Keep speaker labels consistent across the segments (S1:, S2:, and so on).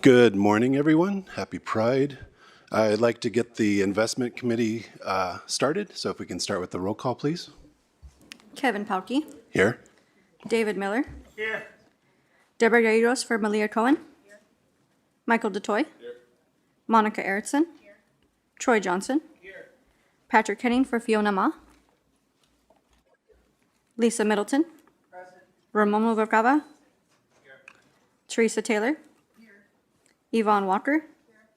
S1: Good morning, everyone. Happy Pride. I'd like to get the investment committee started. So if we can start with the roll call, please.
S2: Kevin Palke.
S1: Here.
S2: David Miller.
S3: Here.
S2: Deborah Yaros for Malia Cohen. Here. Michael DeToy.
S3: Here.
S2: Monica Erickson. Here. Troy Johnson.
S3: Here.
S2: Patrick Henning for Fiona Ma. Lisa Middleton.
S3: Present.
S2: Ramon Vergava.
S3: Here.
S2: Teresa Taylor.
S3: Here.
S2: Yvonne Walker.
S3: Here.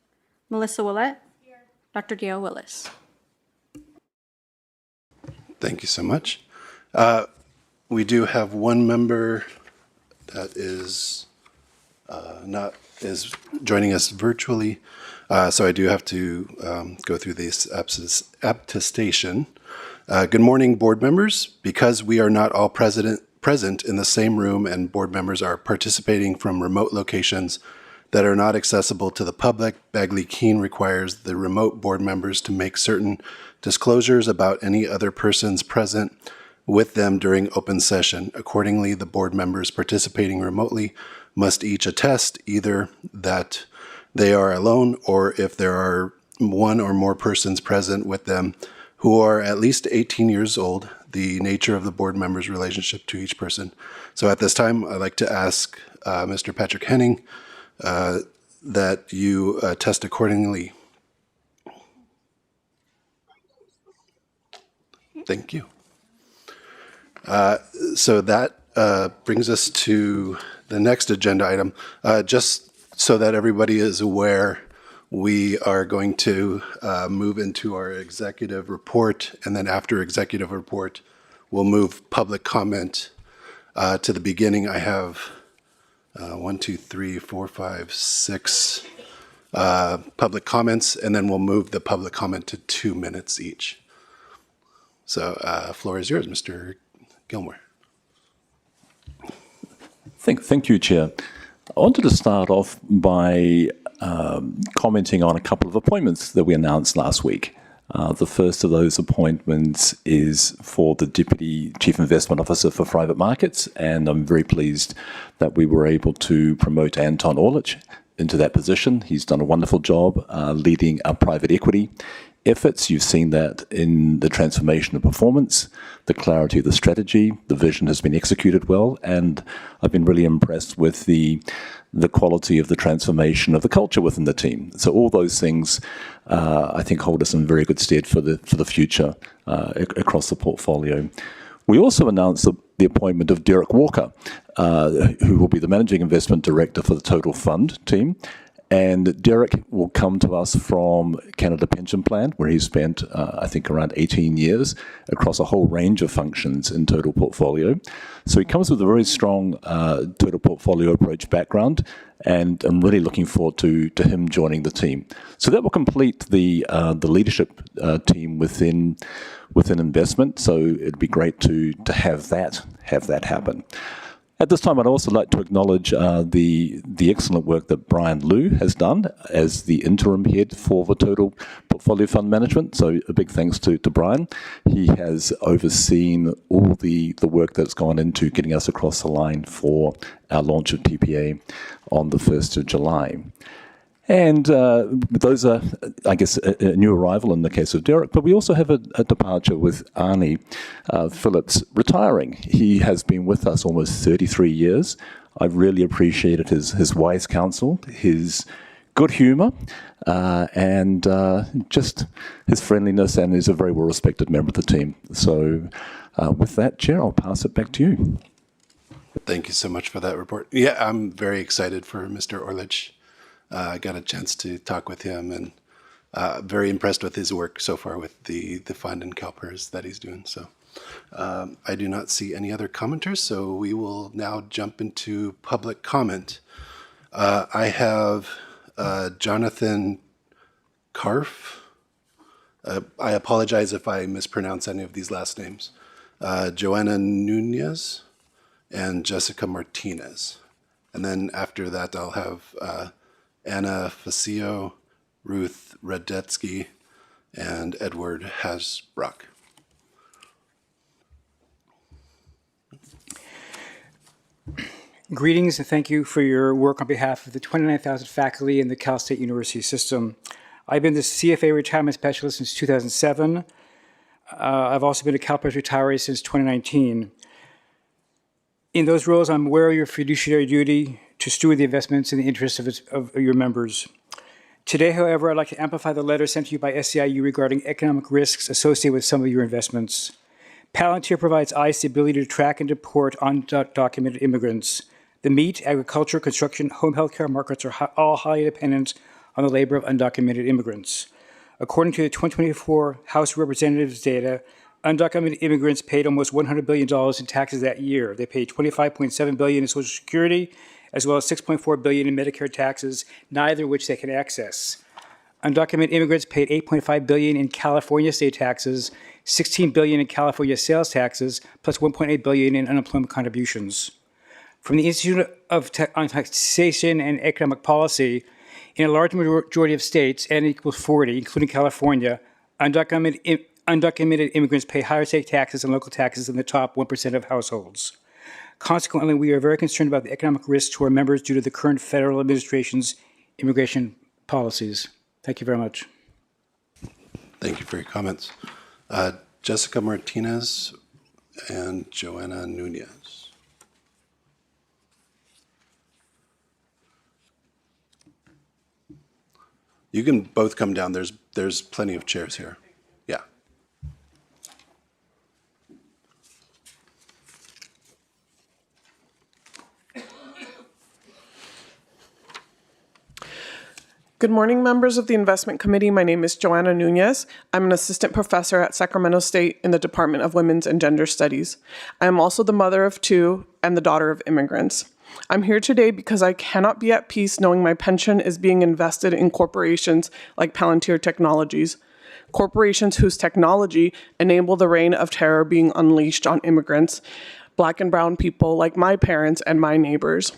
S2: Melissa Willett.
S3: Here.
S2: Dr. Gail Willis.
S1: Thank you so much. We do have one member that is joining us virtually. So I do have to go through this attestation. Good morning, board members. Because we are not all present in the same room and board members are participating from remote locations that are not accessible to the public, Bagley Keene requires the remote board members to make certain disclosures about any other persons present with them during open session. Accordingly, the board members participating remotely must each attest either that they are alone or if there are one or more persons present with them who are at least 18 years old, the nature of the board members' relationship to each person. So at this time, I'd like to ask Mr. Patrick Henning that you attest accordingly. Thank you. So that brings us to the next agenda item. Just so that everybody is aware, we are going to move into our executive report, and then after executive report, we'll move public comment to the beginning. I have 1, 2, 3, 4, 5, 6 public comments, and then we'll move the public comment to 2 minutes each. So floor is yours, Mr. Gilmore.
S4: Thank you, Chair. I wanted to start off by commenting on a couple of appointments that we announced last week. The first of those appointments is for the Deputy Chief Investment Officer for Private Markets, and I'm very pleased that we were able to promote Anton Orlich into that position. He's done a wonderful job leading our private equity efforts. You've seen that in the transformation of performance, the clarity of the strategy, the vision has been executed well, and I've been really impressed with the quality of the transformation of the culture within the team. So all those things, I think, hold us in very good stead for the future across the portfolio. We also announced the appointment of Derek Walker, who will be the Managing Investment Director for the Total Fund team. And Derek will come to us from Canada Pension Plan, where he spent, I think, around 18 years across a whole range of functions in total portfolio. So he comes with a very strong total portfolio approach background, and I'm really looking forward to him joining the team. So that will complete the leadership team within investment. So it'd be great to have that happen. At this time, I'd also like to acknowledge the excellent work that Brian Liu has done as the interim head for the Total Portfolio Fund Management. So a big thanks to Brian. He has overseen all the work that's gone into getting us across the line for our launch of TPA on the 1st of July. And those are, I guess, a new arrival in the case of Derek, but we also have a departure with Arnie Phillips retiring. He has been with us almost 33 years. I've really appreciated his wise counsel, his good humour, and just his friendliness, and is a very well-respected member of the team. So with that, Chair, I'll pass it back to you.
S1: Thank you so much for that report. Yeah, I'm very excited for Mr. Orlich. I got a chance to talk with him, and very impressed with his work so far with the fund and CalPERS that he's doing. So I do not see any other commenters, so we will now jump into public comment. I have Jonathan Karf. I apologize if I mispronounce any of these last names. Joanna Nunez and Jessica Martinez. And then after that, I'll have Anna Facio, Ruth Radetsky, and Edward Hasbrock.
S3: Greetings and thank you for your work on behalf of the 29,000 faculty in the Cal State University system. I've been the CFA retirement specialist since 2007. I've also been a CalPERS retiree since 2019. In those roles, I'm aware of your fiduciary duty to steward the investments in the interests of your members. Today, however, I'd like to amplify the letter sent to you by SEIU regarding economic risks associated with some of your investments. Palantir provides ICE the ability to track and deport undocumented immigrants. The meat, agriculture, construction, home healthcare markets are all highly dependent on the labor of undocumented immigrants. According to the 2024 House of Representatives data, undocumented immigrants paid almost $100 billion in taxes that year. They paid $25.7 billion in Social Security, as well as $6.4 billion in Medicare taxes, neither of which they can access. Undocumented immigrants paid $8.5 billion in California state taxes, $16 billion in California sales taxes, plus $1.8 billion in unemployment contributions. From the Institute on Taxation and Economic Policy, in a large majority of states, N equals 40, including California, undocumented immigrants pay higher state taxes and local taxes than the top 1% of households. Consequently, we are very concerned about the economic risks to our members due to the current federal administration's immigration policies. Thank you very much.
S1: Thank you for your comments. Jessica Martinez and Joanna Nunez. You can both come down. There's plenty of chairs here. Yeah.
S5: Good morning, members of the Investment Committee. My name is Joanna Nunez. I'm an assistant professor at Sacramento State in the Department of Women's and Gender Studies. I am also the mother of two and the daughter of immigrants. I'm here today because I cannot be at peace knowing my pension is being invested in corporations like Palantir Technologies, corporations whose technology enable the reign of terror being unleashed on immigrants, Black and brown people like my parents and my neighbors.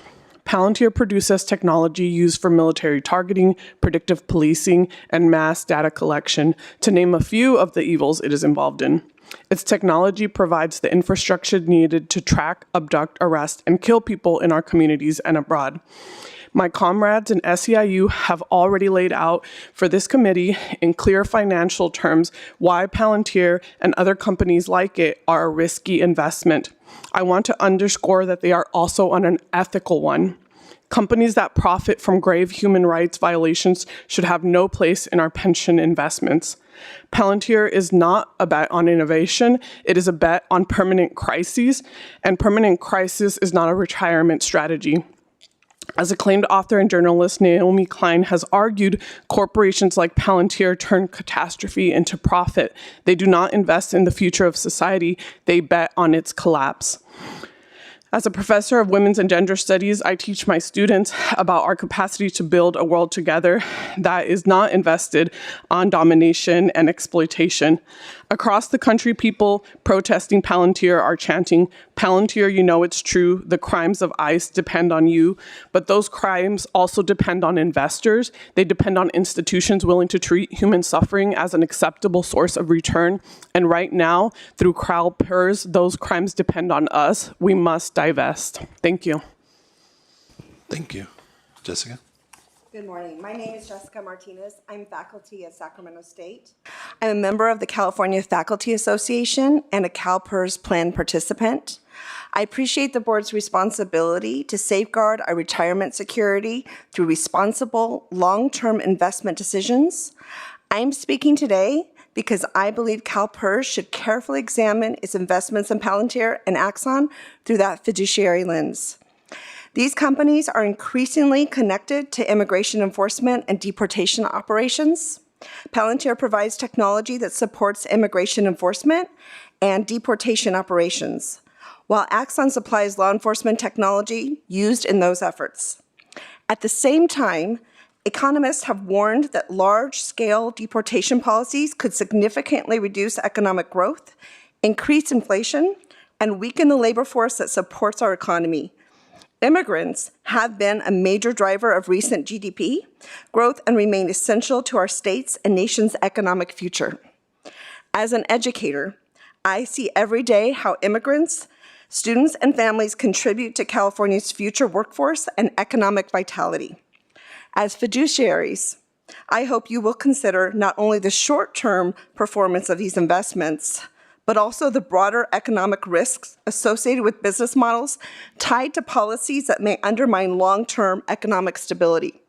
S5: Palantir produces technology used for military targeting, predictive policing, and mass data collection, to name a few of the evils it is involved in. Its technology provides the infrastructure needed to track, abduct, arrest, and kill people in our communities and abroad. My comrades in SEIU have already laid out for this committee in clear financial terms why Palantir and other companies like it are a risky investment. I want to underscore that they are also on an ethical one. Companies that profit from grave human rights violations should have no place in our pension investments. Palantir is not a bet on innovation, it is a bet on permanent crises, and permanent crisis is not a retirement strategy. As acclaimed author and journalist Naomi Klein has argued, corporations like Palantir turn catastrophe into profit. They do not invest in the future of society, they bet on its collapse. As a professor of women's and gender studies, I teach my students about our capacity to build a world together that is not invested on domination and exploitation. Across the country, people protesting Palantir are chanting, "Palantir, you know it's true, the crimes of ICE depend on you," but those crimes also depend on investors. They depend on institutions willing to treat human suffering as an acceptable source of return. And right now, through CalPERS, those crimes depend on us. We must divest. Thank you.
S1: Thank you. Jessica?
S6: Good morning. My name is Jessica Martinez. I'm faculty at Sacramento State. I'm a member of the California Faculty Association and a CalPERS plan participant. I appreciate the board's responsibility to safeguard our retirement security through responsible, long-term investment decisions. I'm speaking today because I believe CalPERS should carefully examine its investments in Palantir and Axon through that fiduciary lens. These companies are increasingly connected to immigration enforcement and deportation operations. Palantir provides technology that supports immigration enforcement and deportation operations, while Axon supplies law enforcement technology used in those efforts. At the same time, economists have warned that large-scale deportation policies could significantly reduce economic growth, increase inflation, and weaken the labor force that supports our economy. Immigrants have been a major driver of recent GDP growth and remain essential to our state's and nation's economic future. As an educator, I see every day how immigrants Students and families contribute to California's future workforce and economic vitality. As fiduciaries, I hope you will consider not only the short-term performance of these investments, but also the broader economic risks associated with business models tied to policies that may undermine long-term economic stability.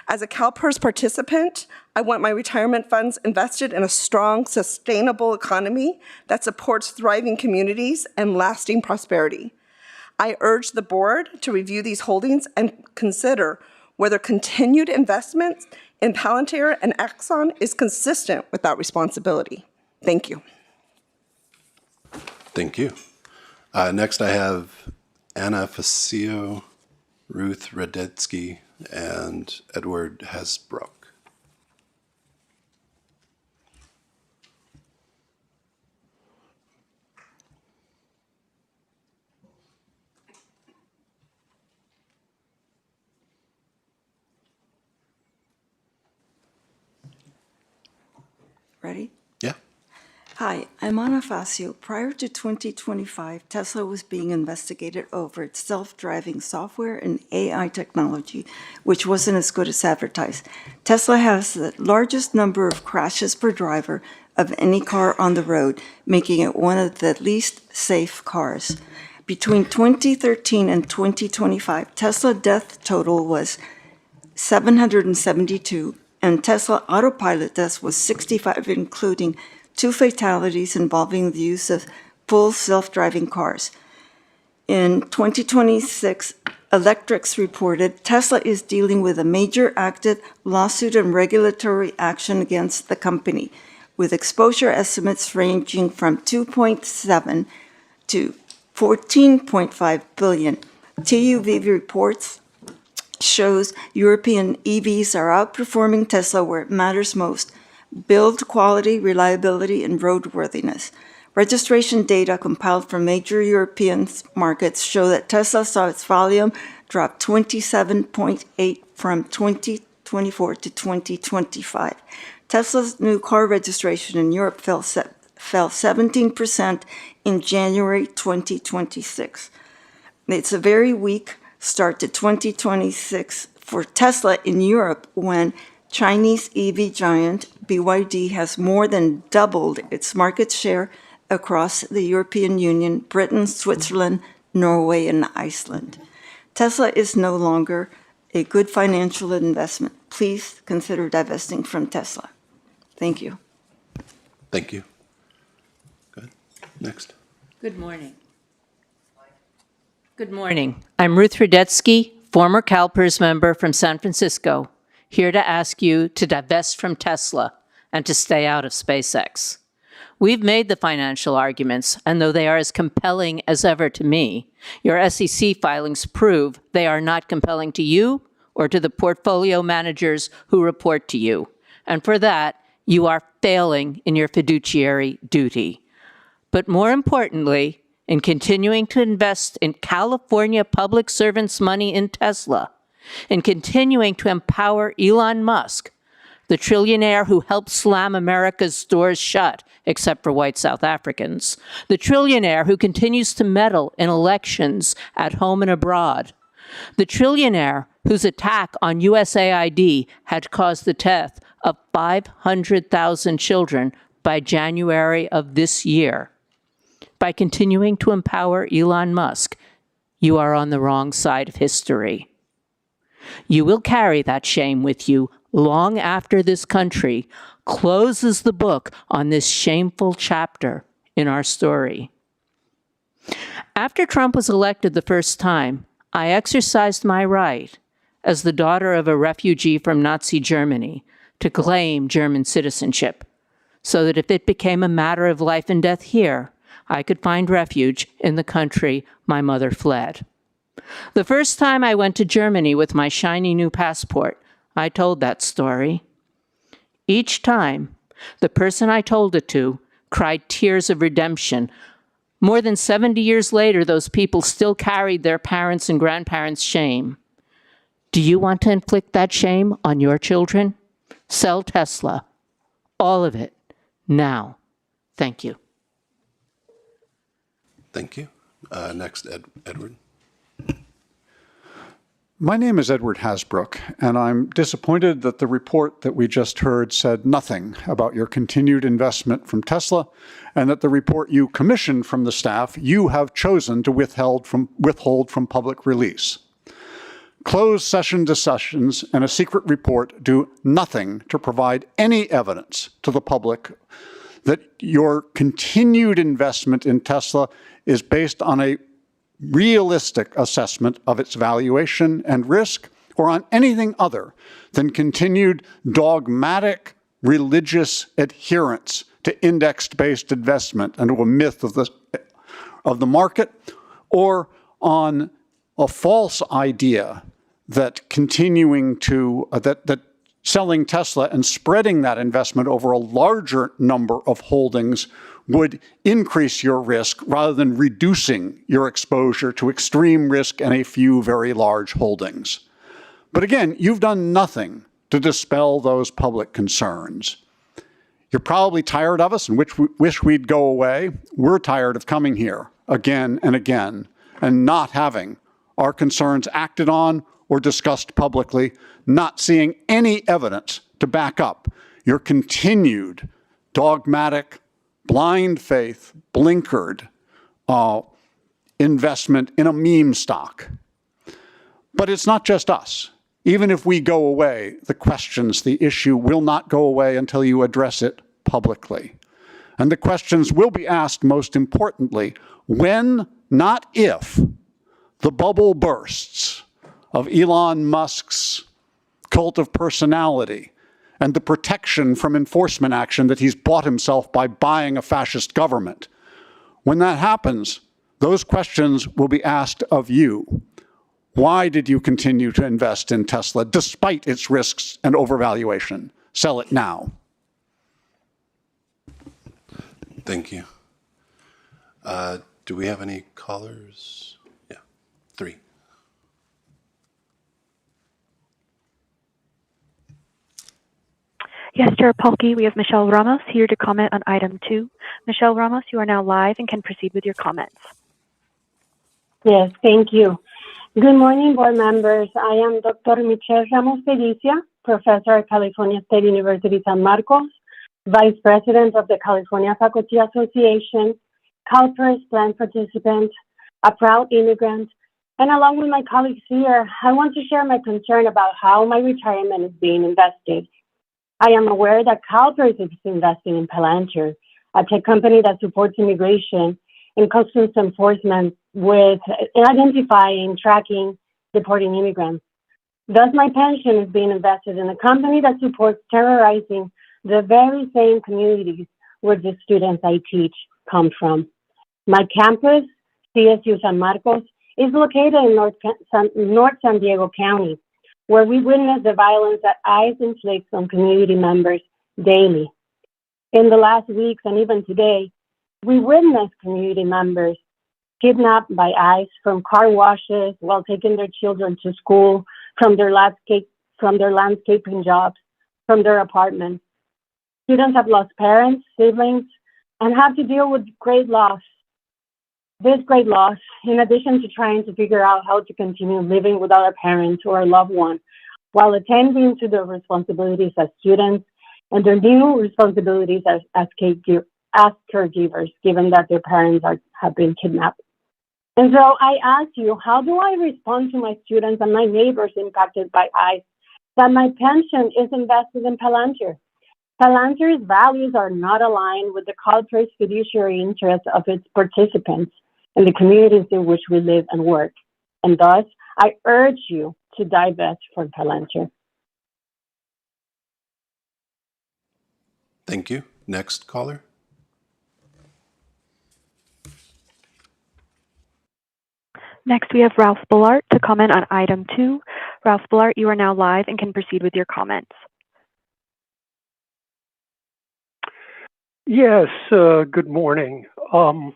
S6: As a CalPERS participant, I want my retirement funds invested in a strong, sustainable economy that supports thriving communities and lasting prosperity. I urge the board to review these holdings and consider whether continued investment in Palantir and Exxon is consistent with that responsibility. Thank you.
S1: Thank you. Next, I have Anna Facio, Ruth Radetsky, and Edward Hasbrook.
S7: Ready?
S1: Yeah.
S7: Hi, I'm Ana Facio. Prior to 2025, Tesla was being investigated over its self-driving software and AI technology, which wasn't as good as advertised. Tesla has the largest number of crashes per driver of any car on the road, making it one of the least safe cars. Between 2013 and 2025, Tesla death total was 772, and Tesla Autopilot deaths was 65, including 2 fatalities involving the use of full self-driving cars. In 2026, Electrics reported Tesla is dealing with a major active lawsuit and regulatory action against the company, with exposure estimates ranging from 2.7 to 14.5 billion. TÜV reports shows European EVs are outperforming Tesla where it matters most: build quality, reliability, and roadworthiness. Registration data compiled from major European markets show that Tesla saw its volume drop 27.8 from 2024 to 2025. Tesla's new car registration in Europe fell 17% in January 2026. It's a very weak start to 2026 for Tesla in Europe when Chinese EV giant BYD has more than doubled its market share across the European Union, Britain, Switzerland, Norway, and Iceland. Tesla is no longer a good financial investment. Please consider divesting from Tesla. Thank you.
S1: Thank you. Good. Next.
S8: Good morning. Good morning. I'm Ruth Radetsky, former CalPERS member from San Francisco, here to ask you to divest from Tesla and to stay out of SpaceX. We've made the financial arguments, and though they are as compelling as ever to me, your SEC filings prove they are not compelling to you or to the portfolio managers who report to you. And for that, you are failing in your fiduciary duty. But more importantly, in continuing to invest in California public servants' money in Tesla, in continuing to empower Elon Musk, the trillionaire who helped slam America's stores shut, except for white South Africans, the trillionaire who continues to meddle in elections at home and abroad, the trillionaire whose attack on USAID had caused the death of 500,000 children by January of this year. By continuing to empower Elon Musk, you are on the wrong side of history. You will carry that shame with you long after this country closes the book on this shameful chapter in our story. After Trump was elected the first time, I exercised my right, as the daughter of a refugee from Nazi Germany, to claim German citizenship, so that if it became a matter of life and death here, I could find refuge in the country my mother fled. The first time I went to Germany with my shiny new passport, I told that story. Each time, the person I told it to cried tears of redemption. More than 70 years later, those people still carried their parents' and grandparents' shame. Do you want to inflict that shame on your children? Sell Tesla. All of it. Now. Thank you.
S1: Thank you. Next, Edward.
S9: My name is Edward Hasbrook, and I'm disappointed that the report that we just heard said nothing about your continued investment from Tesla, and that the report you commissioned from the staff you have chosen to withhold from public release. Closed session discussions and a secret report do nothing to provide any evidence to the public that your continued investment in Tesla is based on a realistic assessment of its valuation and risk, or on anything other than continued dogmatic religious adherence to index-based investment and to a myth of the market, or on a false idea that continuing to that selling Tesla and spreading that investment over a larger number of holdings would increase your risk rather than reducing your exposure to extreme risk and a few very large holdings. But again, you've done nothing to dispel those public concerns. You're probably tired of us and wish we'd go away. We're tired of coming here again and again and not having our concerns acted on or discussed publicly, not seeing any evidence to back up your continued dogmatic, blind faith, blinkered investment in a meme stock. But it's not just us. Even if we go away, the questions, the issue will not go away until you address it publicly. And the questions will be asked, most importantly, when, not if, the bubble bursts of Elon Musk's cult of personality and the protection from enforcement action that he's bought himself by buying a fascist government. When that happens, those questions will be asked of you. Why did you continue to invest in Tesla despite its risks and overvaluation? Sell it now.
S1: Thank you. Do we have any callers? Yeah, 3.
S10: Yes, Chair Polky, we have Michelle Ramos here to comment on item 2. Michelle Ramos, you are now live and can proceed with your comments.
S11: Yes, thank you. Good morning, board members. I am Dr. Michelle Ramos Felicia, professor at California State University San Marcos, vice president of the California Faculty Association, CalPERS plan participant, a proud immigrant, and along with my colleagues here, I want to share my concern about how my retirement is being invested. I am aware that CalPERS is investing in Palantir, a tech company that supports immigration and customs enforcement with identifying, tracking, deporting immigrants. Thus, my pension is being invested in a company that supports terrorizing the very same communities where the students I teach come from. My campus, CSU San Marcos, is located in North San Diego County, where we witness the violence that ICE inflicts on community members daily. In the last weeks and even today, we witness community members kidnapped by ICE from car washes while taking their children to school, from their landscaping jobs, from their apartments. Students have lost parents, siblings, and have to deal with great loss. This great loss, in addition to trying to figure out how to continue living without a parent or a loved one, while attending to their responsibilities as students and their new responsibilities as caregivers, given that their parents have been kidnapped. And so I ask you, how do I respond to my students and my neighbors impacted by ICE that my pension is invested in Palantir? Palantir's values are not aligned with the CalPERS fiduciary interests of its participants in the communities in which we live and work. And thus, I urge you to divest from Palantir.
S1: Thank you. Next caller.
S10: Next, we have Ralph Bullard to comment on item 2. Ralph Bullard, you are now live and can proceed with your comments.
S12: Yes, good morning. I'm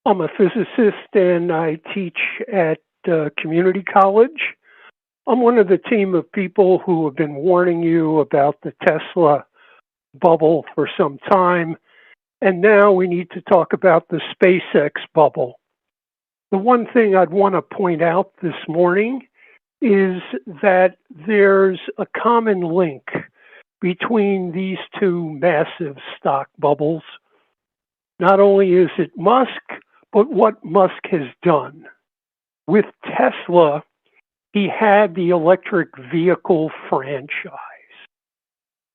S12: a physicist and I teach at community college. I'm one of the team of people who have been warning you about the Tesla bubble for some time, and now we need to talk about the SpaceX bubble. The one thing I'd want to point out this morning is that there's a common link between these two massive stock bubbles. Not only is it Musk, but what Musk has done. With Tesla, he had the electric vehicle franchise.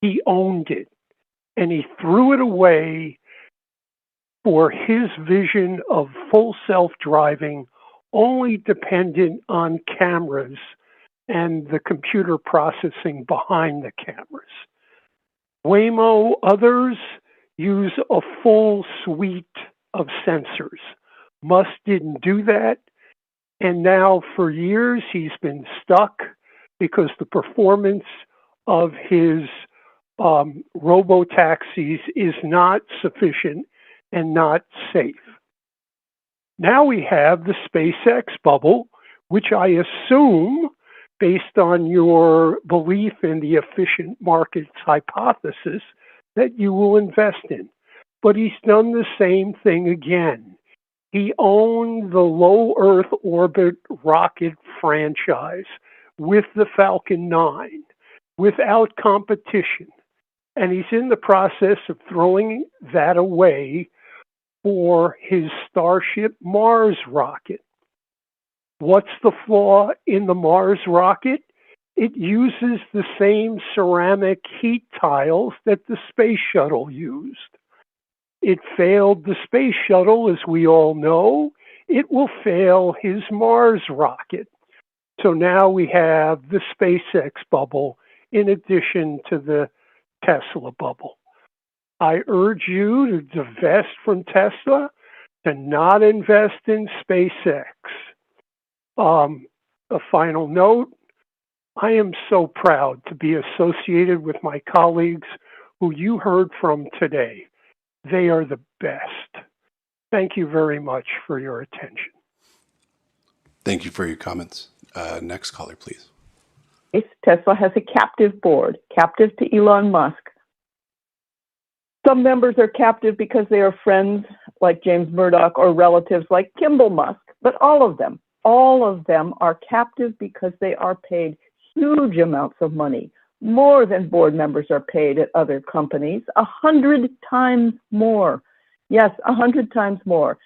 S12: He owned it, and he threw it away for his vision of full self-driving, only dependent on cameras and the computer processing behind the cameras. Waymo, others use a full suite of sensors. Musk didn't do that, and now for years he's been stuck because the performance of his robo-taxis is not sufficient and not safe. Now we have the SpaceX bubble, which I assume, based on your belief in the efficient markets hypothesis, that you will invest in. But he's done the same thing again. He owned the low Earth orbit rocket franchise with the Falcon 9 without competition. And he's in the process of throwing that away for his Starship Mars rocket. What's the flaw in the Mars rocket? It uses the same ceramic heat tiles that the space shuttle used. It failed the space shuttle, as we all know. It will fail his Mars rocket. So now we have the SpaceX bubble in addition to the Tesla bubble. I urge you to divest from Tesla, to not invest in SpaceX. A final note, I am so proud to be associated with my colleagues who you heard from today. They are the best. Thank you very much for your attention.
S1: Thank you for your comments. Next caller, please.
S13: Tesla has a captive board, captive to Elon Musk. Some members are captive because they are friends like James Murdoch or relatives like Kimball Musk, but all of them are captive because they are paid huge amounts of money, more than board members are paid at other companies, 100 times more. Yes, 100 times more.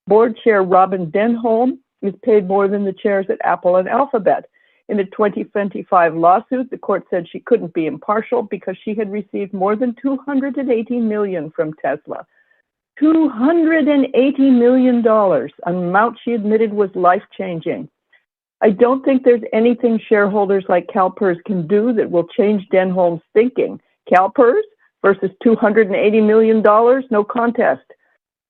S13: Board chair Robin Denholm is paid more than the chairs at Apple and Alphabet. In a 2025 lawsuit, the court said she couldn't be impartial because she had received more than $280 million from Tesla. $280 million, an amount she admitted was life-changing. I don't think there's anything shareholders like CalPERS can do that will change Denholm's thinking. CalPERS versus $280 million, no contest.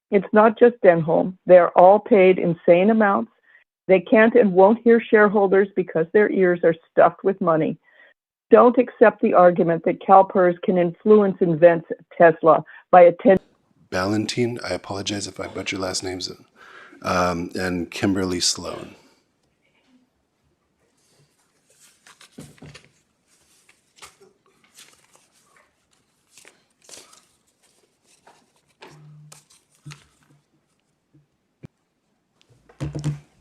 S13: It's not just Denholm. They're all paid insane amounts. They can't and won't hear shareholders because their ears are stuffed with money. Don't accept the argument that CalPERS can influence events at Tesla by attending.
S1: Valentine, I apologize if I butcher last names, and Kimberly Sloan.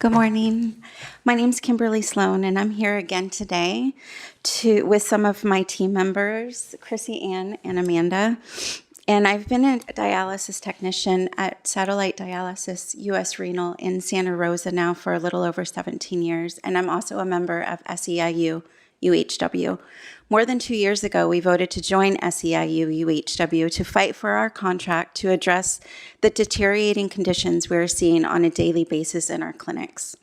S14: Good morning. My name is Kimberly Sloan, and I'm here again today with some of my team members, Chrissy Ann and Amanda. And I've been a dialysis technician at Satellite Dialysis US Renal in Santa Rosa now for a little over 17 years, and I'm also a member of SEIU UHW. More than 2 years ago, we voted to join SEIU UHW to fight for our contract to address the deteriorating conditions we're seeing on a daily basis in our clinics.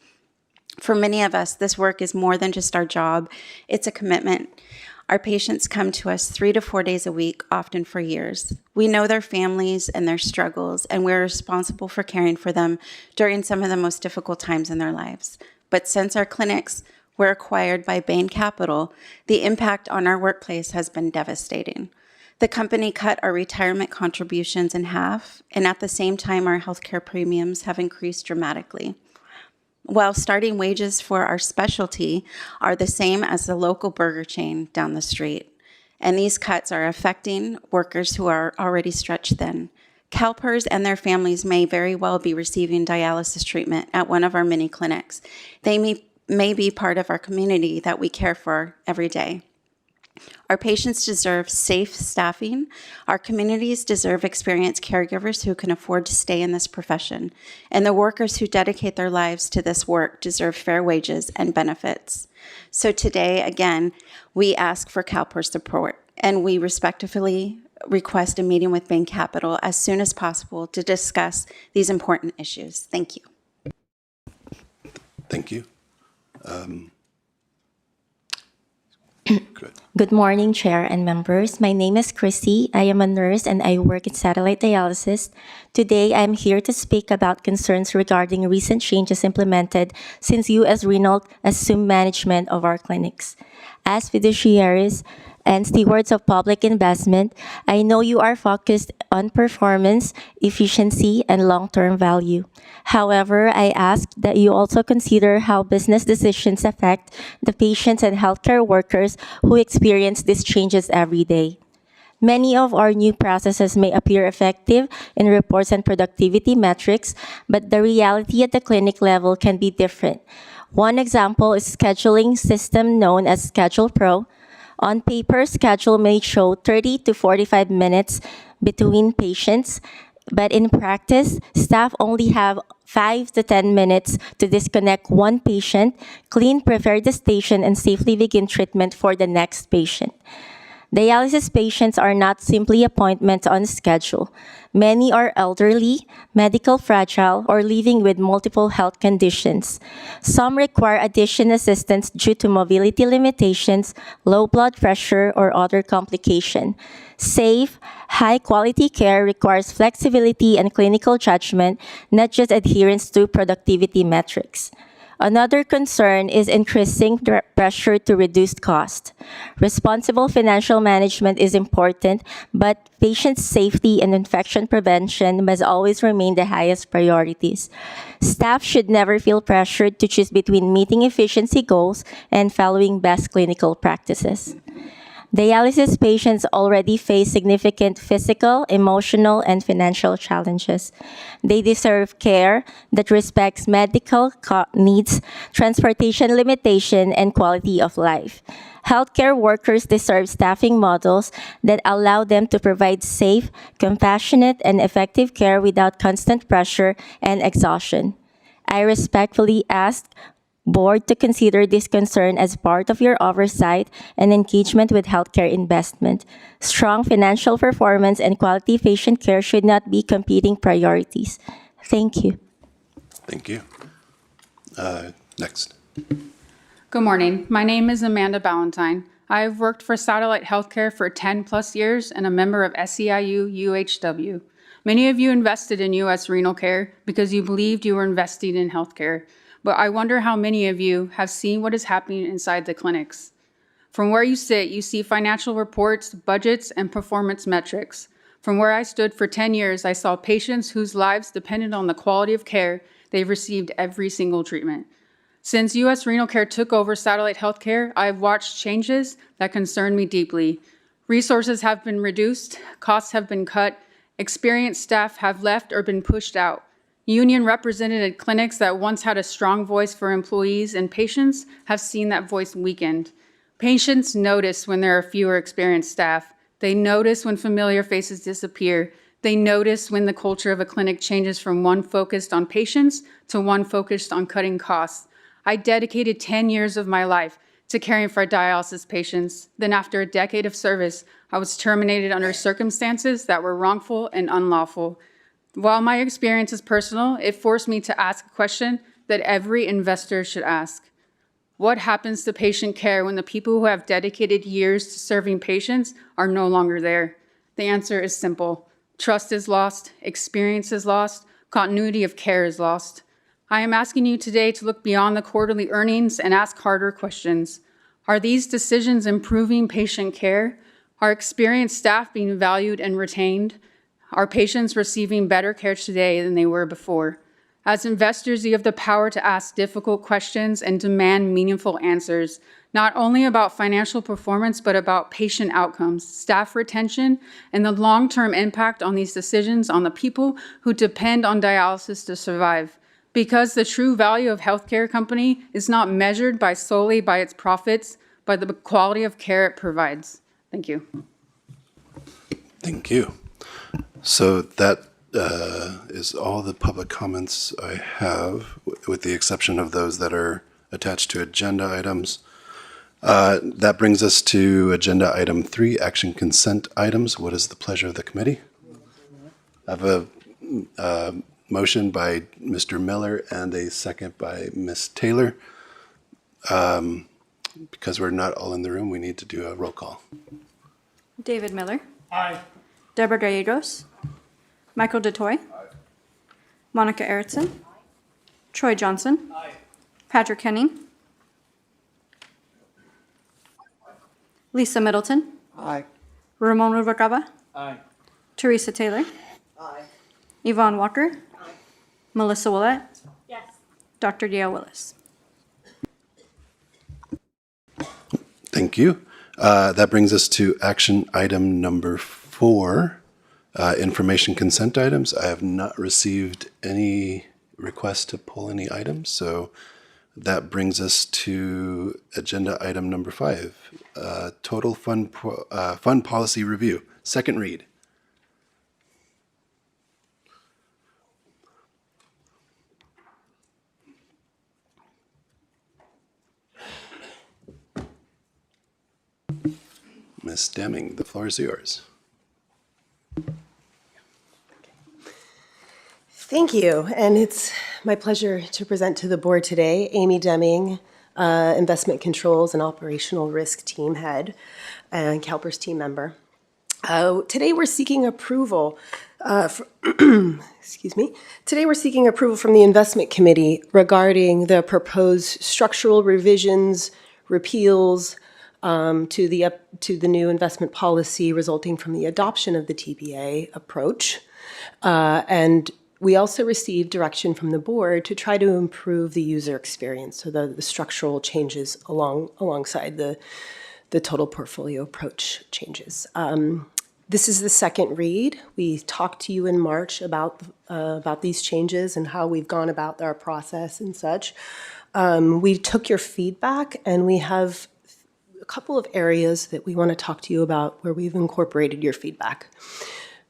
S14: For many of us, this work is more than just our job, it's a commitment. Our patients come to us 3 to 4 days a week, often for years. We know their families and their struggles, and we're responsible for caring for them during some of the most difficult times in their lives. But since our clinics were acquired by Bain Capital, the impact on our workplace has been devastating. The company cut our retirement contributions in half, and at the same time, our healthcare premiums have increased dramatically. While starting wages for our specialty are the same as the local burger chain down the street, and these cuts are affecting workers who are already stretched thin. CalPERS and their families may very well be receiving dialysis treatment at one of our many clinics. They may be part of our community that we care for every day. Our patients deserve safe staffing. Our communities deserve experienced caregivers who can afford to stay in this profession. And the workers who dedicate their lives to this work deserve fair wages and benefits. So today, again, we ask for CalPERS support, and we respectfully request a meeting with Bain Capital as soon as possible to discuss these important issues. Thank you.
S1: Thank you.
S15: Good morning, Chair and members. My name is Chrissy. I am a nurse and I work in satellite dialysis. Today, I am here to speak about concerns regarding recent changes implemented since U.S. Renal assumed management of our clinics. As fiduciaries and stewards of public investment, I know you are focused on performance, efficiency, and long-term value. However, I ask that you also consider how business decisions affect the patients and healthcare workers who experience these changes every day. Many of our new processes may appear effective in reports and productivity metrics, but the reality at the clinic level can be different. One example is scheduling system known as Schedule Pro. On paper, schedule may show 30 to 45 minutes between patients, but in practice, staff only have 5 to 10 minutes to disconnect one patient, clean, prepare the station, and safely begin treatment for the next patient. Dialysis patients are not simply appointments on schedule. Many are elderly, medical fragile, or living with multiple health conditions. Some require additional assistance due to mobility limitations, low blood pressure, or other complication. Safe, high-quality care requires flexibility and clinical judgment, not just adherence to productivity metrics. Another concern is increasing pressure to reduce cost. Responsible financial management is important, but patient safety and infection prevention must always remain the highest priorities. Staff should never feel pressured to choose between meeting efficiency goals and following best clinical practices. Dialysis patients already face significant physical, emotional, and financial challenges. They deserve care that respects medical needs, transportation limitation, and quality of life. Healthcare workers deserve staffing models that allow them to provide safe, compassionate, and effective care without constant pressure and exhaustion. I respectfully ask Board to consider this concern as part of your oversight and engagement with healthcare investment. Strong financial performance and quality patient care should not be competing priorities. Thank you.
S1: Thank you. Next.
S16: Good morning. My name is Amanda Ballantyne. I have worked for Satellite Healthcare for 10 plus years and a member of SEIU UHW. Many of you invested in U.S. Renal Care because you believed you were investing in healthcare. But I wonder how many of you have seen what is happening inside the clinics. From where you sit, you see financial reports, budgets, and performance metrics. From where I stood for 10 years, I saw patients whose lives depended on the quality of care they've received every single treatment. Since U.S. Renal Care took over Satellite Healthcare, I've watched changes that concern me deeply. Resources have been reduced, costs have been cut, experienced staff have left or been pushed out. Union-represented clinics that once had a strong voice for employees and patients have seen that voice weakened. Patients notice when there are fewer experienced staff. They notice when familiar faces disappear. They notice when the culture of a clinic changes from one focused on patients to one focused on cutting costs. I dedicated 10 years of my life to caring for dialysis patients. Then after a decade of service, I was terminated under circumstances that were wrongful and unlawful. While my experience is personal, it forced me to ask a question that every investor should ask. What happens to patient care when the people who have dedicated years to serving patients are no longer there? The answer is simple. Trust is lost, experience is lost, continuity of care is lost. I am asking you today to look beyond the quarterly earnings and ask harder questions. Are these decisions improving patient care? Are experienced staff being valued and retained? Are patients receiving better care today than they were before? As investors, you have the power to ask difficult questions and demand meaningful answers, not only about financial performance, but about patient outcomes, staff retention, and the long-term impact on these decisions on the people who depend on dialysis to survive. Because the true value of healthcare company is not measured solely by its profits, but the quality of care it provides. Thank you.
S1: Thank you. So that is all the public comments I have, with the exception of those that are attached to agenda items. That brings us to agenda item 3, action consent items. What is the pleasure of the committee? I have a motion by Mr. Miller and a second by Ms. Taylor. Because we're not all in the room, we need to do a roll call.
S2: David Miller.
S3: Aye.
S2: Deborah Gallegos. Michael DeToy. Monica Erickson. Troy Johnson. Patrick Henning. Lisa Middleton.
S3: Aye.
S2: Ramon Rubalcaba.
S3: Aye.
S2: Teresa Taylor. Yvonne Walker. Melissa Willett.
S11: Yes.
S2: Dr. Dale Willis.
S1: Thank you. That brings us to action item number 4, information consent items. I have not received any requests to pull any items, so that brings us to agenda item number 5, total fund policy review, second read. Ms. Deming, the floor is yours.
S17: Thank you, and it's my pleasure to present to the board today Amy Deming, Investment Controls and Operational Risk Team Head and CalPERS team member. Today we're seeking approval Today we're seeking approval from the Investment Committee regarding the proposed structural revisions, repeals, to the new investment policy resulting from the adoption of the TPA approach. And we also received direction from the board to try to improve the user experience, so the structural changes alongside the total portfolio approach changes. This is the second read. We talked to you in March about these changes and how we've gone about our process and such. We took your feedback, and we have a couple of areas that we want to talk to you about where we've incorporated your feedback.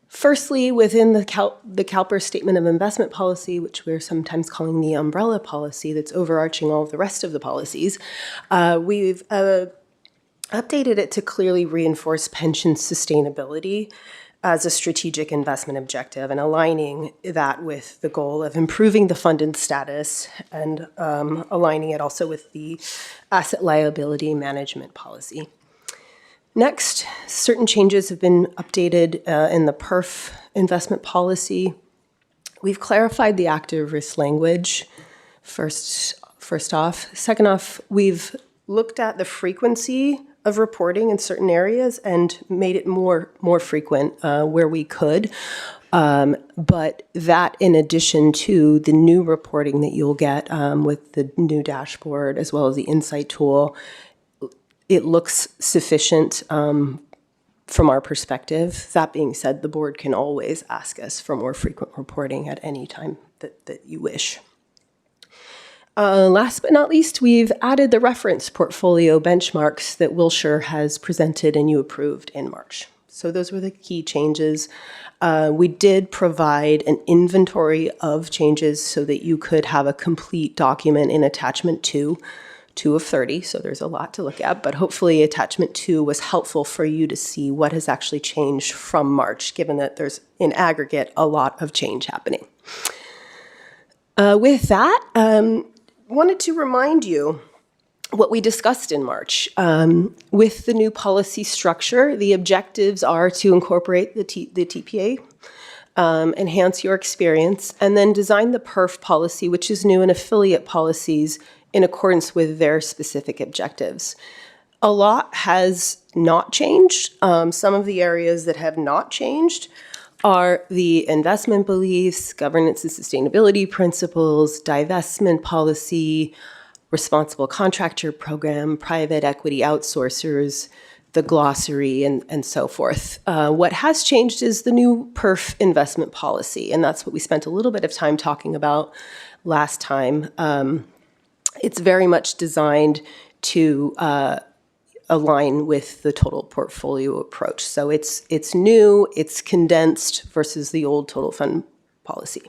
S17: Firstly, within the CalPERS Statement of Investment Policy, which we're sometimes calling the umbrella policy that's overarching all of the rest of the policies, we've updated it to clearly reinforce pension sustainability as a strategic investment objective and aligning that with the goal of improving the funded status and aligning it also with the asset liability management policy. Next, certain changes have been updated in the PERF investment policy. We've clarified the active risk language, first off. Second off, we've looked at the frequency of reporting in certain areas and made it more frequent where we could. But that, in addition to the new reporting that you'll get with the new dashboard as well as the insight tool, it looks sufficient from our perspective. That being said, the board can always ask us for more frequent reporting at any time that you wish. Last but not least, we've added the reference portfolio benchmarks that Wilshire has presented and you approved in March. So those were the key changes. We did provide an inventory of changes so that you could have a complete document in attachment 2 of 30, so there's a lot to look at, but hopefully attachment 2 was helpful for you to see what has actually changed from March, given that there's, in aggregate, a lot of change happening. With that, wanted to remind you what we discussed in March. With the new policy structure, the objectives are to incorporate the TPA, enhance your experience, and then design the PERF policy, which is new, and affiliate policies in accordance with their specific objectives. A lot has not changed. Some of the areas that have not changed are the investment beliefs, governance and sustainability principles, divestment policy, responsible contractor program, private equity outsourcers, the glossary, and so forth. What has changed is the new PERF investment policy, and that's what we spent a little bit of time talking about last time. It's very much designed to align with the total portfolio approach. So it's new, it's condensed versus the old total fund policy.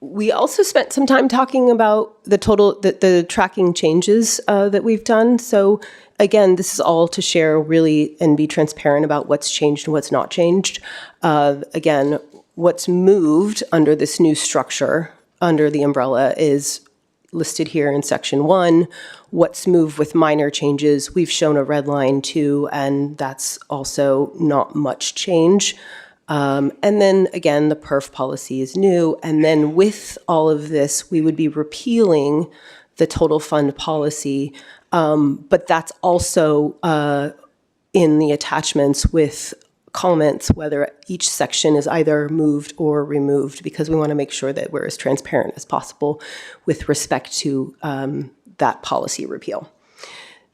S17: We also spent some time talking about the tracking changes that we've done. So again, this is all to share really and be transparent about what's changed and what's not changed. Again, what's moved under this new structure, under the umbrella, is listed here in section 1. What's moved with minor changes, we've shown a red line too, and that's also not much change. And then again, the PERF policy is new. And then with all of this, we would be repealing the total fund policy. But that's also in the attachments with comments whether each section is either moved or removed, because we want to make sure that we're as transparent as possible with respect to that policy repeal.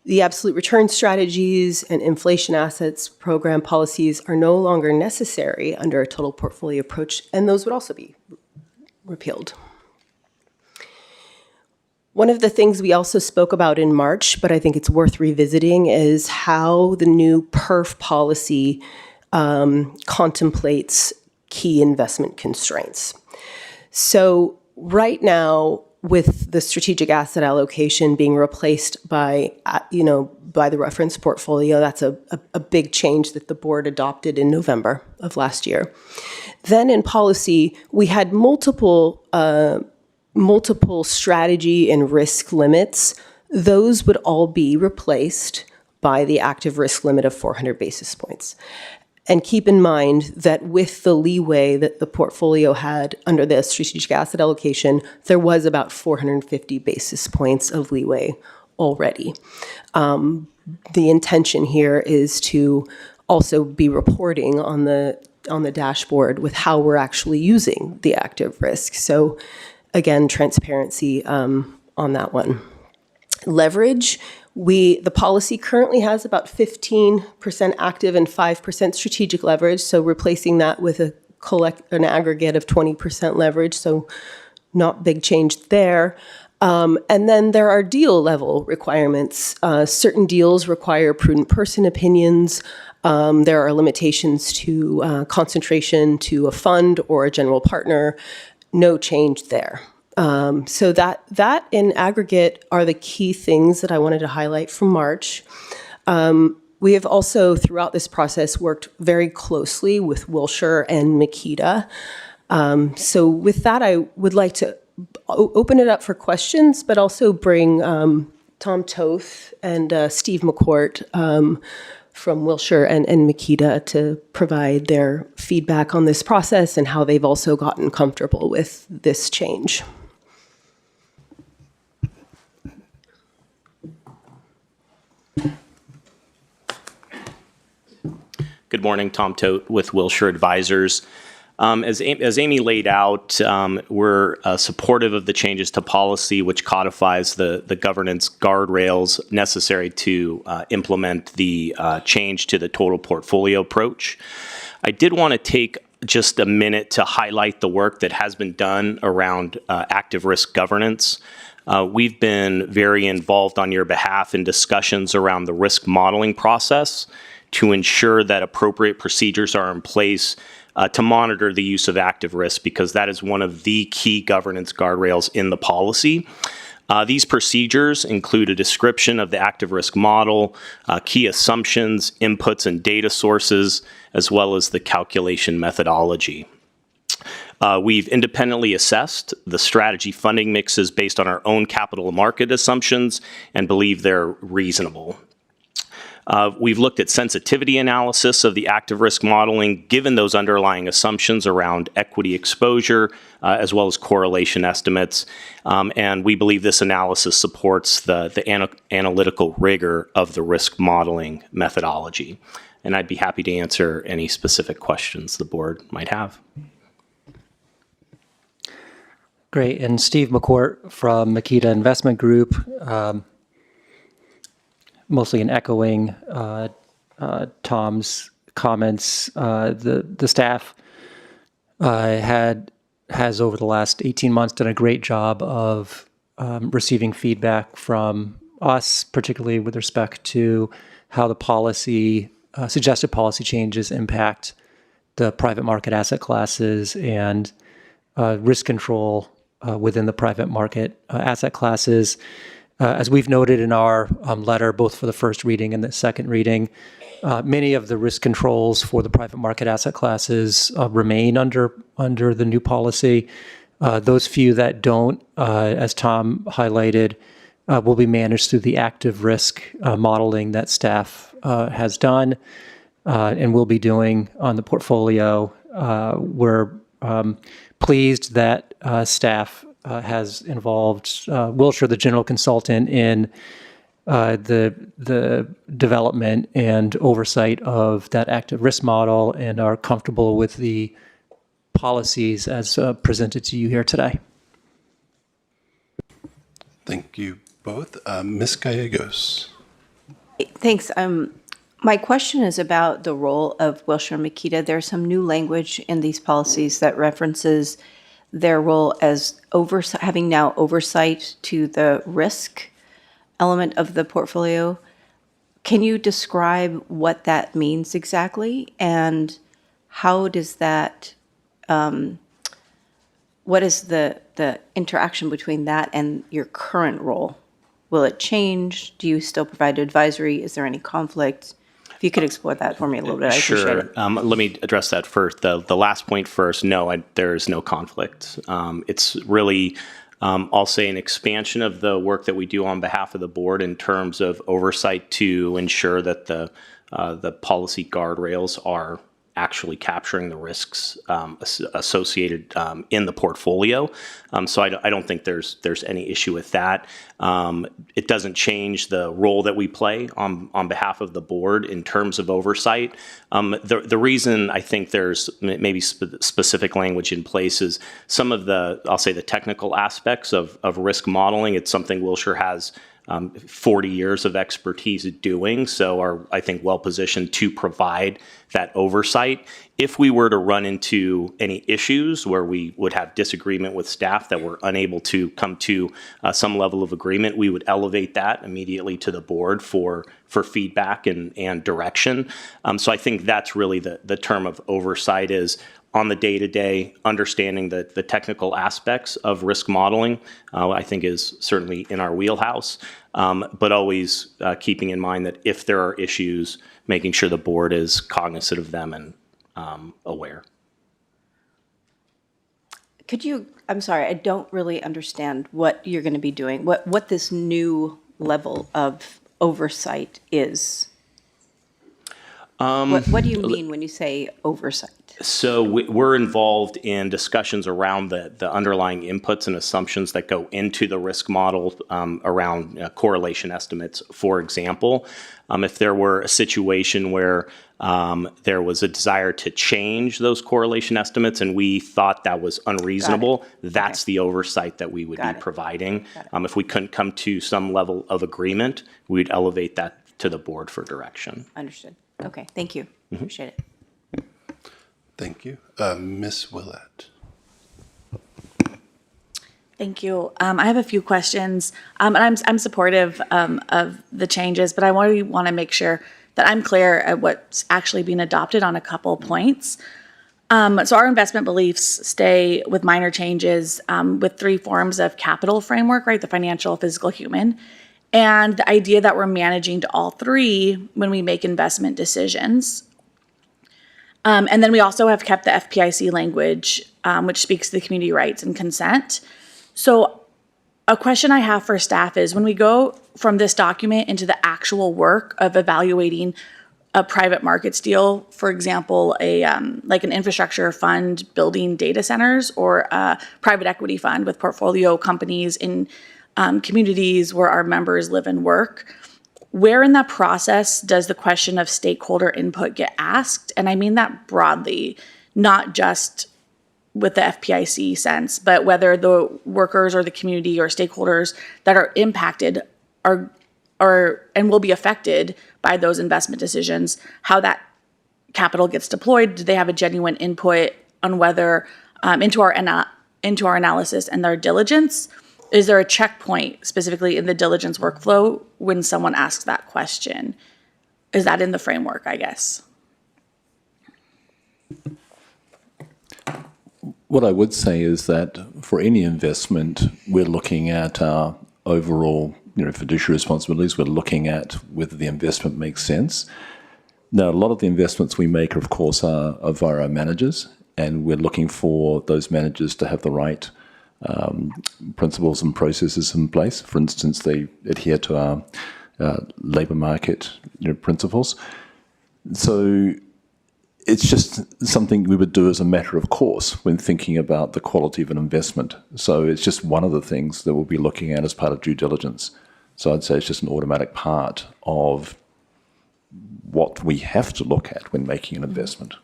S17: The absolute return strategies and inflation assets program policies are no longer necessary under a total portfolio approach, and those would also be repealed. One of the things we also spoke about in March, but I think it's worth revisiting, is how the new PERF policy contemplates key investment constraints. So right now, with the strategic asset allocation being replaced by, by the reference portfolio, that's a big change that the board adopted in November of last year. Then in policy, we had multiple strategy and risk limits. Those would all be replaced by the active risk limit of 400 basis points. And keep in mind that with the leeway that the portfolio had under the strategic asset allocation, there was about 450 basis points of leeway already. The intention here is to also be reporting on the dashboard with how we're actually using the active risk. So again, transparency on that one. Leverage. The policy currently has about 15% active and 5% strategic leverage, so replacing that with an aggregate of 20% leverage, so not big change there. And then there are deal level requirements. Certain deals require prudent person opinions. There are limitations to concentration to a fund or a general partner. No change there. So that in aggregate are the key things that I wanted to highlight from March. We have also, throughout this process, worked very closely with Wilshire and Makita. So with that, I would like to open it up for questions, but also bring Tom Toth and Steve McCourt from Wilshire and Makita to provide their feedback on this process and how they've also gotten comfortable with this change.
S18: Good morning, Tom Tote with Wilshire Advisors. As Amy laid out, we're supportive of the changes to policy, which codifies the governance guardrails necessary to implement the change to the total portfolio approach. I did want to take just a minute to highlight the work that has been done around active risk governance. We've been very involved on your behalf in discussions around the risk modeling process to ensure that appropriate procedures are in place to monitor the use of active risk, because that is one of the key governance guardrails in the policy. These procedures include a description of the active risk model, key assumptions, inputs, and data sources, as well as the calculation methodology. We've independently assessed the strategy funding mixes based on our own capital market assumptions and believe they're reasonable. We've looked at sensitivity analysis of the active risk modeling, given those underlying assumptions around equity exposure, as well as correlation estimates. And we believe this analysis supports the analytical rigor of the risk modeling methodology. And I'd be happy to answer any specific questions the board might have.
S19: Great. And Steve McCourt from Makita Investment Group, mostly in echoing Tom's comments. The staff has over the last 18 months done a great job of receiving feedback from us, particularly with respect to how the policy, suggested policy changes impact the private market asset classes and risk control within the private market asset classes. As we've noted in our letter, both for the first reading and the second reading, many of the risk controls for the private market asset classes remain under the new policy. Those few that don't, as Tom highlighted, will be managed through the active risk modeling that staff has done and will be doing on the portfolio. We're pleased that staff has involved Wilshire, the general consultant, in the development and oversight of that active risk model, and are comfortable with the policies as presented to you here today.
S1: Thank you both. Ms. Gallegos.
S20: Thanks. My question is about the role of Wilshire and Makita. There's some new language in these policies that references their role as having now oversight to the risk element of the portfolio. Can you describe what that means exactly, and how does that, what is the interaction between that and your current role? Will it change? Do you still provide advisory? Is there any conflict? If you could explore that for me a little bit, I appreciate it.
S18: Let me address that first. The last point first. No, there is no conflict. It's really, I'll say, an expansion of the work that we do on behalf of the board in terms of oversight to ensure that the policy guardrails are actually capturing the risks associated in the portfolio. So I don't think there's any issue with that. It doesn't change the role that we play on behalf of the board in terms of oversight. The reason I think there's maybe specific language in place is some of the, I'll say, the technical aspects of risk modeling. It's something Wilshire has 40 years of expertise doing, so are, I think, well positioned to provide that oversight. If we were to run into any issues where we would have disagreement with staff that were unable to come to some level of agreement, we would elevate that immediately to the board for feedback and direction. So I think that's really the term of oversight, is on the day-to-day, understanding the technical aspects of risk modeling, I think is certainly in our wheelhouse, but always keeping in mind that if there are issues, making sure the board is cognizant of them and aware.
S20: Could you, I'm sorry, I don't really understand what you're going to be doing, what this new level of oversight is. What do you mean when you say oversight?
S18: So we're involved in discussions around the underlying inputs and assumptions that go into the risk model around correlation estimates. For example, if there were a situation where there was a desire to change those correlation estimates and we thought that was unreasonable, that's the oversight that we would be providing. If we couldn't come to some level of agreement, we'd elevate that to the board for direction.
S20: Understood. Okay, thank you. Appreciate it.
S1: Thank you. Ms. Willett.
S21: Thank you. I have a few questions, and I'm supportive of the changes, but I want to make sure that I'm clear at what's actually being adopted on a couple points. So our investment beliefs stay with minor changes with three forms of capital framework, right? The financial, physical, human, and the idea that we're managing to all three when we make investment decisions. And then we also have kept the FPIC language, which speaks to the community rights and consent. So a question I have for staff is when we go from this document into the actual work of evaluating a private markets deal, for example, like an infrastructure fund building data centers or a private equity fund with portfolio companies in communities where our members live and work, where in that process does the question of stakeholder input get asked? And I mean that broadly, not just with the FPIC sense, but whether the workers or the community or stakeholders that are impacted are and will be affected by those investment decisions, how that capital gets deployed. Do they have a genuine input on whether into our analysis and their diligence? Is there a checkpoint specifically in the diligence workflow when someone asks that question? Is that in the framework, I guess?
S4: What I would say is that for any investment, we're looking at our overall, fiduciary responsibilities. We're looking at whether the investment makes sense. Now, a lot of the investments we make, of course, are via our managers, and we're looking for those managers to have the right principles and processes in place. For instance, they adhere to our labour market principles. So it's just something we would do as a matter of course when thinking about the quality of an investment. So it's just one of the things that we'll be looking at as part of due diligence. So I'd say it's just an automatic part of what we have to look at when making an investment.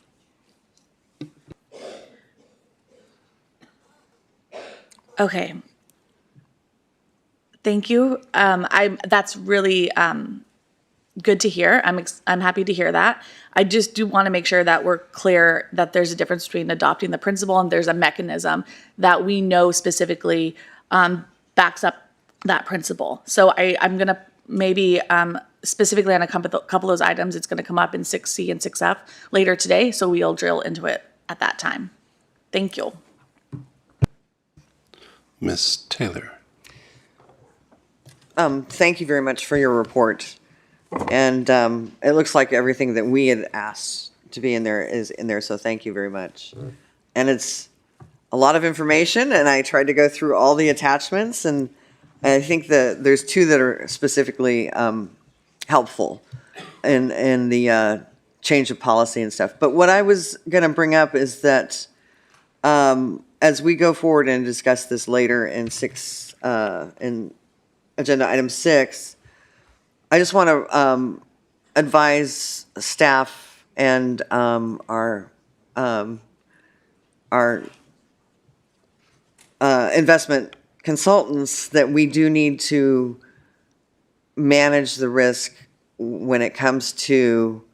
S21: Okay. Thank you. That's really good to hear. I'm happy to hear that. I just do want to make sure that we're clear that there's a difference between adopting the principle and there's a mechanism that we know specifically backs up that principle. So I'm going to maybe specifically on a couple of those items, it's going to come up in 6C and 6F later today. So we'll drill into it at that time. Thank you.
S1: Ms. Taylor.
S22: Thank you very much for your report. And it looks like everything that we had asked to be in there is in there, so thank you very much. And it's a lot of information, and I tried to go through all the attachments, and I think that there's two that are specifically helpful in the change of policy and stuff. But what I was going to bring up is that as we go forward and discuss this later in in agenda item 6, I just want to advise staff and our investment consultants that we do need to manage the risk when it comes to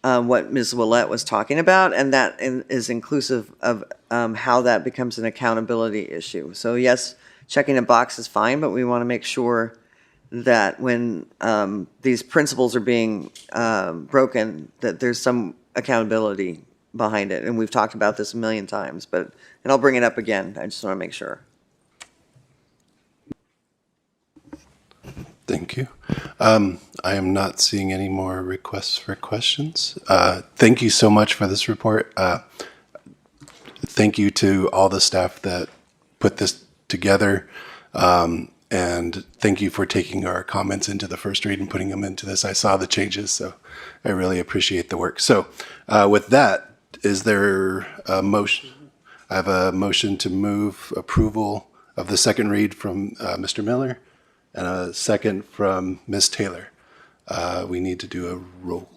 S22: what Ms. Willett was talking about, and that is inclusive of how that becomes an accountability issue. So yes, checking a box is fine, but we want to make sure that when these principles are being broken, that there's some accountability behind it. And we've talked about this a million times, and I'll bring it up again. I just want to make sure.
S1: Thank you. I am not seeing any more requests for questions. Thank you so much for this report. Thank you to all the staff that put this together. And thank you for taking our comments into the first read and putting them into this. I saw the changes, so I really appreciate the work. So with that, is there a motion? I have a motion to move approval of the second read from Mr. Miller and a second from Ms. Taylor. We need to do a roll.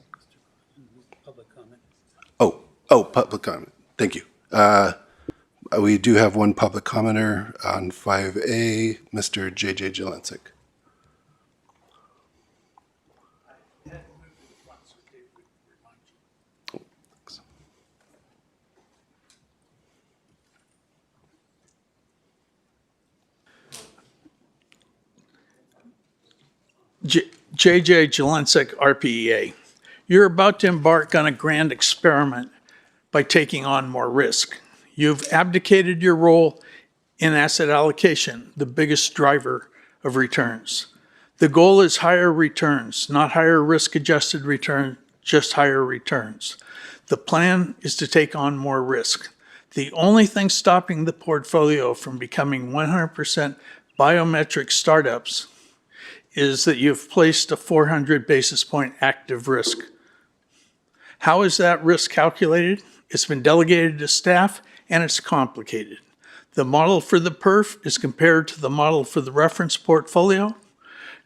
S1: Public comment. Oh, public comment. Thank you. We do have one public commenter on 5A, Mr. J.J. Jelensik.
S23: J.J. Jelensik, RPEA. You're about to embark on a grand experiment by taking on more risk. You've abdicated your role in asset allocation, the biggest driver of returns. The goal is higher returns, not higher risk-adjusted return, just higher returns. The plan is to take on more risk. The only thing stopping the portfolio from becoming 100% biometric startups is that you've placed a 400 basis point active risk. How is that risk calculated? It's been delegated to staff, and it's complicated. The model for the PERF is compared to the model for the reference portfolio.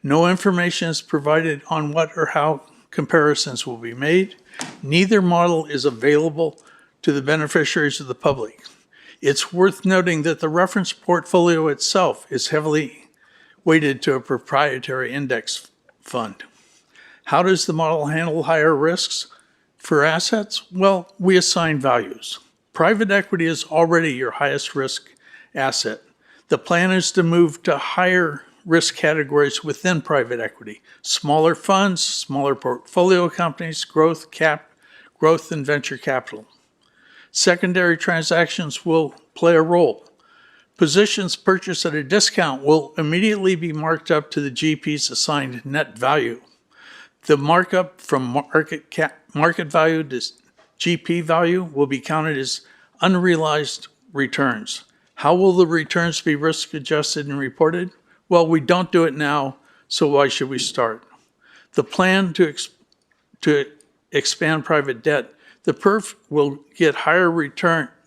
S23: No information is provided on what or how comparisons will be made. Neither model is available to the beneficiaries of the public. It's worth noting that the reference portfolio itself is heavily weighted to a proprietary index fund. How does the model handle higher risks for assets? Well, we assign values. Private equity is already your highest risk asset. The plan is to move to higher risk categories within private equity: smaller funds, smaller portfolio companies, growth and venture capital. Secondary transactions will play a role. Positions purchased at a discount will immediately be marked up to the GP's assigned net value. The markup from market value to GP value will be counted as unrealized returns. How will the returns be risk adjusted and reported? Well, we don't do it now, so why should we start? The plan to expand private debt, the PERF will get higher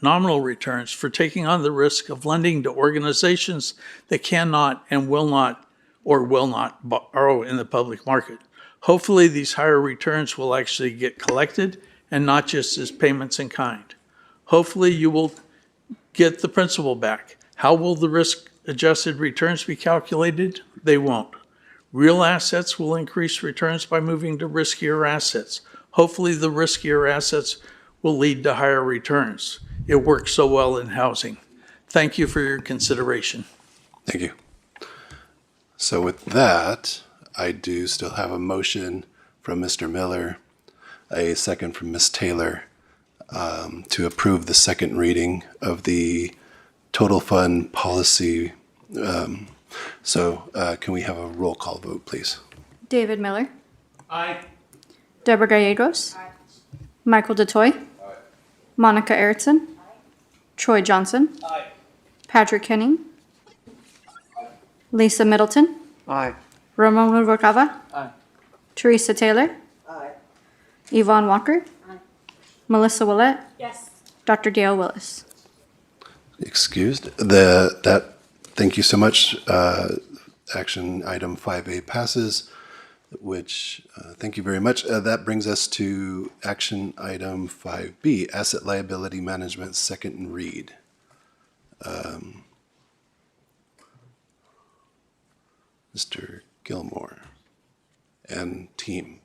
S23: nominal returns for taking on the risk of lending to organizations that cannot and will not borrow in the public market. Hopefully, these higher returns will actually get collected and not just as payments in kind. Hopefully, you will get the principal back. How will the risk-adjusted returns be calculated? They won't. Real assets will increase returns by moving to riskier assets. Hopefully, the riskier assets will lead to higher returns. It works so well in housing. Thank you for your consideration.
S1: Thank you. So with that, I do still have a motion from Mr. Miller, a second from Ms. Taylor, to approve the second reading of the total fund policy. Can we have a roll call vote, please?
S2: David Miller.
S23: Aye.
S2: Deborah Gallegos. Aye. Michael DeToy. Aye. Monica Erickson. Aye. Troy Johnson.
S23: Aye.
S2: Patrick Henning. Lisa Middleton.
S22: Aye.
S2: Ramon Rubalcaba.
S23: Aye.
S2: Teresa Taylor.
S22: Aye.
S2: Yvonne Walker.
S21: Aye.
S2: Melissa Willett.
S21: Yes.
S2: Dr. Dale Willis.
S1: Excused. Thank you so much. Action item 5A passes, which, thank you very much. That brings us to action item 5B, asset liability management, second read. Mr. Gilmore and team.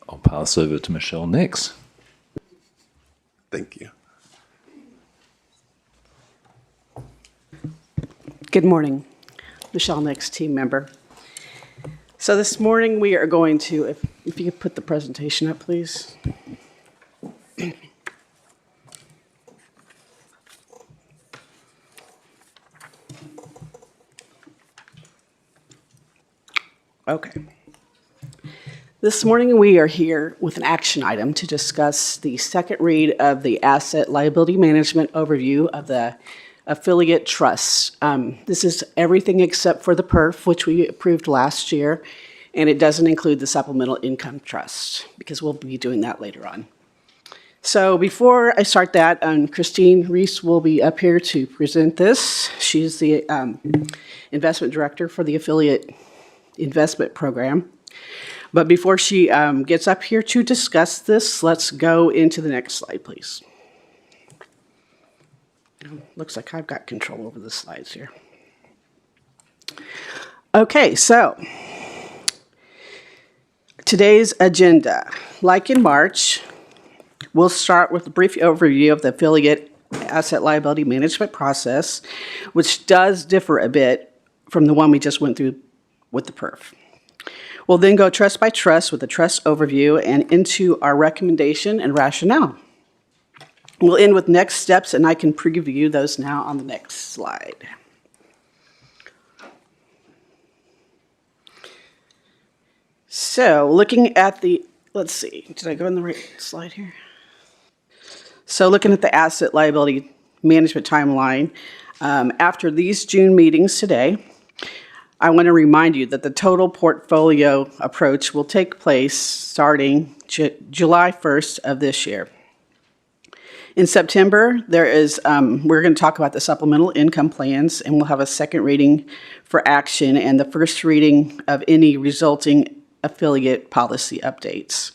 S4: I'll pass over to Michelle next.
S1: Thank you.
S5: Good morning. Michelle Nix, team member. So this morning we are going to, if you could put the presentation up, please. Okay. This morning we are here with an action item to discuss the second read of the asset liability management overview of the affiliate trusts. This is everything except for the PERF, which we approved last year, and it doesn't include the supplemental income trust, because we'll be doing that later on. So before I start that, Christine Reese will be up here to present this. She's the investment director for the affiliate investment program. But before she gets up here to discuss this, let's go into the next slide, please. Looks like I've got control over the slides here. Okay, so today's agenda. Like in March, we'll start with a brief overview of the affiliate asset liability management process, which does differ a bit from the one we just went through with the PERF. We'll then go trust by trust with the trust overview and into our recommendation and rationale. We'll end with next steps, and I can preview those now on the next slide. So looking at the, let's see, did I go in the right slide here? So looking at the asset liability management timeline, after these June meetings today, I want to remind you that the total portfolio approach will take place starting July 1st of this year. In September, we're going to talk about the supplemental income plans, and we'll have a second reading for action and the first reading of any resulting affiliate policy updates.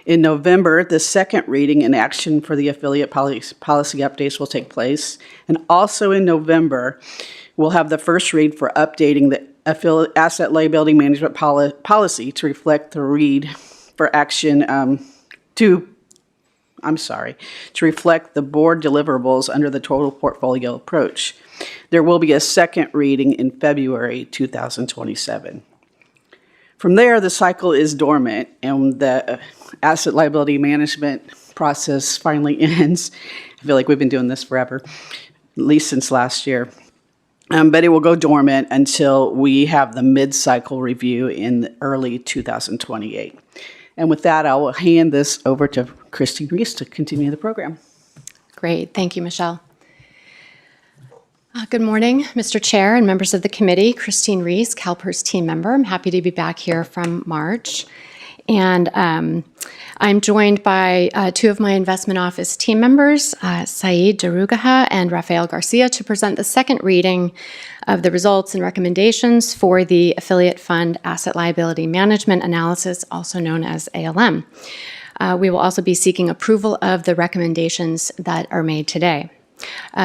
S5: In November, the second reading and action for the affiliate policy updates will take place. And also in November, we'll have the first read for updating the asset liability management policy to reflect the read for action to reflect the board deliverables under the total portfolio approach. There will be a second reading in February 2027. From there, the cycle is dormant and the asset liability management process finally ends. I feel like we've been doing this forever, at least since last year. But it will go dormant until we have the mid-cycle review in early 2028. And with that, I will hand this over to Christine Reese to continue the program.
S2: Great. Thank you, Michelle. Good morning, Mr. Chair and members of the committee. Christine Reese, CalPERS team member. I'm happy to be back here from March. And I'm joined by two of my investment office team members, Saeed Darugaha and Rafael Garcia, to present the second reading of the results and recommendations for the Affiliate Fund Asset Liability Management Analysis, also known as ALM. We will also be seeking approval of the recommendations that are made today.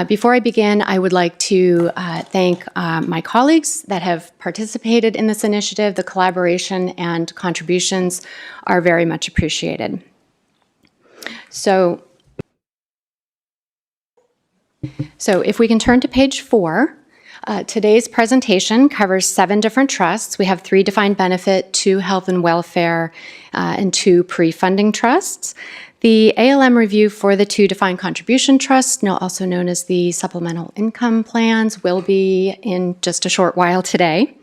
S2: Before I begin, I would like to thank my colleagues that have participated in this initiative. The collaboration and contributions are very much appreciated. So if we can turn to page 4, today's presentation covers 7 different trusts. We have 3 defined benefit, 2 health and welfare, and 2 pre-funding trusts. The ALM review for the 2 defined contribution trusts, also known as the supplemental income plans, will be in just a short while today,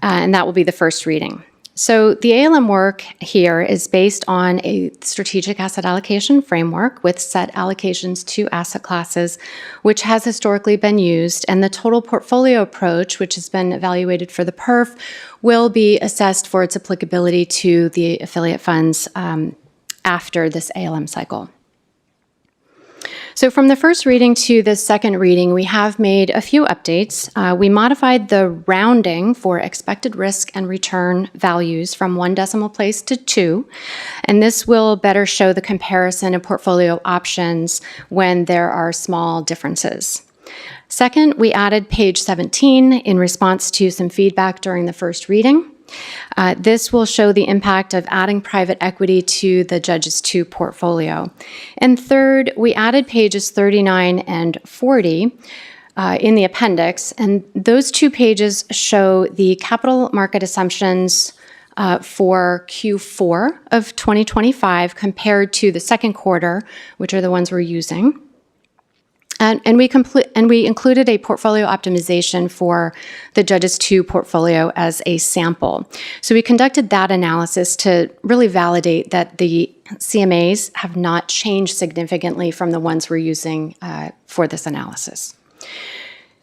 S2: and that will be the first reading. So the ALM work here is based on a strategic asset allocation framework with set allocations to asset classes, which has historically been used, and the total portfolio approach, which has been evaluated for the PERF, will be assessed for its applicability to the affiliate funds after this ALM cycle. So from the first reading to the second reading, we have made a few updates. We modified the rounding for expected risk and return values from 1 decimal place to 2, and this will better show the comparison of portfolio options when there are small differences. Second, we added page 17 in response to some feedback during the first reading. This will show the impact of adding private equity to the Judges 2 portfolio. And third, we added pages 39 and 40 in the appendix, and those 2 pages show the capital market assumptions for Q4 of 2025 compared to the second quarter, which are the ones we're using. And we included a portfolio optimization for the Judges 2 portfolio as a sample. So we conducted that analysis to really validate that the CMAs have not changed significantly from the ones we're using for this analysis.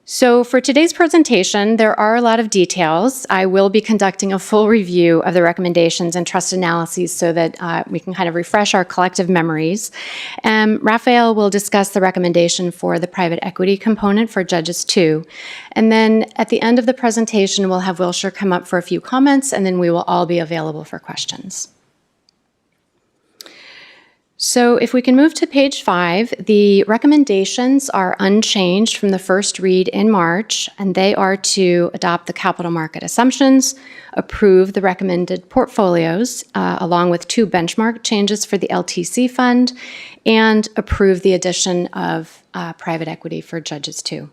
S2: So for today's presentation, there are a lot of details. I will be conducting a full review of the recommendations and trust analyses so that we can kind of refresh our collective memories. Rafael will discuss the recommendation for the private equity component for Judges 2. And then at the end of the presentation, we'll have Wilshire come up for a few comments, and then we will all be available for questions. So if we can move to page 5, the recommendations are unchanged from the first read in March, and they are to adopt the capital market assumptions, approve the recommended portfolios, along with 2 benchmark changes for the LTC fund, and approve the addition of private equity for Judges 2.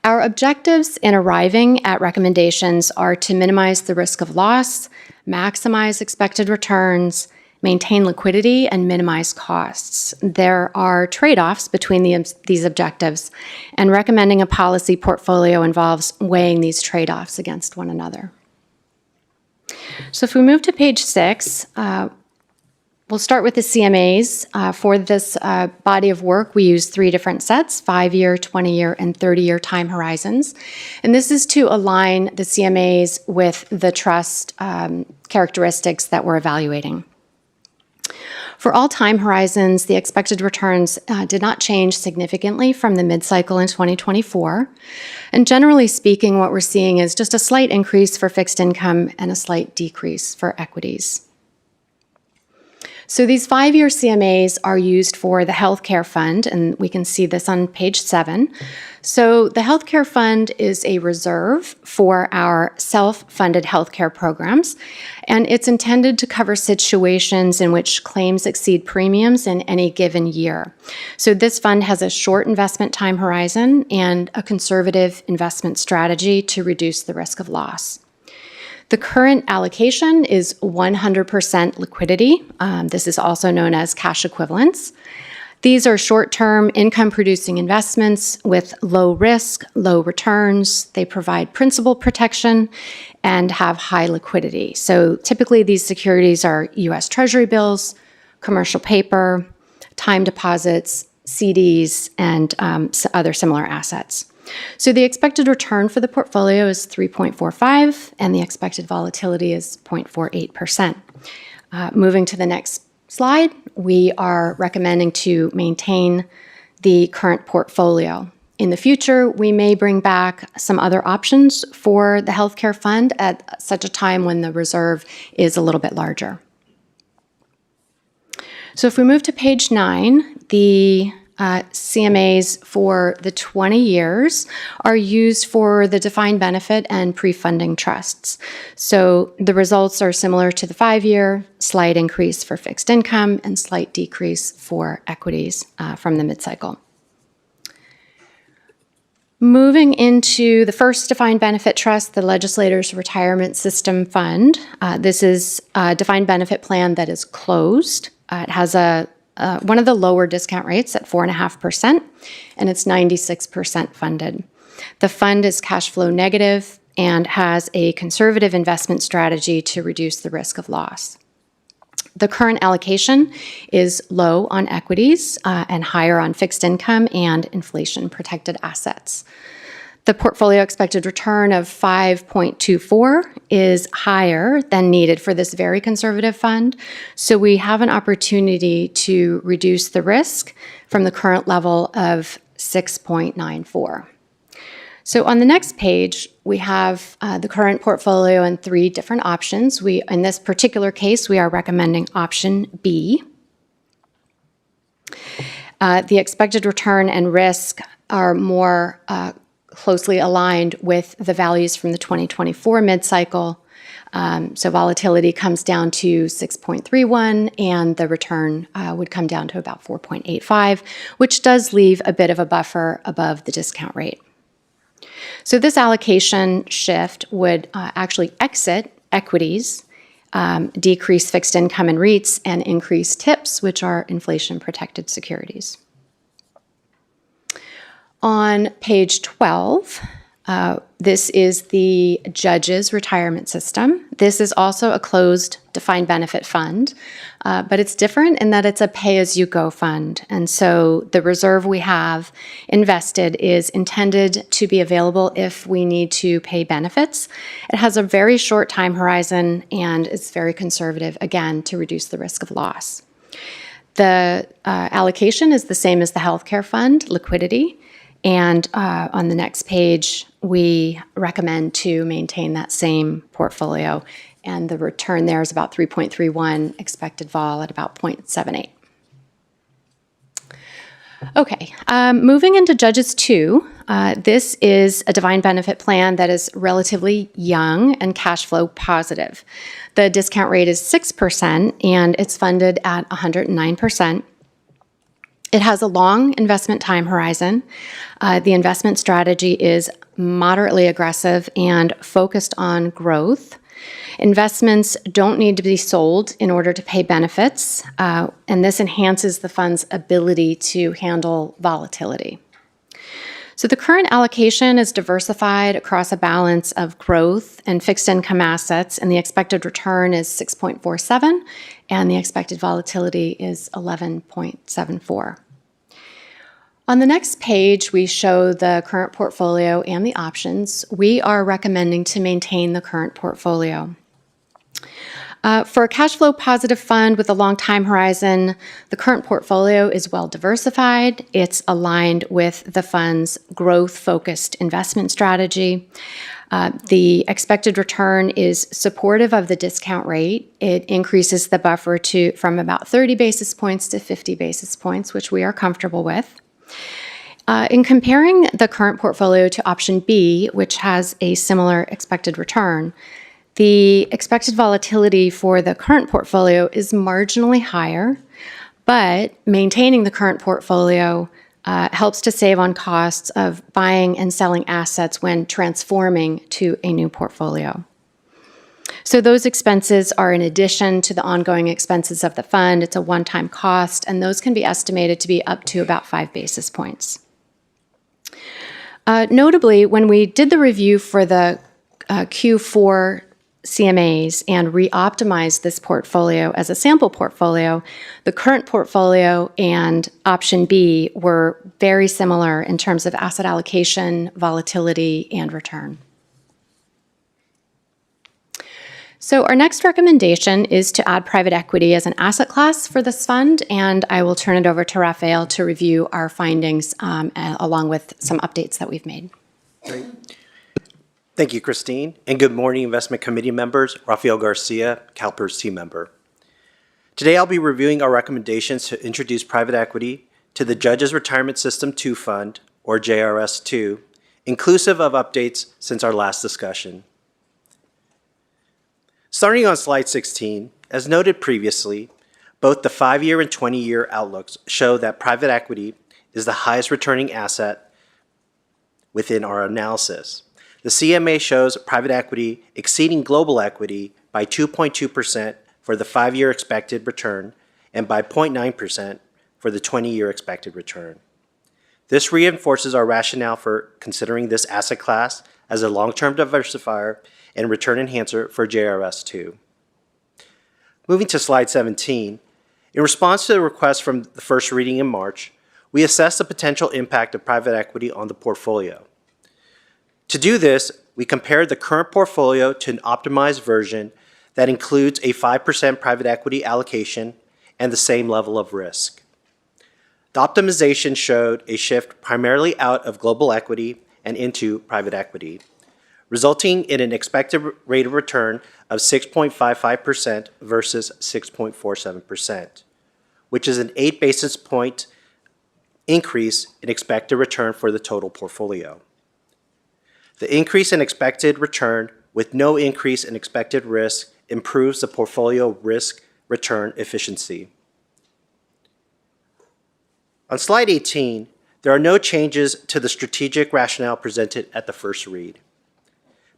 S2: Our objectives in arriving at recommendations are to minimize the risk of loss, maximize expected returns, maintain liquidity, and minimize costs. There are trade-offs between these objectives, and recommending a policy portfolio involves weighing these trade-offs against one another. So if we move to page 6, We'll start with the CMAs. For this body of work, we use 3 different sets, 5-year, 20-year, and 30-year time horizons. And this is to align the CMAs with the trust characteristics that we're evaluating. For all time horizons, the expected returns did not change significantly from the mid-cycle in 2024. And generally speaking, what we're seeing is just a slight increase for fixed income and a slight decrease for equities. So these 5-year CMAs are used for the healthcare fund, and we can see this on page 7. So the healthcare fund is a reserve for our self-funded healthcare programs, and it's intended to cover situations in which claims exceed premiums in any given year. So this fund has a short investment time horizon and a conservative investment strategy to reduce the risk of loss. The current allocation is 100% liquidity. This is also known as cash equivalents. These are short-term income-producing investments with low risk, low returns. They provide principal protection and have high liquidity. So typically these securities are U.S. Treasury bills, commercial paper, time deposits, CDs, and other similar assets. So the expected return for the portfolio is 3.45, and the expected volatility is 0.48%. Moving to the next slide, we are recommending to maintain the current portfolio. In the future, we may bring back some other options for the healthcare fund at such a time when the reserve is a little bit larger. So if we move to page 9, the CMAs for the 20 years are used for the defined benefit and pre-funding trusts. So the results are similar to the 5-year, slight increase for fixed income and slight decrease for equities from the mid-cycle. Moving into the first defined benefit trust, the Legislators' Retirement System Fund. This is a defined benefit plan that is closed. It has one of the lower discount rates at 4.5%, and it's 96% funded. The fund is cash flow negative and has a conservative investment strategy to reduce the risk of loss. The current allocation is low on equities and higher on fixed income and inflation-protected assets. The portfolio expected return of 5.24 is higher than needed for this very conservative fund, so we have an opportunity to reduce the risk from the current level of 6.94. So on the next page, we have the current portfolio and 3 different options. In this particular case, we are recommending option B. The expected return and risk are more closely aligned with the values from the 2024 mid-cycle. So volatility comes down to 6.31, and the return would come down to about 4.85, which does leave a bit of a buffer above the discount rate. So this allocation shift would actually exit equities, decrease fixed income and REITs, and increase TIPS, which are inflation-protected securities. On page 12, this is the Judges' Retirement System. This is also a closed defined benefit fund, but it's different in that it's a pay-as-you-go fund. And so the reserve we have invested is intended to be available if we need to pay benefits. It has a very short time horizon, and it's very conservative, again, to reduce the risk of loss. The allocation is the same as the healthcare fund, liquidity. And on the next page, we recommend to maintain that same portfolio. And the return there is about 3.31, expected vol at about 0.78. Okay, moving into Judges 2, this is a defined benefit plan that is relatively young and cash flow positive. The discount rate is 6%, and it's funded at 109%. It has a long investment time horizon. The investment strategy is moderately aggressive and focused on growth. Investments don't need to be sold in order to pay benefits, and this enhances the fund's ability to handle volatility. So the current allocation is diversified across a balance of growth and fixed income assets, and the expected return is 6.47, and the expected volatility is 11.74. On the next page, we show the current portfolio and the options. We are recommending to maintain the current portfolio. For a cash flow positive fund with a long time horizon, the current portfolio is well diversified. It's aligned with the fund's growth-focused investment strategy. The expected return is supportive of the discount rate. It increases the buffer from about 30 basis points to 50 basis points, which we are comfortable with. In comparing the current portfolio to option B, which has a similar expected return, the expected volatility for the current portfolio is marginally higher, but maintaining the current portfolio helps to save on costs of buying and selling assets when transforming to a new portfolio. So those expenses are in addition to the ongoing expenses of the fund. It's a one-time cost, and those can be estimated to be up to about 5 basis points. Notably, when we did the review for the Q4 CMAs and re-optimized this portfolio as a sample portfolio, the current portfolio and option B were very similar in terms of asset allocation, volatility, and return. So our next recommendation is to add private equity as an asset class for this fund, and I will turn it over to Raphael to review our findings along with some updates that we've made.
S6: Great. Thank you, Christine, and good morning, Investment Committee members. Rafael Garcia, CalPERS team member. Today, I'll be reviewing our recommendations to introduce private equity to the Judges Retirement System 2 Fund, or JRS2, inclusive of updates since our last discussion. Starting on slide 16, as noted previously, both the 5-year and 20-year outlooks show that private equity is the highest returning asset within our analysis. The CMA shows private equity exceeding global equity by 2.2% for the 5-year expected return and by 0.9% for the 20-year expected return. This reinforces our rationale for considering this asset class as a long-term diversifier and return enhancer for JRS2. Moving to slide 17, in response to the request from the first reading in March, we assessed the potential impact of private equity on the portfolio. To do this, we compared the current portfolio to an optimized version that includes a 5% private equity allocation and the same level of risk. The optimization showed a shift primarily out of global equity and into private equity, resulting in an expected rate of return of 6.55% versus 6.47%, which is an 8 basis point increase in expected return for the total portfolio. The increase in expected return with no increase in expected risk improves the portfolio risk-return efficiency. On slide 18, there are no changes to the strategic rationale presented at the first read.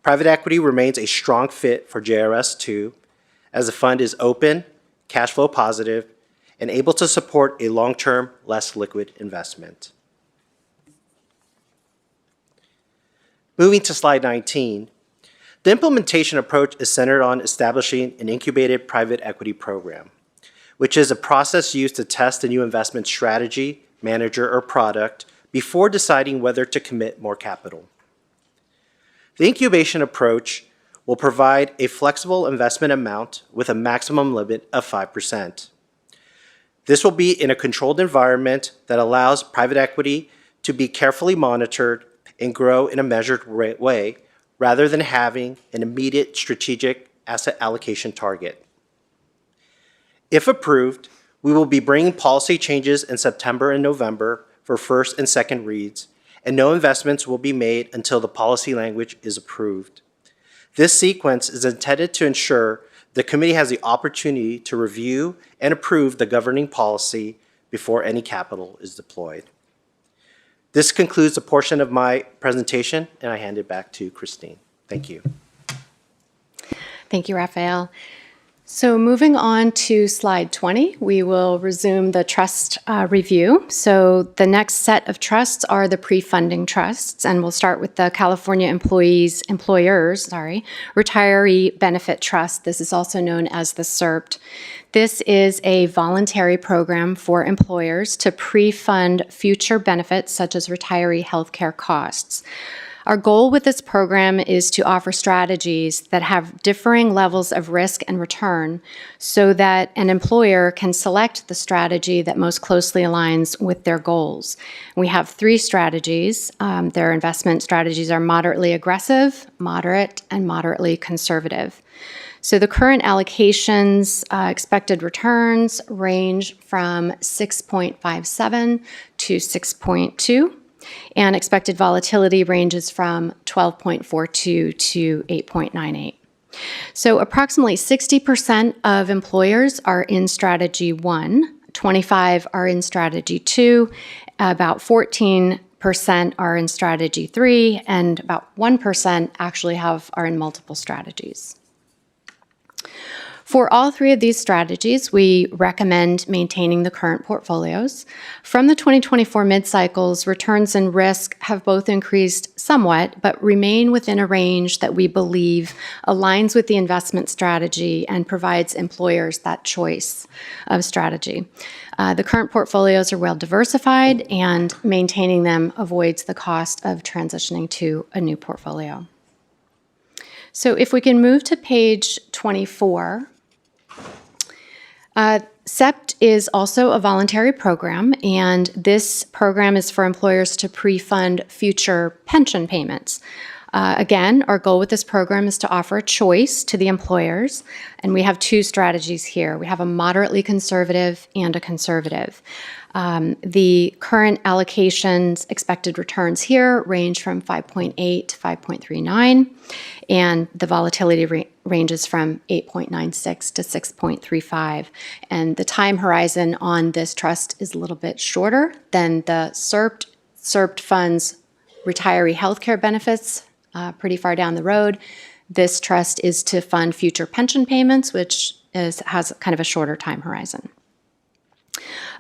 S6: Private equity remains a strong fit for JRS2 as the fund is open, cash flow positive, and able to support a long-term, less liquid investment. Moving to slide 19, the implementation approach is centered on establishing an incubated private equity program, which is a process used to test a new investment strategy, manager, or product before deciding whether to commit more capital. The incubation approach will provide a flexible investment amount with a maximum limit of 5%. This will be in a controlled environment that allows private equity to be carefully monitored and grow in a measured way rather than having an immediate strategic asset allocation target. If approved, we will be bringing policy changes in September and November for first and second reads, and no investments will be made until the policy language is approved. This sequence is intended to ensure the committee has the opportunity to review and approve the governing policy before any capital is deployed. This concludes the portion of my presentation, and I hand it back to Christine. Thank you.
S2: Thank you, Raphael. So moving on to slide 20, we will resume the trust review. So the next set of trusts are the pre-funding trusts, and we'll start with the California Employers, Retiree Benefit Trust. This is also known as the CERBT. This is a voluntary program for employers to pre-fund future benefits such as retiree healthcare costs. Our goal with this program is to offer strategies that have differing levels of risk and return so that an employer can select the strategy that most closely aligns with their goals. We have 3 strategies. Their investment strategies are moderately aggressive, moderate, and moderately conservative. So the current allocations, expected returns range from 6.57 to 6.2. And expected volatility ranges from 12.42 to 8.98. So approximately 60% of employers are in strategy 1, 25 are in strategy 2, about 14% are in strategy 3, and about 1% actually are in multiple strategies. For all 3 of these strategies, we recommend maintaining the current portfolios. From the 2024 mid-cycles, returns and risk have both increased somewhat, but remain within a range that we believe aligns with the investment strategy and provides employers that choice of strategy. The current portfolios are well diversified, and maintaining them avoids the cost of transitioning to a new portfolio. So if we can move to page 24. CEPT is also a voluntary program, and this program is for employers to pre-fund future pension payments. Again, our goal with this program is to offer a choice to the employers, and we have 2 strategies here. We have a moderately conservative and a conservative. The current allocations expected returns here range from 5.8 to 5.39, and the volatility ranges from 8.96 to 6.35. And the time horizon on this trust is a little bit shorter than the CERBT. CERBT funds retiree healthcare benefits pretty far down the road. This trust is to fund future pension payments, which has kind of a shorter time horizon.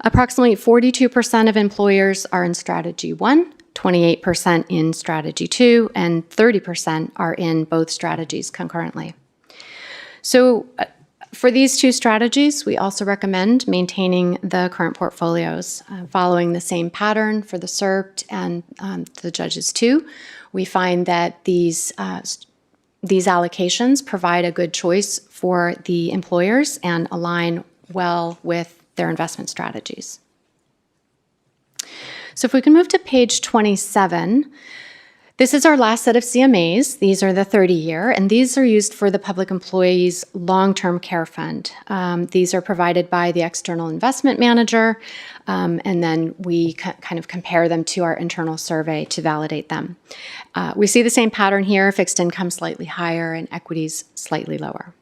S2: Approximately 42% of employers are in strategy 1, 28% in strategy 2, and 30% are in both strategies concurrently. So for these 2 strategies, we also recommend maintaining the current portfolios. Following the same pattern for the CERBT and the Judges 2, we find that these allocations provide a good choice for the employers and align well with their investment strategies. So if we can move to page 27, this is our last set of CMAs. These are the 30-year, and these are used for the Public Employees Long-Term Care Fund. These are provided by the external investment manager, and then we kind of compare them to our internal survey to validate them. We see the same pattern here, fixed income slightly higher and equities slightly lower.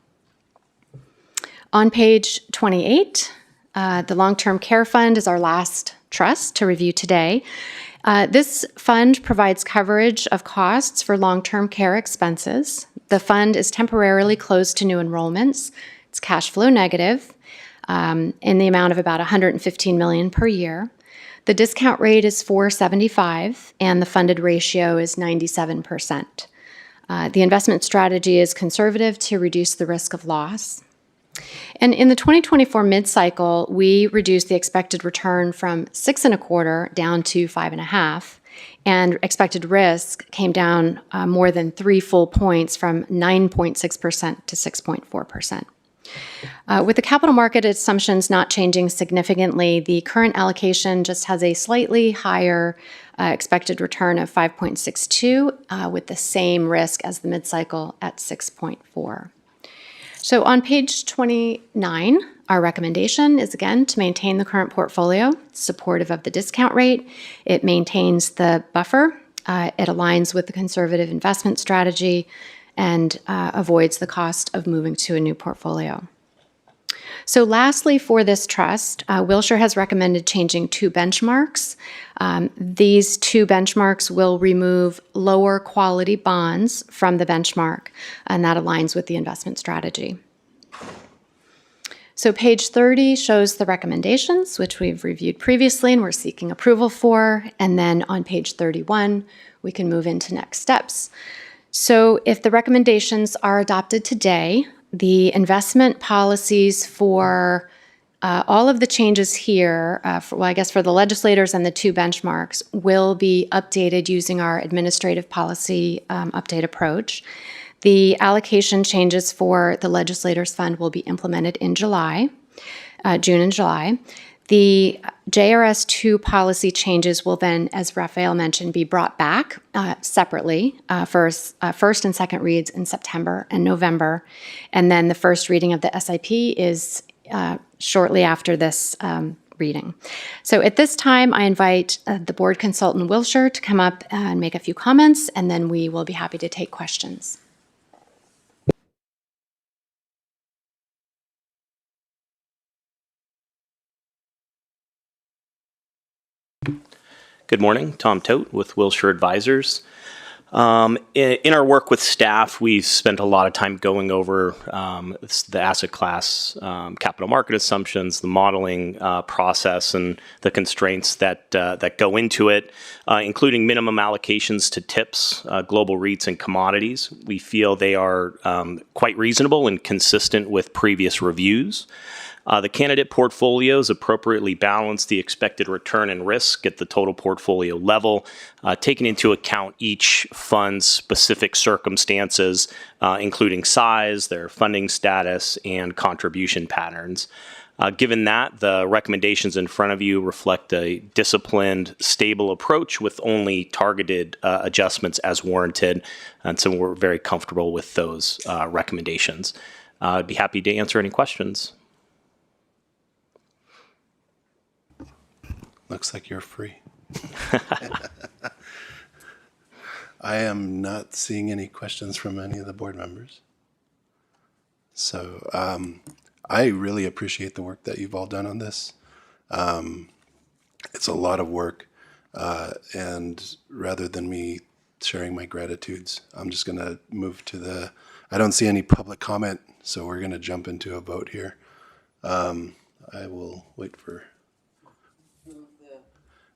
S2: On page 28, the Long-Term Care Fund is our last trust to review today. This fund provides coverage of costs for long-term care expenses. The fund is temporarily closed to new enrollments. It's cash flow negative in the amount of about $115 million per year. The discount rate is 4.75, and the funded ratio is 97%. The investment strategy is conservative to reduce the risk of loss. And in the 2024 mid-cycle, we reduced the expected return from 6.25 down to 5.5, and expected risk came down more than 3 full points from 9.6% to 6.4%. With the capital market assumptions not changing significantly, the current allocation just has a slightly higher expected return of 5.62 with the same risk as the mid-cycle at 6.4. So on page 29, our recommendation is again to maintain the current portfolio. It's supportive of the discount rate. It maintains the buffer. It aligns with the conservative investment strategy and avoids the cost of moving to a new portfolio. So lastly, for this trust, Wilshire has recommended changing 2 benchmarks. These 2 benchmarks will remove lower quality bonds from the benchmark, and that aligns with the investment strategy. So page 30 shows the recommendations, which we've reviewed previously and we're seeking approval for. And then on page 31, we can move into next steps. So if the recommendations are adopted today, the investment policies for all of the changes here, I guess for the legislators and the two benchmarks, will be updated using our administrative policy update approach. The allocation changes for the legislators fund will be implemented in June and July. The JRS 2 policy changes will then, as Raphael mentioned, be brought back separately for first and second reads in September and November. And then the first reading of the SIP is shortly after this reading. So at this time, I invite the board consultant Wilshire to come up and make a few comments, and then we will be happy to take questions.
S18: Good morning, Tom Tote with Wilshire Advisors. In our work with staff, we've spent a lot of time going over the asset class, capital market assumptions, the modeling process, and the constraints that go into it, including minimum allocations to TIPS, global REITs, and commodities. We feel they are quite reasonable and consistent with previous reviews. The candidate portfolios appropriately balance the expected return and risk at the total portfolio level, taking into account each fund's specific circumstances, including size, their funding status, and contribution patterns. Given that, the recommendations in front of you reflect a disciplined, stable approach with only targeted adjustments as warranted, and so we're very comfortable with those recommendations. I'd be happy to answer any questions.
S1: Looks like you're free. I am not seeing any questions from any of the board members. So I really appreciate the work that you've all done on this. It's a lot of work. And rather than me sharing my gratitudes, I'm just going to move to I don't see any public comment, so we're going to jump into a vote here. I will wait for...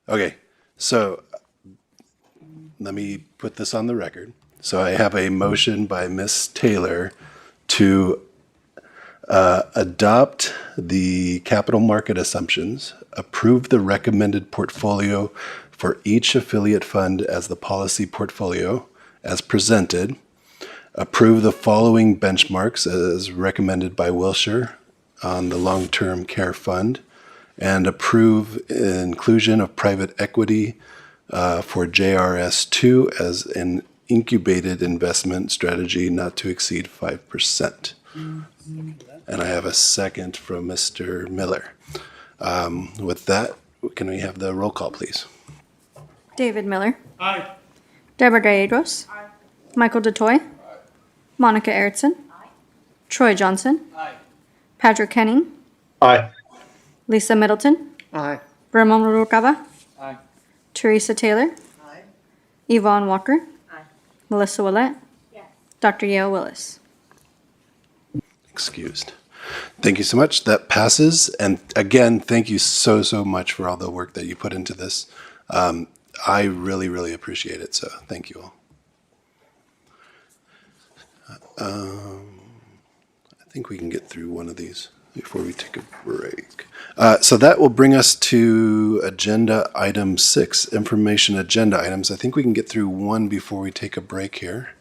S1: Okay, so let me put this on the record. So I have a motion by Ms. Taylor to adopt the capital market assumptions, approve the recommended portfolio for each affiliate fund as the policy portfolio as presented, approve the following benchmarks as recommended by Wilshire on the long-term care fund, and approve inclusion of private equity for JRS 2 as an incubated investment strategy not to exceed 5%. And I have a second from Mr. Miller. With that, can we have the roll call, please?
S7: David Miller.
S23: Aye.
S7: Deborah Gallegos. Aye. Michael DeToy. Aye. Monica Erickson. Aye. Troy Johnson.
S23: Aye.
S7: Patrick Kenning.
S23: Aye.
S7: Lisa Middleton.
S22: Aye.
S7: Ramon Rurucaba.
S23: Aye.
S7: Teresa Taylor.
S22: Aye.
S7: Yvonne Walker.
S22: Aye.
S7: Melissa Willett.
S22: Yes.
S7: Dr. Yale Willis.
S1: Excused. Thank you so much. That passes. And again, thank you so much for all the work that you put into this. I really appreciate it. So thank you all. I think we can get through one of these before we take a break. So that will bring us to agenda item 6, information agenda items. I think we can get through one before we take a break here.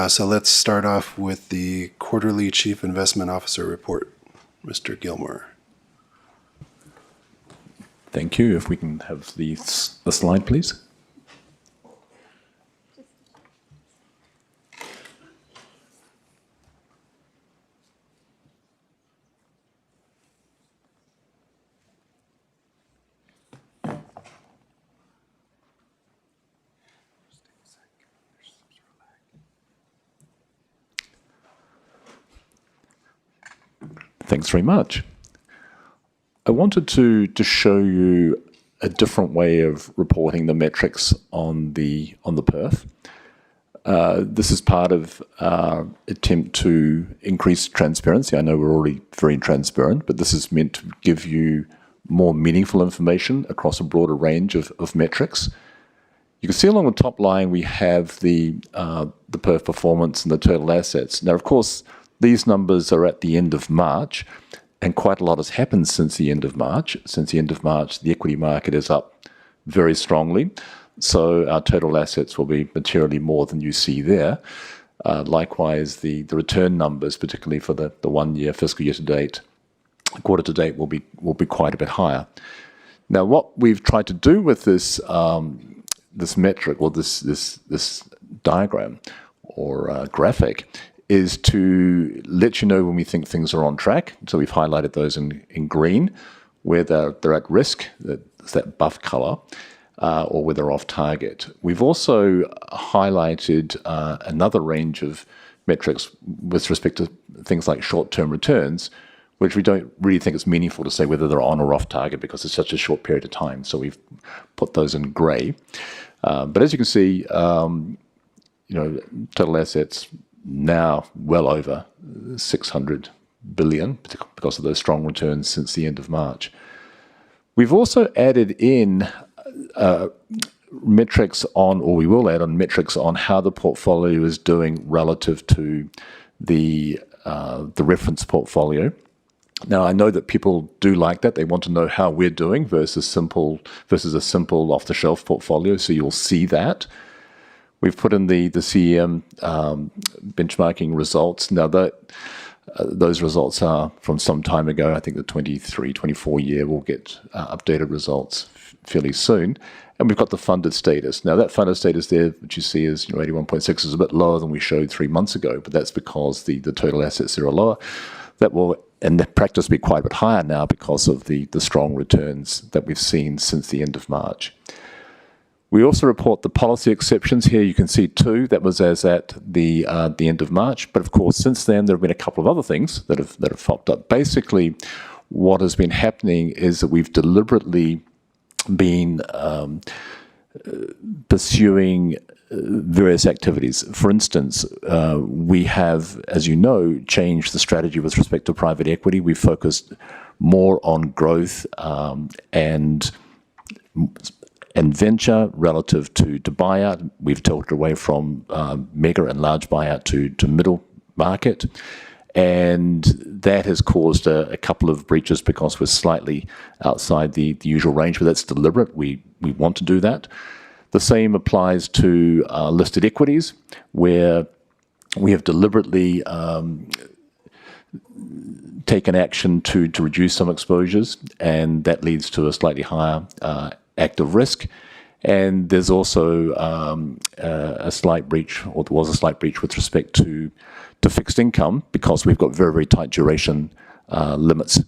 S1: So let's start off with the quarterly Chief Investment Officer report. Mr. Gilmore.
S4: Thank you. If we can have the slide, please. Thanks very much. I wanted to show you a different way of reporting the metrics on the PERF. This is part of our attempt to increase transparency. I know we're already very transparent, but this is meant to give you more meaningful information across a broader range of metrics. You can see along the top line we have the PERF performance and the total assets. Now, of course, these numbers are at the end of March, and quite a lot has happened since the end of March. Since the end of March, the equity market is up very strongly, so our total assets will be materially more than you see there. Likewise, the return numbers, particularly for the 1 year, fiscal year to date, quarter to date, will be quite a bit higher. Now, what we've tried to do with this this metric, or this diagram or graphic, is to let you know when we think things are on track. So we've highlighted those in green, where they're at risk, that's that buff color, or where they're off target. We've also highlighted another range of metrics with respect to things like short-term returns, which we don't really think it's meaningful to say whether they're on or off target because it's such a short period of time. So we've put those in grey. But as you can see, total assets now well over 600 billion because of those strong returns since the end of March. We've also added in metrics on, or we will add on metrics on how the portfolio is doing relative to the reference portfolio. Now, I know that people do like that. They want to know how we're doing versus a simple off-the-shelf portfolio, so you'll see that. We've put in the CEM benchmarking results. Now, those results are from some time ago. I think the 23-24 year will get updated results fairly soon. And we've got the funded status. Now, that funded status there, which you see is 81.6, is a bit lower than we showed 3 months ago, but that's because the total assets there are lower. That will, in practice, be quite a bit higher now because of the strong returns that we've seen since the end of March. We also report the policy exceptions. Here you can see 2. That was as at the end of March. But of course, since then, there have been a couple of other things that have popped up. Basically, what has been happening is that we've deliberately been pursuing various activities. For instance, we have, as you know, changed the strategy with respect to private equity. We've focused more on growth and venture relative to buyout. We've tilted away from mega and large buyout to middle market. And that has caused a couple of breaches because we're slightly outside the usual range, but that's deliberate. We want to do that. The same applies to listed equities, where we have deliberately taken action to reduce some exposures, and that leads to a slightly higher active risk. And there's also a slight breach, or there was a slight breach with respect to fixed income, because we've got very, very tight duration limits.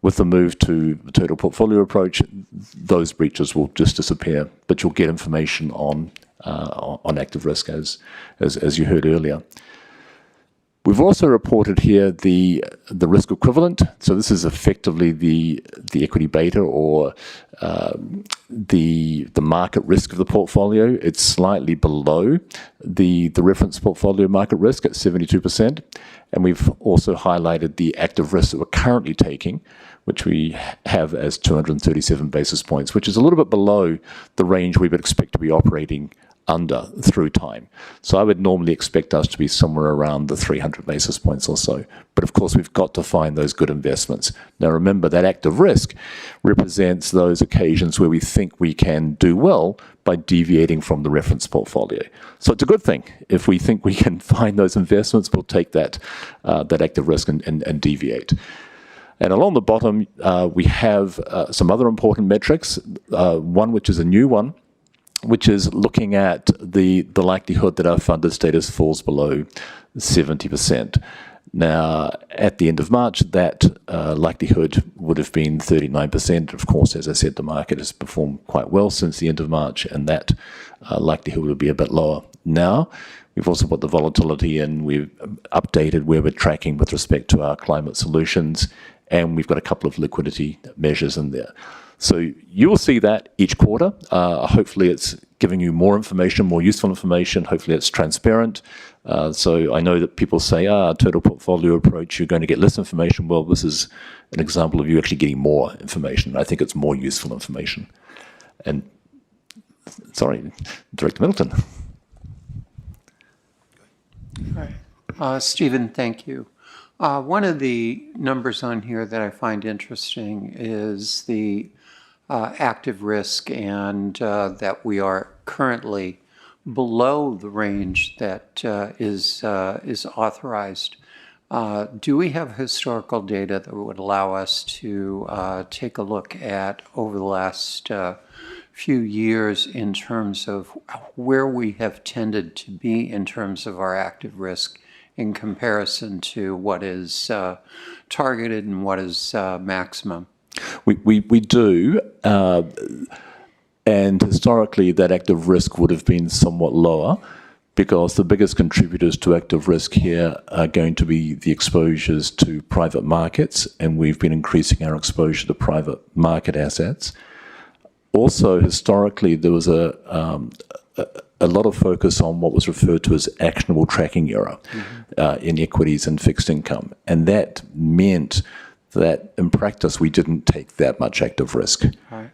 S4: With the move to the total portfolio approach, those breaches will just disappear, but you'll get information on active risk as you heard earlier. We've also reported here the risk equivalent. So this is effectively the equity beta, or the market risk of the portfolio. It's slightly below the reference portfolio market risk at 72%. And we've also highlighted the active risk that we're currently taking, which we have as 237 basis points, which is a little bit below the range we would expect to be operating under through time. So I would normally expect us to be somewhere around the 300 basis points or so. But of course, we've got to find those good investments. Now remember, that active risk represents those occasions where we think we can do well by deviating from the reference portfolio. So it's a good thing. If we think we can find those investments, we'll take that active risk and deviate. And along the bottom, we have some other important metrics, one which is a new one, which is looking at the likelihood that our funded status falls below 70%. Now, at the end of March, that likelihood would have been 39%. Of course, as I said, the market has performed quite well since the end of March, and that likelihood would be a bit lower now. We've also put the volatility in. We've updated where we're tracking with respect to our climate solutions, and we've got a couple of liquidity measures in there. So you will see that each quarter. Hopefully it's giving you more information, more useful information. Hopefully it's transparent. So I know that people say, total portfolio approach, you're going to get less information. Well, this is an example of you actually getting more information. I think it's more useful information. And sorry, Director Middleton.
S8: Stephen, thank you. One of the numbers on here that I find interesting is the active risk, and that we are currently below the range that is authorized. Do we have historical data that would allow us to take a look at over the last few years in terms of where we have tended to be in terms of our active risk in comparison to what is targeted and what is maximum?
S4: We do, and historically that active risk would have been somewhat lower, because the biggest contributors to active risk here are going to be the exposures to private markets, and we've been increasing our exposure to private market assets. Also, historically, there was a lot of focus on what was referred to as actionable tracking error in equities and fixed income. And that meant that in practice, we didn't take that much active risk.
S8: Right.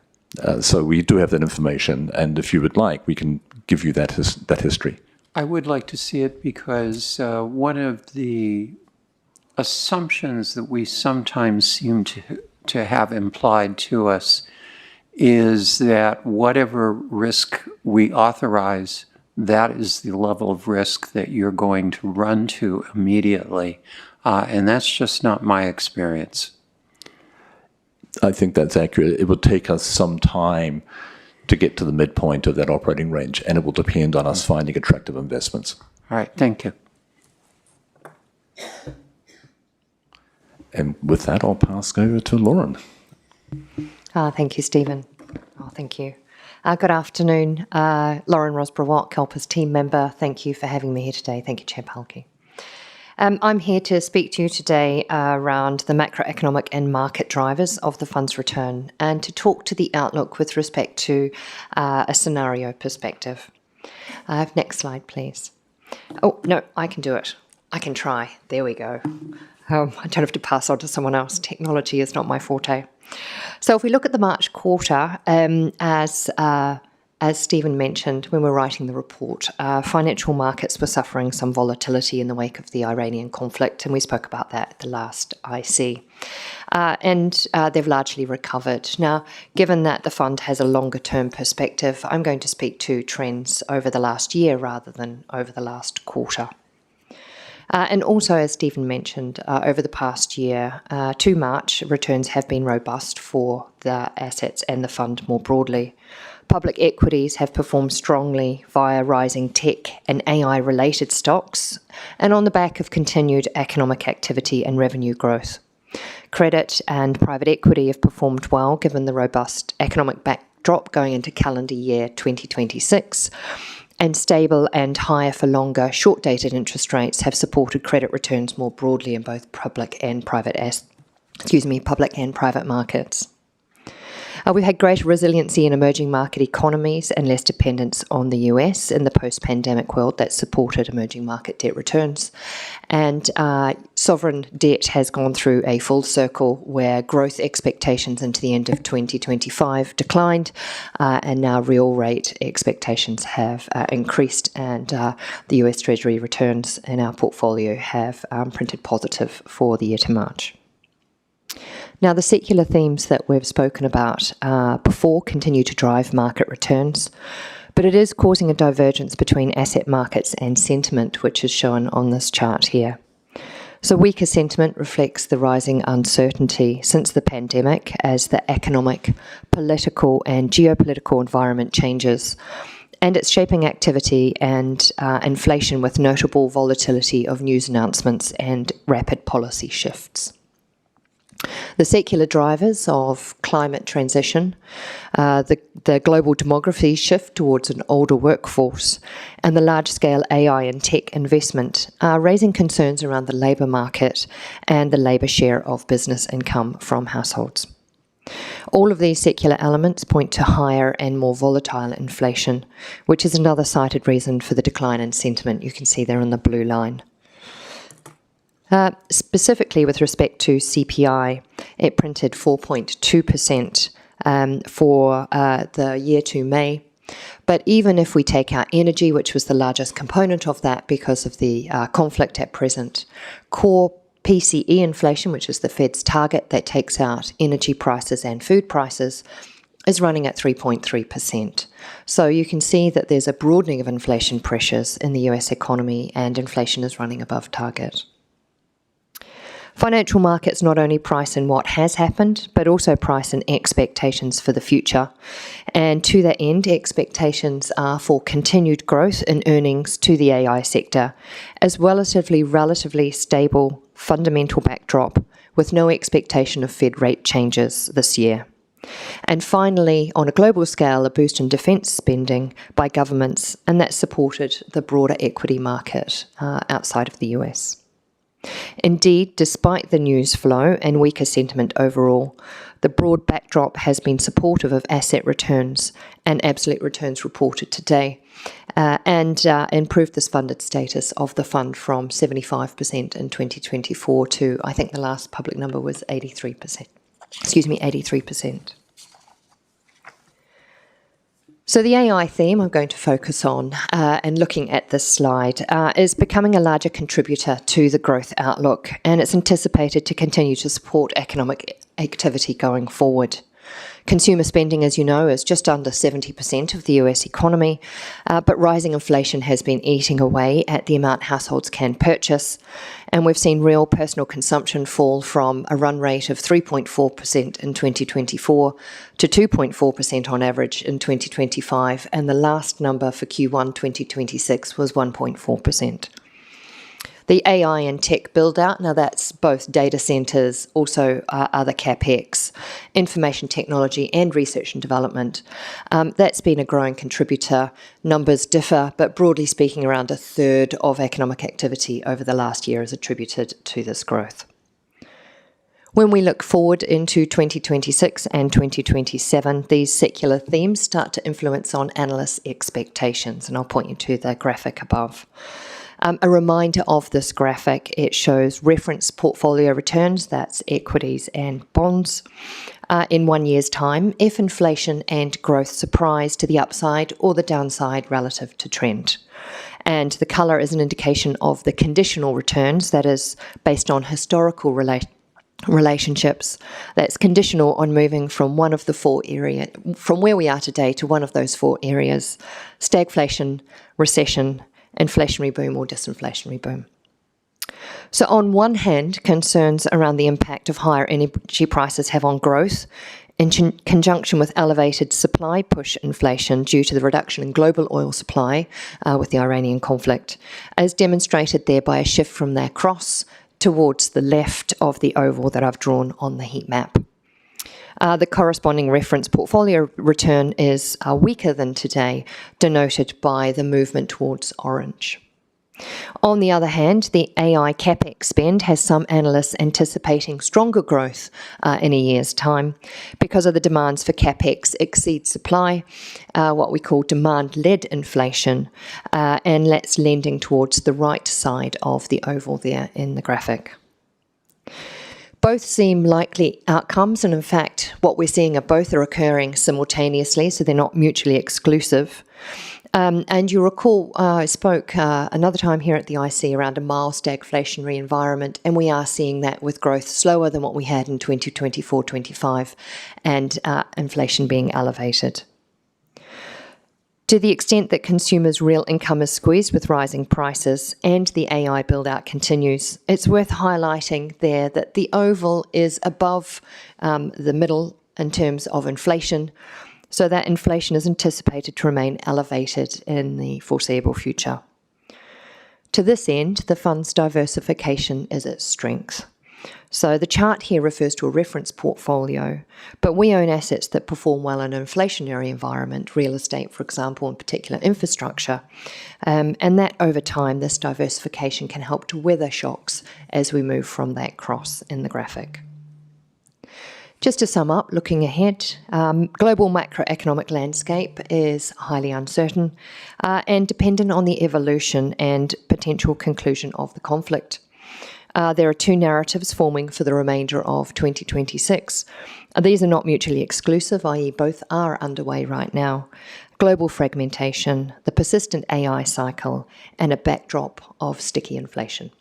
S4: So we do have that information. And if you would like, we can give you that history.
S8: I would like to see it, because one of the assumptions that we sometimes seem to have implied to us is that whatever risk we authorize, that is the level of risk that you're going to run to immediately. And that's just not my experience.
S4: I think that's accurate. It will take us some time to get to the midpoint of that operating range, and it will depend on us finding attractive investments.
S8: All right, thank you.
S4: And with that, I'll pass over to Lauren.
S9: Thank you, Stephen. Thank you. Good afternoon. Lauren Rosborough, CalPERS team member. Thank you for having me here today. Thank you, Chair Palke. I'm here to speak to you today around the macroeconomic and market drivers of the fund's return, and to talk to the outlook with respect to a scenario perspective. Next slide, please. Oh, no, I can do it. I can try. There we go. I don't have to pass on to someone else. Technology is not my forte. So if we look at the March quarter, as Stephen mentioned when we were writing the report, financial markets were suffering some volatility in the wake of the Iranian conflict, and we spoke about that at the last IC. And they've largely recovered. Now, given that the fund has a longer-term perspective, I'm going to speak to trends over the last year rather than over the last quarter. And also, as Stephen mentioned, over the past year to March, returns have been robust for the assets and the fund more broadly. Public equities have performed strongly via rising tech and AI-related stocks, and on the back of continued economic activity and revenue growth. Credit and private equity have performed well given the robust economic backdrop going into calendar year 2026. And stable and higher for longer short-dated interest rates have supported credit returns more broadly in both public and private markets. We've had greater resiliency in emerging market economies and less dependence on the US in the post-pandemic world that supported emerging market debt returns. And sovereign debt has gone through a full circle where growth expectations into the end of 2025 declined, and now real rate expectations have increased, and the US Treasury returns in our portfolio have printed positive for the year to March. Now, the secular themes that we've spoken about before continue to drive market returns, but it is causing a divergence between asset markets and sentiment, which is shown on this chart here. So weaker sentiment reflects the rising uncertainty since the pandemic as the economic, political and geopolitical environment changes, and it's shaping activity and inflation with notable volatility of news announcements and rapid policy shifts. The secular drivers of climate transition, the global demography shift towards an older workforce, and the large-scale AI and tech investment are raising concerns around the labour market and the labour share of business income from households. All of these secular elements point to higher and more volatile inflation, which is another cited reason for the decline in sentiment you can see there on the blue line. Specifically with respect to CPI, it printed 4.2% for the year to May. But even if we take out energy, which was the largest component of that because of the conflict at present, core PCE inflation, which is the Fed's target that takes out energy prices and food prices, is running at 3.3%. So you can see that there's a broadening of inflation pressures in the US economy, and inflation is running above target. Financial markets not only price in what has happened, but also price in expectations for the future. And to that end, expectations are for continued growth in earnings to the AI sector, as well as relatively stable fundamental backdrop with no expectation of Fed rate changes this year. And finally, on a global scale, a boost in defence spending by governments, and that supported the broader equity market outside of the US. Indeed, despite the news flow and weaker sentiment overall, the broad backdrop has been supportive of asset returns and absolute returns reported today, and improved this funded status of the fund from 75% in 2024 to, I think the last public number was 83%. 83%. So the AI theme I'm going to focus on, and looking at this slide, is becoming a larger contributor to the growth outlook, and it's anticipated to continue to support economic activity going forward. Consumer spending, as you know, is just under 70% of the US economy, but rising inflation has been eating away at the amount households can purchase, and we've seen real personal consumption fall from a run rate of 3.4% in 2024 to 2.4% on average in 2025, and the last number for Q1 2026 was 1.4%. The AI and tech build-out, now that's both data centres, also other CapEx, information technology and research and development. That's been a growing contributor. Numbers differ, but broadly speaking, around a third of economic activity over the last year is attributed to this growth. When we look forward into 2026 and 2027, these secular themes start to influence on analysts' expectations, and I'll point you to the graphic above. A reminder of this graphic, it shows reference portfolio returns, that's equities and bonds, in 1 year's time, if inflation and growth surprise to the upside or the downside relative to trend. And the colour is an indication of the conditional returns, that is based on historical relationships, that's conditional on moving from one of the four areas, from where we are today to one of those four areas: stagflation, recession, inflationary boom or disinflationary boom. So on one hand, concerns around the impact of higher energy prices have on growth in conjunction with elevated supply push inflation due to the reduction in global oil supply with the Iranian conflict, as demonstrated there by a shift from their cross towards the left of the oval that I've drawn on the heat map. The corresponding reference portfolio return is weaker than today, denoted by the movement towards orange. On the other hand, the AI CapEx spend has some analysts anticipating stronger growth in a year's time because of the demands for CapEx exceed supply, what we call demand-led inflation, and that's lending towards the right side of the oval there in the graphic. Both seem likely outcomes, and in fact, what we're seeing are both are occurring simultaneously, so they're not mutually exclusive. And you recall I spoke another time here at the IC around a mild stagflationary environment, and we are seeing that with growth slower than what we had in 2024-25 and inflation being elevated. To the extent that consumers' real income is squeezed with rising prices and the AI build-out continues, it's worth highlighting there that the oval is above the middle in terms of inflation, so that inflation is anticipated to remain elevated in the foreseeable future. To this end, the fund's diversification is its strength. So the chart here refers to a reference portfolio, but we own assets that perform well in an inflationary environment, real estate, for example, in particular infrastructure, and that over time, this diversification can help to weather shocks as we move from that cross in the graphic. Just to sum up, looking ahead, global macroeconomic landscape is highly uncertain and dependent on the evolution and potential conclusion of the conflict. There are two narratives forming for the remainder of 2026. These are not mutually exclusive, i.e. both are underway right now. Global fragmentation, the persistent AI cycle, and a backdrop of sticky inflation.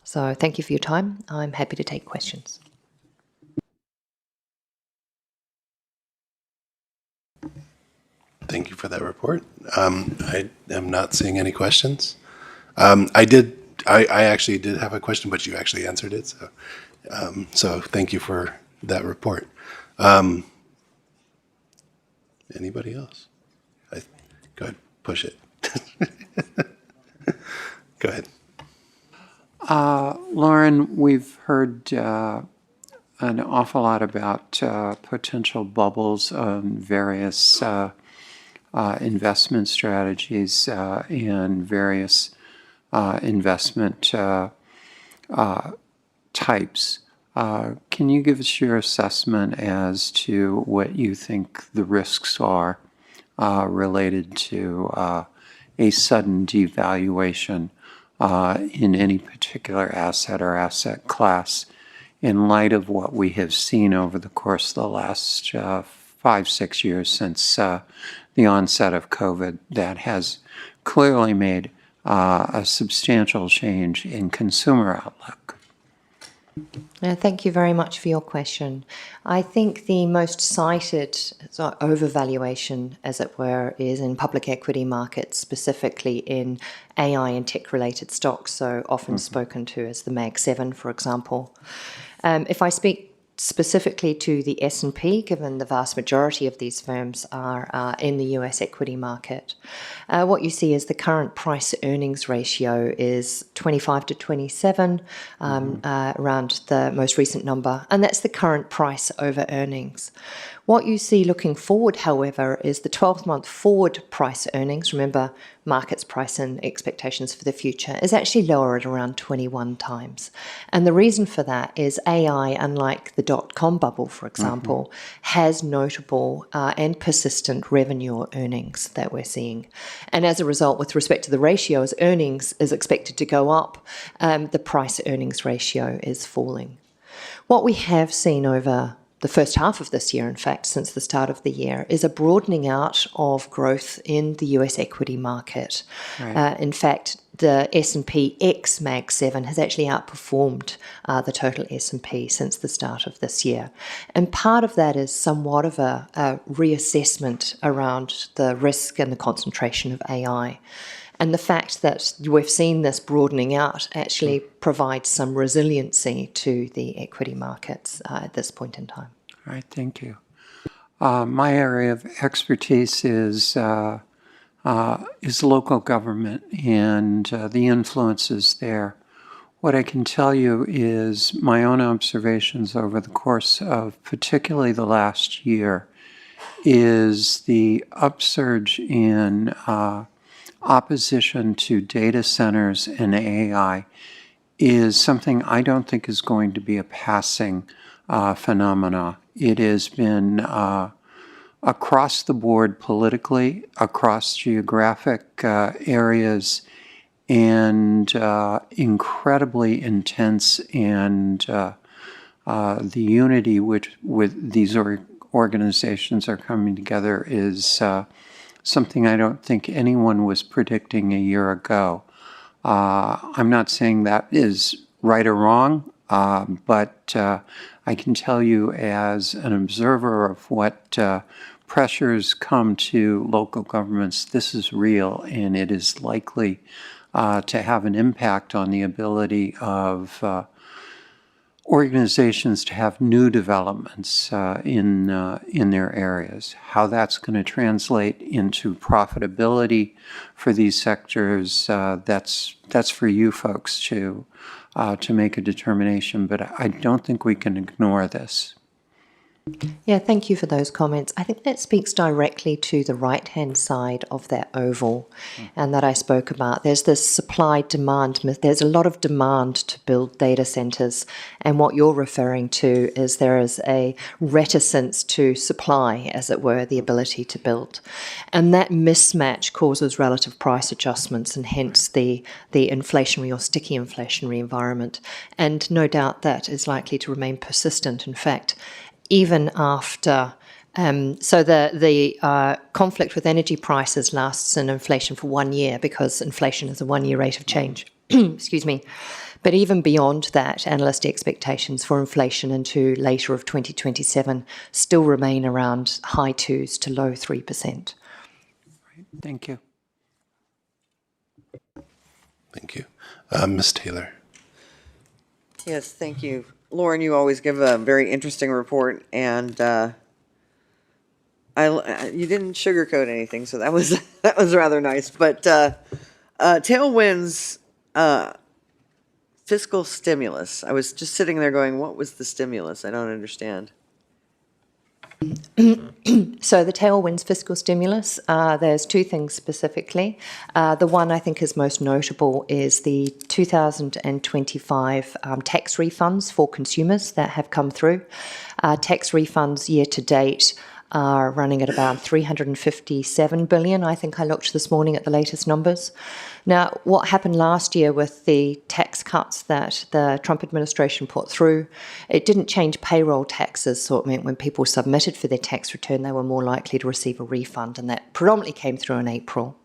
S9: So thank you for your time. I'm happy to take questions.
S1: Thank you for that report. I am not seeing any questions. I actually did have a question, but you actually answered it. So thank you for that report. Anybody else? Go ahead, push it. Go ahead.
S8: Lauren, we've heard an awful lot about potential bubbles on various investment strategies and various investment types. Can you give us your assessment as to what you think the risks are related to a sudden devaluation in any particular asset or asset class in light of what we have seen over the course of the last 5-6 years since the onset of COVID that has clearly made a substantial change in consumer outlook?
S9: Thank you very much for your question. I think the most cited overvaluation, as it were, is in public equity markets, specifically in AI and tech-related stocks, so often spoken to as the Mag 7, for example. If I speak specifically to the S&P, given the vast majority of these firms are in the US equity market, what you see is the current price-earnings ratio is 25 to 27, around the most recent number, and that's the current price over earnings. What you see looking forward, however, is the 12-month forward price earnings, remember markets price and expectations for the future, is actually lower at around 21 times. And the reason for that is AI, unlike the dot-com bubble, for example, has notable and persistent revenue or earnings that we're seeing. And as a result, with respect to the ratio, as earnings is expected to go up, the price-earnings ratio is falling. What we have seen over the first half of this year, in fact, since the start of the year, is a broadening out of growth in the US equity market.
S8: Right.
S9: In fact, the S&P X Mag 7 has actually outperformed the total S&P since the start of this year. And part of that is somewhat of a reassessment around the risk and the concentration of AI. And the fact that we've seen this broadening out actually provides some resiliency to the equity markets at this point in time.
S8: All right, thank you. My area of expertise is local government and the influences there. What I can tell you is my own observations over the course of particularly the last year is the upsurge in opposition to data centers and AI is something I don't think is going to be a passing phenomena. It has been across the board politically, across geographic areas, and incredibly intense, and the unity which with these organizations are coming together is something I don't think anyone was predicting a year ago. I'm not saying that is right or wrong, but I can tell you as an observer of what pressures come to local governments, this is real, and it is likely to have an impact on the ability of organizations to have new developments in their areas. How that's going to translate into profitability for these sectors, that's for you folks to make a determination. But I don't think we can ignore this.
S9: Yeah, thank you for those comments. I think that speaks directly to the right-hand side of that oval and that I spoke about. There's this supply-demand, there's a lot of demand to build data centers, and what you're referring to is there is a reticence to supply, as it were, the ability to build. And that mismatch causes relative price adjustments and hence the inflationary or sticky inflationary environment. And no doubt that is likely to remain persistent. In fact, even after, so the conflict with energy prices lasts in inflation for 1 year because inflation is a 1-year rate of change. Excuse me. But even beyond that, analyst expectations for inflation into later of 2027 still remain around high 2s to low 3%.
S8: Thank you.
S1: Thank you. Ms. Taylor.
S22: Yes, thank you. Lauren, you always give a very interesting report, and you didn't sugarcoat anything, so that was that was rather nice. But tailwinds, fiscal stimulus. I was just sitting there going, what was the stimulus? I don't understand.
S9: So the tailwinds fiscal stimulus, there's two things specifically. The one I think is most notable is the 2025 tax refunds for consumers that have come through. Tax refunds year to date are running at about 357 billion. I think I looked this morning at the latest numbers. Now, what happened last year with the tax cuts that the Trump administration put through, it didn't change payroll taxes, so it meant when people submitted for their tax return, they were more likely to receive a refund, and that predominantly came through in April.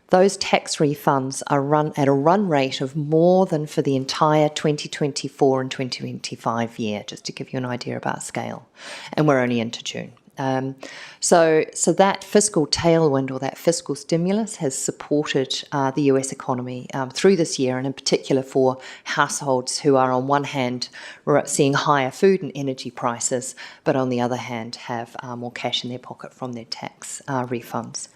S9: Those tax refunds are run at a run rate of more than for the entire 2024 and 2025 year, just to give you an idea about scale. And we're only into June. So that fiscal tailwind or that fiscal stimulus has supported the US economy through this year, and in particular for households who are on one hand seeing higher food and energy prices, but on the other hand have more cash in their pocket from their tax refunds.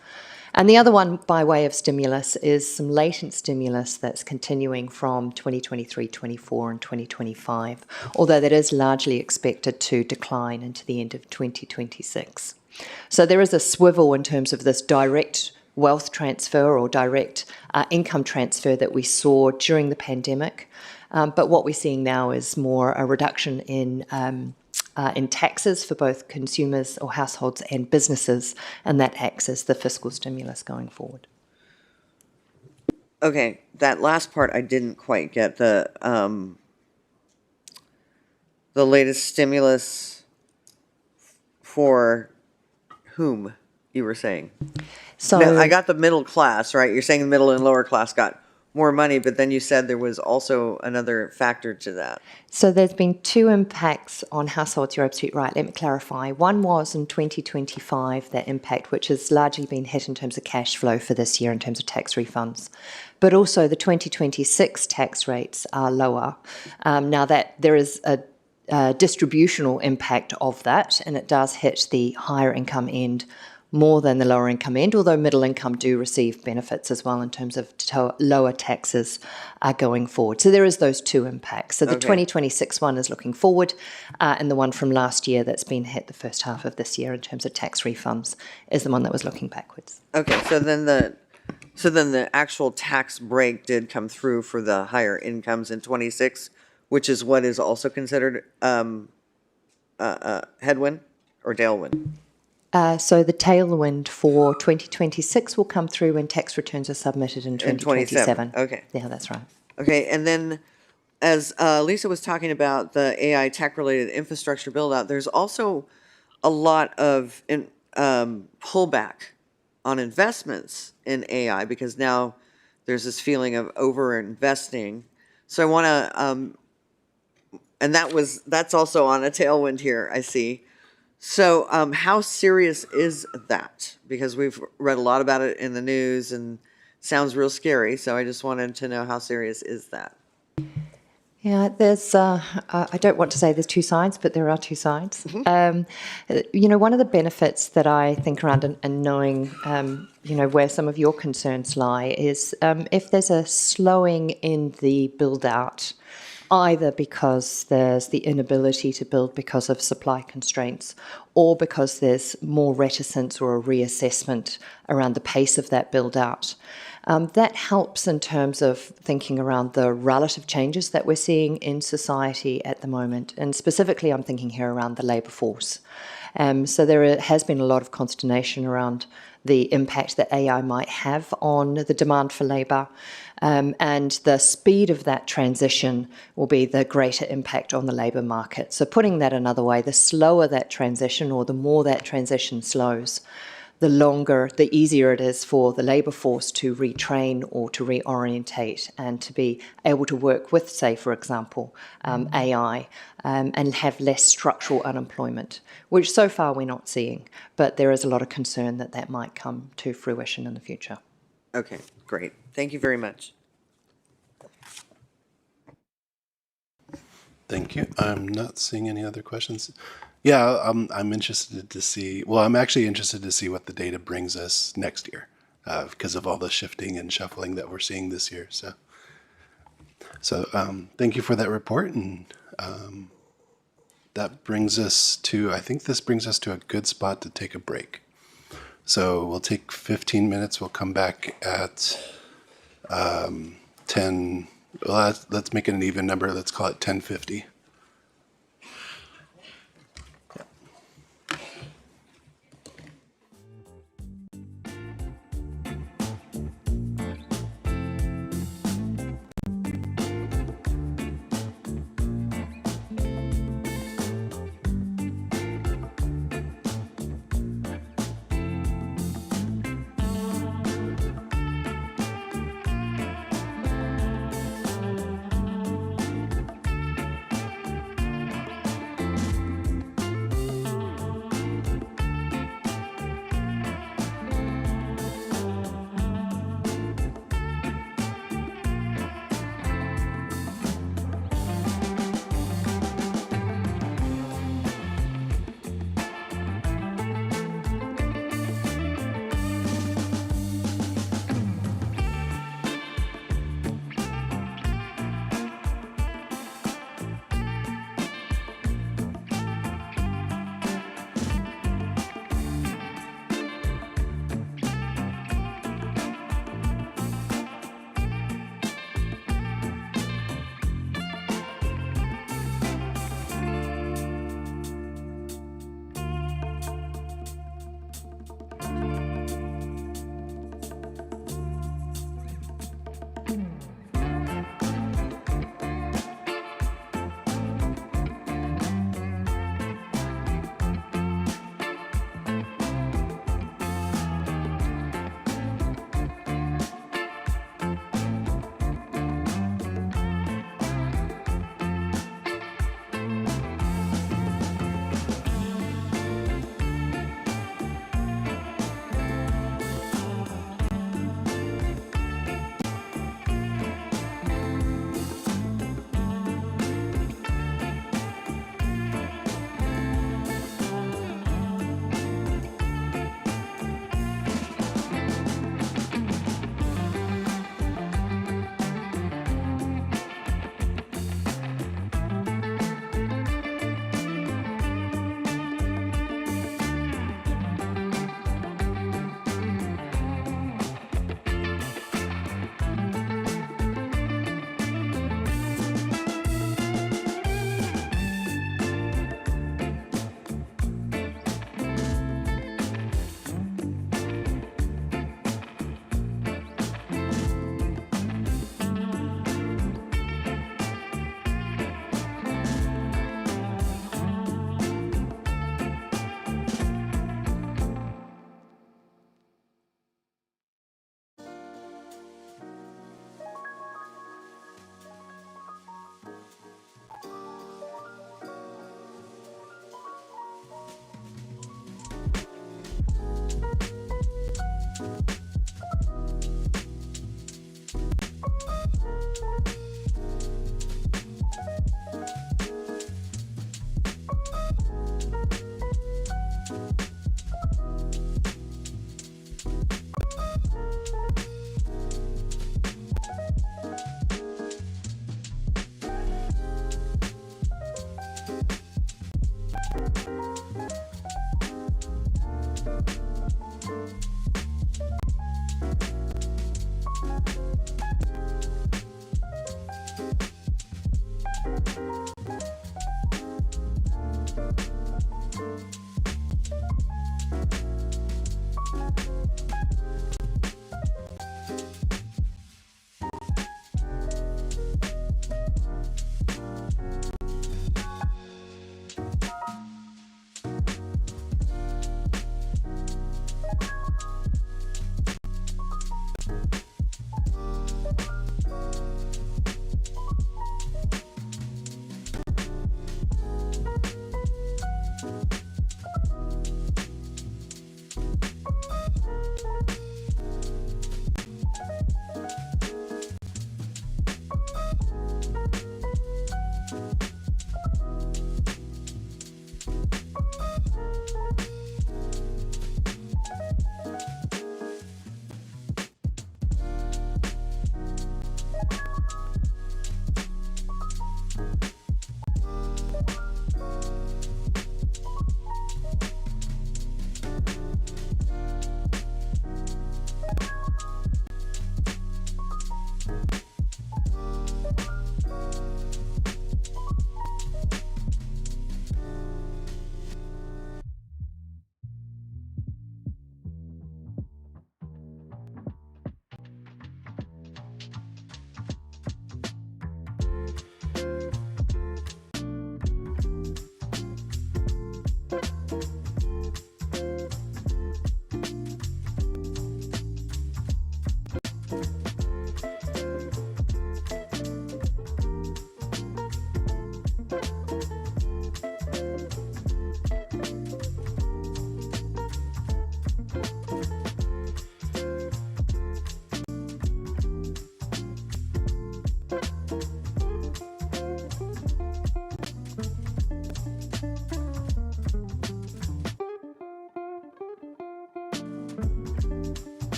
S9: And the other one, by way of stimulus, is some latent stimulus that's continuing from 2023, 24, and 2025, although that is largely expected to decline into the end of 2026. So there is a swivel in terms of this direct wealth transfer or direct income transfer that we saw during the pandemic. But what we're seeing now is more a reduction in taxes for both consumers or households and businesses, and that acts as the fiscal stimulus going forward.
S22: Okay, that last part I didn't quite get. The latest stimulus for whom, you were saying?
S9: So
S22: no, I got the middle class, right? You're saying the middle and lower class got more money, but then you said there was also another factor to that.
S9: So there's been two impacts on households. You're absolutely right. Let me clarify. One was in 2025, that impact, which has largely been hit in terms of cash flow for this year in terms of tax refunds. But also the 2026 tax rates are lower. Now that there is a distributional impact of that, and it does hit the higher income end more than the lower income end, although middle income do receive benefits as well in terms of lower taxes going forward. So there is those two impacts. So the 2026 one is looking forward, and the one from last year that's been hit the first half of this year in terms of tax refunds is the one that was looking backwards.
S22: Okay, so then the actual tax break did come through for the higher incomes in 26, which is what is also considered headwind or tailwind.
S9: So the tailwind for 2026 will come through when tax returns are submitted in 2027.
S22: Okay.
S9: Yeah, that's right.
S22: Okay, and then as Lisa was talking about the AI tech-related infrastructure build-out, there's also a lot of pullback on investments in AI because now there's this feeling of over-investing. So I want to, and that's also on a tailwind here, I see. So how serious is that? Because we've read a lot about it in the news and it sounds real scary. So I just wanted to know, how serious is that?
S9: Yeah, there's, I don't want to say there's two sides, but there are two sides. One of the benefits that I think around and knowing, where some of your concerns lie is if there's a slowing in the build out either because there's the inability to build because of supply constraints, or because there's more reticence or a reassessment around the pace of that build out. That helps in terms of thinking around the relative changes that we're seeing in society at the moment. And specifically, I'm thinking here around the labour force. So there has been a lot of consternation around the impact that AI might have on the demand for labour, and the speed of that transition will be the greater impact on the labour market. So putting that another way, the slower that transition or the more that transition slows, the easier it is for the labour force to retrain or to reorientate and to be able to work with, say, for example, AI, and have less structural unemployment, which so far we're not seeing. But there is a lot of concern that that might come to fruition in the future.
S22: Okay, great. Thank you very much.
S1: Thank you. I'm not seeing any other questions. Yeah, I'm interested to see, well, I'm actually interested to see what the data brings us next year because of all the shifting and shuffling that we're seeing this year. So thank you for that report. And that brings us to, I think this brings us to a good spot to take a break. So we'll take 15 minutes. We'll come back at 10. Well, let's make it an even number. Let's call it 10:50.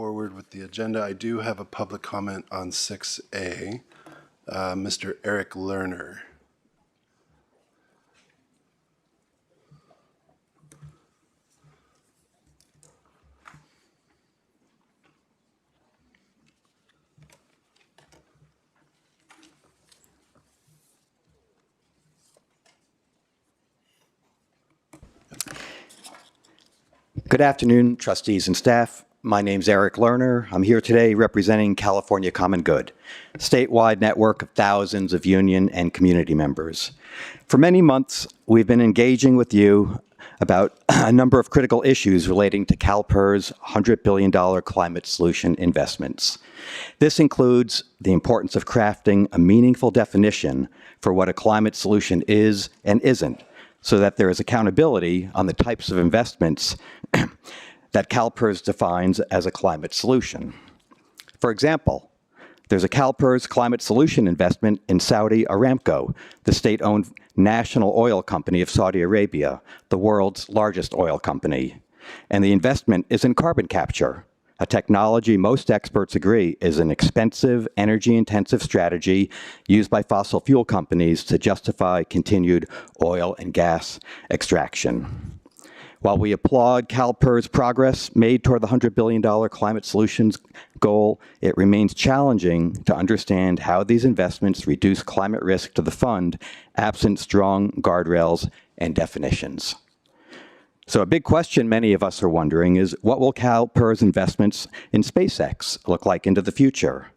S1: forward with the agenda. I do have a public comment on 6A. Mr. Eric Lerner.
S10: Good afternoon, trustees and staff. My name's Eric Lerner. I'm here today representing California Common Good, a statewide network of thousands of union and community members. For many months, we've been engaging with you about a number of critical issues relating to CalPERS' $100 billion climate solution investments. This includes the importance of crafting a meaningful definition for what a climate solution is and isn't, so that there is accountability on the types of investments that CalPERS defines as a climate solution. For example, there's a CalPERS climate solution investment in Saudi Aramco, the state-owned national oil company of Saudi Arabia, the world's largest oil company. And the investment is in carbon capture, a technology most experts agree is an expensive, energy-intensive strategy used by fossil fuel companies to justify continued oil and gas extraction. While we applaud CalPERS' progress made toward the $100 billion climate solutions goal, it remains challenging to understand how these investments reduce climate risk to the fund absent strong guardrails and definitions. So a big question many of us are wondering is, what will CalPERS investments in SpaceX look like into the future?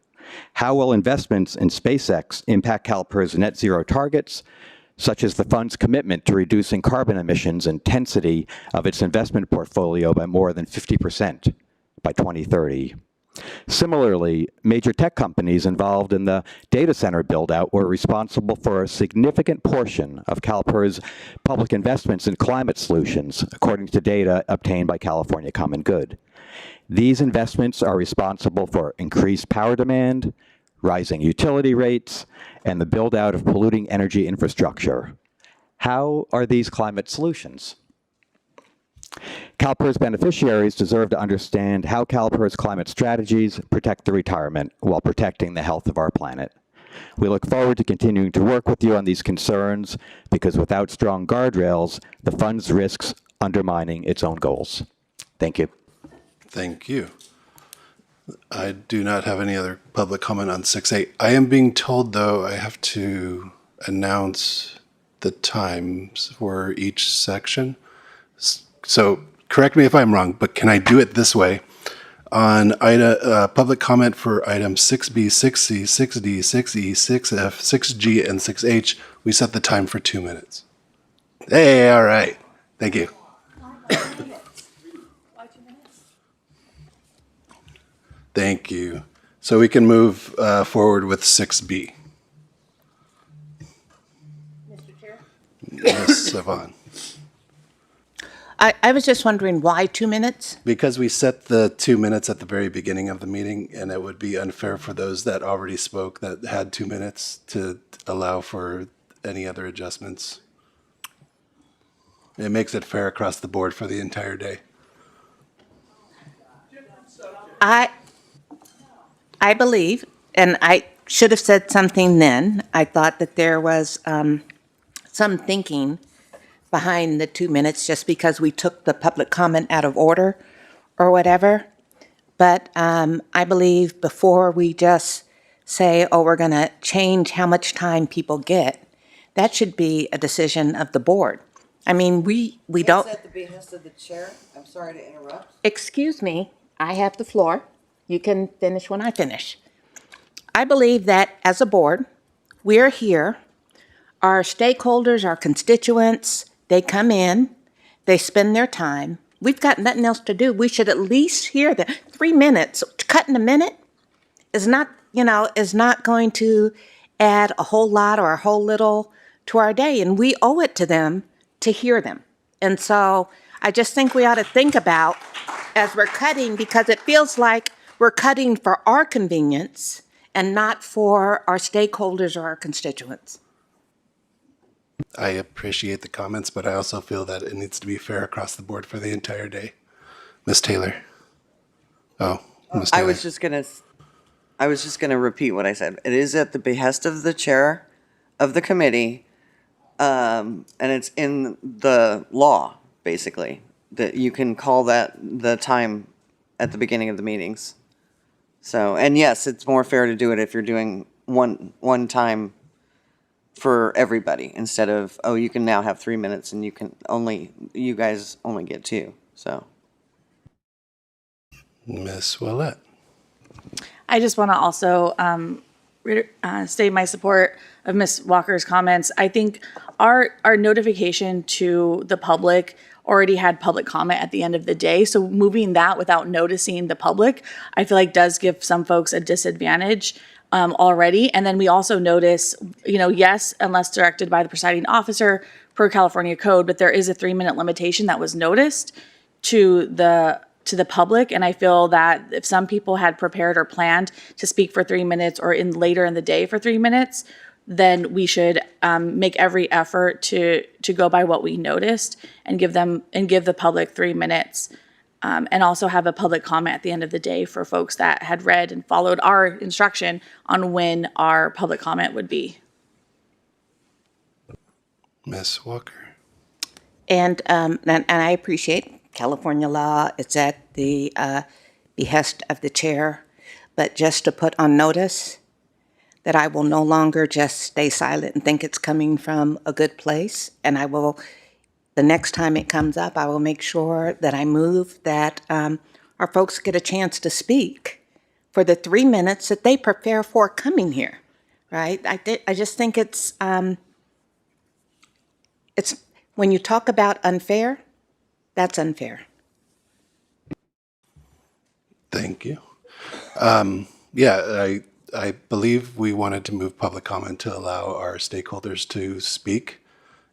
S10: How will investments in SpaceX impact CalPERS' net zero targets, such as the fund's commitment to reducing carbon emissions intensity of its investment portfolio by more than 50% by 2030? Similarly, major tech companies involved in the data center build-out were responsible for a significant portion of CalPERS' public investments in climate solutions, according to data obtained by California Common Good. These investments are responsible for increased power demand, rising utility rates, and the build-out of polluting energy infrastructure. How are these climate solutions? CalPERS beneficiaries deserve to understand how CalPERS climate strategies protect the retirement while protecting the health of our planet. We look forward to continuing to work with you on these concerns because without strong guardrails, the fund's risks undermining its own goals. Thank you.
S1: Thank you. I do not have any other public comment on 6A. I am being told, though, I have to announce the times for each section. So correct me if I'm wrong, but can I do it this way? On public comment for items 6B, 6C, 6D, 6E, 6F, 6G, and 6H, we set the time for 2 minutes. Hey, all right. Thank you. Thank you. So we can move forward with 6B.
S12: Mr. Chair?
S1: Ms. Savon.
S12: I was just wondering why 2 minutes?
S1: Because we set the 2 minutes at the very beginning of the meeting, and it would be unfair for those that already spoke that had 2 minutes to allow for any other adjustments. It makes it fair across the board for the entire day.
S12: I believe, and I should have said something then, I thought that there was some thinking behind the 2 minutes just because we took the public comment out of order or whatever. But I believe before we just say, oh, we're going to change how much time people get, that should be a decision of the board. I mean, we don't.
S22: It's at the behest of the chair. I'm sorry to interrupt.
S12: Excuse me, I have the floor. You can finish when I finish. I believe that as a board, we're here. Our stakeholders, our constituents, they come in, they spend their time. We've got nothing else to do. We should at least hear the 3 minutes. Cutting a minute is not, is not going to add a whole lot or a whole little to our day. And we owe it to them to hear them. And so I just think we ought to think about as we're cutting, because it feels like we're cutting for our convenience and not for our stakeholders or our constituents.
S1: I appreciate the comments, but I also feel that it needs to be fair across the board for the entire day. Ms. Taylor. Oh,
S22: I was just gonna repeat what I said. It is at the behest of the chair of the committee, and it's in the law, basically, that you can call that the time at the beginning of the meetings. So, and yes, it's more fair to do it if you're doing one time for everybody instead of, oh, you can now have 3 minutes and you guys only get 2, so.
S1: Ms. Willett.
S21: I just want to also state my support of Ms. Walker's comments. I think our notification to the public already had public comment at the end of the day. So moving that without noticing the public, I feel like does give some folks a disadvantage already. And then we also notice, yes, unless directed by the presiding officer per California code, but there is a 3-minute limitation that was noticed to the public. And I feel that if some people had prepared or planned to speak for 3 minutes or later in the day for 3 minutes, then we should make every effort to go by what we noticed and give the public 3 minutes. And also have a public comment at the end of the day for folks that had read and followed our instruction on when our public comment would be.
S1: Ms. Walker.
S12: And I appreciate California law. It's at the behest of the chair. But just to put on notice that I will no longer just stay silent and think it's coming from a good place. And I will, the next time it comes up, I will make sure that I move that our folks get a chance to speak for the 3 minutes that they prepare for coming here, right? I just think it's when you talk about unfair, that's unfair.
S1: Thank you. I believe we wanted to move public comment to allow our stakeholders to speak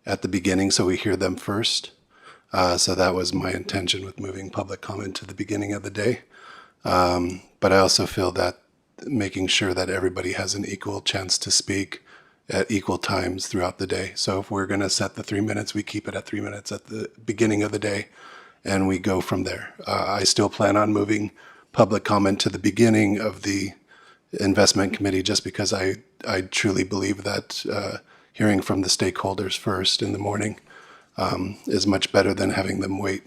S1: at the beginning so we hear them first. So that was my intention with moving public comment to the beginning of the day. But I also feel that making sure that everybody has an equal chance to speak at equal times throughout the day. So if we're going to set the 3 minutes, we keep it at 3 minutes at the beginning of the day and we go from there. I still plan on moving public comment to the beginning of the investment committee just because I truly believe that hearing from the stakeholders first in the morning is much better than having them wait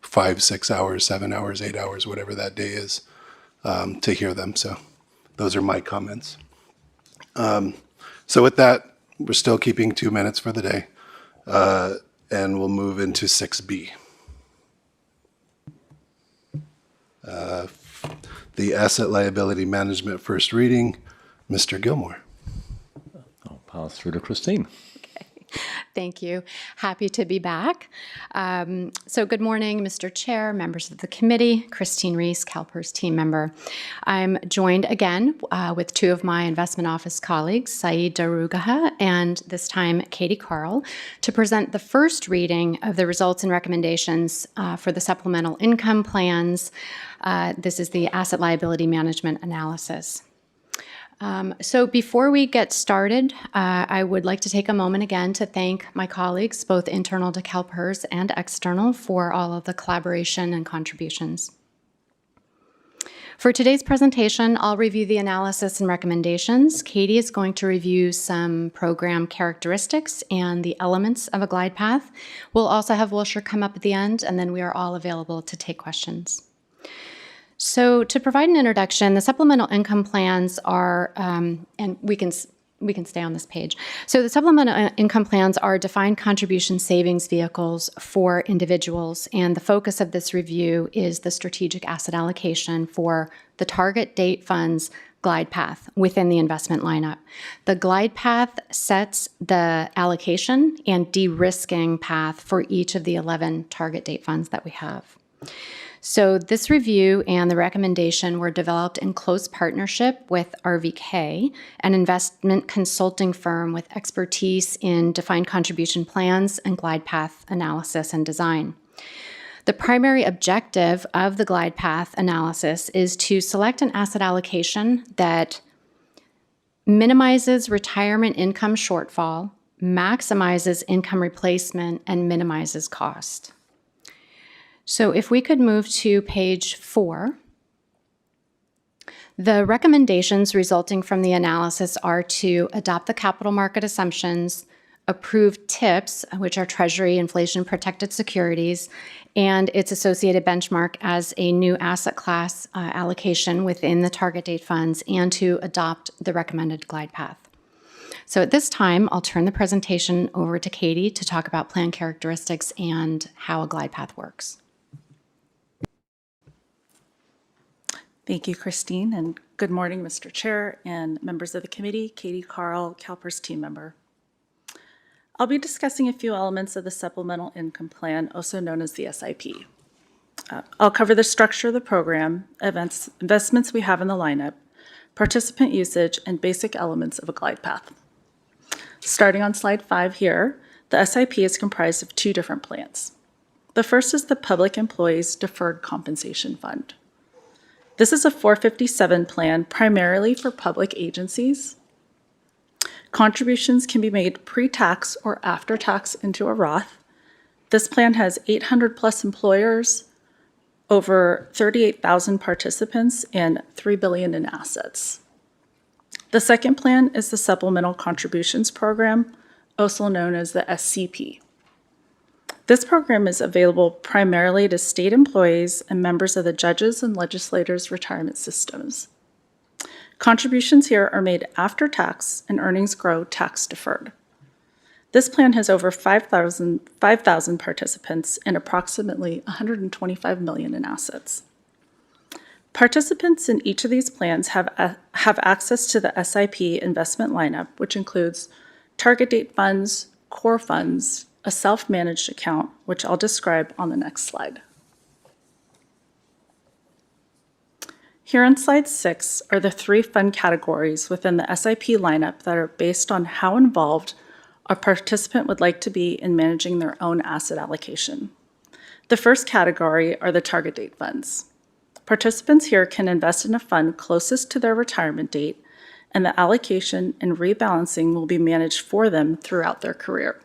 S1: 5, 6 hours, 7 hours, 8 hours, whatever that day is, to hear them. So those are my comments. So with that, we're still keeping 2 minutes for the day, and we'll move into 6B. The asset liability management first reading, Mr. Gilmore.
S4: I'll pass through to Christine.
S2: Thank you. Happy to be back. So good morning, Mr. Chair, members of the committee, Christine Reese, CalPERS team member. I'm joined again with 2 of my investment office colleagues, Saeed Darugaha and this time Katie Carl, to present the first reading of the results and recommendations for the supplemental income plans. This is the asset liability management analysis. So before we get started, I would like to take a moment again to thank my colleagues, both internal to CalPERS and external, for all of the collaboration and contributions. For today's presentation, I'll review the analysis and recommendations. Katie is going to review some program characteristics and the elements of a glide path. We'll also have Wilshire come up at the end, and then we are all available to take questions. So to provide an introduction, the supplemental income plans are, and we can stay on this page. So the supplemental income plans are defined contribution savings vehicles for individuals, and the focus of this review is the strategic asset allocation for the target date funds glide path within the investment lineup. The glide path sets the allocation and de-risking path for each of the 11 target date funds that we have. So this review and the recommendation were developed in close partnership with RVK, an investment consulting firm with expertise in defined contribution plans and glide path analysis and design. The primary objective of the glide path analysis is to select an asset allocation that minimizes retirement income shortfall, maximizes income replacement, and minimizes cost. So if we could move to page 4, The recommendations resulting from the analysis are to adopt the capital market assumptions, approve TIPS, which are Treasury inflation protected securities, and its associated benchmark as a new asset class allocation within the target date funds, and to adopt the recommended glide path. So at this time, I'll turn the presentation over to Katie to talk about plan characteristics and how a glide path works.
S13: Thank you, Christine, and good morning, Mr. Chair and members of the committee. Katie Carl, CalPERS team member. I'll be discussing a few elements of the Supplemental Income Plan, also known as the SIP. I'll cover the structure of the program, investments we have in the lineup, participant usage, and basic elements of a glide path. Starting on slide 5 here, the SIP is comprised of 2 different plans. The first is the Public Employees Deferred Compensation Fund. This is a 457 plan primarily for public agencies. Contributions can be made pre-tax or after-tax into a Roth. This plan has 800 plus employers, over 38,000 participants, and $3 billion in assets. The second plan is the Supplemental Contributions Program, also known as the SCP. This program is available primarily to state employees and members of the judges and legislators' retirement systems. Contributions here are made after tax and earnings grow tax deferred. This plan has over 5,000 participants and approximately $125 million in assets. Participants in each of these plans have access to the SIP investment lineup, which includes target date funds, core funds, a self-managed account, which I'll describe on the next slide. Here on slide 6 are the 3 fund categories within the SIP lineup that are based on how involved a participant would like to be in managing their own asset allocation. The first category are the target date funds. Participants here can invest in a fund closest to their retirement date, and the allocation and rebalancing will be managed for them throughout their career.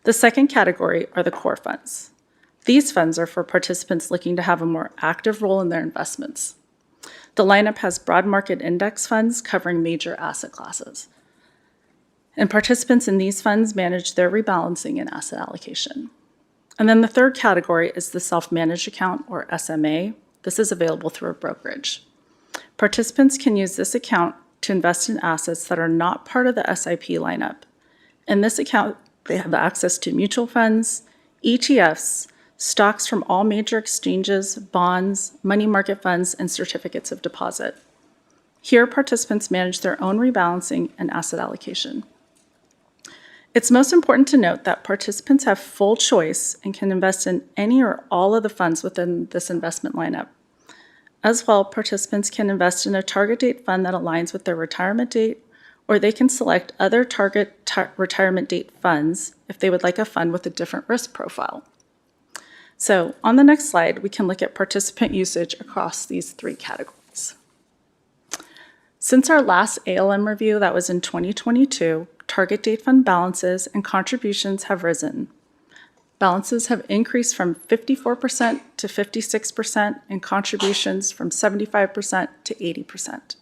S13: The second category are the core funds. These funds are for participants looking to have a more active role in their investments. The lineup has broad market index funds covering major asset classes. And participants in these funds manage their rebalancing and asset allocation. And then the third category is the self-managed account, or SMA. This is available through a brokerage. Participants can use this account to invest in assets that are not part of the SIP lineup. In this account, they have access to mutual funds, ETFs, stocks from all major exchanges, bonds, money market funds, and certificates of deposit. Here, participants manage their own rebalancing and asset allocation. It's most important to note that participants have full choice and can invest in any or all of the funds within this investment lineup. As well, participants can invest in a target date fund that aligns with their retirement date, or they can select other target retirement date funds if they would like a fund with a different risk profile. So on the next slide, we can look at participant usage across these 3 categories. Since our last ALM review, that was in 2022, target date fund balances and contributions have risen. Balances have increased from 54% to 56%, and contributions from 75% to 80%.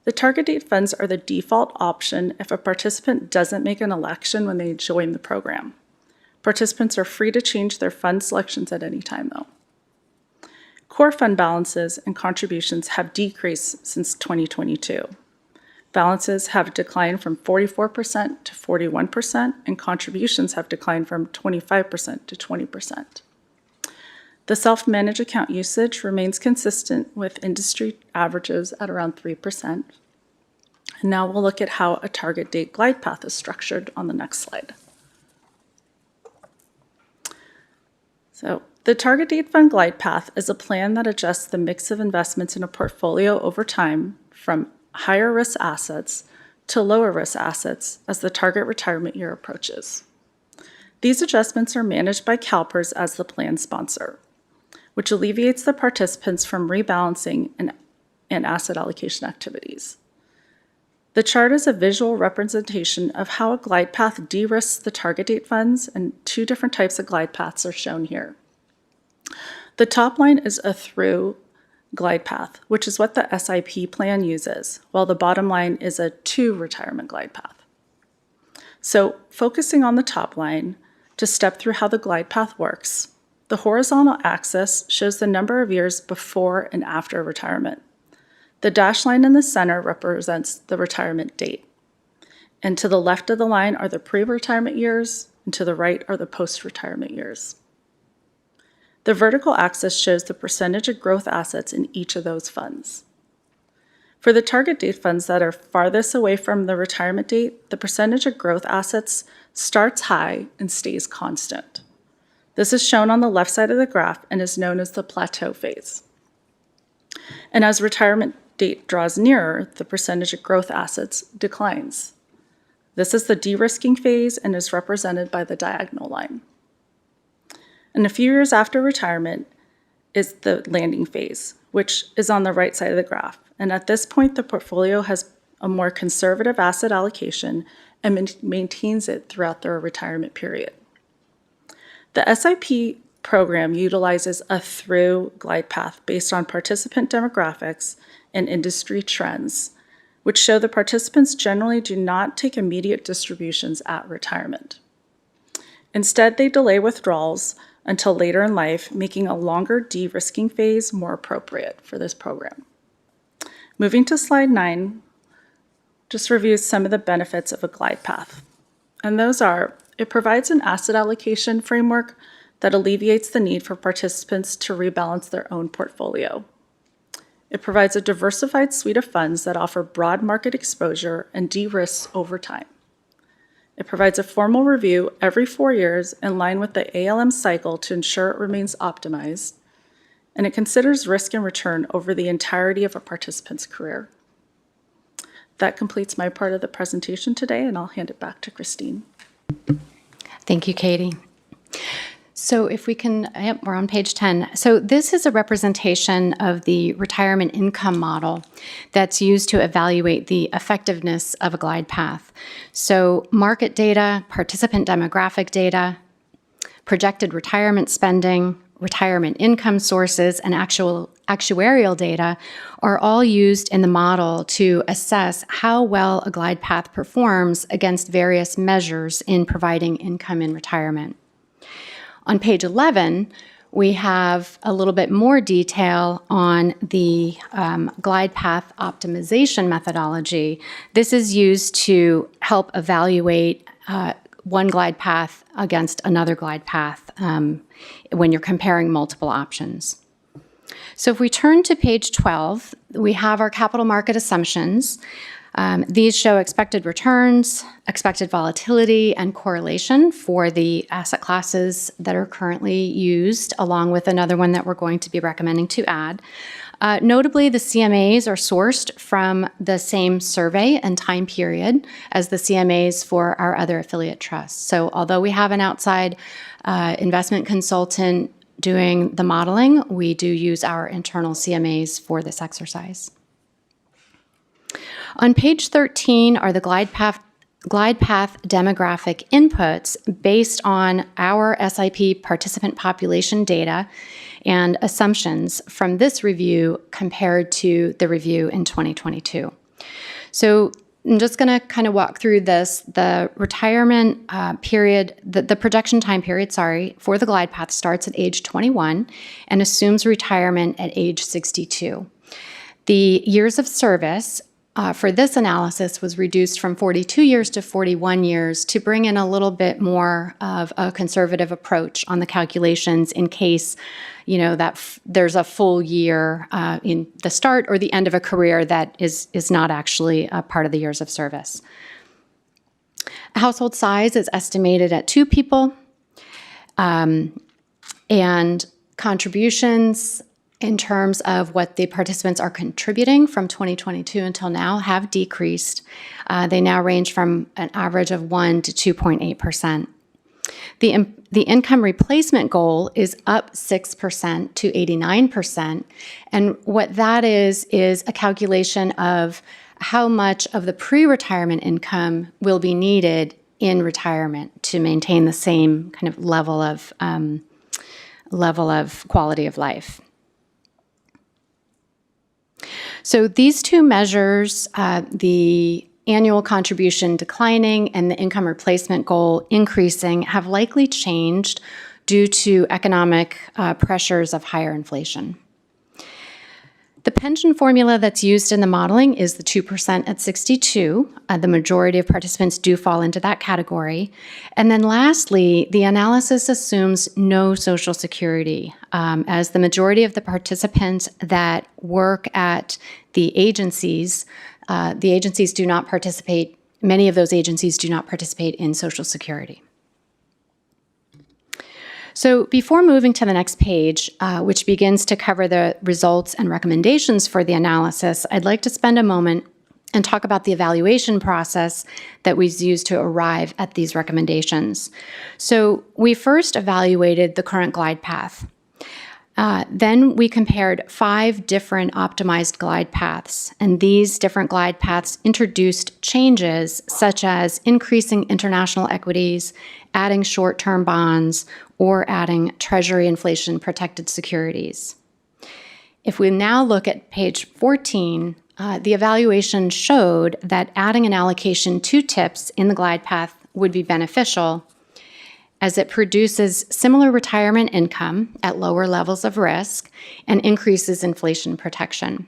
S13: The target date funds are the default option if a participant doesn't make an election when they join the program. Participants are free to change their fund selections at any time, though. Core fund balances and contributions have decreased since 2022. Balances have declined from 44% to 41%, and contributions have declined from 25% to 20%. The self-managed account usage remains consistent with industry averages at around 3%. And now we'll look at how a target date glide path is structured on the next slide. So the target date fund glide path is a plan that adjusts the mix of investments in a portfolio over time from higher risk assets to lower risk assets as the target retirement year approaches. These adjustments are managed by CalPERS as the plan sponsor, which alleviates the participants from rebalancing and asset allocation activities. The chart is a visual representation of how a glide path de-risks the target date funds, and 2 different types of glide paths are shown here. The top line is a through glide path, which is what the SIP plan uses, while the bottom line is a to-retirement glide path. So focusing on the top line, to step through how the glide path works, the horizontal axis shows the number of years before and after retirement. The dashed line in the center represents the retirement date. And to the left of the line are the pre-retirement years, and to the right are the post-retirement years. The vertical axis shows the percentage of growth assets in each of those funds. For the target date funds that are farthest away from the retirement date, the percentage of growth assets starts high and stays constant. This is shown on the left side of the graph and is known as the plateau phase. And as retirement date draws nearer, the percentage of growth assets declines. This is the de-risking phase and is represented by the diagonal line. And a few years after retirement is the landing phase, which is on the right side of the graph. And at this point, the portfolio has a more conservative asset allocation and maintains it throughout their retirement period. The SIP program utilizes a through glide path based on participant demographics and industry trends, which show the participants generally do not take immediate distributions at retirement. Instead, they delay withdrawals until later in life, making a longer de-risking phase more appropriate for this program. Moving to slide 9, just reviews some of the benefits of a glide path. And those are, it provides an asset allocation framework that alleviates the need for participants to rebalance their own portfolio. It provides a diversified suite of funds that offer broad market exposure and de-risks over time. It provides a formal review every 4 years in line with the ALM cycle to ensure it remains optimized, and it considers risk and return over the entirety of a participant's career. That completes my part of the presentation today, and I'll hand it back to Christine.
S2: Thank you, Katie. So if we can, we're on page 10. So this is a representation of the retirement income model that's used to evaluate the effectiveness of a glide path. So market data, participant demographic data, projected retirement spending, retirement income sources, and actuarial data are all used in the model to assess how well a glide path performs against various measures in providing income in retirement. On page 11, we have a little bit more detail on the glide path optimization methodology. This is used to help evaluate one glide path against another glide path when you're comparing multiple options. So if we turn to page 12, we have our capital market assumptions. These show expected returns, expected volatility, and correlation for the asset classes that are currently used, along with another one that we're going to be recommending to add. Notably, the CMAs are sourced from the same survey and time period as the CMAs for our other affiliate trusts. So although we have an outside investment consultant doing the modeling, we do use our internal CMAs for this exercise. On page 13 are the glide path demographic inputs based on our SIP participant population data and assumptions from this review compared to the review in 2022. So I'm just going to kind of walk through this. The retirement period, the projection time period, for the glide path starts at age 21 and assumes retirement at age 62. The years of service for this analysis was reduced from 42 years to 41 years to bring in a little bit more of a conservative approach on the calculations in case, that there's a full year in the start or the end of a career that is not actually a part of the years of service. Household size is estimated at 2 people, and contributions in terms of what the participants are contributing from 2022 until now have decreased. They now range from an average of 1 to 2.8%. The income replacement goal is up 6% to 89%. And what that is a calculation of how much of the pre-retirement income will be needed in retirement to maintain the same kind of level of quality of life. So these two measures, the annual contribution declining and the income replacement goal increasing, have likely changed due to economic pressures of higher inflation. The pension formula that's used in the modeling is the 2% at 62. The majority of participants do fall into that category. And then lastly, the analysis assumes no Social Security, as the majority of the participants that work at the agencies do not participate, many of those agencies do not participate in Social Security. So before moving to the next page, which begins to cover the results and recommendations for the analysis, I'd like to spend a moment and talk about the evaluation process that was used to arrive at these recommendations. So we first evaluated the current glide path. Then we compared 5 different optimized glide paths, and these different glide paths introduced changes such as increasing international equities, adding short-term bonds, or adding Treasury inflation-protected securities. If we now look at page 14, the evaluation showed that adding an allocation to TIPS in the glide path would be beneficial, as it produces similar retirement income at lower levels of risk and increases inflation protection.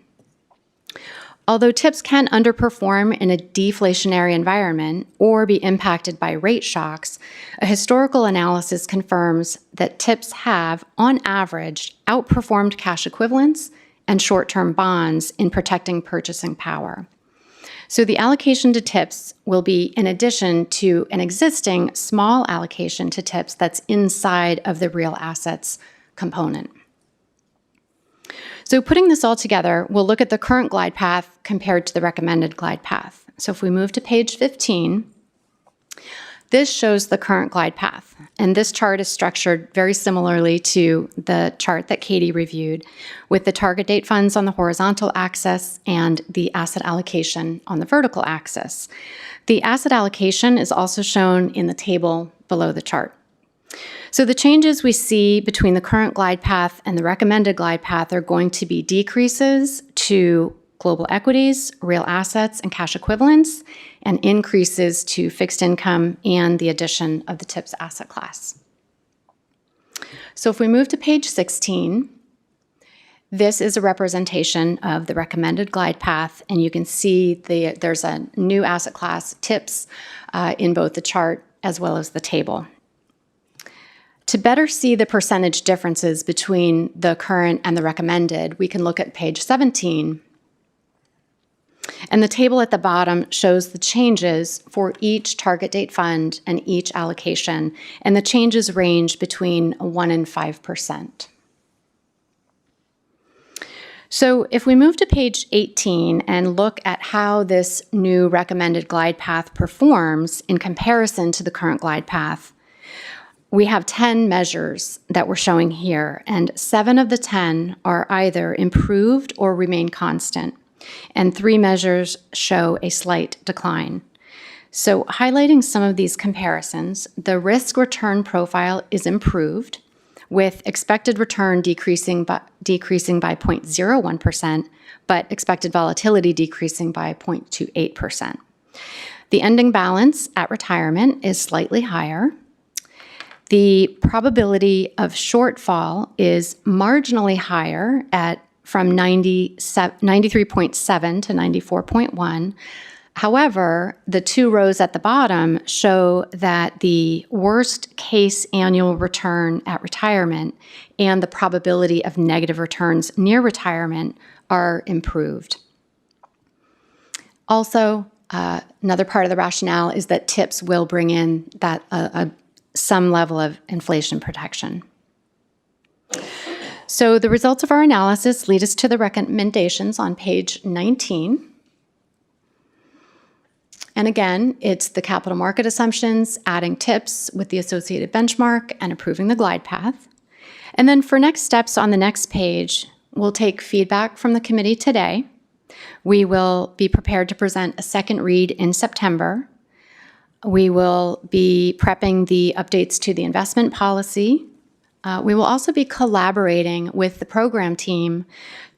S2: Although TIPS can underperform in a deflationary environment or be impacted by rate shocks, a historical analysis confirms that TIPS have, on average, outperformed cash equivalents and short-term bonds in protecting purchasing power. So the allocation to TIPS will be in addition to an existing small allocation to TIPS that's inside of the real assets component. So putting this all together, we'll look at the current glide path compared to the recommended glide path. So if we move to page 15, this shows the current glide path. And this chart is structured very similarly to the chart that Katie reviewed, with the target date funds on the horizontal axis and the asset allocation on the vertical axis. The asset allocation is also shown in the table below the chart. So the changes we see between the current glide path and the recommended glide path are going to be decreases to global equities, real assets, and cash equivalents, and increases to fixed income and the addition of the TIPS asset class. So if we move to page 16, this is a representation of the recommended glide path, and you can see there's a new asset class, TIPS, in both the chart as well as the table. To better see the percentage differences between the current and the recommended, we can look at page 17. And the table at the bottom shows the changes for each target date fund and each allocation, and the changes range between 1% and 5%. So if we move to page 18 and look at how this new recommended glide path performs in comparison to the current glide path, we have 10 measures that we're showing here, and 7 of the 10 are either improved or remain constant, and 3 measures show a slight decline. So highlighting some of these comparisons, the risk-return profile is improved, with expected return decreasing by 0.01%, but expected volatility decreasing by 0.28%. The ending balance at retirement is slightly higher. The probability of shortfall is marginally higher from 93.7 to 94.1. However, the 2 rows at the bottom show that the worst case annual return at retirement and the probability of negative returns near retirement are improved. Also, another part of the rationale is that TIPS will bring in that some level of inflation protection. So the results of our analysis lead us to the recommendations on page 19. And again, it's the capital market assumptions, adding TIPS with the associated benchmark, and approving the glide path. And then for next steps on the next page, we'll take feedback from the committee today. We will be prepared to present a second read in September. We will be prepping the updates to the investment policy We will also be collaborating with the program team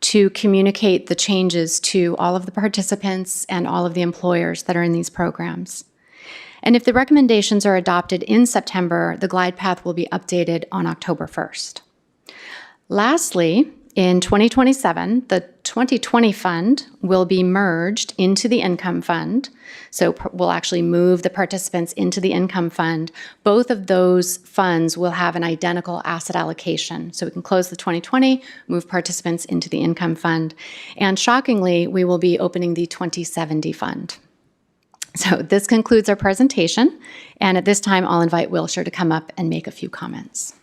S2: to communicate the changes to all of the participants and all of the employers that are in these programs. And if the recommendations are adopted in September, the glide path will be updated on October 1st. Lastly, in 2027, the 2020 fund will be merged into the income fund. So we'll actually move the participants into the income fund. Both of those funds will have an identical asset allocation. So we can close the 2020, move participants into the income fund. And shockingly, we will be opening the 2070 fund. So this concludes our presentation. And at this time, I'll invite Wilshire to come up and make a few comments.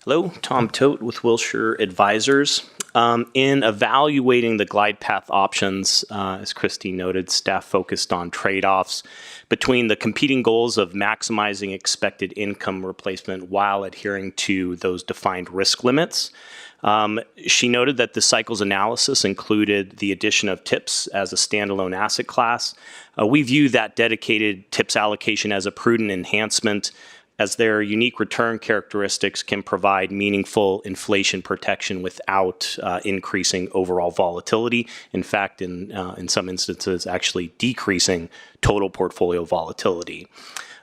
S18: Hello, Tom Tote with Wilshire Advisors. In evaluating the glide path options, as Christine noted, staff focused on trade-offs between the competing goals of maximizing expected income replacement while adhering to those defined risk limits. She noted that the cycle's analysis included the addition of TIPS as a standalone asset class. We view that dedicated TIPS allocation as a prudent enhancement, as their unique return characteristics can provide meaningful inflation protection without increasing overall volatility. In fact, in some instances, actually decreasing total portfolio volatility.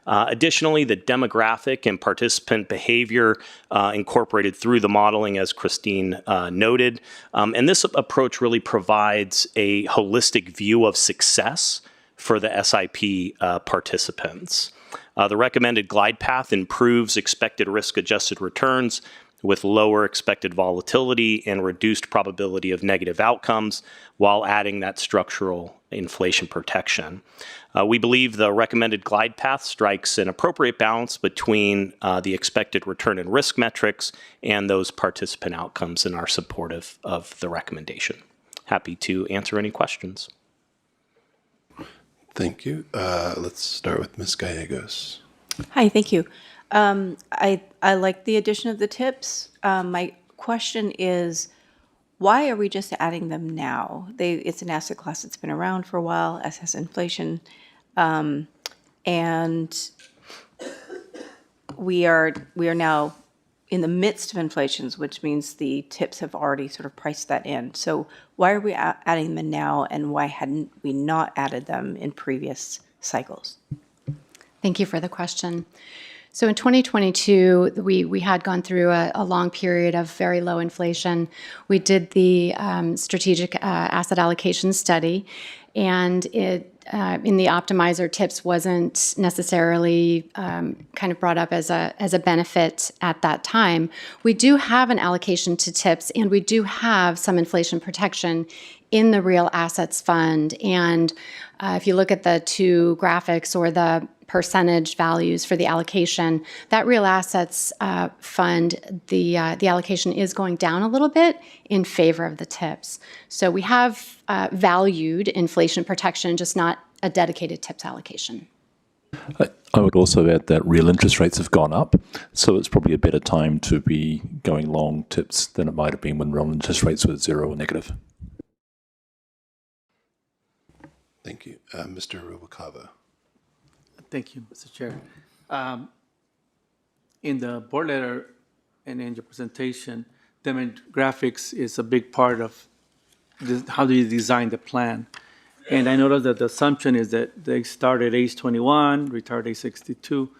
S18: Additionally, the demographic and participant behavior incorporated through the modeling, as Christine noted. And this approach really provides a holistic view of success for the SIP participants. The recommended glide path improves expected risk-adjusted returns with lower expected volatility and reduced probability of negative outcomes while adding that structural inflation protection. We believe the recommended glide path strikes an appropriate balance between the expected return and risk metrics and those participant outcomes and are supportive of the recommendation. Happy to answer any questions.
S1: Thank you. Let's start with Ms. Gallegos.
S20: Hi, thank you. I like the addition of the tips. My question is, why are we just adding them now? It's an asset class that's been around for a while, as has inflation, and we are now in the midst of inflations, which means the tips have already sort of priced that in. So why are we adding them now, and why hadn't we not added them in previous cycles?
S2: Thank you for the question. So in 2022, we had gone through a long period of very low inflation. We did the strategic asset allocation study, and it in the optimizer, TIPS wasn't necessarily kind of brought up as a benefit at that time. We do have an allocation to TIPS, and we do have some inflation protection in the real assets fund. And if you look at the two graphics or the percentage values for the allocation, that real assets fund, the allocation is going down a little bit in favor of the TIPS. So we have valued inflation protection, just not a dedicated TIPS allocation.
S4: I would also add that real interest rates have gone up, so it's probably a better time to be going long TIPS than it might have been when real interest rates were zero or negative.
S1: Thank you. Mr. Rubalcava.
S14: Thank you, Mr. Chair. In the board letter and in your presentation, demographics is a big part of how do you design the plan. And I noticed that the assumption is that they start at age 21, retire at age 62.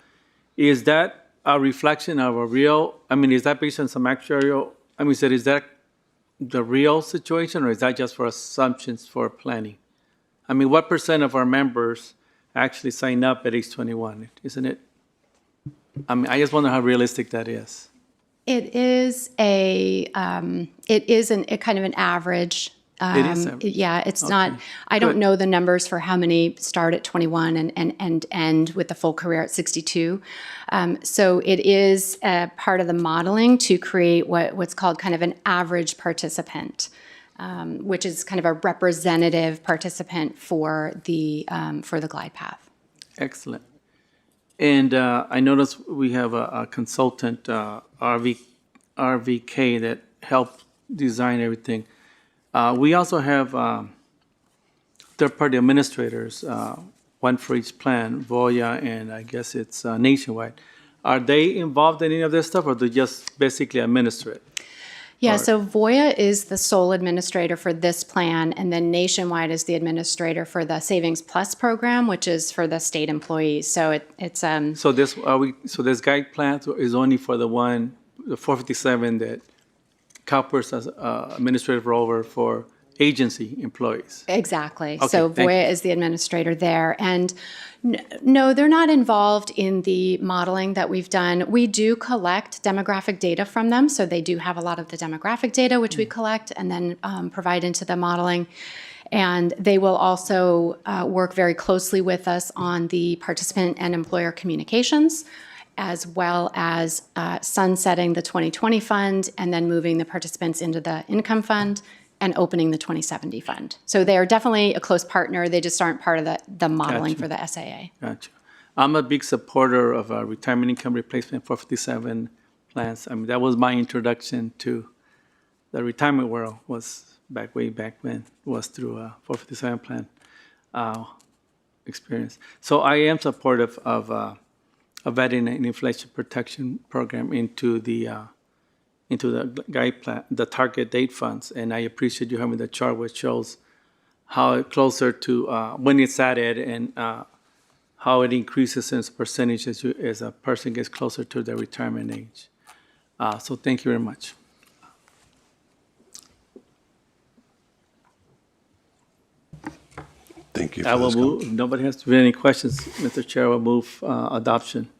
S14: Is that a reflection of a real, is that based on some actuarial, is that the real situation, or is that just for assumptions for planning? What percent of our members actually sign up at age 21, isn't it? I just wonder how realistic that is.
S2: It is a kind of an average.
S14: It is average.
S2: Yeah, it's
S14: Okay.
S2: not, I don't
S14: Good.
S2: know the numbers for how many start at 21 and end with the full career at 62. So it is a part of the modeling to create what's called kind of an average participant, which is kind of a representative participant for the glide path.
S14: Excellent. And I noticed we have a consultant, RVK, that helped design everything. We also have third-party administrators, one for each plan, Voya, and I guess it's Nationwide. Are they involved in any of this stuff, or they just basically administer it?
S2: Yeah, so Voya is the sole administrator for this plan, and then Nationwide is the administrator for the Savings Plus program, which is for the state employees. So it's
S14: So this guide plan is only for the 457 that CalPERS has administrative role over for agency employees.
S2: Exactly.
S14: Okay,
S2: So
S14: thank
S2: Voya is the administrator there. And no, they're not involved in the modeling that we've done. We do collect demographic data from them. So they do have a lot of the demographic data, which we collect and then provide into the modeling. And they will also work very closely with us on the participant and employer communications, as well as sunsetting the 2020 fund and then moving the participants into the income fund and opening the 2070 fund. So they are definitely a close partner. They just aren't part of the modeling
S14: Gotcha.
S2: for the SAA.
S14: Gotcha. I'm a big supporter of retirement income replacement 457 plans. I mean, that was my introduction to the retirement world, was way back when, was through a 457 plan experience. So I am supportive of adding an inflation protection program into the guide plan, the target date funds, and I appreciate you having the chart which shows how closer to when it's added and how it increases in percentage as a person gets closer to their retirement age. So thank you very much.
S1: Thank you.
S14: I will move. If nobody has any questions, Mr. Chair, I will move adoption.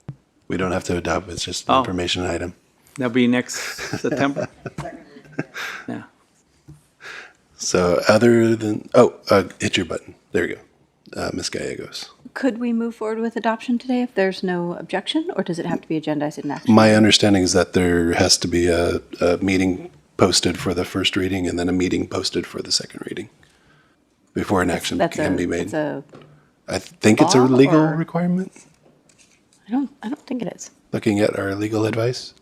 S1: We don't have to adopt, it's just an information item.
S14: That'll be next September. Yeah.
S1: So other than, hit your button. There you go. Ms. Gallegos.
S20: Could we move forward with adoption today if there's no objection, or does it have to be agendized in action?
S1: My understanding is that there has to be a meeting posted for the first reading and then a meeting posted for the second reading before an action can be made. I think it's a legal requirement.
S20: I don't think it is.
S1: Looking at our legal advice.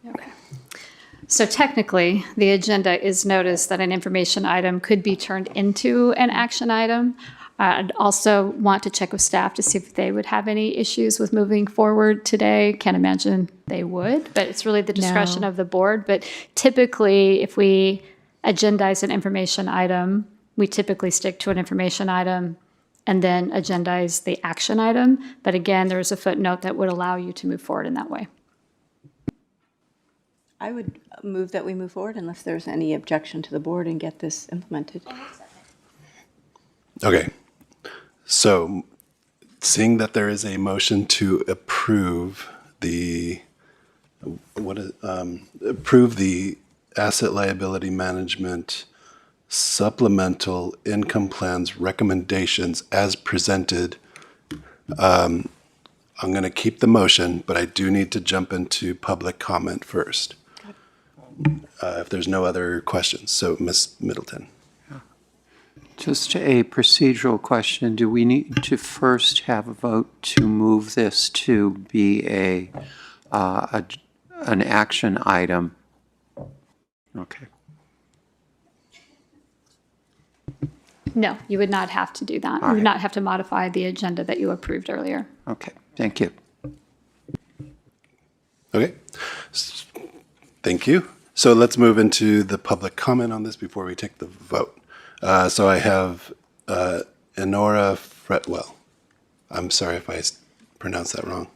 S3: Okay. So technically, the agenda is noticed that an information item could be turned into an action item. I'd also want to check with staff to see if they would have any issues with moving forward today. Can't imagine they would, but it's really the discretion of the board. But typically, if we agendize an information item, we typically stick to an information item and then agendize the action item. But again, there's a footnote that would allow you to move forward in that way.
S20: I would move that we move forward unless there's any objection to the board and get this implemented.
S1: Okay. So seeing that there is a motion to approve the asset liability management supplemental income plans recommendations as presented, I'm going to keep the motion, but I do need to jump into public comment first. If there's no other questions. So Ms. Middleton.
S8: Just a procedural question. Do we need to first have a vote to move this to be an action item? Okay.
S3: No, you would not have to do that. You would not have to modify the agenda that you approved earlier.
S8: Okay, thank you.
S1: Okay. Thank you. So let's move into the public comment on this before we take the vote. So I have Enora Fretwell. I'm sorry if I pronounced that wrong.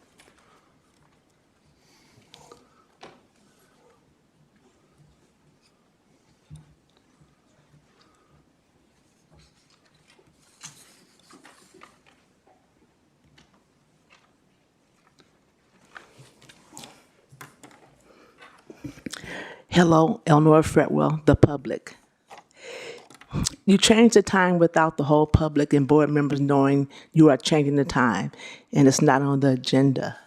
S15: Hello, Elnora Fretwell, the public. You changed the time without the whole public and board members knowing you are changing the time, and it's not on the agenda.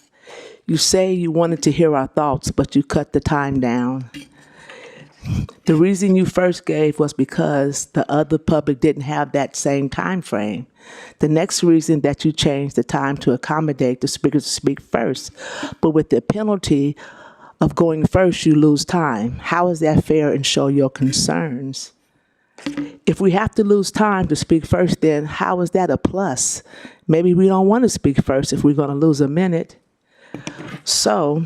S15: You say you wanted to hear our thoughts, but you cut the time down. The reason you first gave was because the other public didn't have that same time frame. The next reason that you changed the time to accommodate the speakers to speak first, but with the penalty of going first, you lose time. How is that fair and show your concerns? If we have to lose time to speak first, then how is that a plus? Maybe we don't want to speak first if we're going to lose a minute. So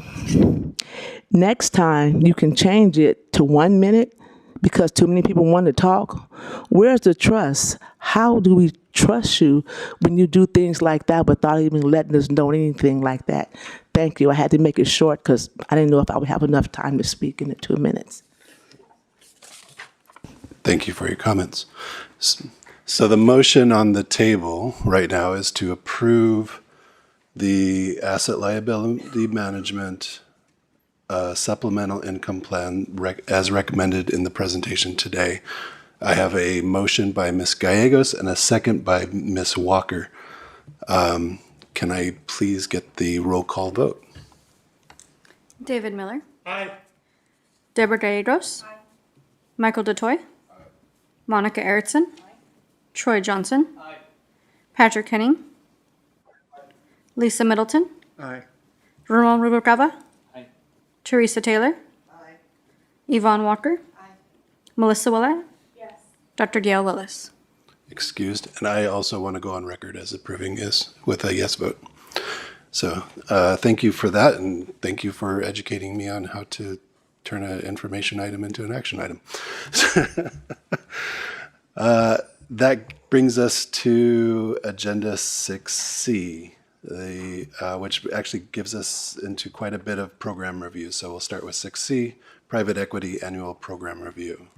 S15: next time you can change it to 1 minute because too many people want to talk. Where's the trust? How do we trust you when you do things like that without even letting us know anything like that? Thank you. I had to make it short because I didn't know if I would have enough time to speak in the 2 minutes.
S1: Thank you for your comments. So the motion on the table right now is to approve the asset liability management supplemental income plan as recommended in the presentation today. I have a motion by Ms. Gallegos and a second by Ms. Walker. Can I please get the roll call vote?
S7: David Miller.
S23: Aye.
S7: Deborah Gallegos. Aye. Michael DeToy. Aye. Monica Erickson. Aye. Troy Johnson.
S23: Aye.
S7: Patrick Henning. Lisa Middleton.
S23: Aye.
S7: Ramon Rubalcaba.
S23: Aye.
S7: Teresa Taylor.
S22: Aye.
S7: Yvonne Walker.
S22: Aye.
S7: Melissa Willett.
S22: Yes.
S7: Dr. Gail Willis.
S1: Excused. And I also want to go on record as approving this with a yes vote. So thank you for that, and thank you for educating me on how to turn an information item into an action item. That brings us to Agenda 6C, which actually gives us into quite a bit of program review. So we'll start with 6C, Private Equity Annual Program Review.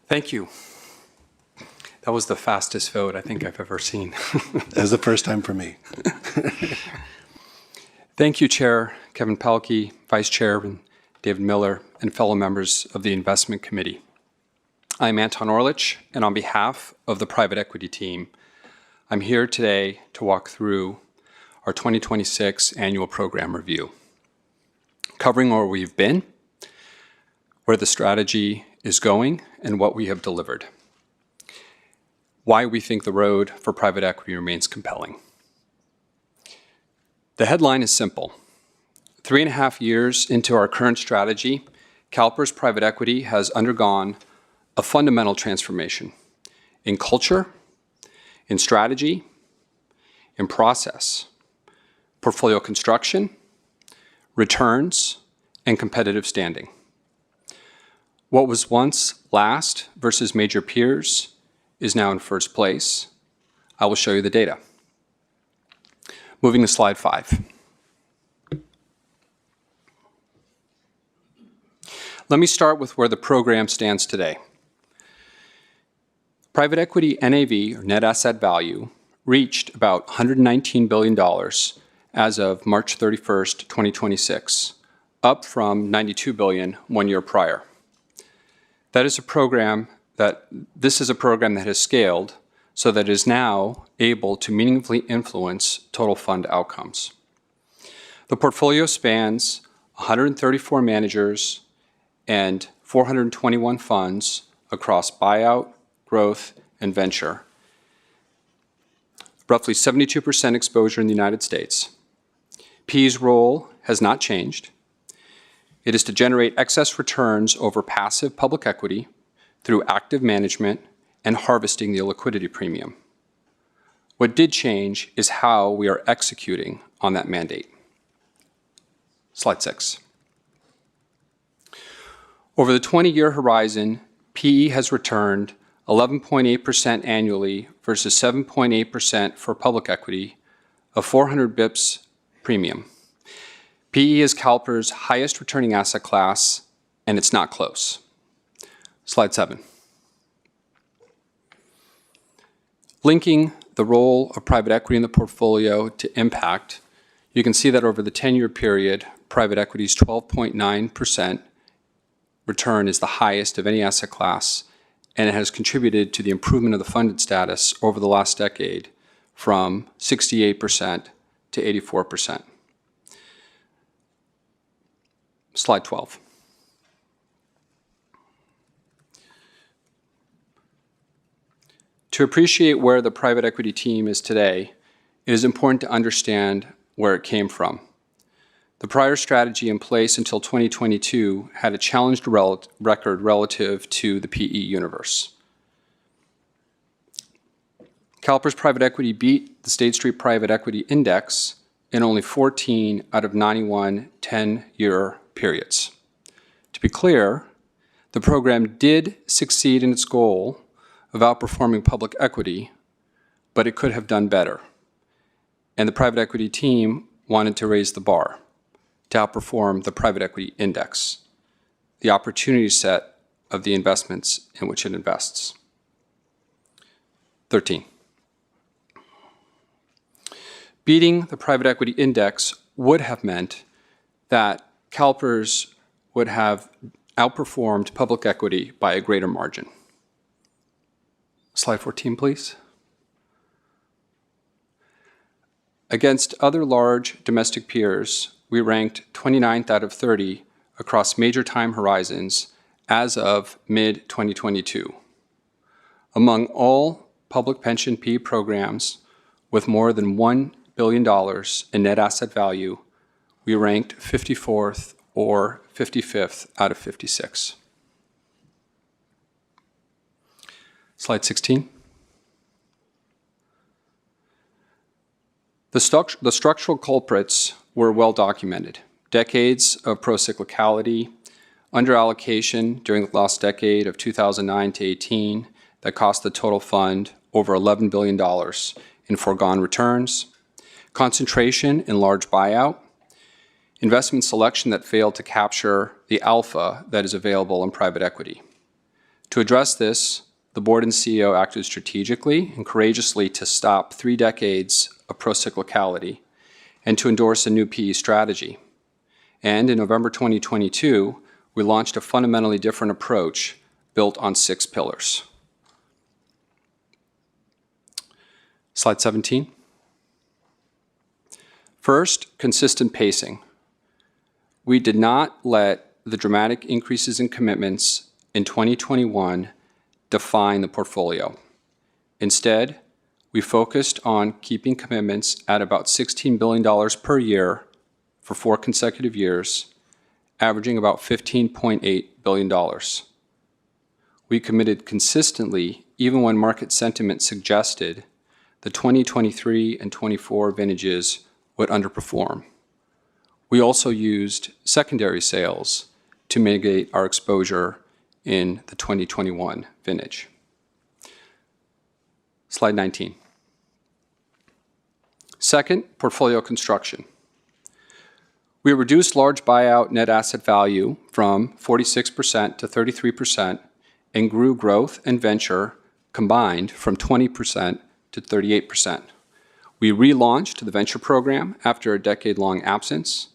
S11: Thank you. That was the fastest vote I think I've ever seen.
S1: That was the first time for me.
S11: Thank you, Chair Kevin Pelkey, Vice Chairman David Miller, and fellow members of the Investment Committee. I'm Anton Orlich, and on behalf of the private equity team, I'm here today to walk through our 2026 annual program review, covering where we've been, where the strategy is going, and what we have delivered. Why we think the road for private equity remains compelling. The headline is simple. 3.5 years into our current strategy, CalPERS Private Equity has undergone a fundamental transformation in culture, in strategy, in process, portfolio construction, returns, and competitive standing. What was once last versus major peers is now in first place. I will show you the data. Moving to slide 5. Let me start with where the program stands today. Private equity NAV, or net asset value, reached about $119 billion as of March 31st, 2026, up from $92 billion 1 year prior. This is a program that has scaled so that it is now able to meaningfully influence total fund outcomes. The portfolio spans 134 managers and 421 funds across buyout, growth, and venture. Roughly 72% exposure in the United States. PE's role has not changed. It is to generate excess returns over passive public equity through active management and harvesting the liquidity premium. What did change is how we are executing on that mandate. Slide 6. Over the 20-year horizon, PE has returned 11.8% annually versus 7.8% for public equity, a 400 bips premium. PE is CalPERS' highest returning asset class, and it's not close. Slide 7. Linking the role of private equity in the portfolio to impact, you can see that over the 10-year period, private equity's 12.9% return is the highest of any asset class, and it has contributed to the improvement of the funded status over the last decade from 68% to 84%. Slide 12. To appreciate where the private equity team is today, it is important to understand where it came from. The prior strategy in place until 2022 had a challenged record relative to the PE universe. CalPERS Private Equity beat the State Street Private Equity Index in only 14 out of 91 10-year periods. To be clear, the program did succeed in its goal of outperforming public equity, but it could have done better. And the private equity team wanted to raise the bar to outperform the private equity index, the opportunity set of the investments in which it invests. 13. Beating the private equity index would have meant that CalPERS would have outperformed public equity by a greater margin. Slide 14, please. Against other large domestic peers, we ranked 29th out of 30 across major time horizons as of mid-2022. Among all public pension PE programs with more than $1 billion in net asset value, we ranked 54th or 55th out of 56. Slide 16. The structural culprits were well documented. Decades of procyclicality, underallocation during the last decade of 2009 to 18 that cost the total fund over $11 billion in foregone returns, concentration in large buyout, investment selection that failed to capture the alpha that is available in private equity. To address this, the board and CEO acted strategically and courageously to stop 3 decades of procyclicality and to endorse a new PE strategy. And in November 2022, we launched a fundamentally different approach built on 6 pillars. Slide 17. First, consistent pacing. We did not let the dramatic increases in commitments in 2021 define the portfolio. Instead, we focused on keeping commitments at about $16 billion per year for 4 consecutive years, averaging about $15.8 billion. We committed consistently even when market sentiment suggested the 2023 and 24 vintages would underperform. We also used secondary sales to mitigate our exposure in the 2021 vintage. Slide 19. Second, portfolio construction. We reduced large buyout net asset value from 46% to 33% and grew growth and venture combined from 20% to 38%. We relaunched the venture program after a decade-long absence,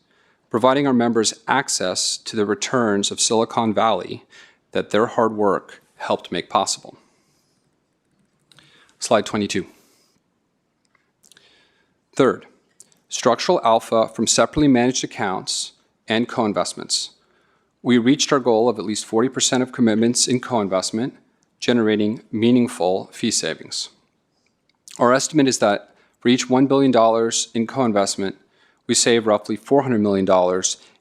S11: providing our members access to the returns of Silicon Valley that their hard work helped make possible. Slide 22. Third, structural alpha from separately managed accounts and co-investments. We reached our goal of at least 40% of commitments in co-investment generating meaningful fee savings. Our estimate is that for each $1 billion in co-investment, we save roughly $400 million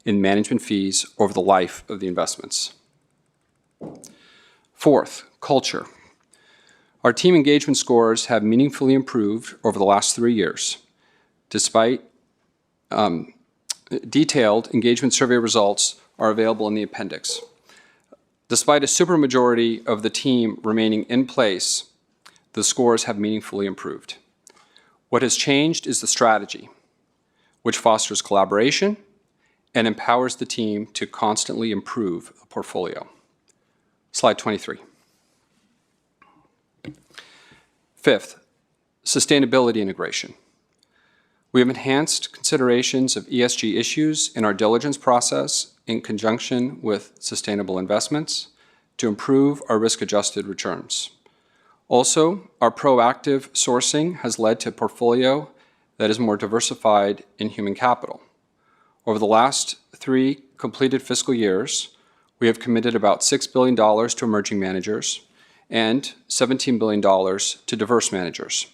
S11: in management fees over the life of the investments. Fourth, culture. Our team engagement scores have meaningfully improved over the last 3 years. Despite detailed engagement survey results are available in the appendix. Despite a supermajority of the team remaining in place, the scores have meaningfully improved. What has changed is the strategy, which fosters collaboration and empowers the team to constantly improve the portfolio. Slide 23. Fifth, sustainability integration. We have enhanced considerations of ESG issues in our diligence process in conjunction with sustainable investments to improve our risk-adjusted returns. Also, our proactive sourcing has led to a portfolio that is more diversified in human capital. Over the last 3 completed fiscal years, we have committed about $6 billion to emerging managers and $17 billion to diverse managers.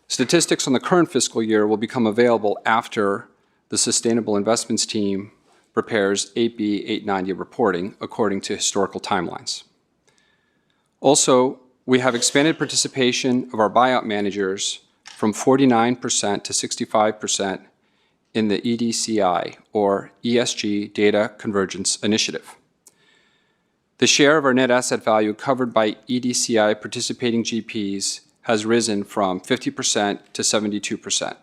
S11: Statistics on the current fiscal year will become available after the Sustainable Investments team prepares 8B 890 reporting according to historical timelines. Also, we have expanded participation of our buyout managers from 49% to 65% in the EDCI, or ESG Data Convergence Initiative. The share of our net asset value covered by EDCI participating GPs has risen from 50% to 72%.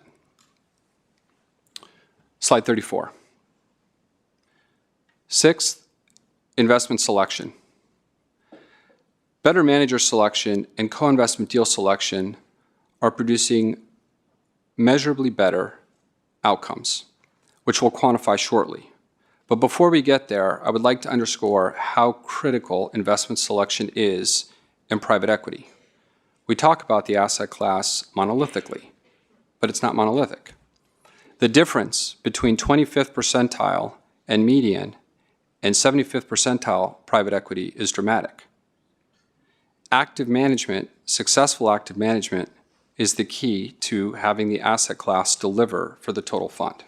S11: Slide 34. Sixth, investment selection. Better manager selection and co-investment deal selection are producing measurably better outcomes, which we'll quantify shortly. But before we get there, I would like to underscore how critical investment selection is in private equity. We talk about the asset class monolithically, but it's not monolithic. The difference between 25th percentile and median and 75th percentile private equity is dramatic. Active management, successful active management, is the key to having the asset class deliver for the total fund.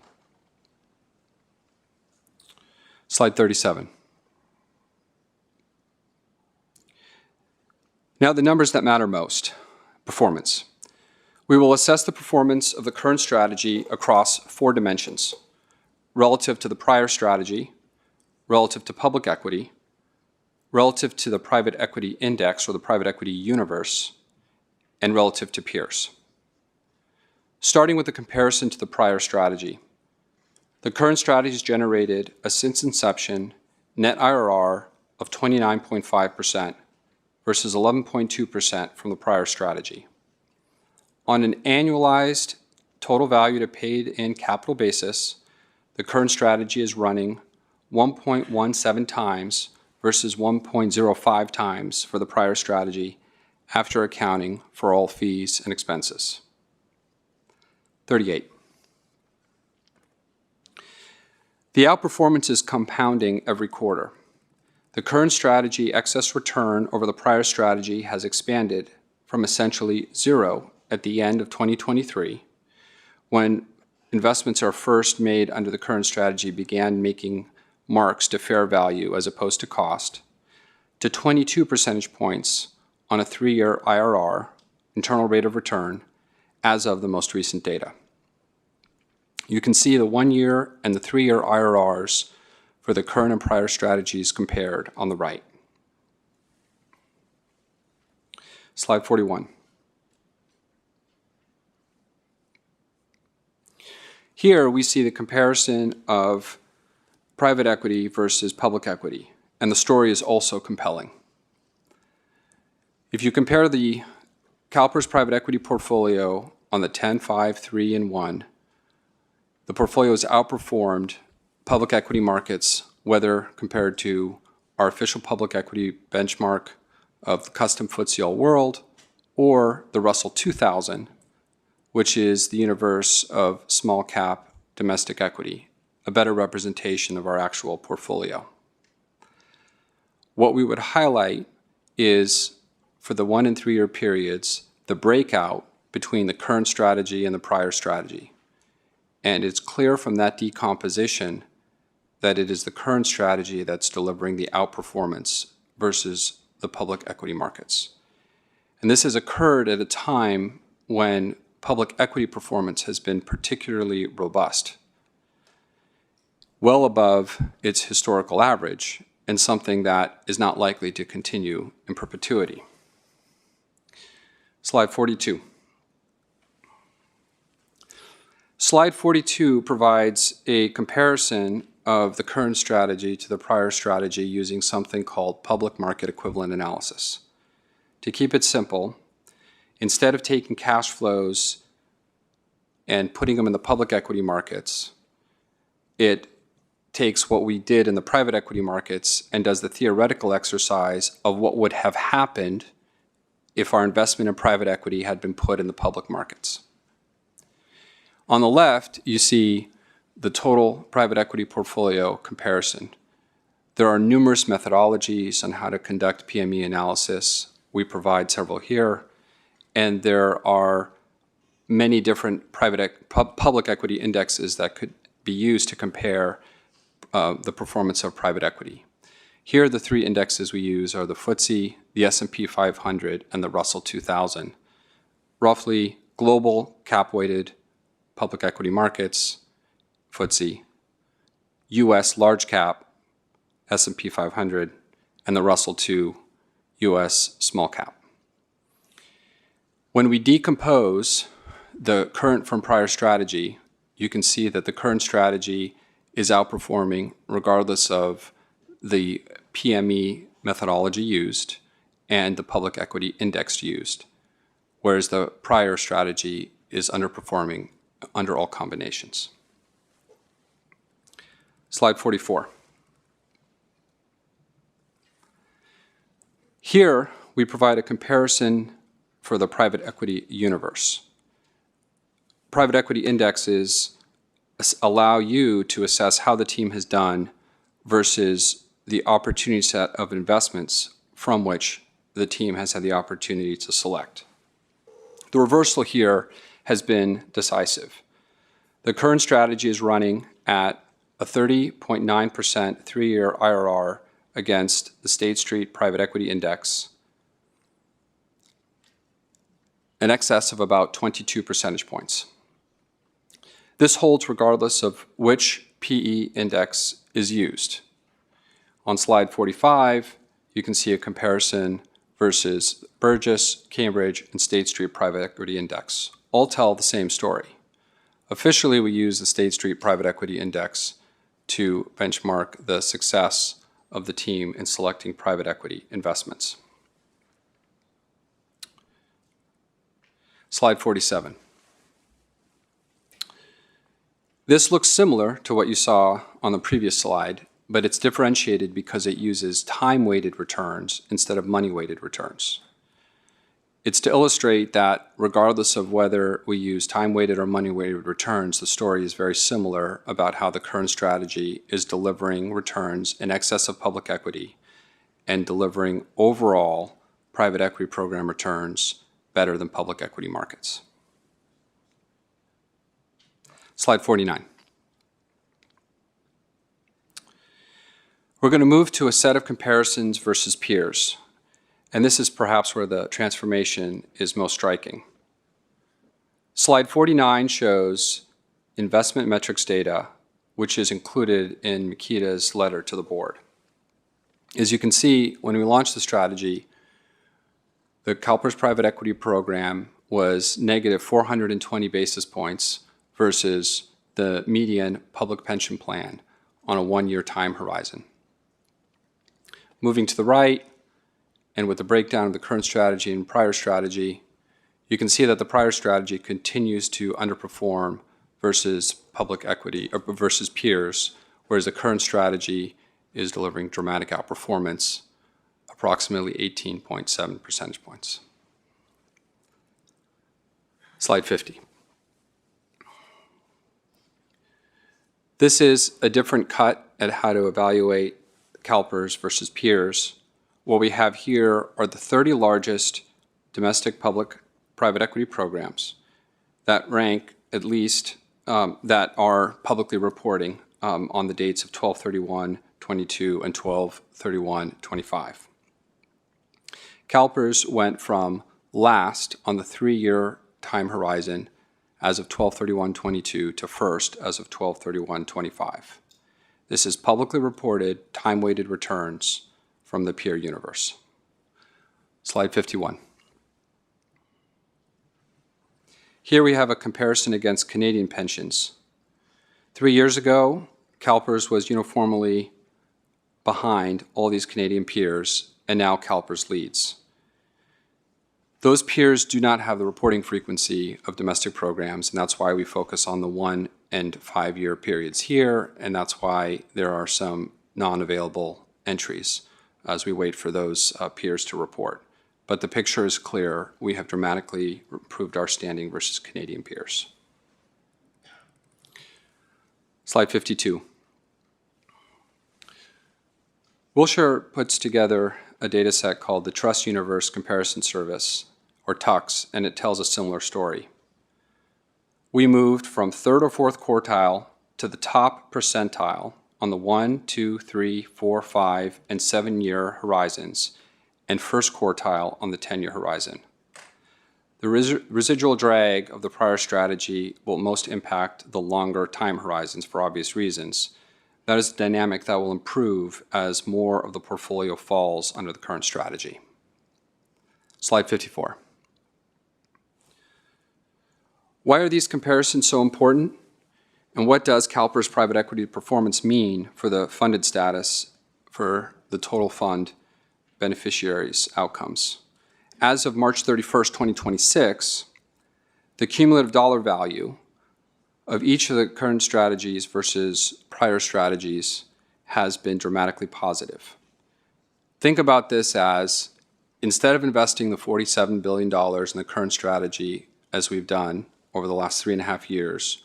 S11: Slide 37. Now the numbers that matter most. Performance. We will assess the performance of the current strategy across 4 dimensions: relative to the prior strategy, relative to public equity, relative to the private equity index or the private equity universe, and relative to peers. Starting with the comparison to the prior strategy, the current strategy has generated a since inception net IRR of 29.5% versus 11.2% from the prior strategy. On an annualized total value to paid in capital basis, the current strategy is running 1.17 times versus 1.05 times for the prior strategy after accounting for all fees and expenses. 38. The outperformance is compounding every quarter. The current strategy excess return over the prior strategy has expanded from essentially 0 at the end of 2023, when investments are first made under the current strategy began making marks to fair value as opposed to cost, to 22 percentage points on a 3-year IRR, internal rate of return, as of the most recent data. You can see the 1-year and the 3-year IRRs for the current and prior strategies compared on the right. Slide 41. Here we see the comparison of private equity versus public equity, and the story is also compelling. If you compare the CalPERS private equity portfolio on the 10, 5, 3, and 1, the portfolio has outperformed public equity markets, whether compared to our official public equity benchmark of the custom FTSE All World or the Russell 2000, which is the universe of small cap domestic equity, a better representation of our actual portfolio. What we would highlight is, for the 1 and 3 year periods, the breakout between the current strategy and the prior strategy. And it's clear from that decomposition that it is the current strategy that's delivering the outperformance versus the public equity markets. And this has occurred at a time when public equity performance has been particularly robust, well above its historical average, and something that is not likely to continue in perpetuity. Slide 42. Slide 42 provides a comparison of the current strategy to the prior strategy using something called public market equivalent analysis. To keep it simple, instead of taking cash flows and putting them in the public equity markets, it takes what we did in the private equity markets and does the theoretical exercise of what would have happened if our investment in private equity had been put in the public markets. On the left, you see the total private equity portfolio comparison. There are numerous methodologies on how to conduct PME analysis. We provide several here, and there are many different public equity indexes that could be used to compare the performance of private equity. Here, the 3 indexes we use are the FTSE, the S&P 500, and the Russell 2000. Roughly global cap-weighted public equity markets, FTSE, U.S. large cap, S&P 500, and the Russell 2, U.S. small cap. When we decompose the current from prior strategy, you can see that the current strategy is outperforming regardless of the PME methodology used and the public equity index used, whereas the prior strategy is underperforming under all combinations. Slide 44. Here, we provide a comparison for the private equity universe. Private equity indexes allow you to assess how the team has done versus the opportunity set of investments from which the team has had the opportunity to select. The reversal here has been decisive. The current strategy is running at a 30.9% 3-year IRR against the State Street Private Equity Index, in excess of about 22 percentage points. This holds regardless of which PE index is used. On slide 45, you can see a comparison versus Burgess, Cambridge, and State Street Private Equity Index. All tell the same story. Officially, we use the State Street Private Equity Index to benchmark the success of the team in selecting private equity investments. Slide 47. This looks similar to what you saw on the previous slide, but it's differentiated because it uses time-weighted returns instead of money-weighted returns. It's to illustrate that regardless of whether we use time-weighted or money-weighted returns, the story is very similar about how the current strategy is delivering returns in excess of public equity and delivering overall private equity program returns better than public equity markets. Slide 49. We're going to move to a set of comparisons versus peers, and this is perhaps where the transformation is most striking. Slide 49 shows investment metrics data, which is included in Makita's letter to the board. As you can see, when we launched the strategy, the CalPERS private equity program was negative 420 basis points versus the median public pension plan on a 1-year time horizon. Moving to the right, and with the breakdown of the current strategy and prior strategy, you can see that the prior strategy continues to underperform versus public equity, or versus peers, whereas the current strategy is delivering dramatic outperformance, approximately 18.7 percentage points. Slide 50. This is a different cut at how to evaluate CalPERS versus peers what we have here are the 30 largest domestic public-private equity programs that rank at least, that are publicly reporting on the dates of 12/31/22 and 12/31/25. CalPERS went from last on the 3-year time horizon as of 12/31/22 to first as of 12/31/25. This is publicly reported time-weighted returns from the peer universe. Slide 51. Here we have a comparison against Canadian pensions. 3 years ago, CalPERS was uniformly behind all these Canadian peers, and now CalPERS leads. Those peers do not have the reporting frequency of domestic programs, and that's why we focus on the 1 and 5 year periods here, and that's why there are some non-available entries as we wait for those peers to report. But the picture is clear. We have dramatically improved our standing versus Canadian peers. Slide 52. Wilshire puts together a data set called the Trust Universe Comparison Service, or TUX, and it tells a similar story. We moved from 3rd or 4th quartile to the top percentile on the 1, 2, 3, 4, 5, and 7-year horizons, and 1st quartile on the 10-year horizon. The residual drag of the prior strategy will most impact the longer time horizons for obvious reasons. That is a dynamic that will improve as more of the portfolio falls under the current strategy. Slide 54. Why are these comparisons so important? And what does CalPERS private equity performance mean for the funded status for the total fund beneficiaries' outcomes? As of March 31st, 2026, the cumulative dollar value of each of the current strategies versus prior strategies has been dramatically positive. Think about this as, instead of investing the $47 billion in the current strategy as we've done over the last 3.5 years,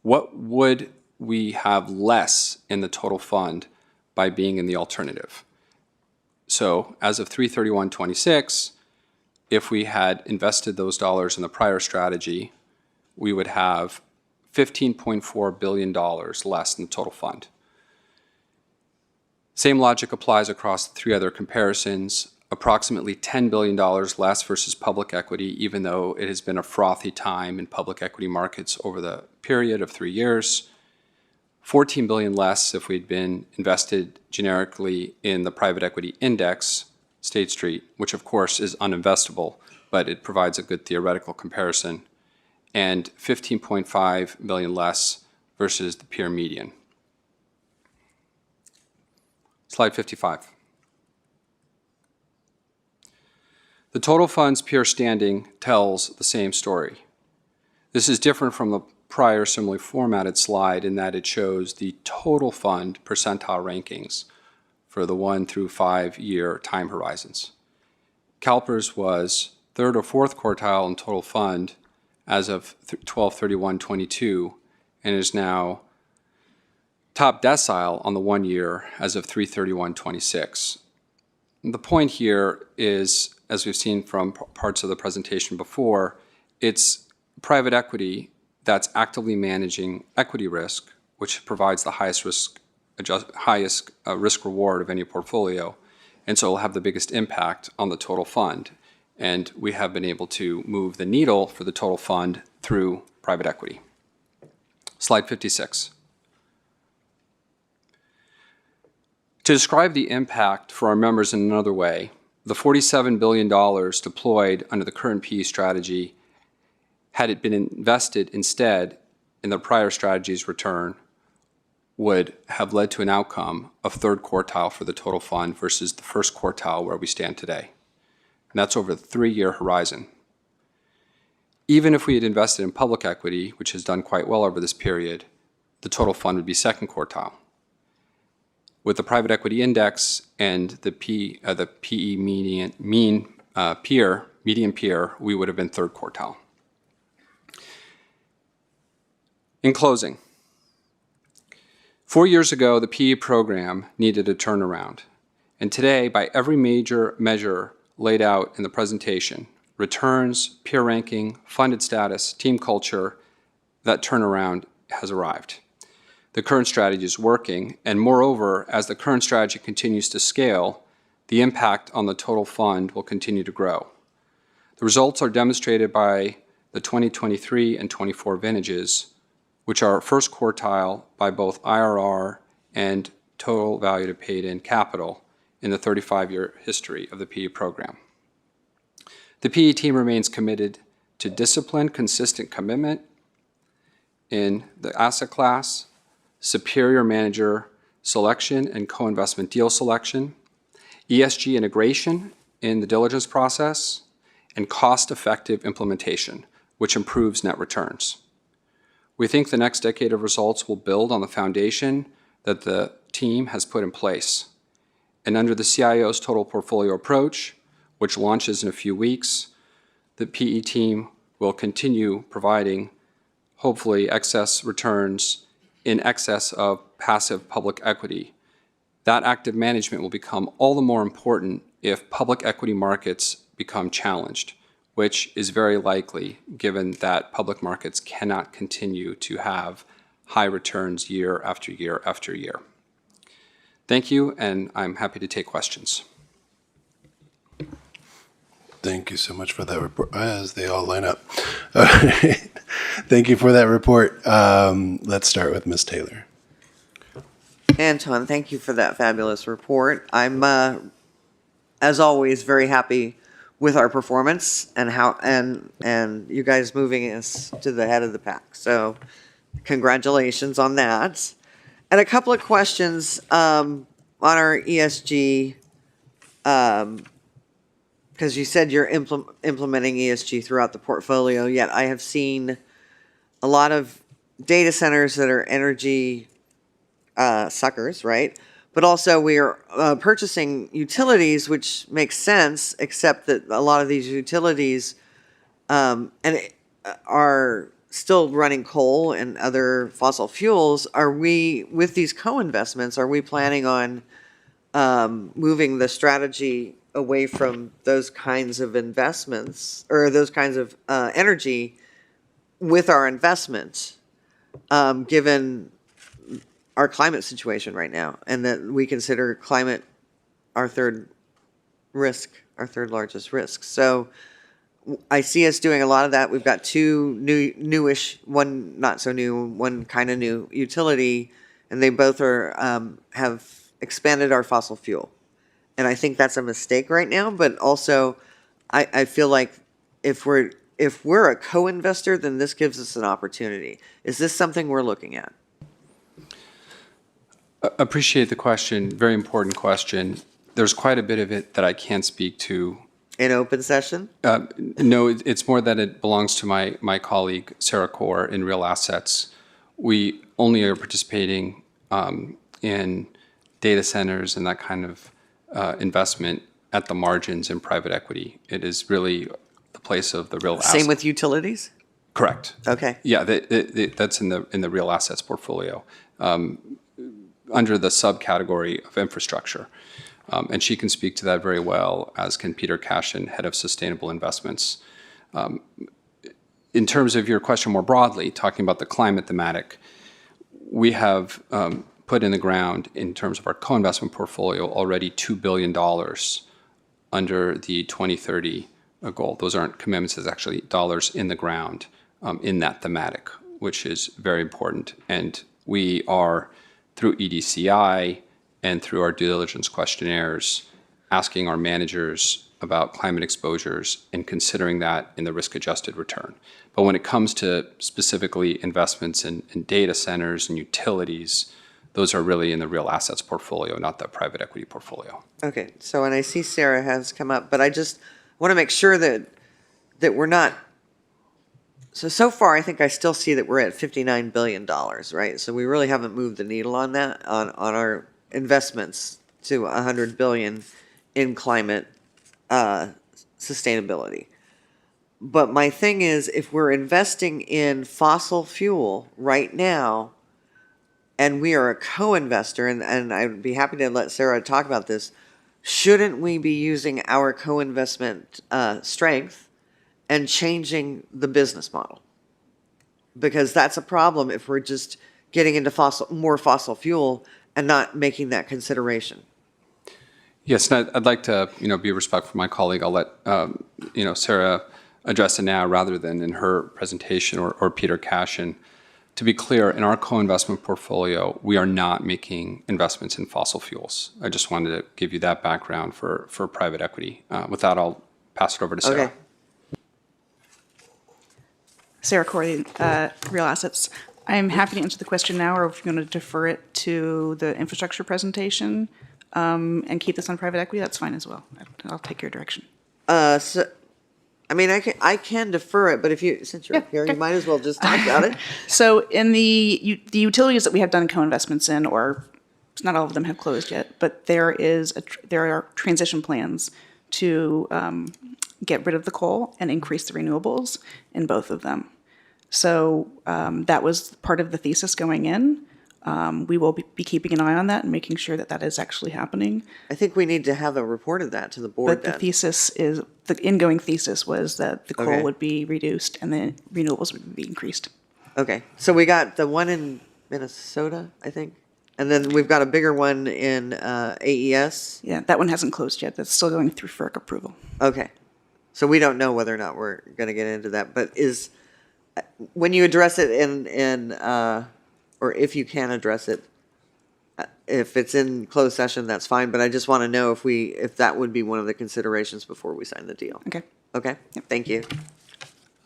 S11: what would we have less in the total fund by being in the alternative? So as of 3/31/26, if we had invested those dollars in the prior strategy, we would have $15.4 billion less in the total fund. Same logic applies across the 3 other comparisons. Approximately $10 billion less versus public equity, even though it has been a frothy time in public equity markets over the period of 3 years. $14 billion less if we'd been invested generically in the private equity index, State Street, which of course is uninvestable, but it provides a good theoretical comparison, and $15.5 billion less versus the peer median. Slide 55. The total fund's peer standing tells the same story. This is different from the prior similarly formatted slide in that it shows the total fund percentile rankings for the 1 through 5 year time horizons. CalPERS was 3rd or 4th quartile in total fund as of 12/31/22 and is now top decile on the 1 year as of 3/31/26. The point here is, as we've seen from parts of the presentation before, it's private equity that's actively managing equity risk, which provides the highest risk reward of any portfolio, and so it will have the biggest impact on the total fund. And we have been able to move the needle for the total fund through private equity. Slide 56. To describe the impact for our members in another way, the $47 billion deployed under the current PE strategy, had it been invested instead in the prior strategy's return, would have led to an outcome of 3rd quartile for the total fund versus the 1st quartile where we stand today. And that's over the 3-year horizon. Even if we had invested in public equity, which has done quite well over this period, the total fund would be 2nd quartile. With the private equity index and the PE median peer, we would have been 3rd quartile. In closing, 4 years ago, the PE program needed a turnaround, And today, by every major measure laid out in the presentation, returns, peer ranking, funded status, team culture, that turnaround has arrived. The current strategy is working, and moreover, as the current strategy continues to scale, the impact on the total fund will continue to grow. The results are demonstrated by the 2023 and 24 vintages, which are first quartile by both IRR and total value to paid-in capital in the 35-year history of the PE program. The PE team remains committed to disciplined, consistent commitment in the asset class, superior manager selection and co-investment deal selection, ESG integration in the diligence process, and cost-effective implementation, which improves net returns. We think the next decade of results will build on the foundation that the team has put in place. And under the CIO's total portfolio approach, which launches in a few weeks, the PE team will continue providing, hopefully, excess returns in excess of passive public equity. That active management will become all the more important if public equity markets become challenged, which is very likely given that public markets cannot continue to have high returns year after year after year. Thank you, and I'm happy to take questions.
S1: Thank you so much for that report, as they all line up. All right. Thank you for that report. Let's start with Ms. Taylor.
S22: Anton, thank you for that fabulous report. I'm, as always, very happy with our performance and how and you guys moving us to the head of the pack. So, congratulations on that. And a couple of questions on our ESG. Because you said you're implementing ESG throughout the portfolio, yet I have seen a lot of data centers that are energy suckers, right? But also we are purchasing utilities, which makes sense, except that a lot of these utilities are still running coal and other fossil fuels. Are we, with these co-investments, are we planning on moving the strategy away from those kinds of investments or those kinds of energy with our investments, given our climate situation right now, and that we consider climate our third largest risk. So I see us doing a lot of that. We've got two newish, one not so new, one kind of new utility, and they both are have expanded our fossil fuel. And I think that's a mistake right now, but also I feel like if we're a co-investor, then this gives us an opportunity. Is this something we're looking at?
S11: Appreciate the question. Very important question. There's quite a bit of it that I can't speak to.
S22: In open session?
S11: No, it's more that it belongs to my colleague, Sarah Kaur, in real assets. We only are participating in data centers and that kind of investment at the margins in private equity. It is really the place of the real assets.
S22: Same with utilities?
S11: Correct.
S22: Okay.
S11: Yeah, that's in the real assets portfolio under the subcategory of infrastructure. And she can speak to that very well, as can Peter Cashin, Head of Sustainable Investments. In terms of your question more broadly, talking about the climate thematic, we have put in the ground, in terms of our co-investment portfolio, already $2 billion under the 2030 goal. Those aren't commitments, it's actually dollars in the ground in that thematic, which is very important. And we are, through EDCI and through our due diligence questionnaires, asking our managers about climate exposures and considering that in the risk-adjusted return. But when it comes to specifically investments in data centers and utilities, those are really in the real assets portfolio, not the private equity portfolio.
S22: Okay, so and I see Sarah has come up, but I just want to make sure that we're not. So far, I think I still see that we're at $59 billion, right? So we really haven't moved the needle on that, on our investments to $100 billion in climate sustainability. But my thing is, if we're investing in fossil fuel right now, and we are a co-investor, and I'd be happy to let Sarah talk about this, shouldn't we be using our co-investment strength and changing the business model? Because that's a problem if we're just getting into more fossil fuel and not making that consideration.
S11: Yes, and I'd like to, be respectful for my colleague. I'll let, Sarah address it now rather than in her presentation or Peter Cashin. To be clear, in our co-investment portfolio, we are not making investments in fossil fuels. I just wanted to give you that background for private equity. With that, I'll pass it over to Sarah.
S22: Okay.
S16: Sarah Corley, Real Assets. I'm happy to answer the question now, or if you're going to defer it to the infrastructure presentation and keep this on private equity, that's fine as well. I'll take your direction.
S22: So, I mean, I can defer it, but since you're here, you might as well just talk about it.
S16: So in the utilities that we have done co-investments in, or not all of them have closed yet, but there are transition plans to get rid of the coal and increase the renewables in both of them. So that was part of the thesis going in. We will be keeping an eye on that and making sure that that is actually happening.
S22: I think we need to have a report of that to the board.
S16: But the ingoing thesis was that the coal would be reduced and the renewables would be increased.
S22: Okay, so we got the one in Minnesota, I think, and then we've got a bigger one in AES.
S16: Yeah, that one hasn't closed yet. That's still going through FERC approval.
S22: Okay, so we don't know whether or not we're going to get into that. But when you address it or if you can address it, if it's in closed session, that's fine. But I just want to know if that would be one of the considerations before we sign the deal.
S16: Okay.
S22: Okay. Yep. Thank you.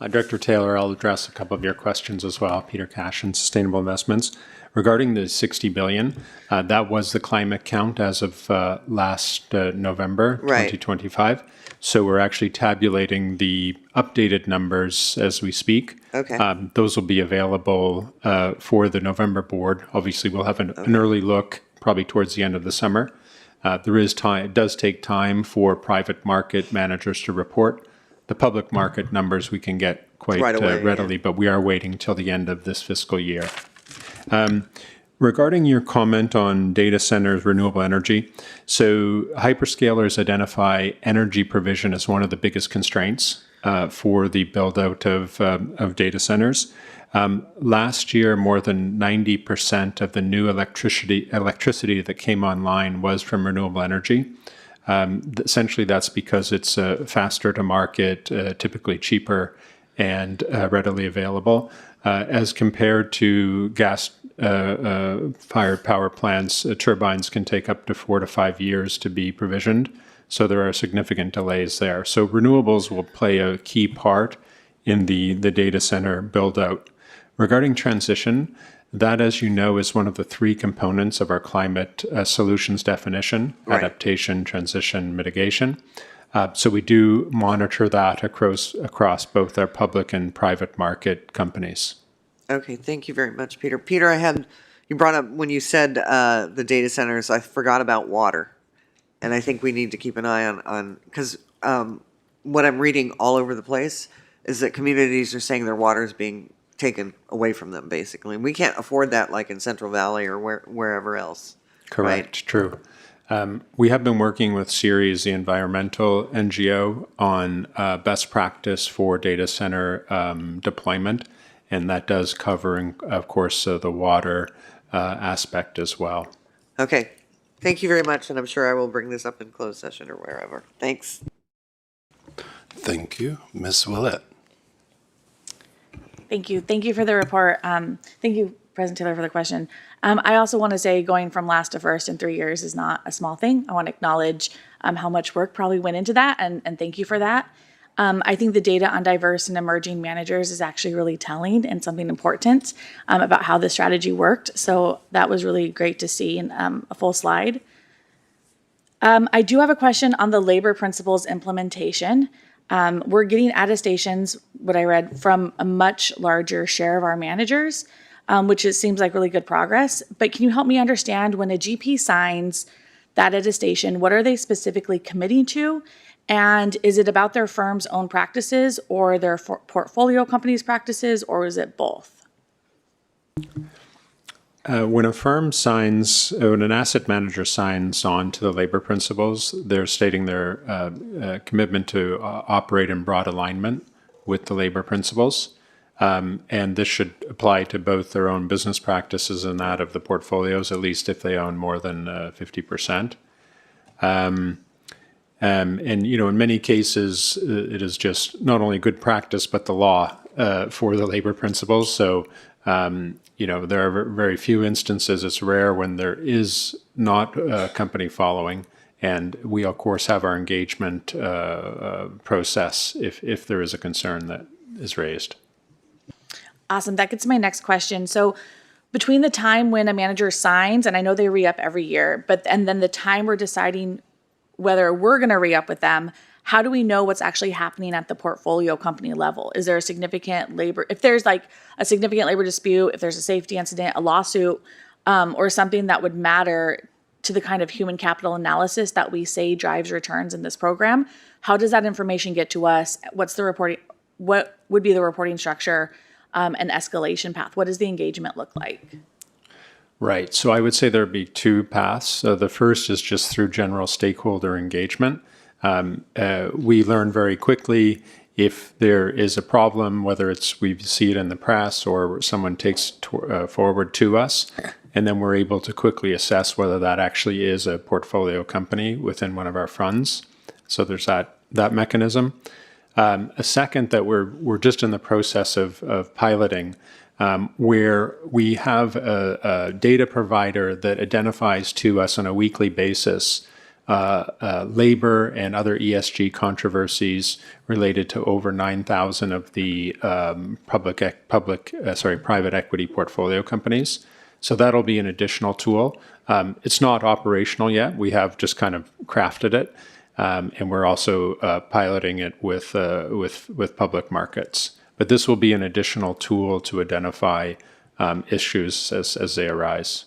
S17: Director Taylor, I'll address a couple of your questions as well. Peter Cashin, Sustainable Investments. Regarding the $60 billion, that was the climate count as of last November 2025. So we're actually tabulating the updated numbers as we speak.
S22: Okay.
S17: Those will be available for the November board. Obviously, we'll have an early look probably towards the end of the summer. There is time. It does take time for private market managers to report. The public market numbers we can get quite readily, but we are waiting till the end of this fiscal year. Regarding your comment on data centers, renewable energy, so hyperscalers identify energy provision as one of the biggest constraints for the build out of data centers. Last year, more than 90% of the new electricity that came online was from renewable energy. Essentially, that's because it's faster to market, typically cheaper and readily available, as compared to gas-fired power plants. Turbines can take up to 4 to 5 years to be provisioned, so there are significant delays there. So renewables will play a key part in the data center build-out. Regarding transition, that, as you know, is one of the 3 components of our climate solutions definition: adaptation, transition, mitigation. So we do monitor that across both our public and private market companies.
S22: Okay, thank you very much, Peter. Peter, you brought up when you said the data centers, I forgot about water. And I think we need to keep an eye on because what I'm reading all over the place is that communities are saying their water is being taken away from them, basically. And we can't afford that like in Central Valley or wherever else.
S17: Correct, right? True. We have been working with Ceres, the environmental NGO, on best practice for data center deployment, and that does cover, of course, the water aspect as well.
S22: Okay. Thank you very much, and I'm sure I will bring this up in closed session or wherever. Thanks.
S1: Thank you. Ms. Willett.
S21: Thank you. Thank you for the report. Thank you, President Taylor, for the question. I also want to say going from last to first in 3 years is not a small thing. I want to acknowledge how much work probably went into that, and thank you for that. I think the data on diverse and emerging managers is actually really telling and something important about how the strategy worked. So that was really great to see in a full slide. I do have a question on the labor principles implementation. We're getting attestations, what I read, from a much larger share of our managers, which seems like really good progress. But can you help me understand when a GP signs that attestation, what are they specifically committing to? And is it about their firm's own practices or their portfolio company's practices, or is it both?
S17: When a firm signs, when an asset manager signs on to the labor principles, they're stating their commitment to operate in broad alignment with the labor principles. And this should apply to both their own business practices and that of the portfolios, at least if they own more than 50%. And, in many cases, it is just not only good practice, but the law for the labor principles. So, there are very few instances. It's rare when there is not a company following. And we, of course, have our engagement process if there is a concern that is raised.
S21: Awesome. That gets to my next question. So between the time when a manager signs, and I know they re-up every year, and then the time we're deciding whether we're going to re-up with them, how do we know what's actually happening at the portfolio company level? Is there a significant labor, if there's like a significant labor dispute, if there's a safety incident, a lawsuit, or something that would matter to the kind of human capital analysis that we say drives returns in this program, how does that information get to us? What's the reporting, what would be the reporting structure and escalation path? What does the engagement look like?
S17: Right. So I would say there'd be two paths. So the first is just through general stakeholder engagement. We learn very quickly if there is a problem, whether it's we see it in the press or someone takes forward to us, and then we're able to quickly assess whether that actually is a portfolio company within one of our funds. So there's that mechanism. A second that we're just in the process of piloting, where we have a data provider that identifies to us on a weekly basis labor and other ESG controversies related to over 9,000 of the private equity portfolio companies. So that'll be an additional tool. It's not operational yet. We have just kind of crafted it. And we're also piloting it with public markets. But this will be an additional tool to identify issues as they arise.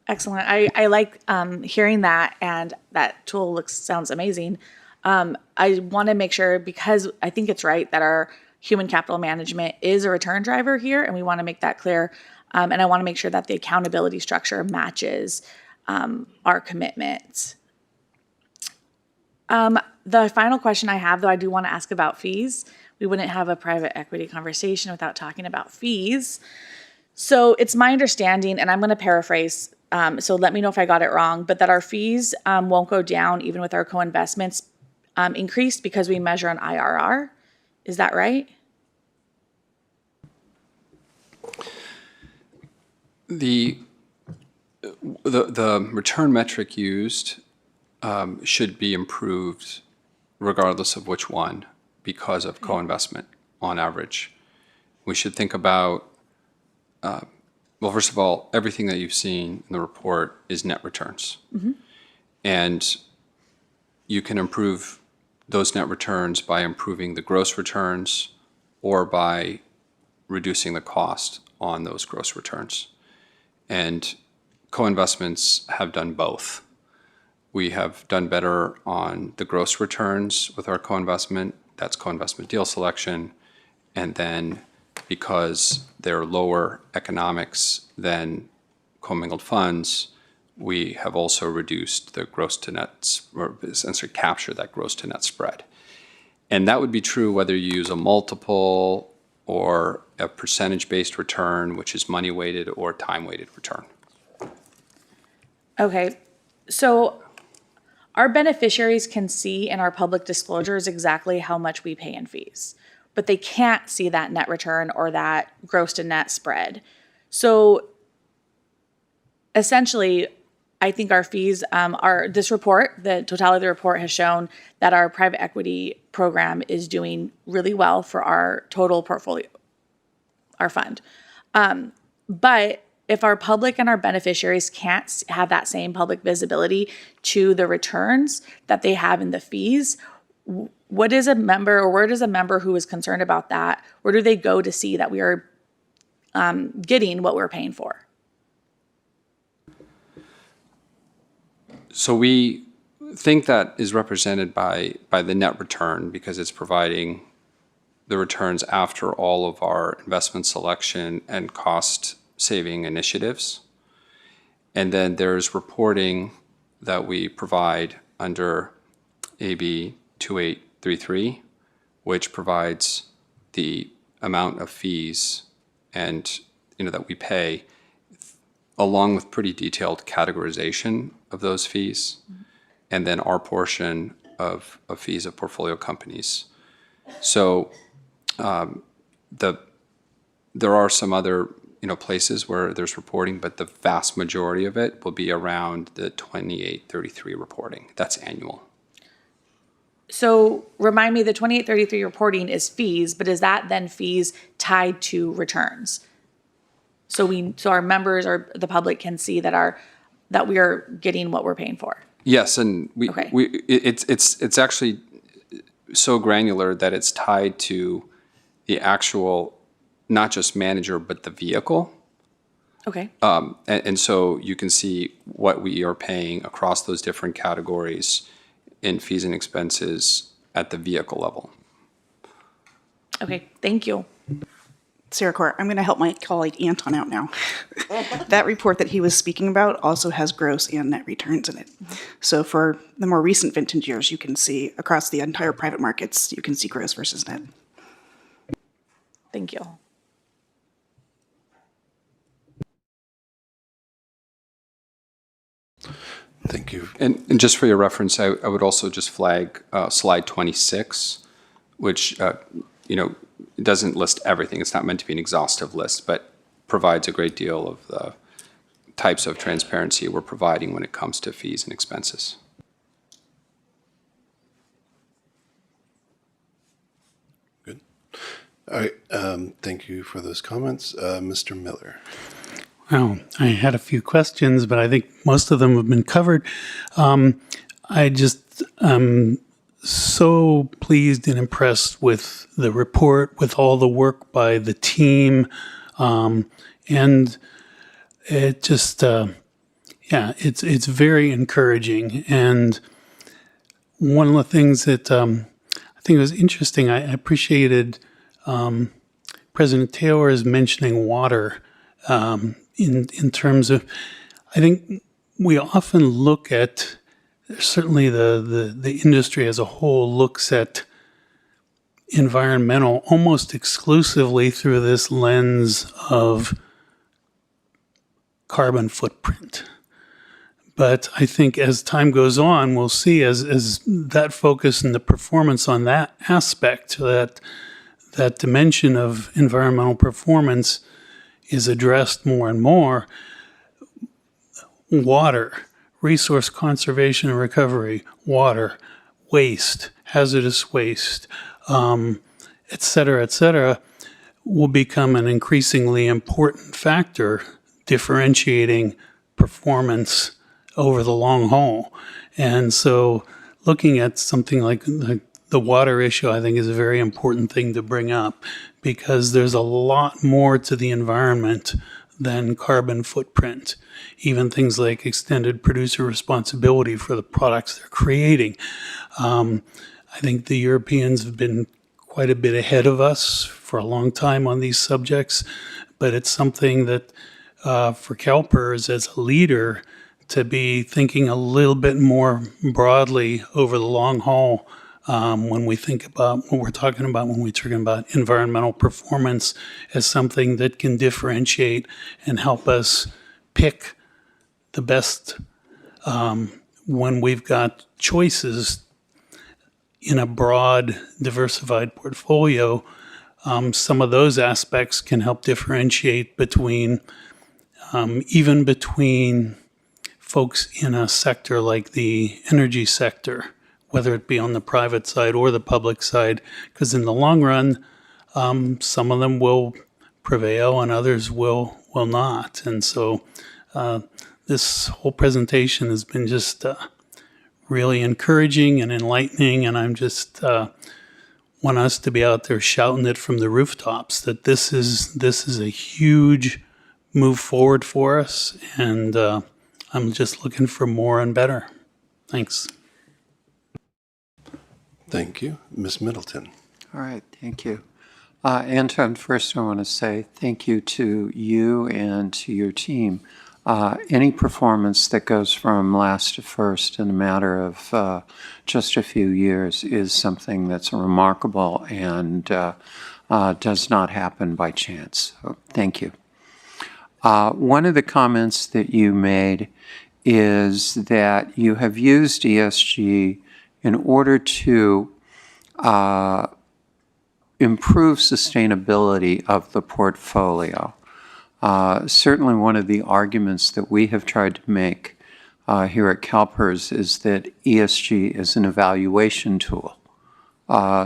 S21: Excellent. I like hearing that, and that tool sounds amazing. I want to make sure, because I think it's right that our human capital management is a return driver here, and we want to make that clear. And I want to make sure that the accountability structure matches our commitments. The final question I have, though, I do want to ask about fees. We wouldn't have a private equity conversation without talking about fees. So it's my understanding, and I'm going to paraphrase, so let me know if I got it wrong, but that our fees won't go down even with our co-investments increased because we measure an IRR. Is that right?
S11: The return metric used should be improved regardless of which one because of co-investment on average. We should think about, well, first of all, everything that you've seen in the report is net returns.
S21: Mm-hmm.
S11: And you can improve those net returns by improving the gross returns or by reducing the cost on those gross returns. And co-investments have done both. We have done better on the gross returns with our co-investment. That's co-investment deal selection. And then because they're lower economics than commingled funds, we have also reduced the gross to net, or essentially capture that gross to net spread. And that would be true whether you use a multiple or a percentage-based return, which is money-weighted, or time-weighted return.
S21: Okay, so our beneficiaries can see in our public disclosures exactly how much we pay in fees, but they can't see that net return or that gross to net spread. So essentially, I think our fees this report, the totality of the report has shown that our private equity program is doing really well for our total portfolio, our fund. But if our public and our beneficiaries can't have that same public visibility to the returns that they have in the fees, what is a member, or where does a member who is concerned about that, where do they go to see that we are getting what we're paying for?
S11: So we think that is represented by the net return because it's providing the returns after all of our investment selection and cost saving initiatives. And then there's reporting that we provide under AB 2833, which provides the amount of fees and that we pay, along with pretty detailed categorization of those fees, and then our portion of fees of portfolio companies. So there are some other places where there's reporting, but the vast majority of it will be around the 2833 reporting. That's annual.
S21: So remind me, the 2833 reporting is fees, but is that then fees tied to returns? So our members or the public can see that we are getting what we're paying for.
S11: Yes, and it's actually so granular that it's tied to the actual, not just manager, but the vehicle.
S21: Okay.
S11: And so you can see what we are paying across those different categories in fees and expenses at the vehicle level.
S16: Okay, thank you. Sarah Court, I'm going to help my colleague Anton out now. That report that he was speaking about also has gross and net returns in it. So for the more recent vintage years, you can see across the entire private markets, you can see gross versus net.
S21: Thank you.
S1: Thank you.
S11: And just for your reference, I would also just flag slide 26, which it doesn't list everything. It's not meant to be an exhaustive list, but provides a great deal of the types of transparency we're providing when it comes to fees and expenses.
S1: Good. All right. Thank you for those comments. Mr. Miller.
S5: Well, I had a few questions, but I think most of them have been covered. I just so pleased and impressed with the report, with all the work by the team, and it just, it's very encouraging. And one of the things that I think was interesting, I appreciated President Taylor's mentioning water in terms of, I think we often look at, certainly the industry as a whole looks at environmental almost exclusively through this lens of carbon footprint. But I think as time goes on, we'll see as that focus and the performance on that aspect, that dimension of environmental performance is addressed more and more. Water, resource conservation and recovery, water, waste, hazardous waste, et cetera, will become an increasingly important factor differentiating performance over the long haul. And so looking at something like the water issue, I think, is a very important thing to bring up, because there's a lot more to the environment than carbon footprint. Even things like extended producer responsibility for the products they're creating. I think the Europeans have been quite a bit ahead of us for a long time on these subjects, but it's something that for CalPERS as a leader to be thinking a little bit more broadly over the long haul when we think about what we're talking about when we're talking about environmental performance as something that can differentiate and help us pick the best when we've got choices in a broad, diversified portfolio. Some of those aspects can help differentiate between, even between folks in a sector like the energy sector, whether it be on the private side or the public side, because in the long run, some of them will prevail and others will not. And so this whole presentation has been just really encouraging and enlightening, and I'm just want us to be out there shouting it from the rooftops that this is a huge move forward for us, and I'm just looking for more and better. Thanks.
S1: Thank you. Ms. Middleton.
S8: All right, thank you. Anton, first I want to say thank you to you and to your team. Any performance that goes from last to first in a matter of just a few years is something that's remarkable and does not happen by chance. So thank you. One of the comments that you made is that you have used ESG in order to improve sustainability of the portfolio. Certainly one of the arguments that we have tried to make here at CalPERS is that ESG is an evaluation tool.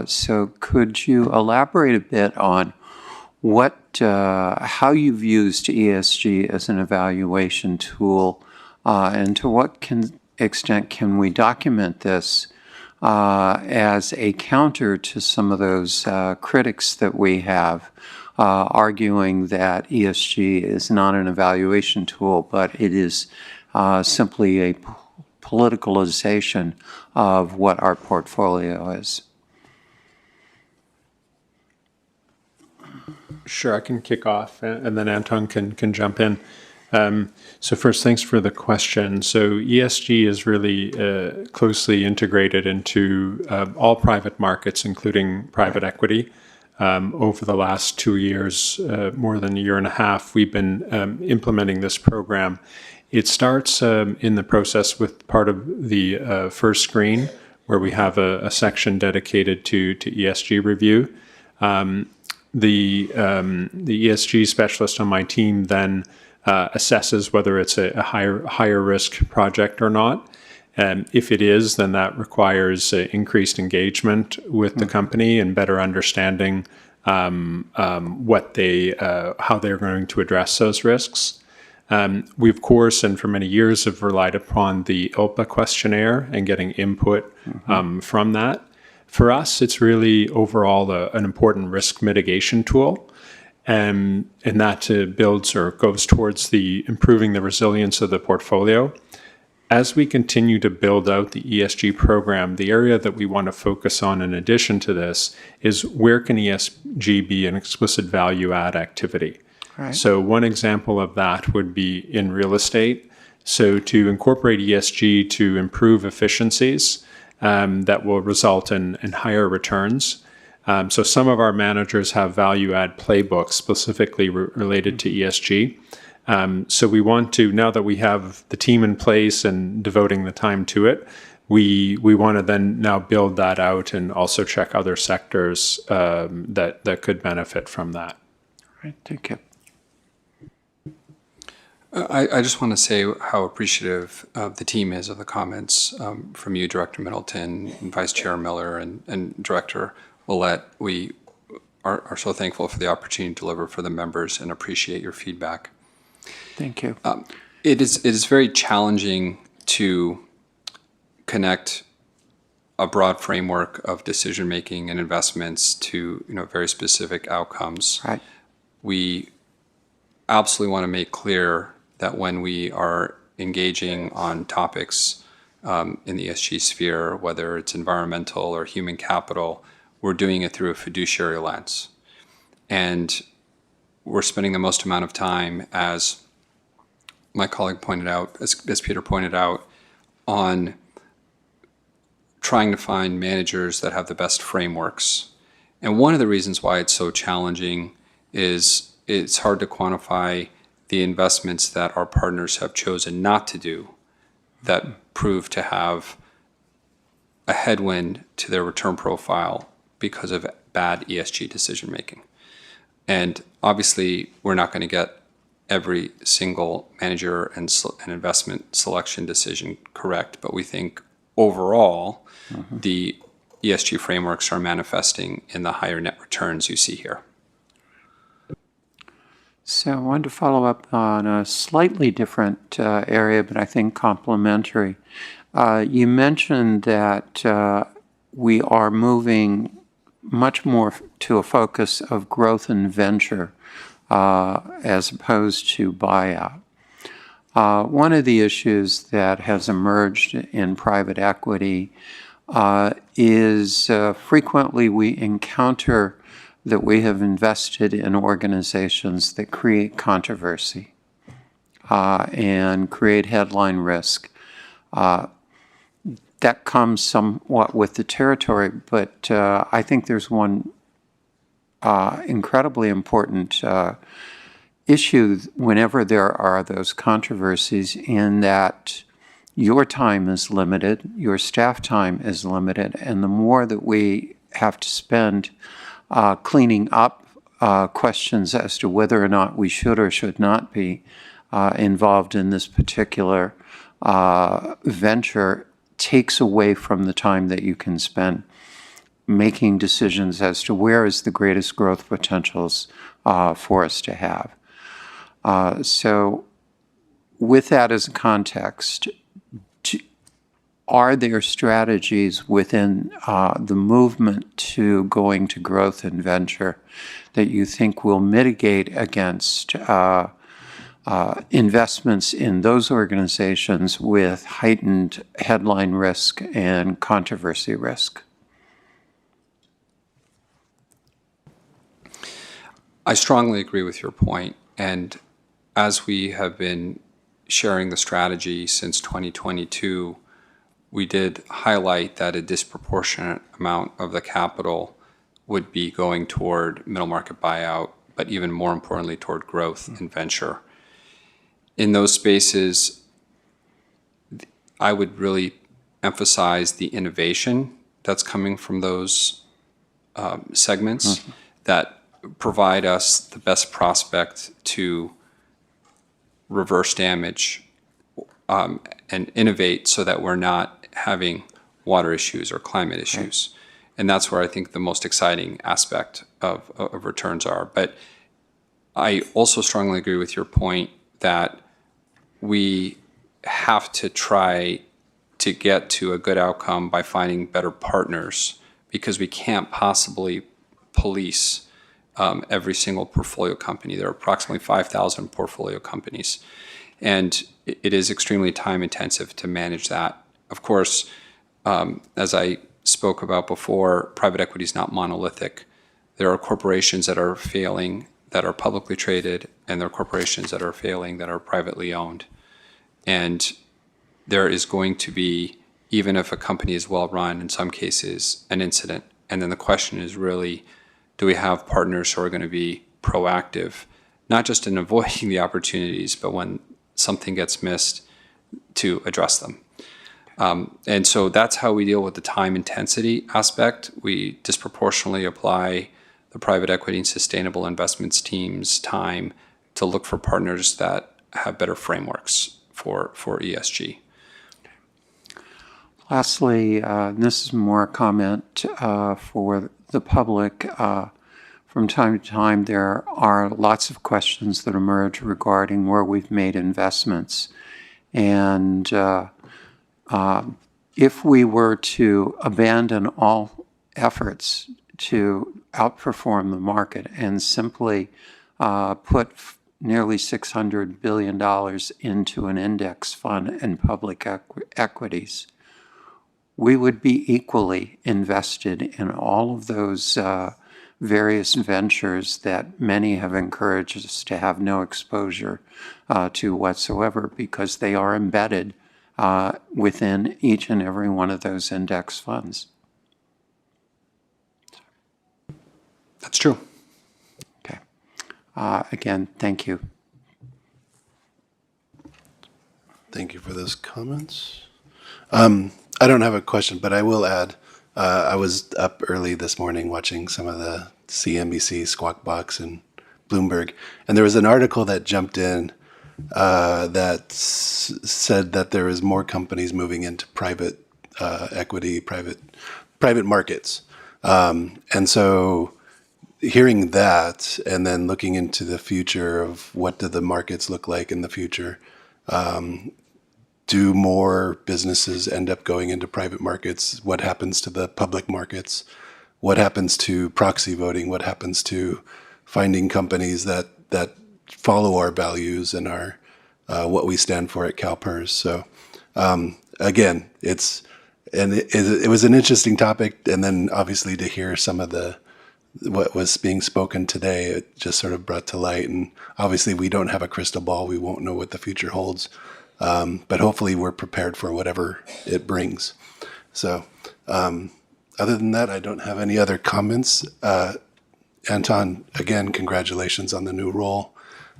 S8: So could you elaborate a bit on how you've used ESG as an evaluation tool, and to what extent can we document this as a counter to some of those critics that we have arguing that ESG is not an evaluation tool, but it is simply a politicalization of what our portfolio is?
S17: Sure, I can kick off, and then Anton can jump in. So first, thanks for the question. So ESG is really closely integrated into all private markets, including private equity. Over the last 2 years, more than a year and a half, we've been implementing this program. It starts in the process with part of the first screen, where we have a section dedicated to ESG review. The ESG specialist on my team then assesses whether it's a higher risk project or not. And if it is, then that requires increased engagement with the company and better understanding how they're going to address those risks. We, of course, and for many years have relied upon the ILPA questionnaire and getting input from that. For us, it's really overall an important risk mitigation tool. And that builds or goes towards improving the resilience of the portfolio. As we continue to build out the ESG program, the area that we want to focus on in addition to this is where can ESG be an explicit value add activity?
S8: Right.
S17: So one example of that would be in real estate. So to incorporate ESG to improve efficiencies that will result in higher returns. So some of our managers have value add playbooks specifically related to ESG. So we want to, now that we have the team in place and devoting the time to it, we want to then now build that out and also check other sectors that could benefit from that.
S8: Right, thank you.
S11: I just want to say how appreciative the team is of the comments from you, Director Middleton, and Vice Chair Miller, and Director Willett. We are so thankful for the opportunity to deliver for the members and appreciate your feedback.
S8: Thank you.
S11: It is very challenging to connect a broad framework of decision making and investments to very specific outcomes.
S8: Right.
S11: We absolutely want to make clear that when we are engaging on topics in the ESG sphere, whether it's environmental or human capital, we're doing it through a fiduciary lens. And we're spending the most amount of time, as my colleague pointed out, as Peter pointed out, on trying to find managers that have the best frameworks. And one of the reasons why it's so challenging is it's hard to quantify the investments that our partners have chosen not to do that prove to have a headwind to their return profile because of bad ESG decision making. And obviously, we're not going to get every single manager and investment selection decision correct, but we think overall, the ESG frameworks are manifesting in the higher net returns you see here.
S8: So I wanted to follow up on a slightly different area, but I think complementary. You mentioned that we are moving much more to a focus of growth and venture as opposed to buyout. One of the issues that has emerged in private equity is frequently we encounter that we have invested in organizations that create controversy and create headline risk. That comes somewhat with the territory, but I think there's one incredibly important issue whenever there are those controversies, in that your time is limited, your staff time is limited, and the more that we have to spend cleaning up questions as to whether or not we should or should not be involved in this particular venture takes away from the time that you can spend making decisions as to where is the greatest growth potentials for us to have. So with that as a context, are there strategies within the movement to going to growth and venture that you think will mitigate against investments in those organizations with heightened headline risk and controversy risk?
S11: I strongly agree with your point, and as we have been sharing the strategy since 2022, we did highlight that a disproportionate amount of the capital would be going toward middle market buyout, but even more importantly, toward growth and venture. In those spaces, I would really emphasize the innovation that's coming from those segments that provide us the best prospect to reverse damage and innovate so that we're not having water issues or climate issues. And that's where I think the most exciting aspect of returns are. But I also strongly agree with your point that we have to try to get to a good outcome by finding better partners, because we can't possibly police every single portfolio company. There are approximately 5,000 portfolio companies, and it is extremely time intensive to manage that. Of course, as I spoke about before, private equity is not monolithic. There are corporations that are failing that are publicly traded, and there are corporations that are failing that are privately owned. And there is going to be, even if a company is well run, in some cases, an incident. And then the question is really, do we have partners who are going to be proactive, not just in avoiding the opportunities, but when something gets missed, to address them? And so that's how we deal with the time intensity aspect. We disproportionately apply the private equity and sustainable investments team's time to look for partners that have better frameworks for ESG.
S8: Lastly, this is more a comment for the public. From time to time, there are lots of questions that emerge regarding where we've made investments. And if we were to abandon all efforts to outperform the market and simply put nearly $600 billion into an index fund and public equities, we would be equally invested in all of those various ventures that many have encouraged us to have no exposure to whatsoever, because they are embedded within each and every one of those index funds.
S11: That's true.
S8: Okay. Again, thank you.
S1: Thank you for those comments. I don't have a question, but I will add, I was up early this morning watching some of the CNBC, Squawk Box, and Bloomberg, and there was an article that jumped in that said that there is more companies moving into private equity, private markets. And so hearing that and then looking into the future of what do the markets look like in the future, do more businesses end up going into private markets? What happens to the public markets? What happens to proxy voting? What happens to finding companies that follow our values and our what we stand for at CalPERS? So again, it was an interesting topic, and then obviously to hear some of the what was being spoken today, it just sort of brought to light. And obviously, we don't have a crystal ball. We won't know what the future holds. But hopefully, we're prepared for whatever it brings. So, other than that, I don't have any other comments. Anton, again, congratulations on the new role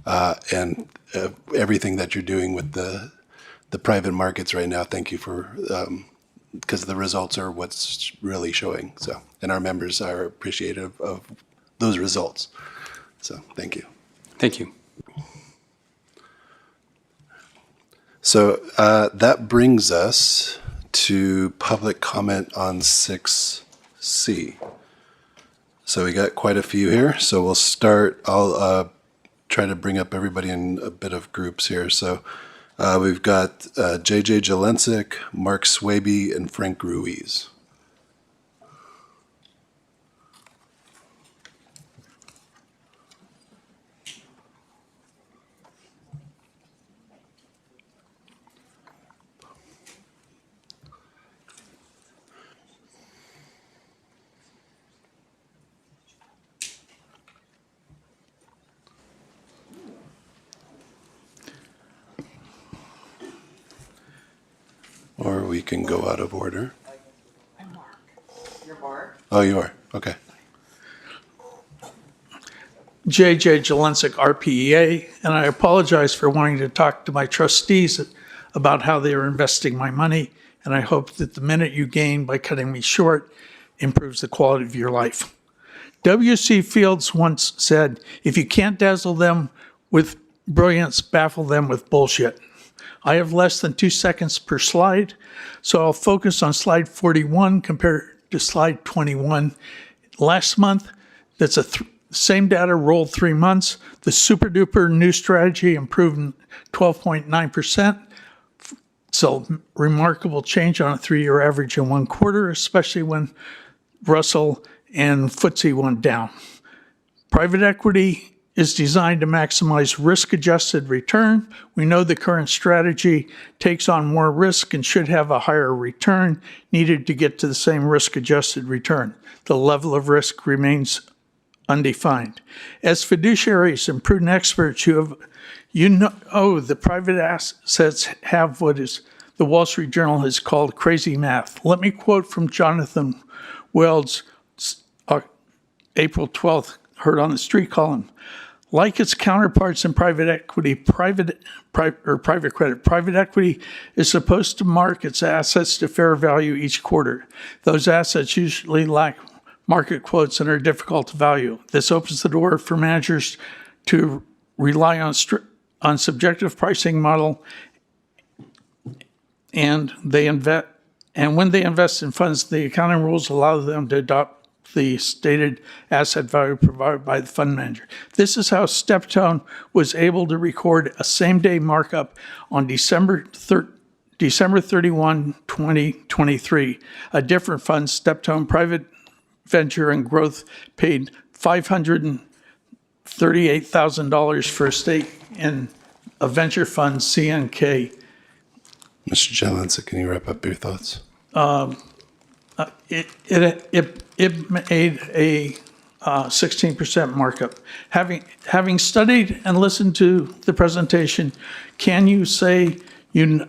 S1: and everything that you're doing with the private markets right now. Thank you for because the results are what's really showing. So, and our members are appreciative of those results. So, thank you.
S11: Thank you.
S1: So that brings us to public comment on 6C. So we got quite a few here. So we'll start. I'll try to bring up everybody in a bit of groups here. So we've got JJ Jelensik, Mark Swaby, and Frank Ruiz. Or we can go out of order.
S22: You're Mark.
S1: Oh, you are? Okay.
S23: JJ Jelensik, RPEA, and I apologize for wanting to talk to my trustees about how they are investing my money, and I hope that the minute you gain by cutting me short improves the quality of your life. W.C. Fields once said, if you can't dazzle them with brilliance, baffle them with bullshit. I have less than 2 seconds per slide, so I'll focus on slide 41 compared to slide 21. Last month, that's same data rolled 3 months. The super duper new strategy improved 12.9%. So remarkable change on a 3-year average in 1 quarter, especially when Russell and FTSE went down. Private equity is designed to maximize risk-adjusted return. We know the current strategy takes on more risk and should have a higher return needed to get to the same risk-adjusted return. The level of risk remains undefined. As fiduciaries and prudent experts, you know the private assets have what is the Wall Street Journal has called crazy math. Let me quote from Jonathan Weld's April 12th, heard on the street column. Like its counterparts in private equity, private credit, private equity is supposed to mark its assets to fair value each quarter. Those assets usually lack market quotes and are difficult to value. This opens the door for managers to rely on subjective pricing model, and when they invest in funds, the accounting rules allow them to adopt the stated asset value provided by the fund manager. This is how Steptone was able to record a same-day markup on December 31, 2023. A different fund, Steptone Private Venture and Growth, paid $538,000 for a stake in a venture fund, CNK.
S1: Mr. Jelensik, can you wrap up your thoughts?
S23: It made a 16% markup. Having studied and listened to the presentation, can you say you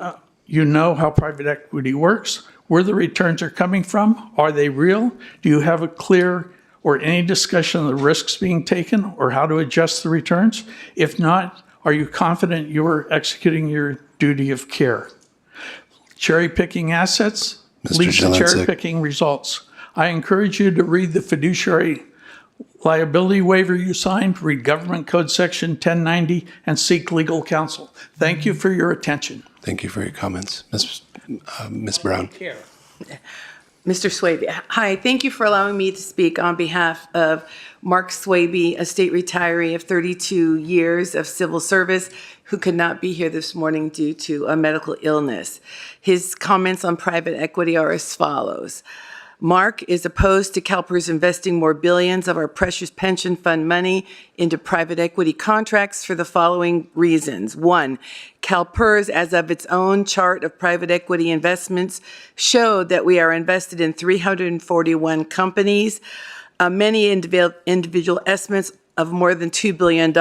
S23: know how private equity works, where the returns are coming from? Are they real? Do you have a clear or any discussion of the risks being taken or how to adjust the returns? If not, are you confident you are executing your duty of care? Cherry picking assets leads to cherry picking results. I encourage you to read the fiduciary liability waiver you signed, read Government Code Section 1090, and seek legal counsel. Thank you for your attention.
S1: Thank you for your comments. Ms. Brown.
S6: Mr. Swaby, hi, thank you for allowing me to speak on behalf of Mark Swaby, a state retiree of 32 years of civil service who could not be here this morning due to a medical illness. His comments on private equity are as follows. Mark is opposed to CalPERS investing more billions of our precious pension fund money into private equity contracts for the following reasons. 1, CalPERS, as of its own chart of private equity investments, showed that we are invested in 341 companies many individual estimates of more than $2 billion.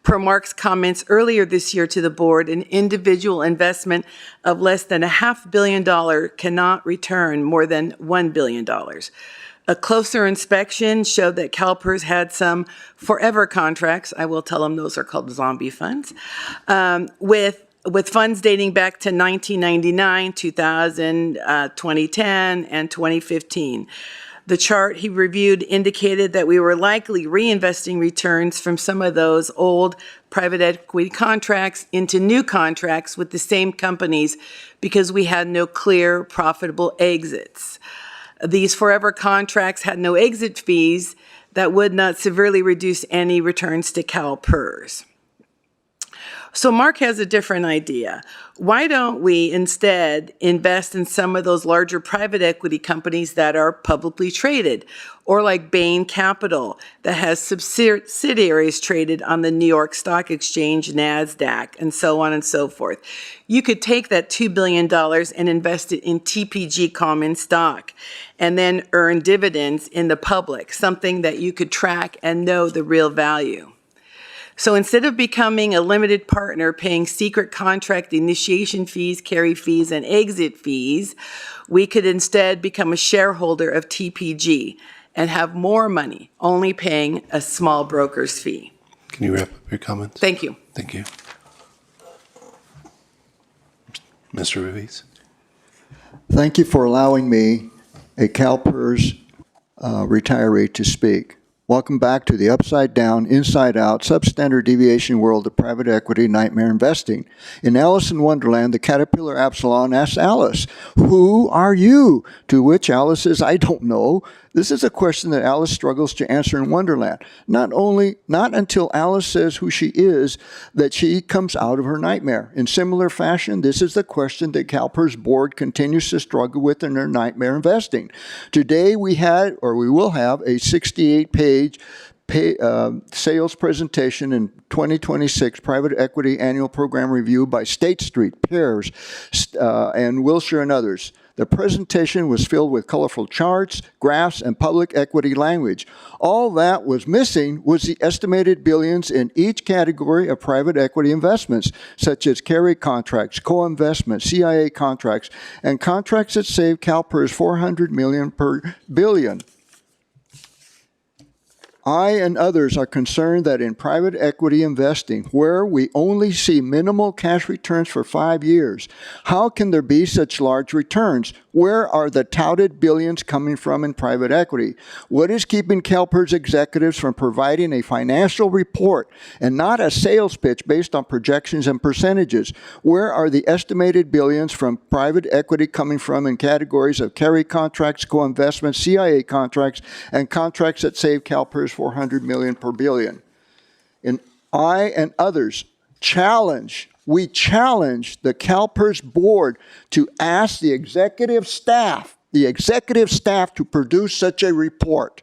S6: Per Mark's comments earlier this year to the board, an individual investment of less than $500 million cannot return more than $1 billion. A closer inspection showed that CalPERS had some forever contracts, I will tell them those are called zombie funds, with funds dating back to 1999, 2000, 2010, and 2015. The chart he reviewed indicated that we were likely reinvesting returns from some of those old private equity contracts into new contracts with the same companies because we had no clear profitable exits. These forever contracts had no exit fees that would not severely reduce any returns to CalPERS. So Mark has a different idea. Why don't we instead invest in some of those larger private equity companies that are publicly traded, or like Bain Capital that has subsidiaries traded on the New York Stock Exchange, NASDAQ, and so on and so forth. You could take that $2 billion and invest it in TPG common stock and then earn dividends in the public, something that you could track and know the real value. So instead of becoming a limited partner paying secret contract initiation fees, carry fees, and exit fees, we could instead become a shareholder of TPG and have more money, only paying a small broker's fee.
S1: Can you wrap up your comments?
S6: Thank you.
S1: Thank you. Mr. Ruiz.
S9: Thank you for allowing me, a CalPERS retiree, to speak. Welcome back to the upside-down, inside-out, substandard deviation world of private equity nightmare investing. In Alice in Wonderland, the caterpillar Absalom asks Alice, "Who are you?" To which Alice says, "I don't know." This is a question that Alice struggles to answer in Wonderland. Not until Alice says who she is that she comes out of her nightmare. In similar fashion, this is the question that CalPERS board continues to struggle with in their nightmare investing. Today we will have a 68-page sales presentation in 2026 Private Equity Annual Program Review by State Street, CalPERS, and Wilshire and others. The presentation was filled with colorful charts, graphs, and public equity language. All that was missing was the estimated billions in each category of private equity investments, such as carry contracts, co-investments, CIA contracts, and contracts that save CalPERS $400 million per billion. I and others are concerned that in private equity investing, where we only see minimal cash returns for 5 years, how can there be such large returns? Where are the touted billions coming from in private equity? What is keeping CalPERS executives from providing a financial report and not a sales pitch based on projections and percentages? Where are the estimated billions from private equity coming from in categories of carry contracts, co-investments, CIA contracts, and contracts that save CalPERS $400 million per billion? And I and others challenge the CalPERS board to ask the executive staff to produce such a report.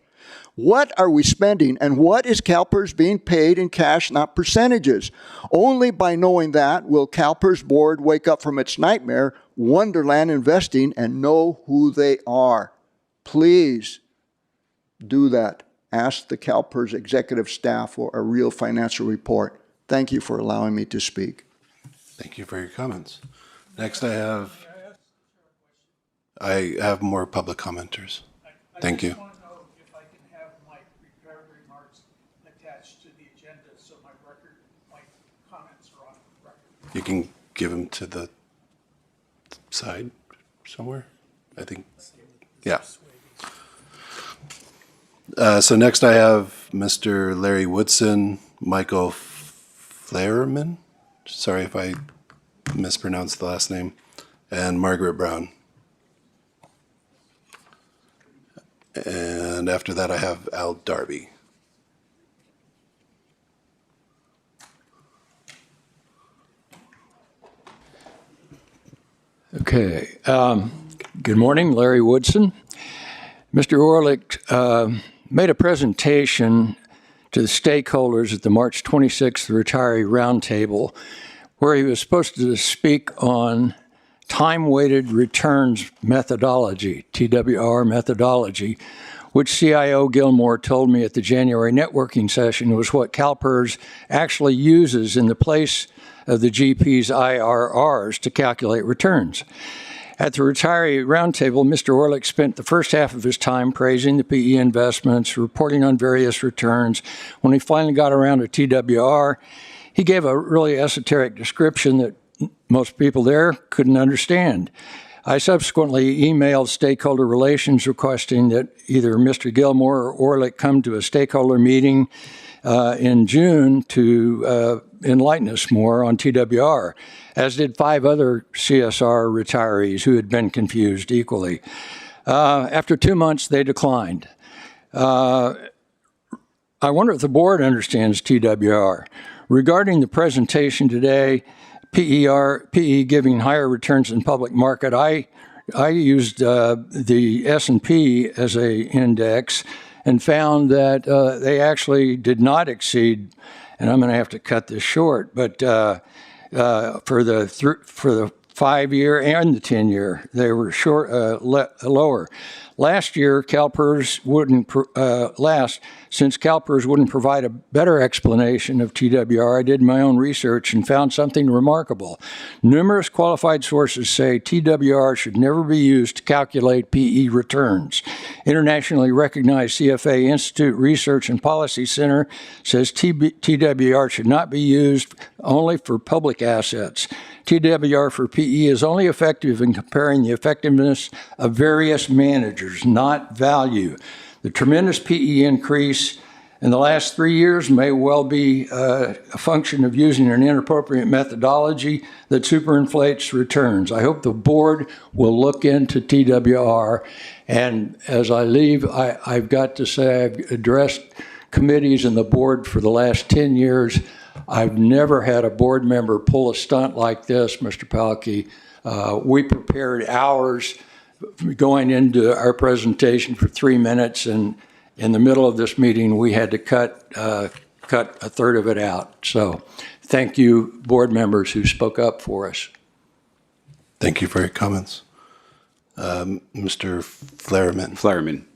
S9: What are we spending, and what is CalPERS being paid in cash, not percentages? Only by knowing that will CalPERS board wake up from its nightmare, Wonderland investing, and know who they are. Please do that. Ask the CalPERS executive staff for a real financial report. Thank you for allowing me to speak.
S1: Thank you for your comments. Next, I have more public commenters. Thank you.
S23: I want to know if I can have my prepared remarks attached to the agenda so my comments are on record.
S1: You can give them to the side somewhere, I think. Yeah. So next I have Mr. Larry Woodson, Michael Flaherman, sorry if I mispronounced the last name, and Margaret Brown. And after that I have Al Darby.
S10: Okay. Good morning, Larry Woodson. Mr. Orlick made a presentation to the stakeholders at the March 26th Retiree Roundtable where he was supposed to speak on time-weighted returns methodology, TWR methodology, which CIO Gilmore told me at the January networking session was what CalPERS actually uses in the place of the GP's IRRs to calculate returns. At the retiree roundtable, Mr. Orlick spent the first half of his time praising the PE investments, reporting on various returns. When he finally got around to TWR, he gave a really esoteric description that most people there couldn't understand. I subsequently emailed stakeholder relations requesting that either Mr. Gilmore or Orlick come to a stakeholder meeting in June to enlighten us more on TWR, as did 5 other CSR retirees who had been confused equally. After 2 months, they declined. I wonder if the board understands TWR. Regarding the presentation today, PE giving higher returns in public market, I used the S&P as a index and found that they actually did not exceed, and I'm going to have to cut this short, but for the 5-year and the 10-year, they were lower. Last year, CalPERS wouldn't since CalPERS wouldn't provide a better explanation of TWR, I did my own research and found something remarkable. Numerous qualified sources say TWR should never be used to calculate PE returns. Internationally recognized CFA Institute Research and Policy Center says TWR should not be used only for public assets. TWR for PE is only effective in comparing the effectiveness of various managers, not value. The tremendous PE increase in the last 3 years may well be a function of using an inappropriate methodology that superinflates returns. I hope the board will look into TWR. And as I leave, I've got to say I've addressed committees and the board for the last 10 years. I've never had a board member pull a stunt like this, Mr. Palkey. We prepared hours going into our presentation for 3 minutes, and in the middle of this meeting, we had to cut a third of it out. So thank you, board members who spoke up for us.
S1: Thank you for your comments. Mr. Flerman.
S12: Flerman.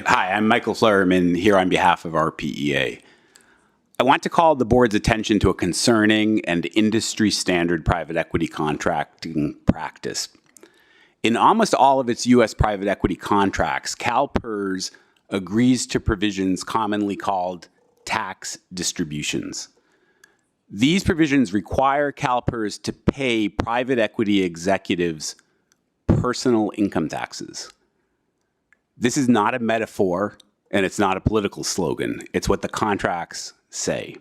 S12: Hi, I'm Michael Flerman here on behalf of RPEA. I want to call the board's attention to a concerning and industry standard private equity contracting practice. In almost all of its U.S. private equity contracts, CalPERS agrees to provisions commonly called tax distributions. These provisions require CalPERS to pay private equity executives personal income taxes. This is not a metaphor, and it's not a political slogan. It's what the contracts say.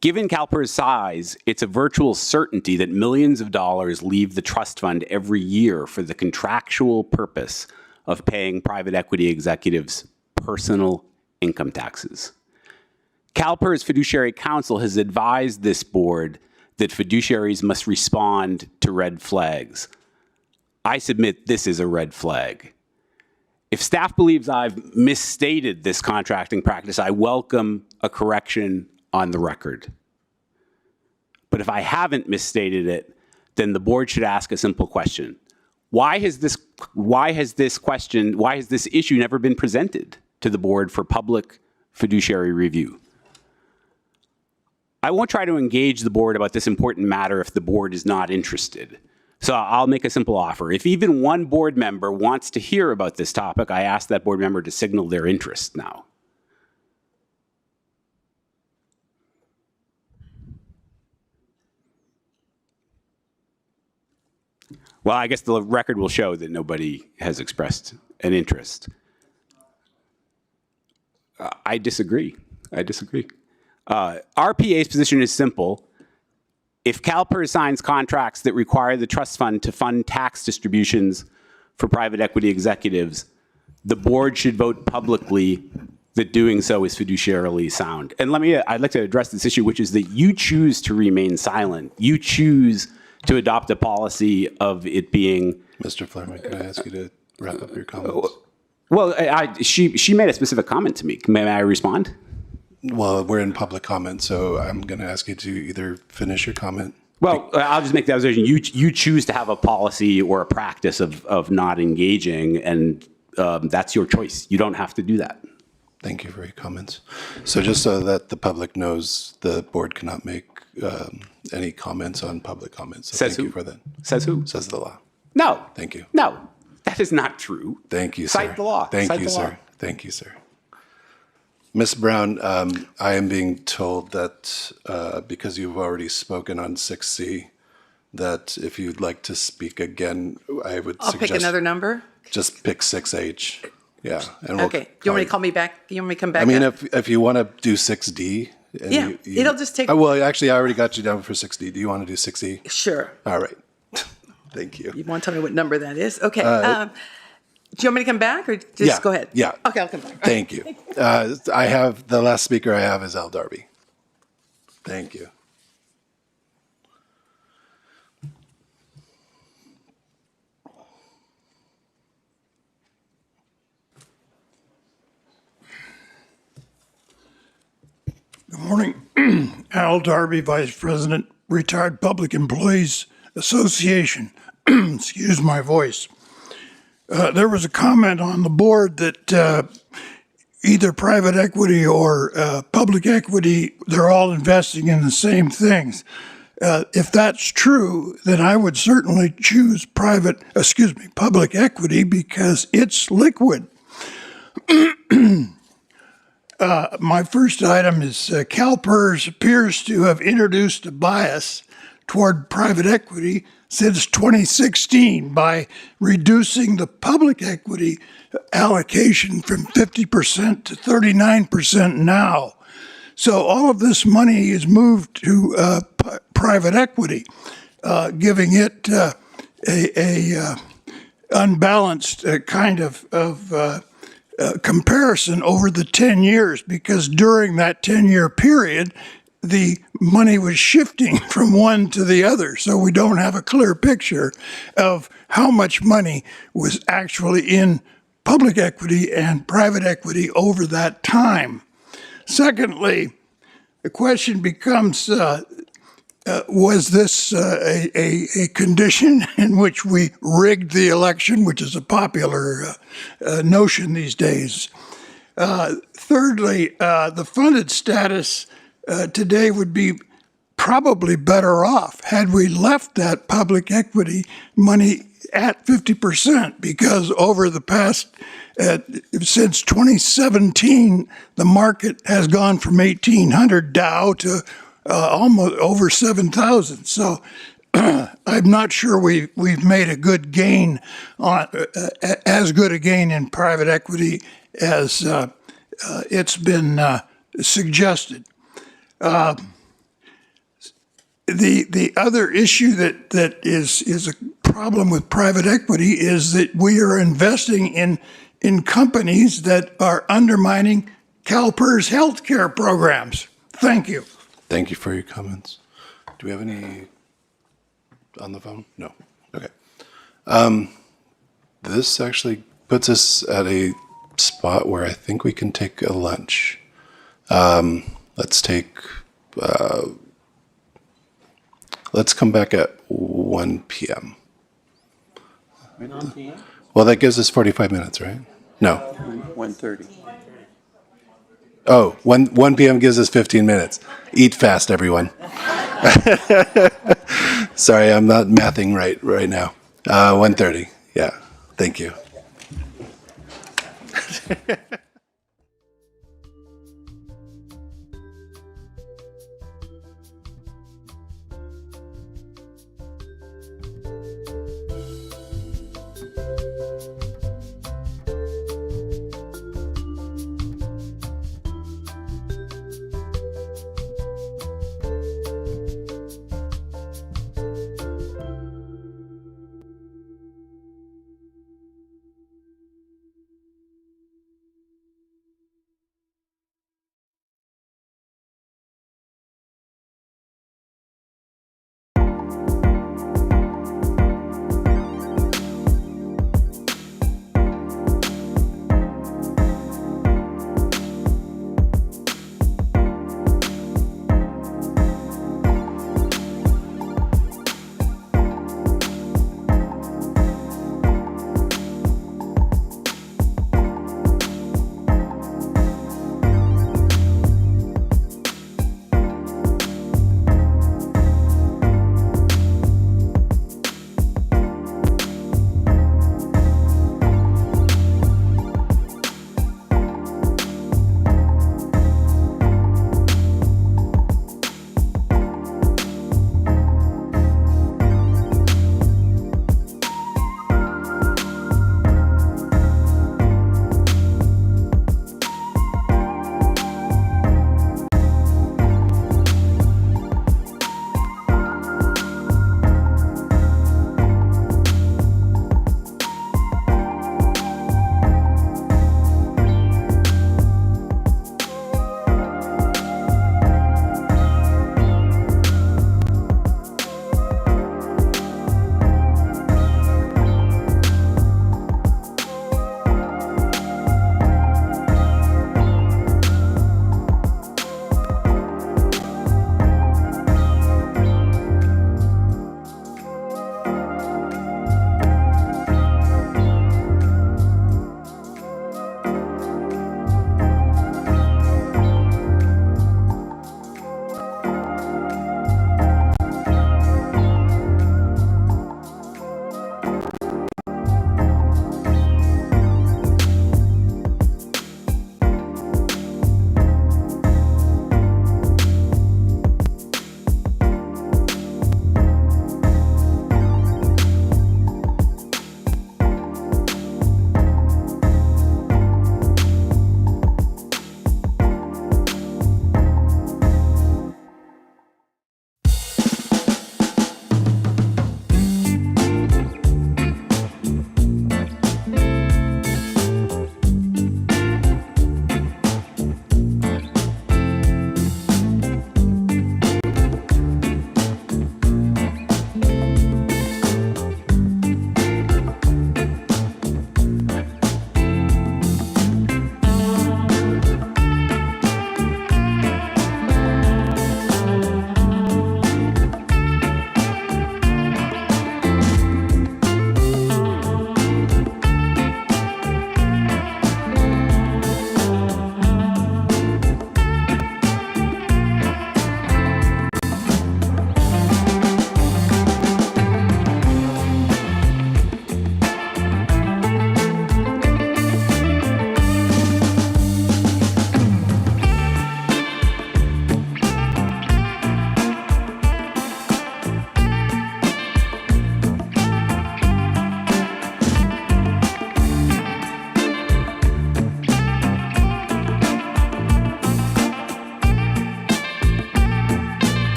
S12: Given CalPERS' size, it's a virtual certainty that millions of dollars leave the trust fund every year for the contractual purpose of paying private equity executives personal income taxes. CalPERS Fiduciary Council has advised this board that fiduciaries must respond to red flags. I submit this is a red flag. If staff believes I've misstated this contracting practice, I welcome a correction on the record. But if I haven't misstated it, then the board should ask a simple question. Why has this issue never been presented to the board for public fiduciary review? I won't try to engage the board about this important matter if the board is not interested. So I'll make a simple offer. If even one board member wants to hear about this topic, I ask that board member to signal their interest now. Well, I guess the record will show that nobody has expressed an interest. I disagree. RPA's position is simple. If CalPERS signs contracts that require the trust fund to fund tax distributions for private equity executives, the board should vote publicly that doing so is fiduciarily sound. And I'd like to address this issue, which is that you choose to remain silent. You choose to adopt a policy of it being...
S1: Mr. Flerman, can I ask you to wrap up your comments?
S12: Well, she made a specific comment to me. May I respond?
S1: Well, we're in public comment, so I'm going to ask you to either finish your comment.
S12: Well, I'll just make the observation. You choose to have a policy or a practice of not engaging, and that's your choice. You don't have to do that.
S1: Thank you for your comments. So just so that the public knows, the board cannot make any comments on public comments. So
S12: Says
S1: thank
S12: who?
S1: you for that.
S12: Says who?
S1: Says the law.
S12: No.
S1: Thank you.
S12: No, that is not true.
S1: Thank you, sir.
S12: Cite the law.
S1: Thank
S12: Cite
S1: you,
S12: the law.
S1: sir. Thank you, sir. Ms. Brown, I am being told that because you've already spoken on 6C, that if you'd like to speak again, I would
S6: I'll
S1: suggest
S6: pick another number.
S1: just pick 6H. Yeah. And we'll
S6: Okay. Do you want me to call me back? You want me to come back?
S1: I mean,
S6: up?
S1: if you want to do 6D. And
S6: Yeah, it'll just take-
S1: well, actually, I already got you down for 6D. Do you want to do 6E?
S6: Sure.
S1: All right. Thank you.
S6: You want to tell me what number that is? Okay. Do you want me to come back or just
S1: Yeah,
S6: go ahead?
S1: yeah.
S6: Okay, I'll come back.
S1: Thank you. I have, the last speaker I have is Al Darby. Thank you.
S13: Good morning. Al Darby, Vice President, Retired Public Employees Association. Excuse my voice. There was a comment on the board that either private equity or public equity, they're all investing in the same things. If that's true, then I would certainly choose public equity because it's liquid. My first item is CalPERS appears to have introduced a bias toward private equity since 2016 by reducing the public equity allocation from 50% to 39% now. So all of this money is moved to private equity, giving it a unbalanced kind of comparison over the 10 years, because during that 10-year period, the money was shifting from one to the other. So we don't have a clear picture of how much money was actually in public equity and private equity over that time. Secondly, the question becomes, was this a condition in which we rigged the election, which is a popular notion these days? Thirdly, the funded status today would be probably better off had we left that public equity money at 50%, because over the past, since 2017, the market has gone from 1,800 Dow to almost over 7,000. So I'm not sure we've made a good gain on as good a gain in private equity as it's been suggested. The other issue that is a problem with private equity is that we are investing in companies that are undermining CalPERS healthcare programs. Thank you.
S1: Thank you for your comments. Do we have any on the phone? No. Okay. This actually puts us at a spot where I think we can take a lunch. Let's come back at 1 p.m.
S8: 1 p.m.?
S1: Well, that gives us 45 minutes, right? No.
S8: 1:30.
S1: Oh, 1 p.m. gives us 15 minutes. Eat fast, everyone. Sorry, I'm not mathing right now. 1:30. Yeah. Thank you.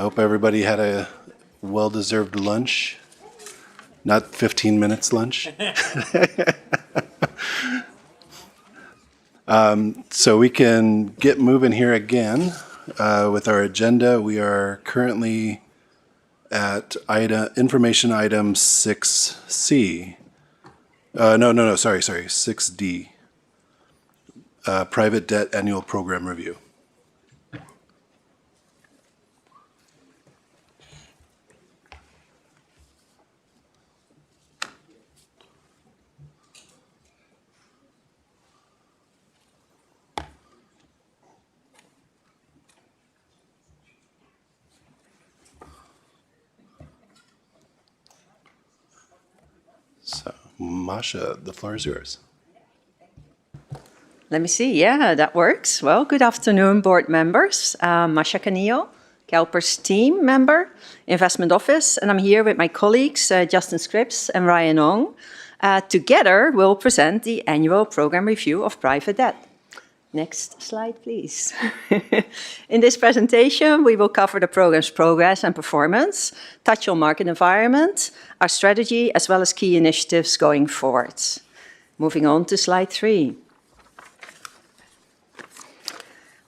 S1: hope everybody had a well-deserved lunch. Not 15 minutes lunch. So we can get moving here again with our agenda. We are currently at information item 6C. Sorry, 6D. Private Debt Annual Program Review. So, Masha, the floor is yours.
S4: Let me see. Yeah, that works. Well, good afternoon, board members. Masha Canillo, CalPERS team member, Investment Office, and I'm here with my colleagues, Justin Scripps and Ryan Ong. Together, we'll present the annual program review of private debt. Next slide, please. In this presentation, we will cover the program's progress and performance, touch on market environment, our strategy, as well as key initiatives going forward. Moving on to slide 3.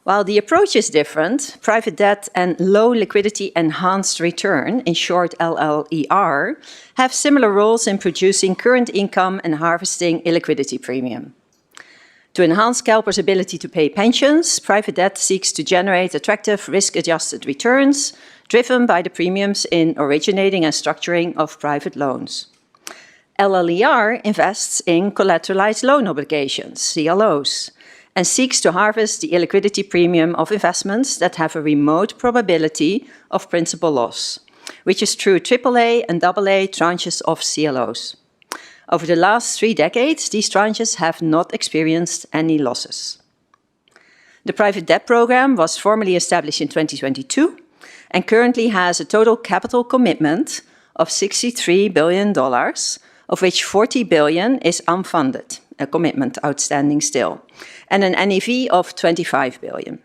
S4: While the approach is different, private debt and low liquidity enhanced return, in short LLER, have similar roles in producing current income and harvesting illiquidity premium. To enhance CalPERS' ability to pay pensions, private debt seeks to generate attractive risk-adjusted returns driven by the premiums in originating and structuring of private loans. LLER invests in collateralized loan obligations, CLOs, and seeks to harvest the illiquidity premium of investments that have a remote probability of principal loss, which is through AAA and AA tranches of CLOs. Over the last 3 decades, these tranches have not experienced any losses. The private debt program was formally established in 2022 and currently has a total capital commitment of $63 billion, of which $40 billion is unfunded, a commitment outstanding still, and an NAV of $25 billion.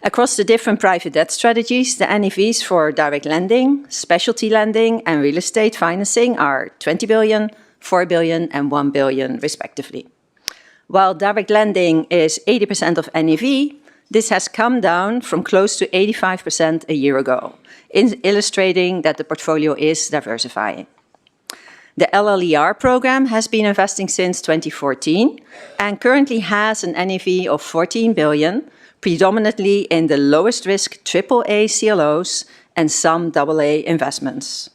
S4: Across the different private debt strategies, the NAVs for direct lending, specialty lending, and real estate financing are $20 billion, $4 billion, and $1 billion, respectively. While direct lending is 80% of NAV, this has come down from close to 85% a year ago, illustrating that the portfolio is diversifying. The LLER program has been investing since 2014 and currently has an NAV of $14 billion, predominantly in the lowest risk AAA CLOs and some AA investments.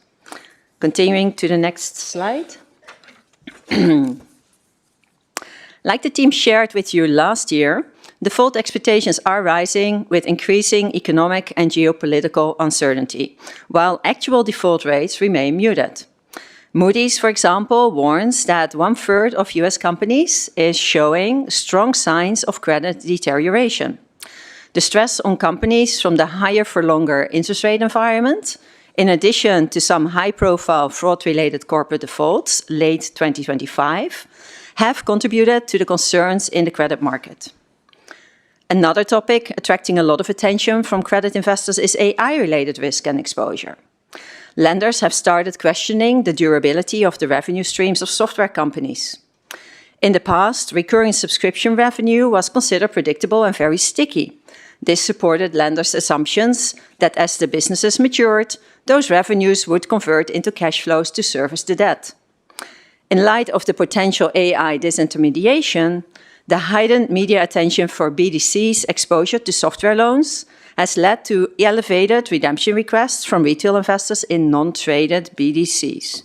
S4: Continuing to the next slide. Like the team shared with you last year, default expectations are rising with increasing economic and geopolitical uncertainty, while actual default rates remain muted. Moody's, for example, warns that 1/3 of US companies is showing strong signs of credit deterioration. The stress on companies from the higher for longer interest rate environment, in addition to some high-profile fraud-related corporate defaults late 2025, have contributed to the concerns in the credit market. Another topic attracting a lot of attention from credit investors is AI-related risk and exposure. Lenders have started questioning the durability of the revenue streams of software companies. In the past, recurring subscription revenue was considered predictable and very sticky. This supported lenders' assumptions that as the businesses matured, those revenues would convert into cash flows to service the debt. In light of the potential AI disintermediation, the heightened media attention for BDCs' exposure to software loans has led to elevated redemption requests from retail investors in non-traded BDCs.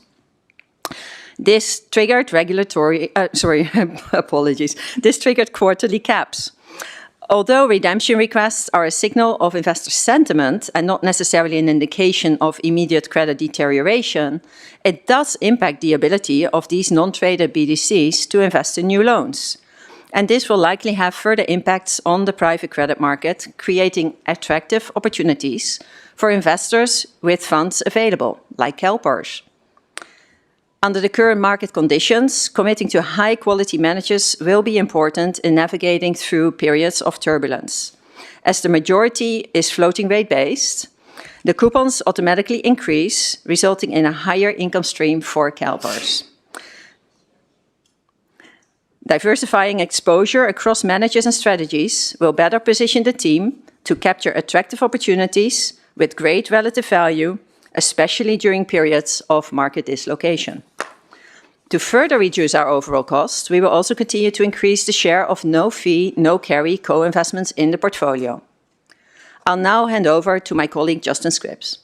S4: This triggered This triggered quarterly caps. Although redemption requests are a signal of investor sentiment and not necessarily an indication of immediate credit deterioration, it does impact the ability of these non-traded BDCs to invest in new loans. And this will likely have further impacts on the private credit market, creating attractive opportunities for investors with funds available, like CalPERS. Under the current market conditions, committing to high-quality managers will be important in navigating through periods of turbulence. As the majority is floating rate-based, The coupons automatically increase, resulting in a higher income stream for CalPERS. Diversifying exposure across managers and strategies will better position the team to capture attractive opportunities with great relative value, especially during periods of market dislocation. To further reduce our overall costs, we will also continue to increase the share of no-fee, no-carry co-investments in the portfolio. I'll now hand over to my colleague, Justin Scripps.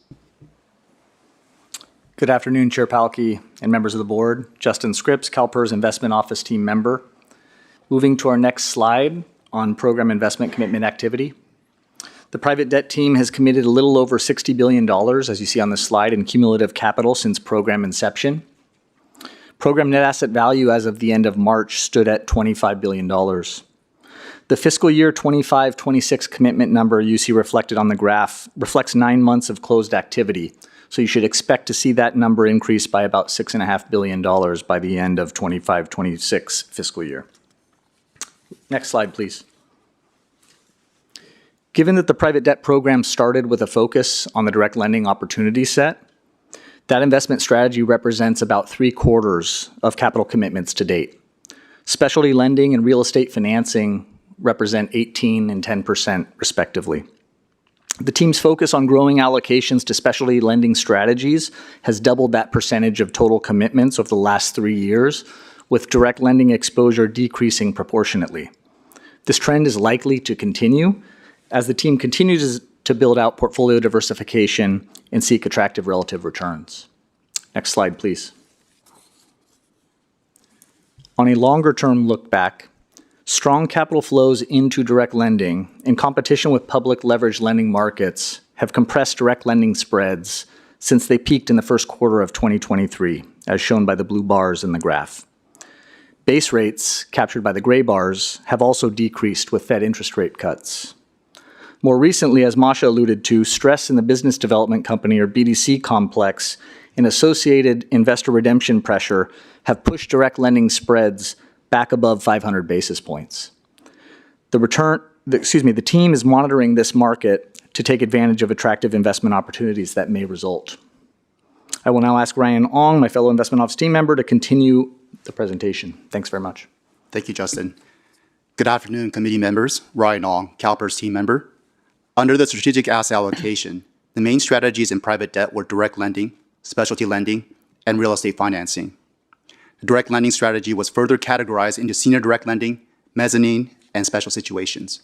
S2: Good afternoon, Chair Palkey and members of the board. Justin Scripps, CalPERS Investment Office team member. Moving to our next slide on program investment commitment activity. The private debt team has committed a little over $60 billion, as you see on this slide, in cumulative capital since program inception. Program net asset value as of the end of March stood at $25 billion. The fiscal year 25-26 commitment number you see reflected on the graph reflects 9 months of closed activity. So you should expect to see that number increase by about $6.5 billion by the end of 25-26 fiscal year. Next slide, please. Given that the private debt program started with a focus on the direct lending opportunity set, that investment strategy represents about 3/4 of capital commitments to date. Specialty lending and real estate financing represent 18% and 10% respectively. The team's focus on growing allocations to specialty lending strategies has doubled that percentage of total commitments over the last 3 years, with direct lending exposure decreasing proportionately. This trend is likely to continue as the team continues to build out portfolio diversification and seek attractive relative returns. Next slide, please. On a longer-term look back, strong capital flows into direct lending in competition with public leverage lending markets have compressed direct lending spreads since they peaked in the first quarter of 2023, as shown by the blue bars in the graph. Base rates, captured by the gray bars, have also decreased with Fed interest rate cuts. More recently, as Masha alluded to, stress in the business development company or BDC complex and associated investor redemption pressure have pushed direct lending spreads back above 500 basis points. The team is monitoring this market to take advantage of attractive investment opportunities that may result. I will now ask Ryan Ong, my fellow investment office team member, to continue the presentation. Thanks very much.
S18: Thank you, Justin. Good afternoon, committee members. Ryan Ong, CalPERS team member. Under the strategic asset allocation, the main strategies in private debt were direct lending, specialty lending, and real estate financing. The direct lending strategy was further categorized into senior direct lending, mezzanine, and special situations.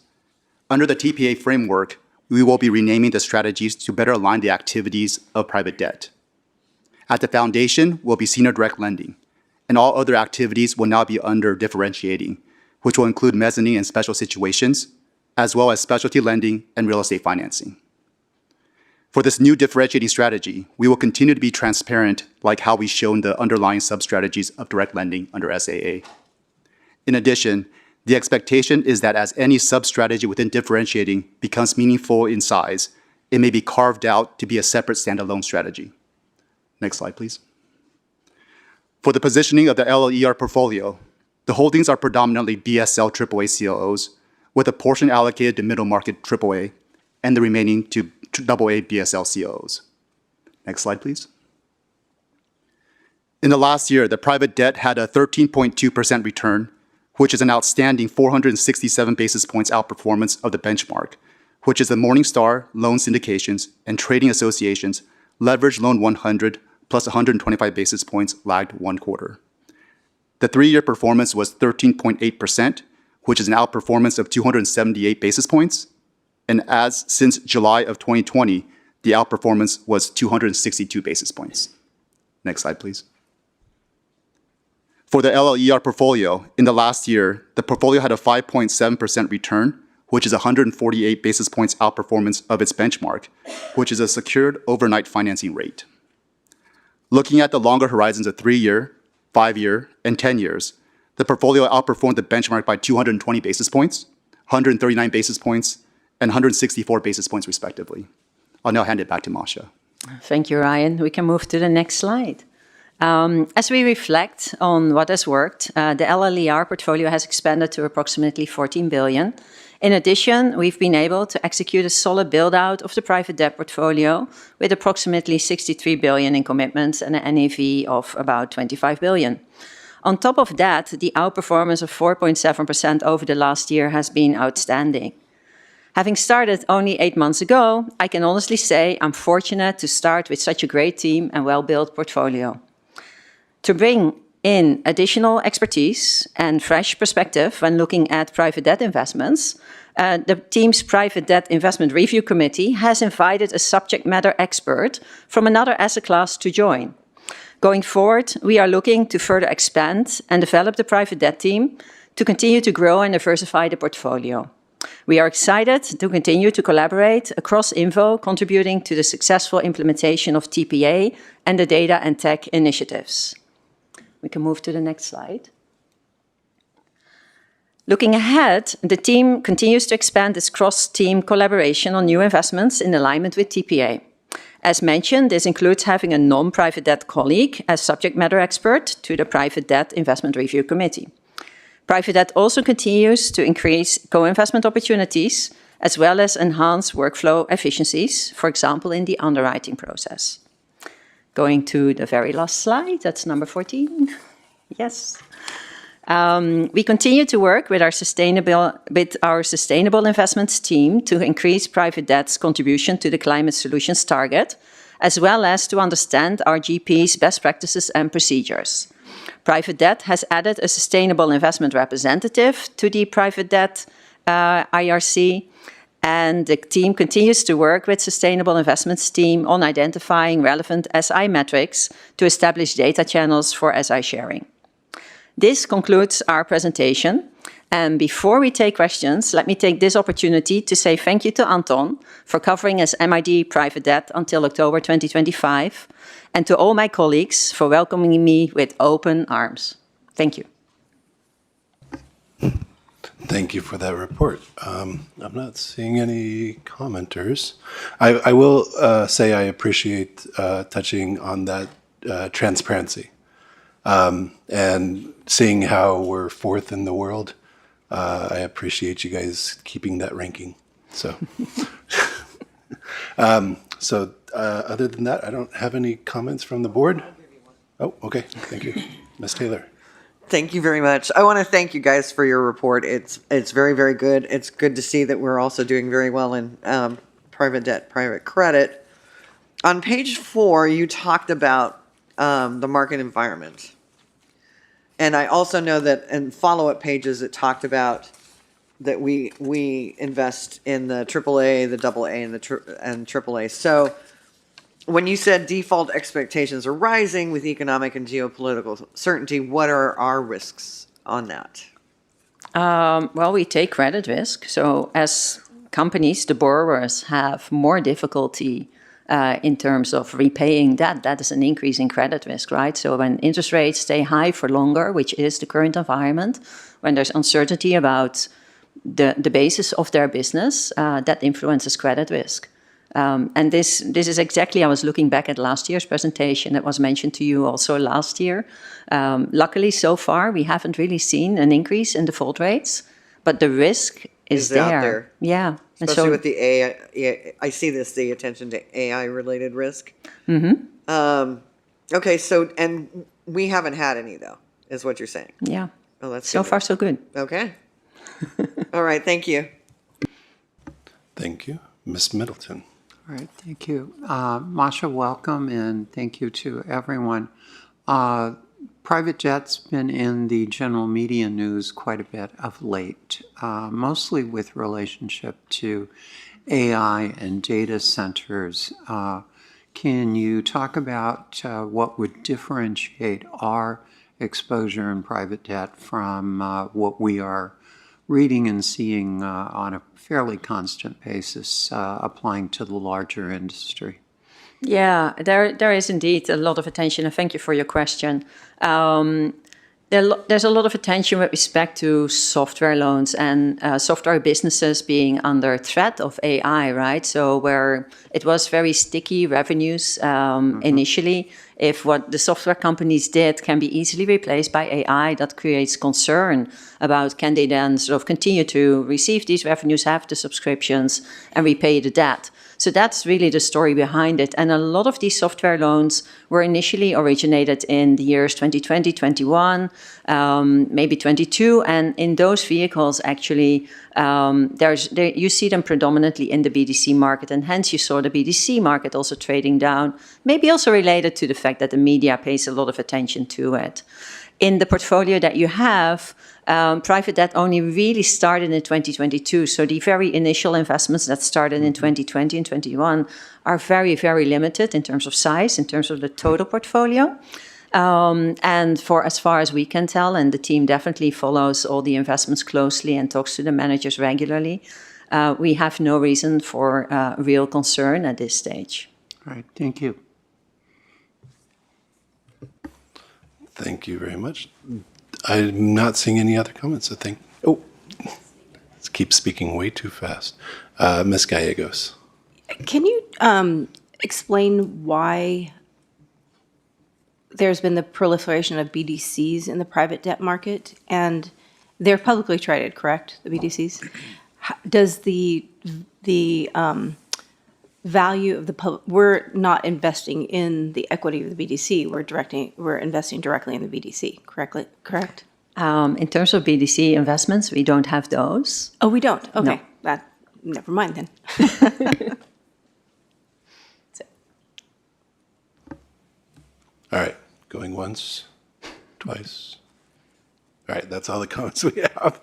S18: Under the TPA framework, we will be renaming the strategies to better align the activities of private debt. At the foundation will be senior direct lending, and all other activities will now be under differentiating, which will include mezzanine and special situations, as well as specialty lending and real estate financing. For this new differentiating strategy, we will continue to be transparent like how we've shown the underlying sub-strategies of direct lending under SAA. In addition, the expectation is that as any sub-strategy within differentiating becomes meaningful in size, it may be carved out to be a separate standalone strategy. Next slide, please. For the positioning of the LLER portfolio, the holdings are predominantly BSL AAA CLOs, with a portion allocated to middle market AAA and the remaining to AA BSL CLOs. Next slide, please. In the last year, the private debt had a 13.2% return, which is an outstanding 467 basis points outperformance of the benchmark, which is the Morningstar Loan Syndications and Trading Associations Leveraged Loan 100 plus 125 basis points lagged 1 quarter. The 3-year performance was 13.8%, which is an outperformance of 278 basis points. And as since July of 2020, the outperformance was 262 basis points. Next slide, please. For the LLER portfolio, in the last year, the portfolio had a 5.7% return, which is 148 basis points outperformance of its benchmark, which is a secured overnight financing rate. Looking at the longer horizons of 3-year, 5-year, and 10 years, the portfolio outperformed the benchmark by 220 basis points, 139 basis points, and 164 basis points respectively. I'll now hand it back to Masha.
S4: Thank you, Ryan. We can move to the next slide. As we reflect on what has worked, the LLER portfolio has expanded to approximately $14 billion In addition, we've been able to execute a solid build-out of the private debt portfolio with approximately 63 billion in commitments and an NAV of about 25 billion. On top of that, the outperformance of 4.7% over the last year has been outstanding. Having started only 8 months ago, I can honestly say I'm fortunate to start with such a great team and well-built portfolio. To bring in additional expertise and fresh perspective when looking at private debt investments, the team's Private Debt Investment Review Committee has invited a subject matter expert from another asset class to join. Going forward, we are looking to further expand and develop the private debt team to continue to grow and diversify the portfolio. We are excited to continue to collaborate across Info, contributing to the successful implementation of TPA and the data and tech initiatives. We can move to the next slide. Looking ahead, the team continues to expand its cross-team collaboration on new investments in alignment with TPA. As mentioned, this includes having a non-private debt colleague as subject matter expert to the Private Debt Investment Review Committee. Private debt also continues to increase co-investment opportunities as well as enhance workflow efficiencies, for example, in the underwriting process. Going to the very last slide, that's number 14. Yes. We continue to work with our sustainable investments team to increase private debt's contribution to the climate solutions target, as well as to understand our GP's best practices and procedures. Private debt has added a sustainable investment representative to the private debt IRC, and the team continues to work with Sustainable Investments team on identifying relevant SI metrics to establish data channels for SI sharing. This concludes our presentation. And before we take questions, let me take this opportunity to say thank you to Anton for covering as MID Private Debt until October 2025, and to all my colleagues for welcoming me with open arms. Thank you.
S1: Thank you for that report. I'm not seeing any commenters. I will say I appreciate touching on that transparency and seeing how we're fourth in the world. I appreciate you guys keeping that ranking. So, other than that, I don't have any comments from the board. Oh, okay. Thank you. Ms. Taylor.
S22: Thank you very much. I want to thank you guys for your report. It's very, very good. It's good to see that we're also doing very well in private debt, private credit. On page 4, you talked about the market environment. And I also know that in follow-up pages it talked about that we invest in the AAA, the AA, and AAA. So when you said default expectations are rising with economic and geopolitical certainty, what are our risks on that?
S4: Well, we take credit risk. So as companies, the borrowers have more difficulty in terms of repaying debt. That is an increase in credit risk, right? So when interest rates stay high for longer, which is the current environment, when there's uncertainty about the basis of their business, that influences credit risk. And this is exactly, I was looking back at last year's presentation that was mentioned to you also last year. Luckily, so far, we haven't really seen an increase in default rates, but the risk is there.
S22: Out there.
S4: Yeah.
S22: Especially with the AI, I see this, the attention to AI-related risk.
S4: Mm-hmm.
S22: Okay, so, and we haven't had any, though, is what you're saying?
S4: Yeah.
S22: Oh, that's
S4: so
S22: good.
S4: far, so good.
S22: Okay. All right, thank you.
S1: Thank you. Ms. Middleton.
S8: All right, thank you. Masha, welcome, and thank you to everyone. Private jet's been in the general media news quite a bit of late, mostly with relationship to AI and data centers. Can you talk about what would differentiate our exposure in private debt from what we are reading and seeing on a fairly constant basis applying to the larger industry?
S4: Yeah, there is indeed a lot of attention, and thank you for your question. There's a lot of attention with respect to software loans and software businesses being under threat of AI, right? So where it was very sticky revenues initially, if what the software companies did can be easily replaced by AI, that creates concern about can they then sort of continue to receive these revenues, have the subscriptions, and repay the debt. So that's really the story behind it. And a lot of these software loans were initially originated in the years 2020, 21, maybe 22. And in those vehicles, actually, you see them predominantly in the BDC market. And hence you saw the BDC market also trading down, maybe also related to the fact that the media pays a lot of attention to it. In the portfolio that you have, private debt only really started in 2022. So the very initial investments that started in 2020 and 21 are very, very limited in terms of size, in terms of the total portfolio. And for as far as we can tell, and the team definitely follows all the investments closely and talks to the managers regularly, we have no reason for real concern at this stage.
S8: All right, thank you.
S1: Thank you very much. I'm not seeing any other comments, I think. Oh, let's keep speaking way too fast. Ms. Gallegos.
S14: Can you explain why there's been the proliferation of BDCs in the private debt market? And they're publicly traded, correct, the BDCs? Does the value of the public, we're not investing in the equity of the BDC, we're investing directly in the BDC, correct?
S4: In terms of BDC investments, we don't have those.
S14: Oh, we don't? Okay,
S4: No.
S14: Never mind then.
S1: All right, going once, twice. All right, that's all the comments we have.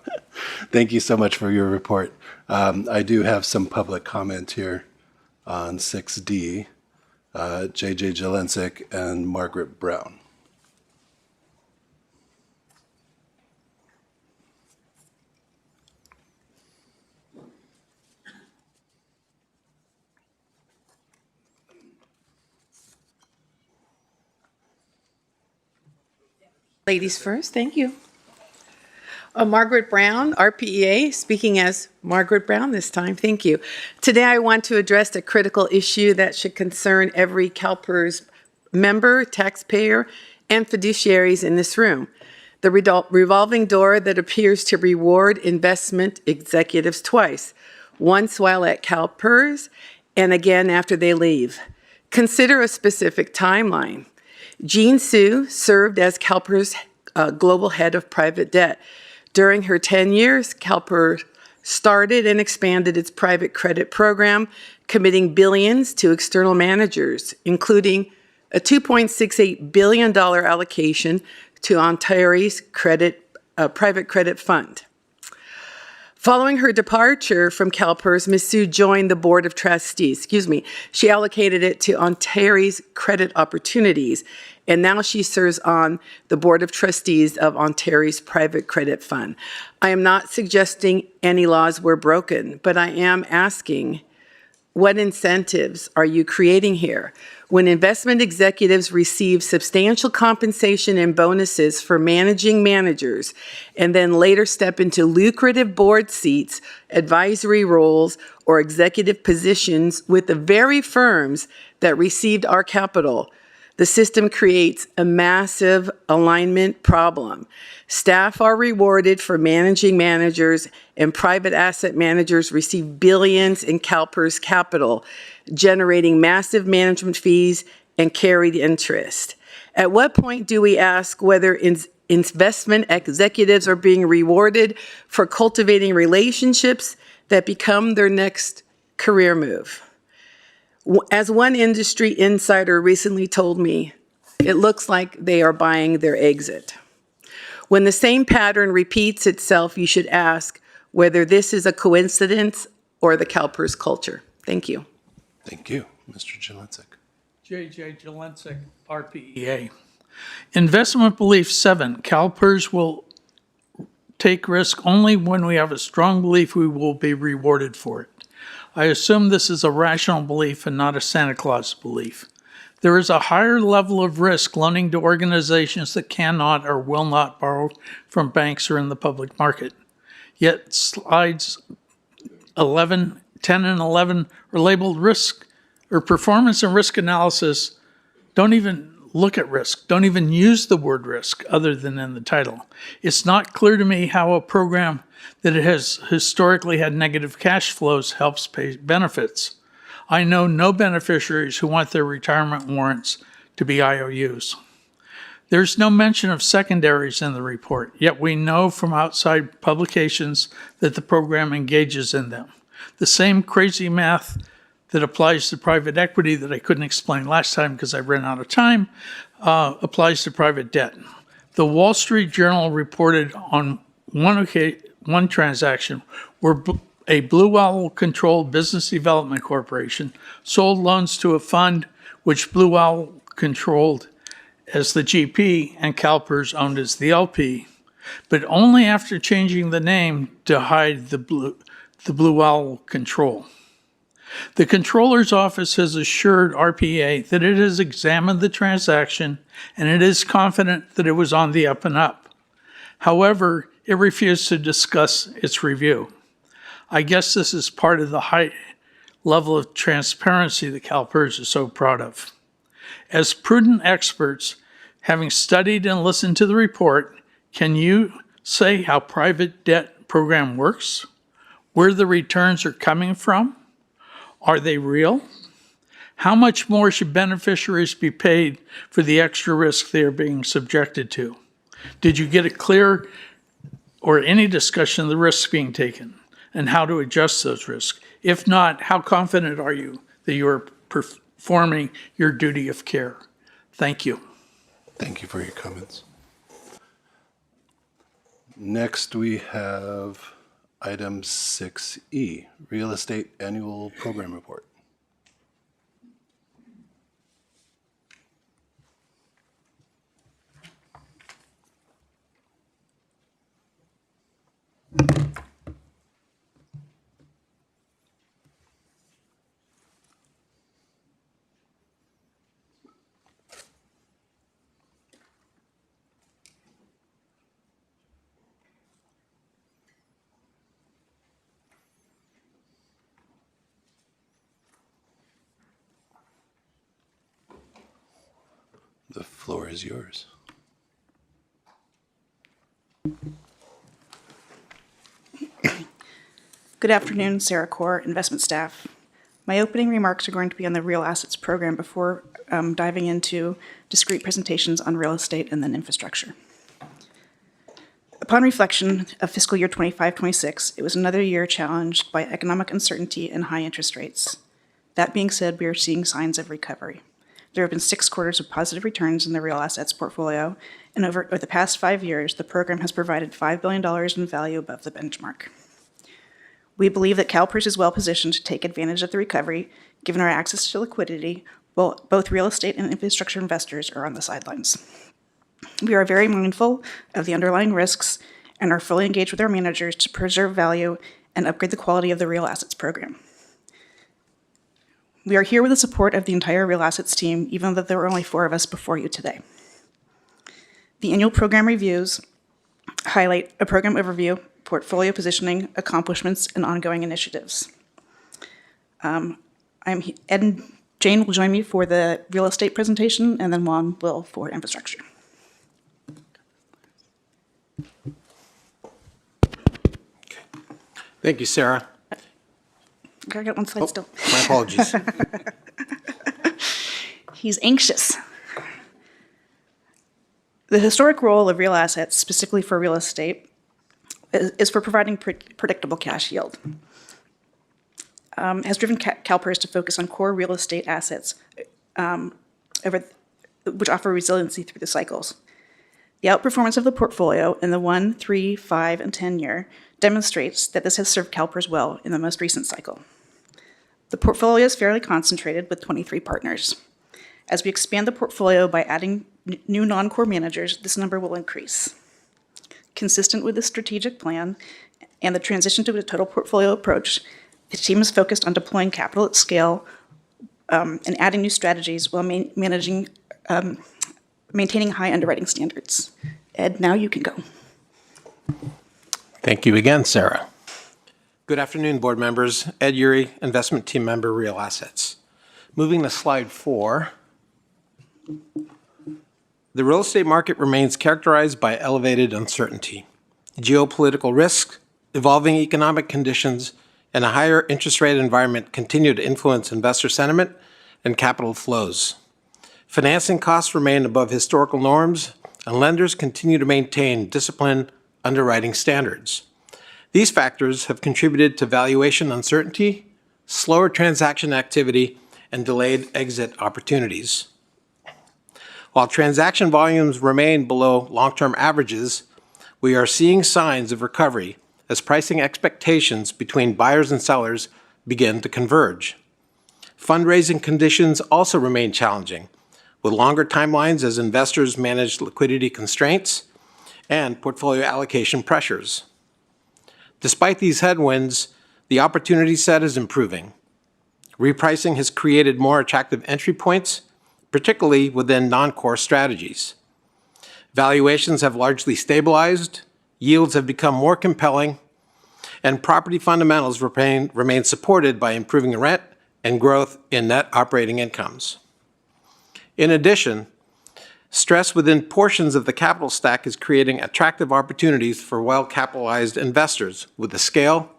S1: Thank you so much for your report. I do have some public comment here on 6D, JJ Jelensik and Margaret Brown.
S6: Ladies first, thank you. Margaret Brown, RPEA, speaking as Margaret Brown this time, thank you. Today I want to address a critical issue that should concern every CalPERS member, taxpayer, and fiduciaries in this room. The revolving door that appears to reward investment executives twice, once while at CalPERS and again after they leave. Consider a specific timeline. Jean Sue served as CalPERS Global Head of Private Debt. During her 10 years, CalPERS started and expanded its private credit program, committing billions to external managers, including a $2.68 billion allocation to Ontario's private credit fund. Following her departure from CalPERS, Ms. Sue joined the Board of Trustees. She allocated it to Ontario's Credit Opportunities, and now she serves on the Board of Trustees of Ontario's Private Credit Fund. I am not suggesting any laws were broken, but I am asking, what incentives are you creating here? When investment executives receive substantial compensation and bonuses for managing managers and then later step into lucrative board seats, advisory roles, or executive positions with the very firms that received our capital, the system creates a massive alignment problem. Staff are rewarded for managing managers, and private asset managers receive billions in CalPERS capital, generating massive management fees and carried interest. At what point do we ask whether investment executives are being rewarded for cultivating relationships that become their next career move? As one industry insider recently told me, it looks like they are buying their exit. When the same pattern repeats itself, you should ask whether this is a coincidence or the CalPERS culture. Thank you.
S1: Thank you, Mr. Jelensik.
S23: JJ Jelensik, RPEA. Investment belief 7, CalPERS will take risk only when we have a strong belief we will be rewarded for it. I assume this is a rational belief and not a Santa Claus belief. There is a higher level of risk loaning to organizations that cannot or will not borrow from banks or in the public market. Yet slides 10 and 11 are labeled risk or performance and risk analysis don't even look at risk, don't even use the word risk other than in the title. It's not clear to me how a program that it has historically had negative cash flows helps pay benefits. I know no beneficiaries who want their retirement warrants to be IOUs. There's no mention of secondaries in the report, yet we know from outside publications that the program engages in them. The same crazy math that applies to private equity that I couldn't explain last time because I ran out of time applies to private debt. The Wall Street Journal reported on one transaction where a Blue Owl-controlled business development corporation sold loans to a fund which Blue Owl controlled as the GP and CalPERS owned as the LP, but only after changing the name to hide the Blue Owl control. The Controller's Office has assured RPA that it has examined the transaction and it is confident that it was on the up and up. However, it refused to discuss its review. I guess this is part of the high level of transparency that CalPERS is so proud of. As prudent experts, having studied and listened to the report, can you say how private debt program works? Where the returns are coming from? Are they real? How much more should beneficiaries be paid for the extra risk they are being subjected to? Did you get a clear or any discussion of the risks being taken and how to adjust those risks? If not, how confident are you that you are performing your duty of care? Thank you.
S1: Thank you for your comments. Next, we have item 6E, Real Estate Annual Program Report. The floor is yours.
S16: Good afternoon, Sarah Core, investment staff. My opening remarks are going to be on the real assets program before diving into discrete presentations on real estate and then infrastructure. Upon reflection of fiscal year 25-26, it was another year challenged by economic uncertainty and high interest rates. That being said, we are seeing signs of recovery. There have been 6 quarters of positive returns in the real assets portfolio, and over the past 5 years, the program has provided $5 billion in value above the benchmark. We believe that CalPERS is well positioned to take advantage of the recovery, given our access to liquidity, while both real estate and infrastructure investors are on the sidelines. We are very mindful of the underlying risks and are fully engaged with our managers to preserve value and upgrade the quality of the real assets program. We are here with the support of the entire real assets team, even though there were only 4 of us before you today. The annual program reviews highlight a program overview, portfolio positioning, accomplishments, and ongoing initiatives. Ed and Jane will join me for the real estate presentation, and then Juan will for infrastructure.
S3: Thank you, Sarah.
S16: I got one slide still.
S3: My apologies.
S16: He's anxious. The historic role of real assets, specifically for real estate, is for providing predictable cash yield. Has driven CalPERS to focus on core real estate assets which offer resiliency through the cycles. The outperformance of the portfolio in the 1, 3, 5, and 10 year demonstrates that this has served CalPERS well in the most recent cycle. The portfolio is fairly concentrated with 23 partners. As we expand the portfolio by adding new non-core managers, this number will increase. Consistent with the strategic plan and the transition to a total portfolio approach, the team is focused on deploying capital at scale and adding new strategies while maintaining high underwriting standards. Ed, now you can go.
S3: Thank you again, Sarah. Good afternoon, board members. Ed Urey, investment team member, Real Assets. Moving to slide 4. the real estate market remains characterized by elevated uncertainty. Geopolitical risk, evolving economic conditions, and a higher interest rate environment continue to influence investor sentiment and capital flows. Financing costs remain above historical norms, and lenders continue to maintain disciplined underwriting standards. These factors have contributed to valuation uncertainty, slower transaction activity, and delayed exit opportunities. While transaction volumes remain below long-term averages, we are seeing signs of recovery as pricing expectations between buyers and sellers begin to converge. Fundraising conditions also remain challenging, with longer timelines as investors manage liquidity constraints and portfolio allocation pressures. Despite these headwinds, the opportunity set is improving. Repricing has created more attractive entry points, particularly within non-core strategies. Valuations have largely stabilized, yields have become more compelling, and property fundamentals remain supported by improving rent and growth in net operating incomes. In addition, stress within portions of the capital stack is creating attractive opportunities for well-capitalized investors with the scale,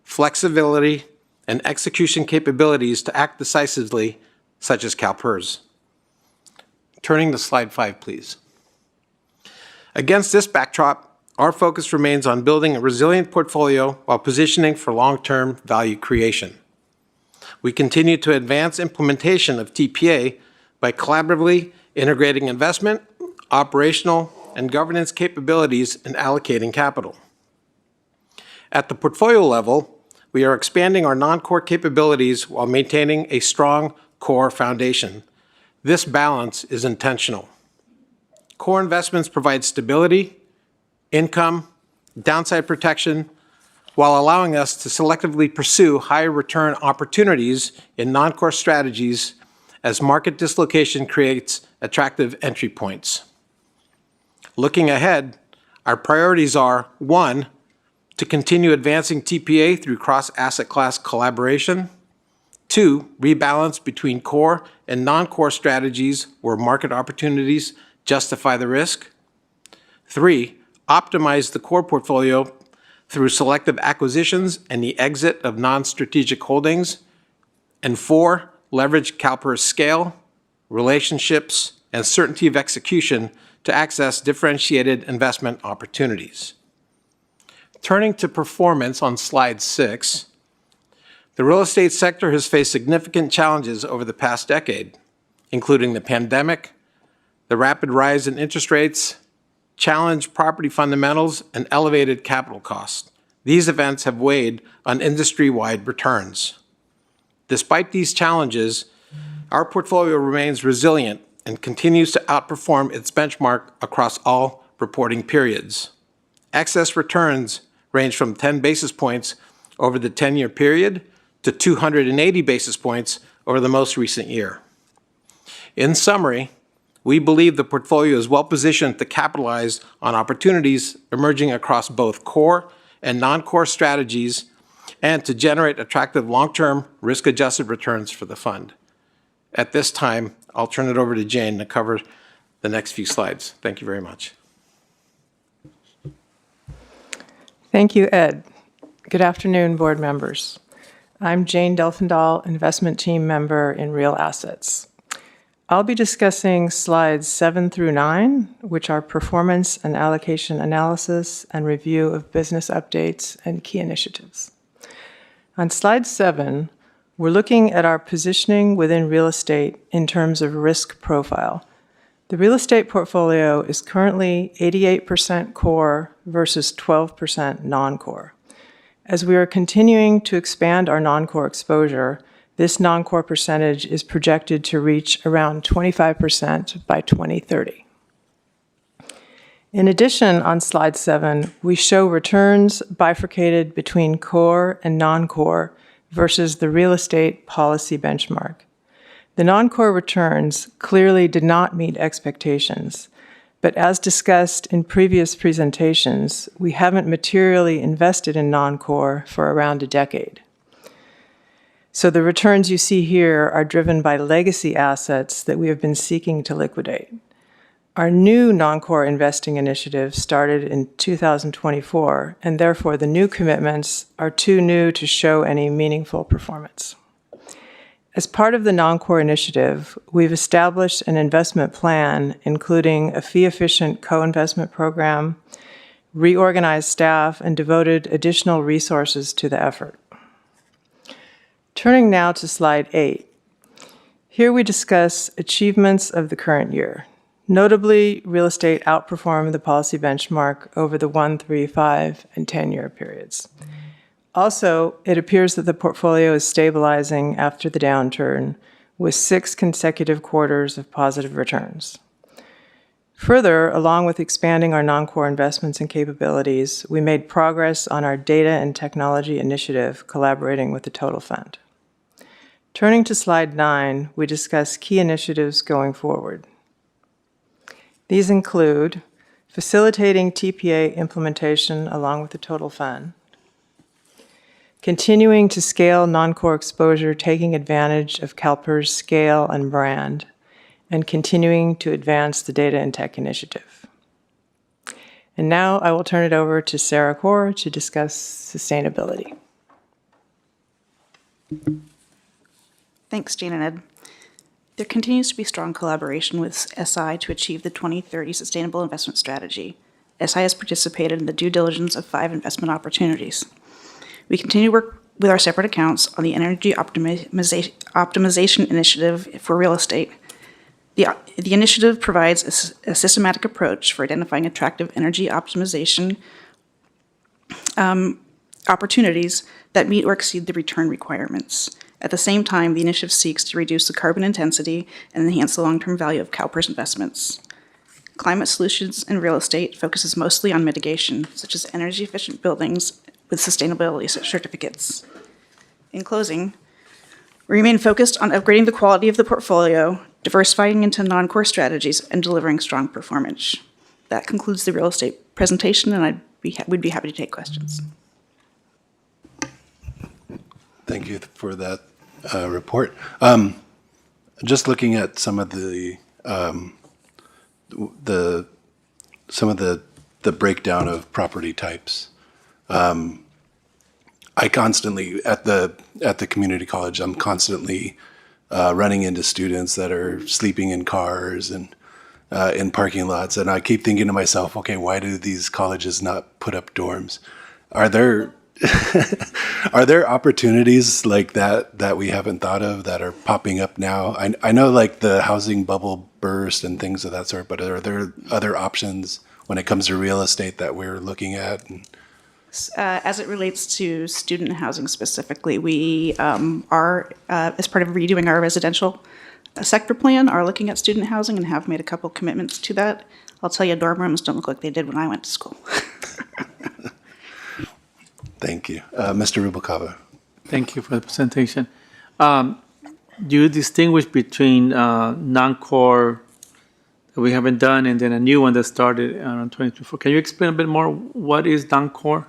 S3: flexibility, and execution capabilities to act decisively, such as CalPERS. Turning to slide 5, please. Against this backdrop, our focus remains on building a resilient portfolio while positioning for long-term value creation. We continue to advance implementation of TPA by collaboratively integrating investment, operational, and governance capabilities in allocating capital. At the portfolio level, we are expanding our non-core capabilities while maintaining a strong core foundation. This balance is intentional. Core investments provide stability, income, downside protection, while allowing us to selectively pursue higher return opportunities in non-core strategies as market dislocation creates attractive entry points. Looking ahead, our priorities are: 1, to continue advancing TPA through cross-asset class collaboration; 2, rebalance between core and non-core strategies where market opportunities justify the risk; 3, optimize the core portfolio through selective acquisitions and the exit of non-strategic holdings; and 4, leverage CalPERS scale, relationships, and certainty of execution to access differentiated investment opportunities. Turning to performance on slide 6, the real estate sector has faced significant challenges over the past decade, including the pandemic, the rapid rise in interest rates, challenged property fundamentals, and elevated capital costs. These events have weighed on industry-wide returns. Despite these challenges, our portfolio remains resilient and continues to outperform its benchmark across all reporting periods. Excess returns range from 10 basis points over the 10-year period to 280 basis points over the most recent year. In summary, we believe the portfolio is well-positioned to capitalize on opportunities emerging across both core and non-core strategies and to generate attractive long-term risk-adjusted returns for the fund. At this time, I'll turn it over to Jane to cover the next few slides. Thank you very much.
S15: Thank you, Ed. Good afternoon, board members. I'm Jane Delfendahl, investment team member in Real Assets. I'll be discussing slides 7 through 9, which are performance and allocation analysis and review of business updates and key initiatives. On slide 7, we're looking at our positioning within real estate in terms of risk profile. The real estate portfolio is currently 88% core versus 12% non-core. As we are continuing to expand our non-core exposure, this non-core percentage is projected to reach around 25% by 2030. In addition, on slide 7, we show returns bifurcated between core and non-core versus the real estate policy benchmark. The non-core returns clearly did not meet expectations, but as discussed in previous presentations, we haven't materially invested in non-core for around a decade. So the returns you see here are driven by legacy assets that we have been seeking to liquidate. Our new non-core investing initiative started in 2024, and therefore the new commitments are too new to show any meaningful performance. As part of the non-core initiative, we've established an investment plan, including a fee-efficient co-investment program, reorganized staff, and devoted additional resources to the effort. Turning now to slide 8. Here we discuss achievements of the current year. Notably, real estate outperformed the policy benchmark over the 1, 3, 5, and 10-year periods. Also, it appears that the portfolio is stabilizing after the downturn, with 6 consecutive quarters of positive returns. Further, along with expanding our non-core investments and capabilities, we made progress on our data and technology initiative, collaborating with the Total Fund. Turning to slide 9, we discuss key initiatives going forward. These include facilitating TPA implementation along with the Total Fund, continuing to scale non-core exposure, taking advantage of CalPERS scale and brand, and continuing to advance the data and tech initiative. And now I will turn it over to Sarah Kaur to discuss sustainability.
S16: Thanks, Jane and Ed. There continues to be strong collaboration with SI to achieve the 2030 Sustainable Investment Strategy. SI has participated in the due diligence of 5 investment opportunities. We continue to work with our separate accounts on the Energy Optimization Initiative for real estate. The initiative provides a systematic approach for identifying attractive energy optimization opportunities that meet or exceed the return requirements. At the same time, the initiative seeks to reduce the carbon intensity and enhance the long-term value of CalPERS investments. Climate Solutions in Real Estate focuses mostly on mitigation, such as energy-efficient buildings with sustainability certificates. In closing, we remain focused on upgrading the quality of the portfolio, diversifying into non-core strategies, and delivering strong performance. That concludes the real estate presentation, and we'd be happy to take questions.
S1: Thank you for that report. Just looking at some of the breakdown of property types. I constantly at the community college, I'm constantly running into students that are sleeping in cars and in parking lots, and I keep thinking to myself, okay, why do these colleges not put up dorms? Are there are there opportunities like that we haven't thought of that are popping up now? I know like the housing bubble burst and things of that sort, but are there other options when it comes to real estate that we're looking at?
S16: As it relates to student housing specifically, we are, as part of redoing our residential sector plan, are looking at student housing and have made a couple commitments to that. I'll tell you, dorm rooms don't look like they did when I went to school.
S1: Thank you. Mr. Rubalcaba.
S23: Thank you for the presentation. Do you distinguish between non-core that we haven't done and then a new one that started around 2024? Can you explain a bit more what is non-core?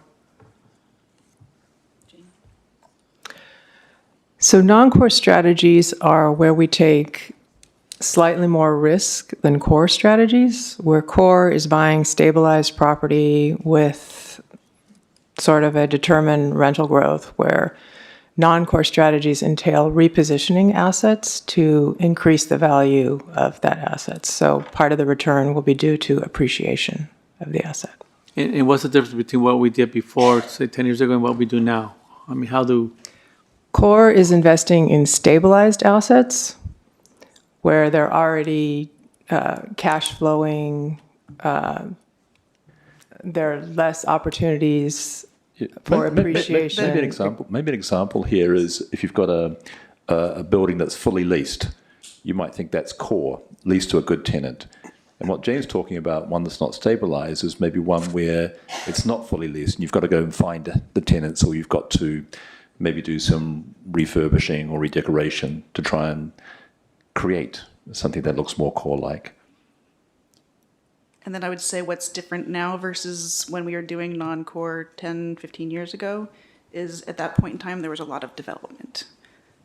S15: So non-core strategies are where we take slightly more risk than core strategies, where core is buying stabilized property with sort of a determined rental growth, where non-core strategies entail repositioning assets to increase the value of that asset. So part of the return will be due to appreciation of the asset.
S23: And what's the difference between what we did before, say 10 years ago, and what we do now? I mean, how do...
S15: Core is investing in stabilized assets where they're already cash flowing, there are less opportunities for appreciation.
S7: Maybe an example here is if you've got a building that's fully leased, you might think that's core, leased to a good tenant. And what Jane's talking about, one that's not stabilized, is maybe one where it's not fully leased and you've got to go and find the tenants, or you've got to maybe do some refurbishing or redecoration to try and create something that looks more core-like.
S16: And then I would say what's different now versus when we were doing non-core 10, 15 years ago is at that point in time, there was a lot of development.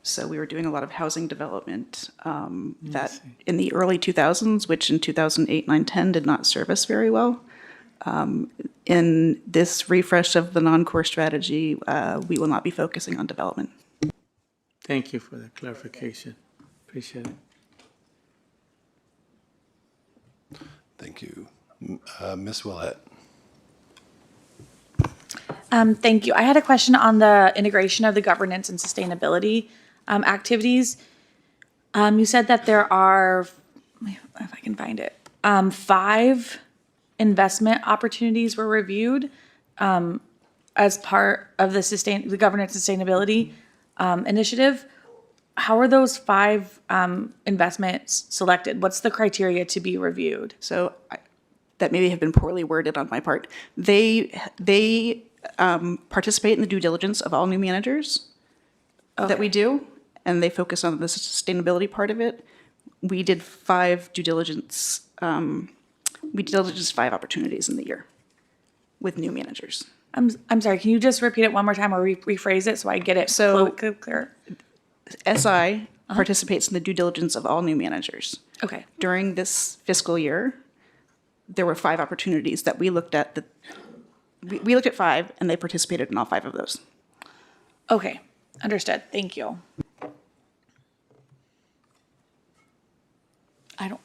S16: So we were doing a lot of housing development that in the early 2000s, which in 2008, 9, 10 did not serve us very well. In this refresh of the non-core strategy, we will not be focusing on development.
S23: Thank you for the clarification. Appreciate it.
S1: Thank you. Ms. Willett.
S19: Thank you. I had a question on the integration of the governance and sustainability activities. You said that there are, if I can find it, 5 investment opportunities were reviewed as part of the governance and sustainability initiative. How are those 5 investments selected? What's the criteria to be reviewed?
S16: So that maybe have been poorly worded on my part. They participate in the due diligence of all new managers that we do, and they focus on the sustainability part of it. We did 5 due diligence. We diligenced 5 opportunities in the year with new managers.
S19: I'm sorry. Can you just repeat it one more time or rephrase it so I get it clear?
S16: SI participates in the due diligence of all new managers.
S19: Okay.
S16: During this fiscal year, there were 5 opportunities that we looked at. We looked at 5, and they participated in all 5 of those.
S19: Okay. Understood. Thank you. I don't.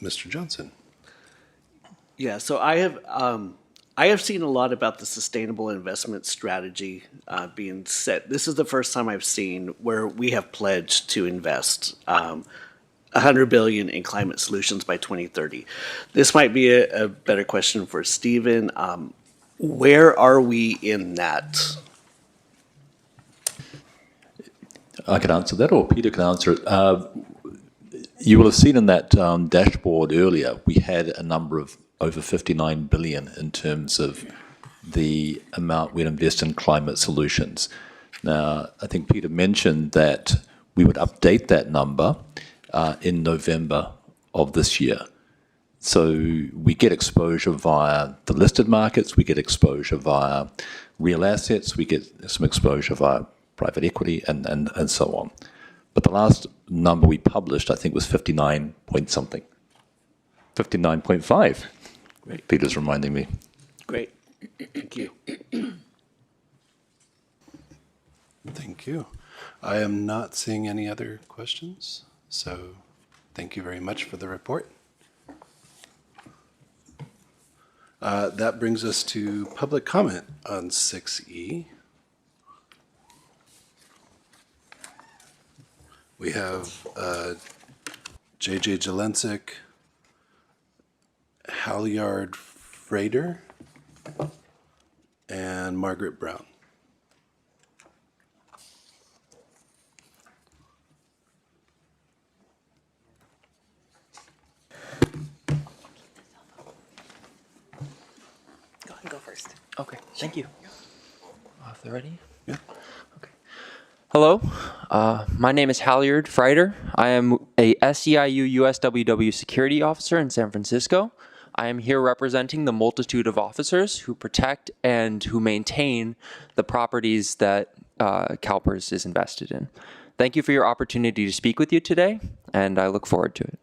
S1: Mr. Johnson.
S20: Yeah, so I have seen a lot about the sustainable investment strategy being set. This is the first time I've seen where we have pledged to invest $100 billion in climate solutions by 2030. This might be a better question for Stephen. Where are we in that?
S7: I can answer that, or Peter can answer it. You will have seen in that dashboard earlier, we had a number of over 59 billion in terms of the amount we'd invest in climate solutions. Now, I think Peter mentioned that we would update that number in November of this year. So we get exposure via the listed markets, we get exposure via real assets, we get some exposure via private equity, and so on. But the last number we published, I think, was 59 point something. 59.5.
S20: Great.
S7: Peter's reminding me.
S20: Great. Thank you.
S1: Thank you. I am not seeing any other questions, so thank you very much for the report. That brings us to public comment on 6E. We have J.J. Jelensik, Halyard Frater, and Margaret Brown.
S21: Go ahead and go first. Okay, thank you. If they're ready?
S1: Yeah.
S21: Okay. Hello, my name is Halyard Frater. I am a SEIU USWW security officer in San Francisco. I am here representing the multitude of officers who protect and who maintain the properties that CalPERS is invested in. Thank you for your opportunity to speak with you today, and I look forward to it.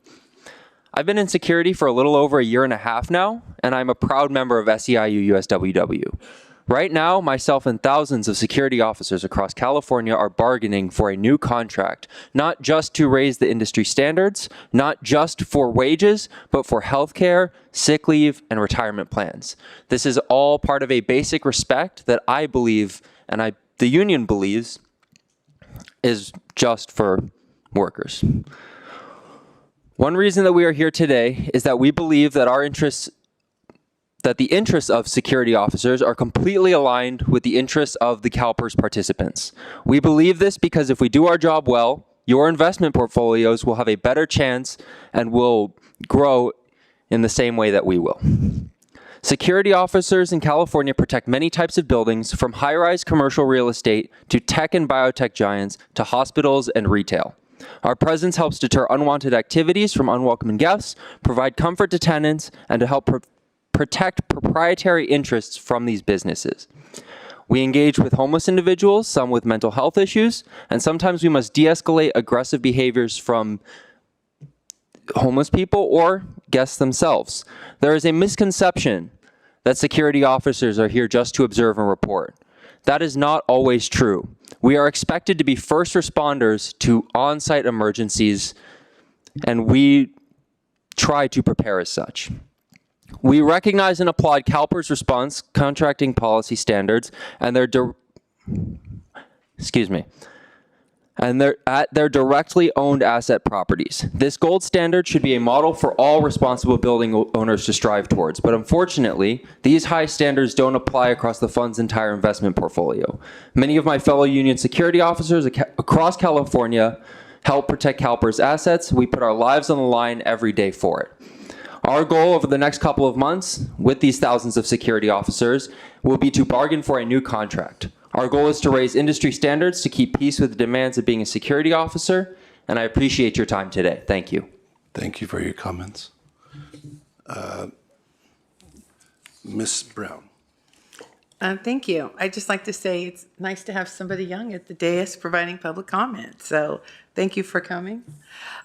S21: I've been in security for a little over a year and a half now, and I'm a proud member of SEIU USWW. Right now, myself and thousands of security officers across California are bargaining for a new contract, not just to raise the industry standards, not just for wages, but for healthcare, sick leave, and retirement plans. This is all part of a basic respect that I believe, and the union believes, is just for workers. One reason that we are here today is that we believe that the interests of security officers are completely aligned with the interests of the CalPERS participants. We believe this because if we do our job well, your investment portfolios will have a better chance and will grow in the same way that we will. Security officers in California protect many types of buildings, from high-rise commercial real estate to tech and biotech giants to hospitals and retail. Our presence helps deter unwanted activities from unwelcome guests, provide comfort to tenants, and to help protect proprietary interests from these businesses. We engage with homeless individuals, some with mental health issues, and sometimes we must de-escalate aggressive behaviors from homeless people or guests themselves. There is a misconception that security officers are here just to observe and report. That is not always true. We are expected to be first responders to on-site emergencies, and we try to prepare as such. We recognize and applaud CalPERS response contracting policy standards and their directly owned asset properties. This gold standard should be a model for all responsible building owners to strive towards, but unfortunately, these high standards don't apply across the fund's entire investment portfolio. Many of my fellow union security officers across California help protect CalPERS assets. We put our lives on the line every day for it. Our goal over the next couple of months with these thousands of security officers will be to bargain for a new contract. Our goal is to raise industry standards to keep pace with the demands of being a security officer, and I appreciate your time today. Thank you.
S1: Thank you for your comments. Ms. Brown.
S6: Thank you. I'd just like to say it's nice to have somebody young at the dais providing public comment. So thank you for coming.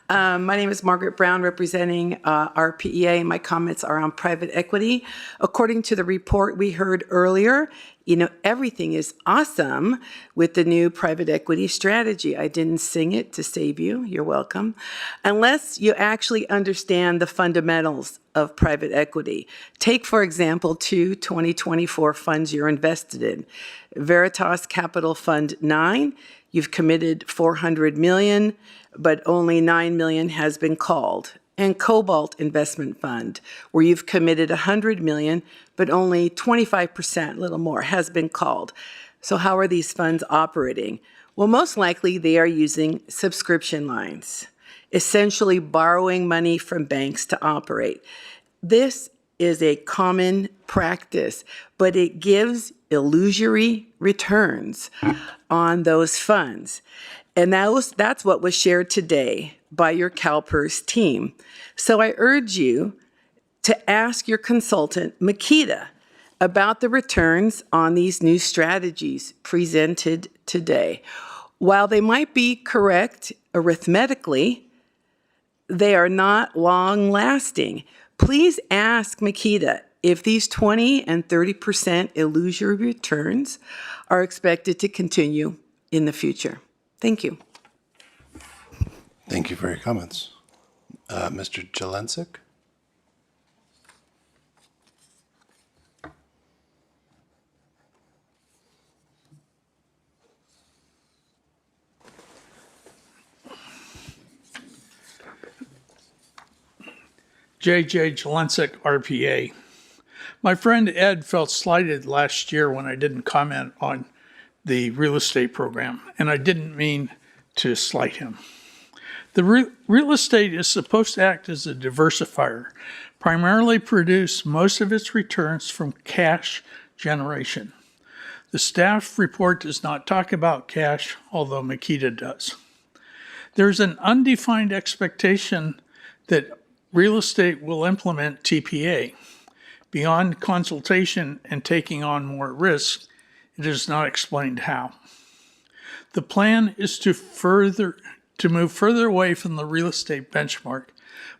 S6: My name is Margaret Brown, representing our PEA. My comments are on private equity. According to the report we heard earlier, everything is awesome with the new private equity strategy. I didn't sing it to save you. You're welcome. Unless you actually understand the fundamentals of private equity. Take, for example, two 2024 funds you're invested in. Veritas Capital Fund 9, you've committed $400 million, but only $9 million has been called. And Cobalt Investment Fund, where you've committed $100 million, but only 25%, a little more, has been called. So how are these funds operating? Well, most likely they are using subscription lines, essentially borrowing money from banks to operate. This is a common practice, but it gives illusory returns on those funds. And that's what was shared today by your CalPERS team. So I urge you to ask your consultant, Makita, about the returns on these new strategies presented today. While they might be correct arithmetically, they are not long-lasting. Please ask Makita if these 20 and 30% illusory returns are expected to continue in the future. Thank you.
S1: Thank you for your comments. Mr. Jelensik?
S23: J.J. Jelensik, RPA. My friend Ed felt slighted last year when I didn't comment on the real estate program, and I didn't mean to slight him. The real estate is supposed to act as a diversifier, primarily produce most of its returns from cash generation. The staff report does not talk about cash, although Makita does. There's an undefined expectation that real estate will implement TPA. Beyond consultation and taking on more risk, it is not explained how. The plan is to move further away from the real estate benchmark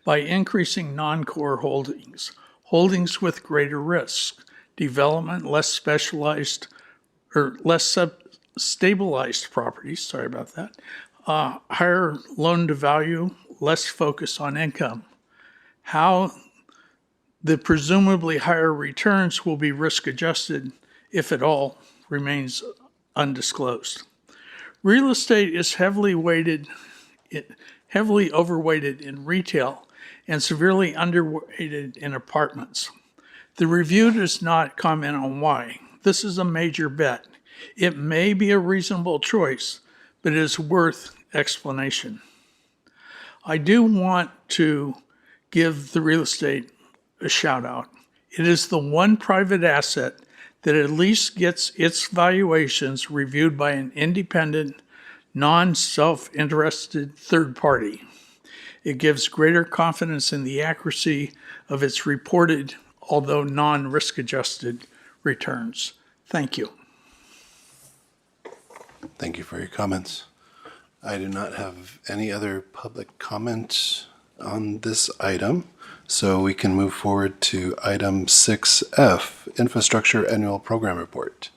S23: by increasing non-core holdings, holdings with greater risk, development, less specialized or less stabilized properties, higher loan to value, less focus on income. How the presumably higher returns will be risk adjusted, if at all, remains undisclosed. Real estate is heavily overweighted in retail and severely underweighted in apartments. The review does not comment on why. This is a major bet. It may be a reasonable choice, but it is worth explanation. I do want to give the real estate a shout out. It is the one private asset that at least gets its valuations reviewed by an independent, non-self-interested third party. It gives greater confidence in the accuracy of its reported, although non-risk adjusted, returns. Thank you.
S1: Thank you for your comments. I do not have any other public comment on this item, so we can move forward to item 6F, Infrastructure Annual Program Report.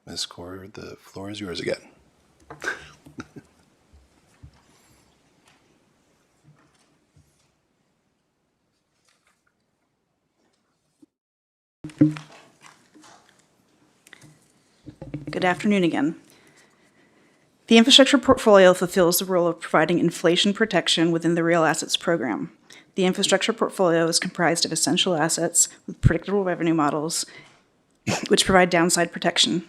S1: Ms. Kaur, the floor is yours again.
S16: Good afternoon again. The infrastructure portfolio fulfills the role of providing inflation protection within the real assets program. The infrastructure portfolio is comprised of essential assets with predictable revenue models, which provide downside protection.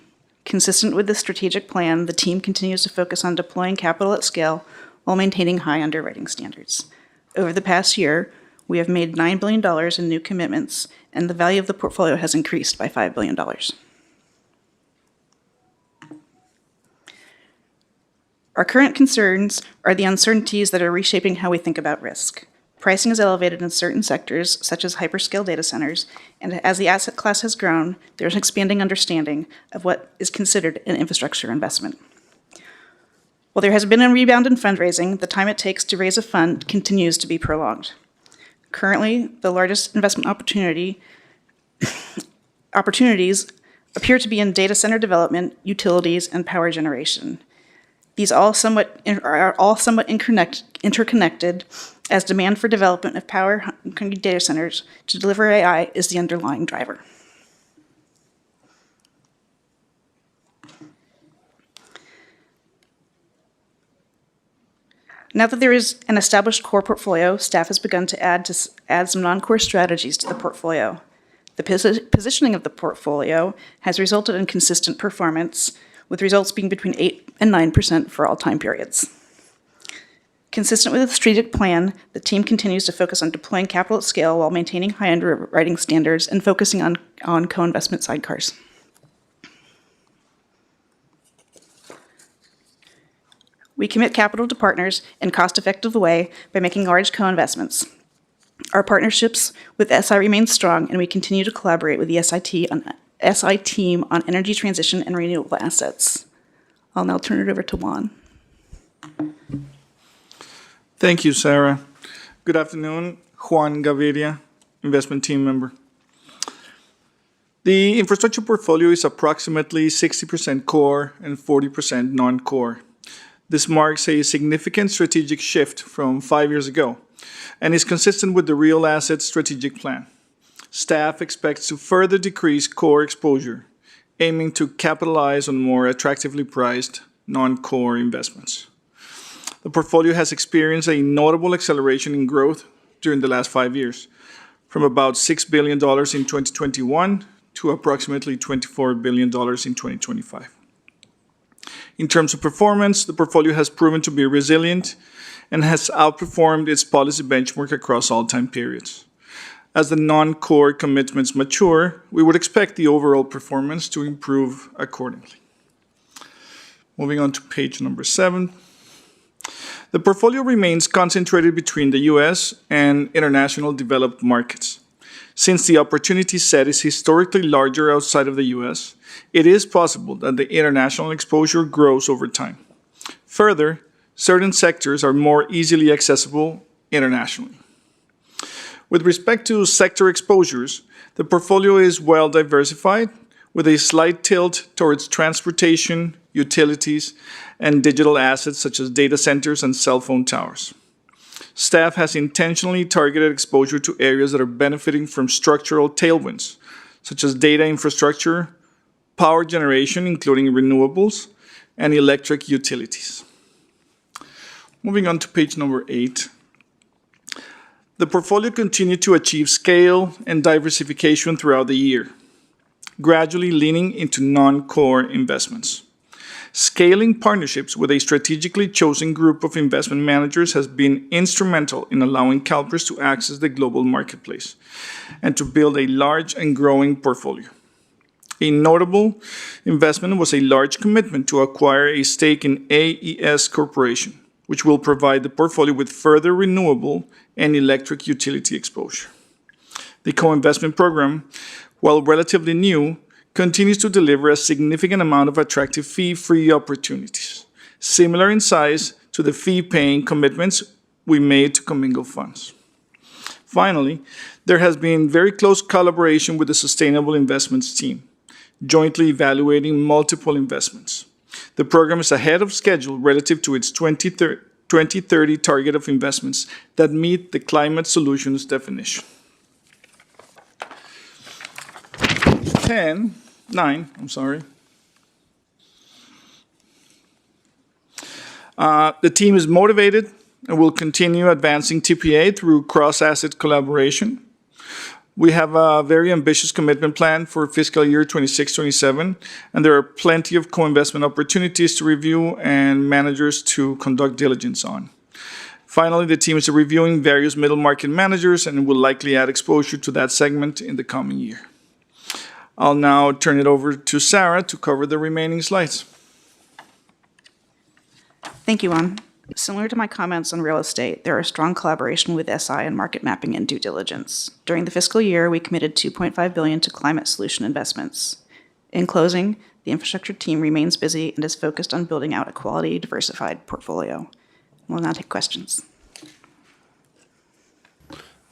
S16: Consistent with the strategic plan, the team continues to focus on deploying capital at scale while maintaining high underwriting standards. Over the past year, we have made $9 billion in new commitments, and the value of the portfolio has increased by $5 billion. Our current concerns are the uncertainties that are reshaping how we think about risk. Pricing is elevated in certain sectors, such as hyperscale data centers, and as the asset class has grown, there's an expanding understanding of what is considered an infrastructure investment. While there has been a rebound in fundraising, the time it takes to raise a fund continues to be prolonged. Currently, the largest investment opportunities appear to be in data center development, utilities, and power generation. These are all somewhat interconnected, as demand for development of power-hungry data centers to deliver AI is the underlying driver. Now that there is an established core portfolio, staff has begun to add some non-core strategies to the portfolio. The positioning of the portfolio has resulted in consistent performance, with results being between 8 and 9% for all time periods. Consistent with the strategic plan, the team continues to focus on deploying capital at scale while maintaining high underwriting standards and focusing on co-investment sidecars. We commit capital to partners in a cost-effective way by making large co-investments. Our partnerships with SI remain strong, and we continue to collaborate with the SI team on energy transition and renewable assets. I'll now turn it over to Juan.
S5: Thank you, Sarah. Good afternoon. Juan Gaviria, investment team member. The infrastructure portfolio is approximately 60% core and 40% non-core. This marks a significant strategic shift from 5 years ago and is consistent with the real assets strategic plan. Staff expects to further decrease core exposure, aiming to capitalize on more attractively priced non-core investments. The portfolio has experienced a notable acceleration in growth during the last 5 years, from about $6 billion in 2021 to approximately $24 billion in 2025. In terms of performance, the portfolio has proven to be resilient and has outperformed its policy benchmark across all time periods. As the non-core commitments mature, we would expect the overall performance to improve accordingly. Moving on to page number 7. The portfolio remains concentrated between the U.S. and international developed markets. Since the opportunity set is historically larger outside of the U.S., it is possible that the international exposure grows over time. Further, certain sectors are more easily accessible internationally. With respect to sector exposures, the portfolio is well diversified, with a slight tilt towards transportation, utilities, and digital assets such as data centers and cell phone towers. Staff has intentionally targeted exposure to areas that are benefiting from structural tailwinds, such as data infrastructure, power generation, including renewables, and electric utilities. Moving on to page number 8. The portfolio continued to achieve scale and diversification throughout the year, gradually leaning into non-core investments. Scaling partnerships with a strategically chosen group of investment managers has been instrumental in allowing CalPERS to access the global marketplace and to build a large and growing portfolio. A notable investment was a large commitment to acquire a stake in AES Corporation, which will provide the portfolio with further renewable and electric utility exposure. The co-investment program while relatively new, continues to deliver a significant amount of attractive fee-free opportunities, similar in size to the fee-paying commitments we made to commingled funds. Finally, there has been very close collaboration with the Sustainable Investments team, jointly evaluating multiple investments. The program is ahead of schedule relative to its 2030 target of investments that meet the climate solutions definition. 9, the team is motivated and will continue advancing TPA through cross-asset collaboration. We have a very ambitious commitment plan for fiscal year 26-27, and there are plenty of co-investment opportunities to review and managers to conduct diligence on. Finally, the team is reviewing various middle market managers and will likely add exposure to that segment in the coming year. I'll now turn it over to Sarah to cover the remaining slides.
S16: Thank you, Juan. Similar to my comments on real estate, there are strong collaboration with SI and market mapping and due diligence. During the fiscal year, we committed $2.5 billion to climate solution investments. In closing, the infrastructure team remains busy and is focused on building out a quality, diversified portfolio. We'll now take questions.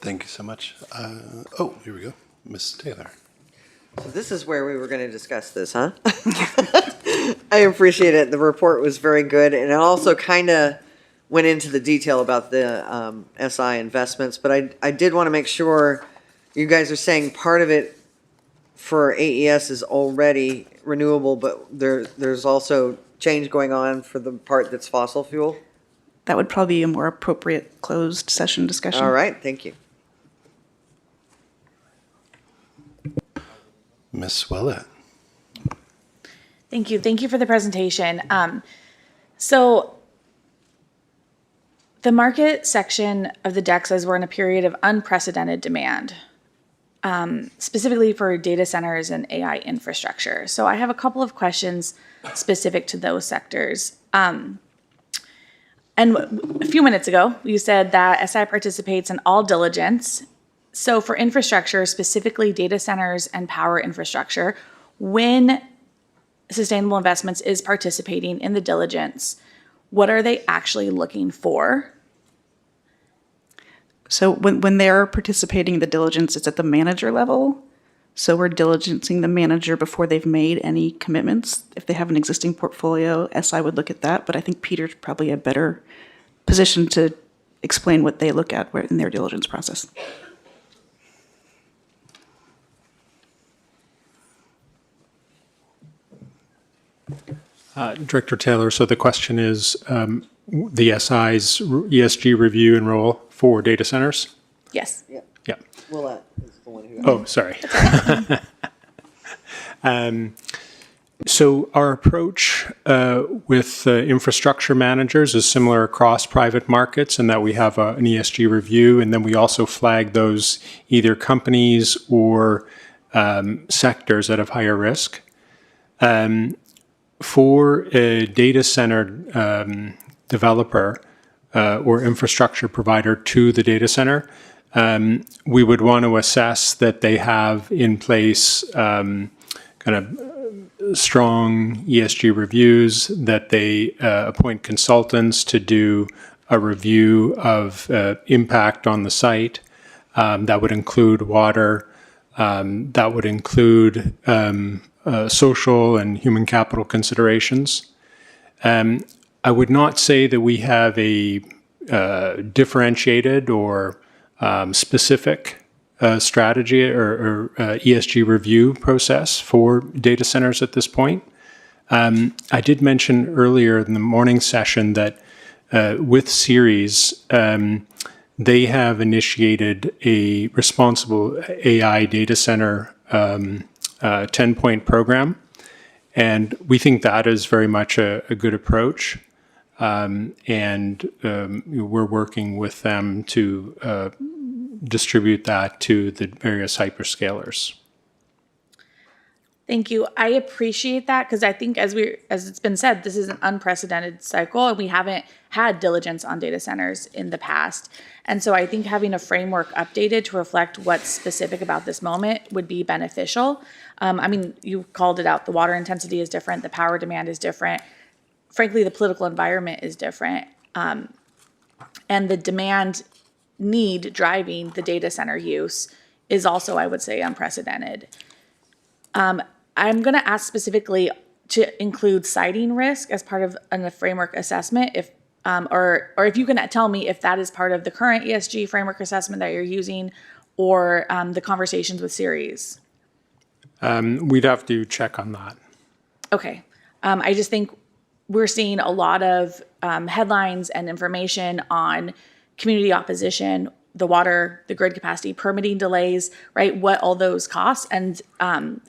S1: Thank you so much. Here we go. Ms. Taylor.
S22: So this is where we were going to discuss this, huh? I appreciate it. The report was very good, and it also kind of went into the detail about the SI investments, but I did want to make sure you guys are saying part of it for AES is already renewable, but there's also change going on for the part that's fossil fuel?
S16: That would probably be a more appropriate closed session discussion.
S22: All right, thank you.
S1: Ms. Swellett.
S19: Thank you. Thank you for the presentation. So the market section of the deck says we're in a period of unprecedented demand, specifically for data centers and AI infrastructure. So I have a couple of questions specific to those sectors. And a few minutes ago, you said that SI participates in all diligence. So for infrastructure, specifically data centers and power infrastructure, when Sustainable Investments is participating in the diligence, what are they actually looking for?
S16: So when they're participating in the diligence, it's at the manager level. So we're diligencing the manager before they've made any commitments. If they have an existing portfolio, SI would look at that, but I think Peter's probably a better position to explain what they look at in their diligence process.
S9: Director Taylor, so the question is the SI's ESG review and role for data centers?
S19: Yes.
S9: Yeah.
S22: Willette is the one who...
S9: Oh, sorry. So our approach with infrastructure managers is similar across private markets in that we have an ESG review, and then we also flag those either companies or sectors that have higher risk. For a data center developer or infrastructure provider to the data center, we would want to assess that they have in place kind of strong ESG reviews, that they appoint consultants to do a review of impact on the site. That would include water, that would include social and human capital considerations. I would not say that we have a differentiated or specific strategy or ESG review process for data centers at this point. I did mention earlier in the morning session that with Ceres, they have initiated a responsible AI data center 10-point program, and we think that is very much a good approach, and we're working with them to distribute that to the various hyperscalers.
S19: Thank you. I appreciate that because I think as it's been said, this is an unprecedented cycle and we haven't had diligence on data centers in the past. And so I think having a framework updated to reflect what's specific about this moment would be beneficial. I mean, you called it out. The water intensity is different. The power demand is different. Frankly, the political environment is different. And the demand need driving the data center use is also, I would say, unprecedented. I'm going to ask specifically to include siting risk as part of a framework assessment, if or if you can tell me if that is part of the current ESG framework assessment that you're using, or the conversations with Ceres.
S9: We'd have to check on that.
S19: Okay. I just think we're seeing a lot of headlines and information on community opposition, the water, the grid capacity, permitting delays, right? What all those costs, and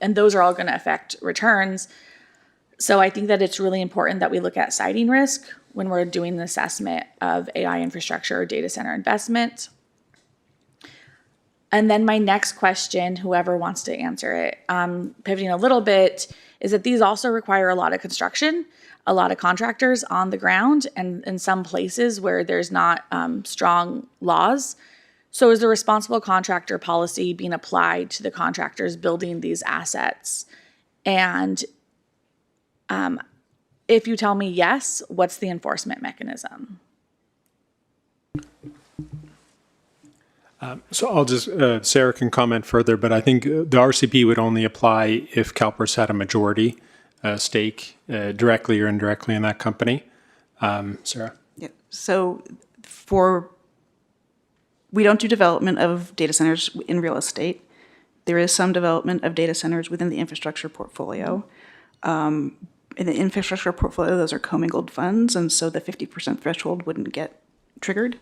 S19: those are all going to affect returns. So I think that it's really important that we look at siting risk when we're doing an assessment of AI infrastructure or data center investment. And then my next question, whoever wants to answer it, pivoting a little bit, is that these also require a lot of construction, a lot of contractors on the ground, and in some places where there's not strong laws. So is the responsible contractor policy being applied to the contractors building these assets? And if you tell me yes, what's the enforcement mechanism?
S9: So I'll just, Sarah can comment further, but I think the RCP would only apply if CalPERS had a majority stake directly or indirectly in that company. Sarah?
S16: Yeah. So we don't do development of data centers in real estate. There is some development of data centers within the infrastructure portfolio. In the infrastructure portfolio, those are commingled funds, and so the 50% threshold wouldn't get triggered,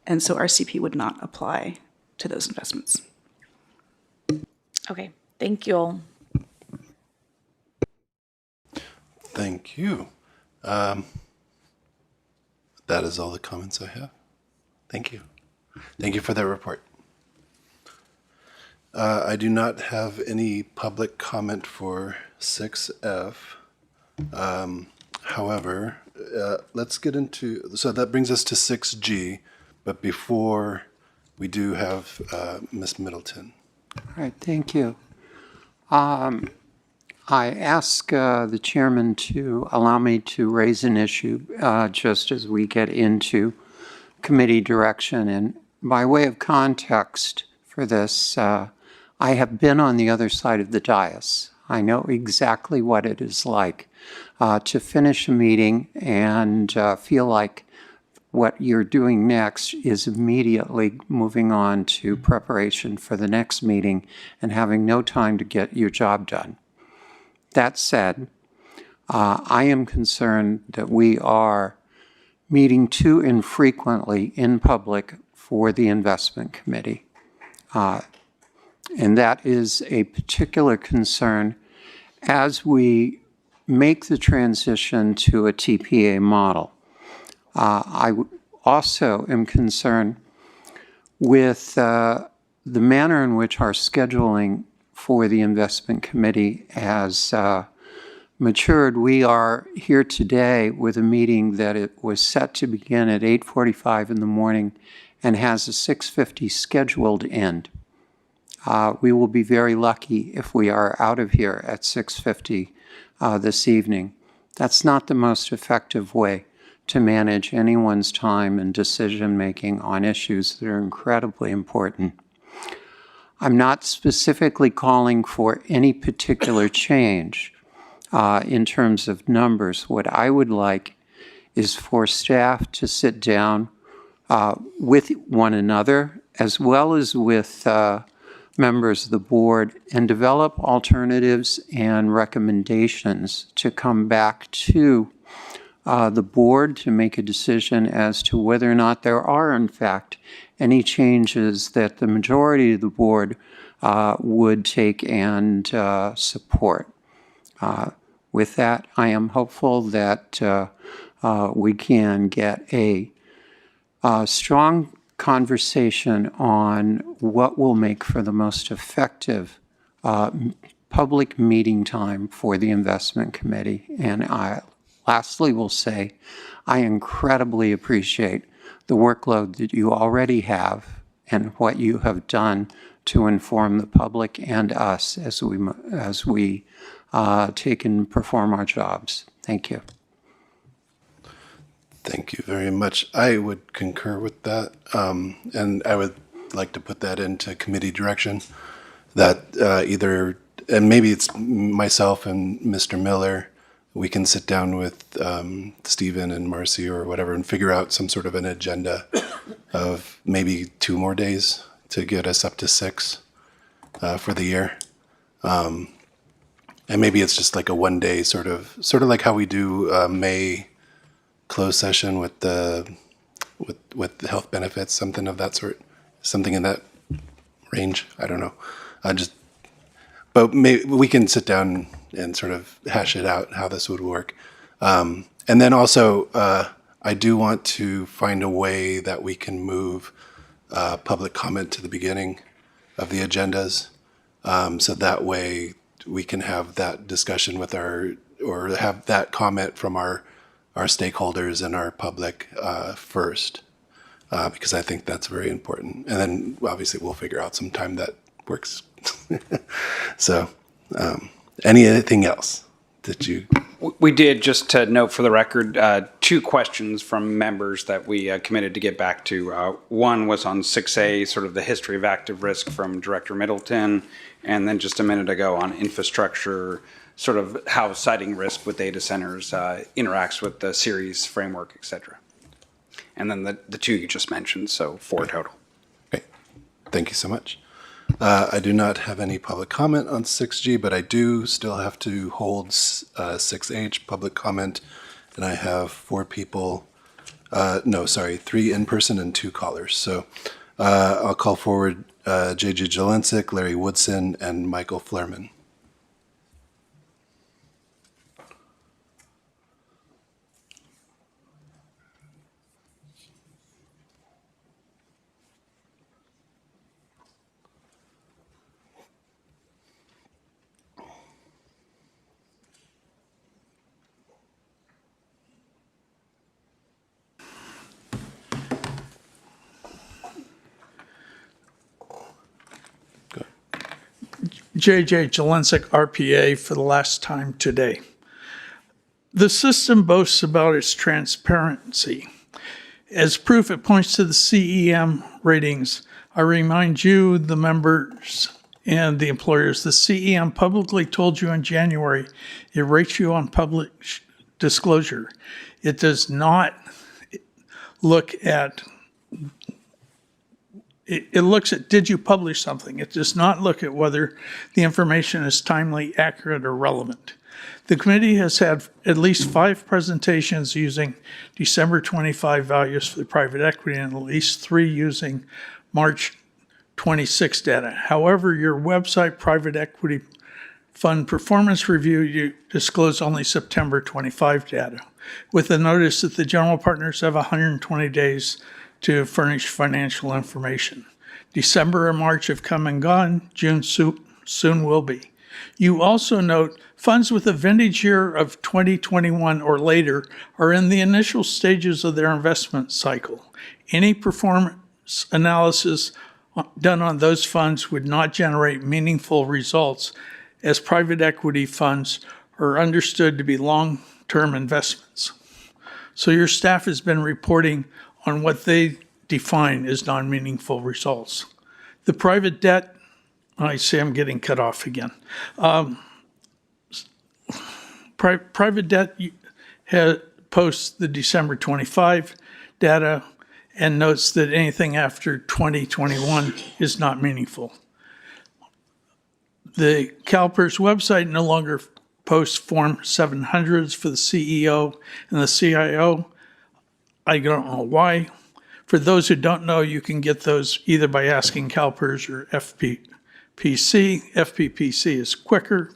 S16: and so RCP would not apply to those investments.
S19: Okay, thank you.
S1: Thank you. That is all the comments I have. Thank you. Thank you for that report. I do not have any public comment for 6F. However, let's get into, so that brings us to 6G, but before we do have Ms. Middleton.
S8: All right, thank you. I ask the chairman to allow me to raise an issue just as we get into committee direction. And by way of context for this, I have been on the other side of the dais. I know exactly what it is like to finish a meeting and feel like what you're doing next is immediately moving on to preparation for the next meeting and having no time to get your job done. That said, I am concerned that we are meeting too infrequently in public for the investment committee. And that is a particular concern as we make the transition to a TPA model. I also am concerned with the manner in which our scheduling for the investment committee has matured. We are here today with a meeting that it was set to begin at 8:45 in the morning and has a 6:50 scheduled end. We will be very lucky if we are out of here at 6:50 this evening. That's not the most effective way to manage anyone's time and decision-making on issues that are incredibly important. I'm not specifically calling for any particular change in terms of numbers. What I would like is for staff to sit down with one another as well as with members of the board and develop alternatives and recommendations to come back to the board to make a decision as to whether or not there are, in fact, any changes that the majority of the board would take and support. With that, I am hopeful that we can get a strong conversation on what will make for the most effective public meeting time for the investment committee. And I lastly will say, I incredibly appreciate the workload that you already have and what you have done to inform the public and us as we take and perform our jobs. Thank you.
S1: Thank you very much. I would concur with that. And I would like to put that into committee direction that either, and maybe it's myself and Mr. Miller, we can sit down with Stephen and Marcy or whatever and figure out some sort of an agenda of maybe 2 more days to get us up to 6 for the year. And maybe it's just like a 1-day sort of like how we do May closed session with the health benefits, something of that sort, something in that range. I don't know. But maybe we can sit down and sort of hash it out how this would work. And then also, I do want to find a way that we can move public comment to the beginning of the agendas. So that way we can have that discussion with or have that comment from our stakeholders and our public first, because I think that's very important. And then obviously we'll figure out some time that works. So anything else that you?
S10: We did, just to note for the record, 2 questions from members that we committed to get back to. One was on 6A, sort of the history of active risk from Director Middleton, and then just a minute ago on infrastructure, sort of how citing risk with data centers interacts with the series framework, et cetera. And then the 2 you just mentioned, so 4 total.
S1: Great. Thank you so much. I do not have any public comment on 6G, but I do still have to hold 6H public comment, and I have 4 people, 3 in person and 2 callers. So I'll call forward JJ Jelensik, Larry Woodson, and Michael Flerman.
S23: JJ Jelensik, RPA, for the last time today. The system boasts about its transparency. As proof, it points to the CEM ratings. I remind you, the members and the employers, the CEM publicly told you in January it rates you on public disclosure. It does not look at It looks at, did you publish something? It does not look at whether the information is timely, accurate, or relevant. The committee has had at least 5 presentations using December 25 values for the private equity and at least 3 using March 26 data. However, your website private equity fund performance review, you disclose only September 25 data, with the notice that the general partners have 120 days to furnish financial information. December and March have come and gone. June soon will be. You also note funds with a vintage year of 2021 or later are in the initial stages of their investment cycle. Any performance analysis done on those funds would not generate meaningful results, as private equity funds are understood to be long-term investments. So your staff has been reporting on what they define as non-meaningful results. The private debt, I say I'm getting cut off again. Private debt posts the December 25 data and notes that anything after 2021 is not meaningful. The CalPERS website no longer posts Form 700s for the CEO and the CIO. I don't know why. For those who don't know, you can get those either by asking CalPERS or FPPC. FPPC is quicker.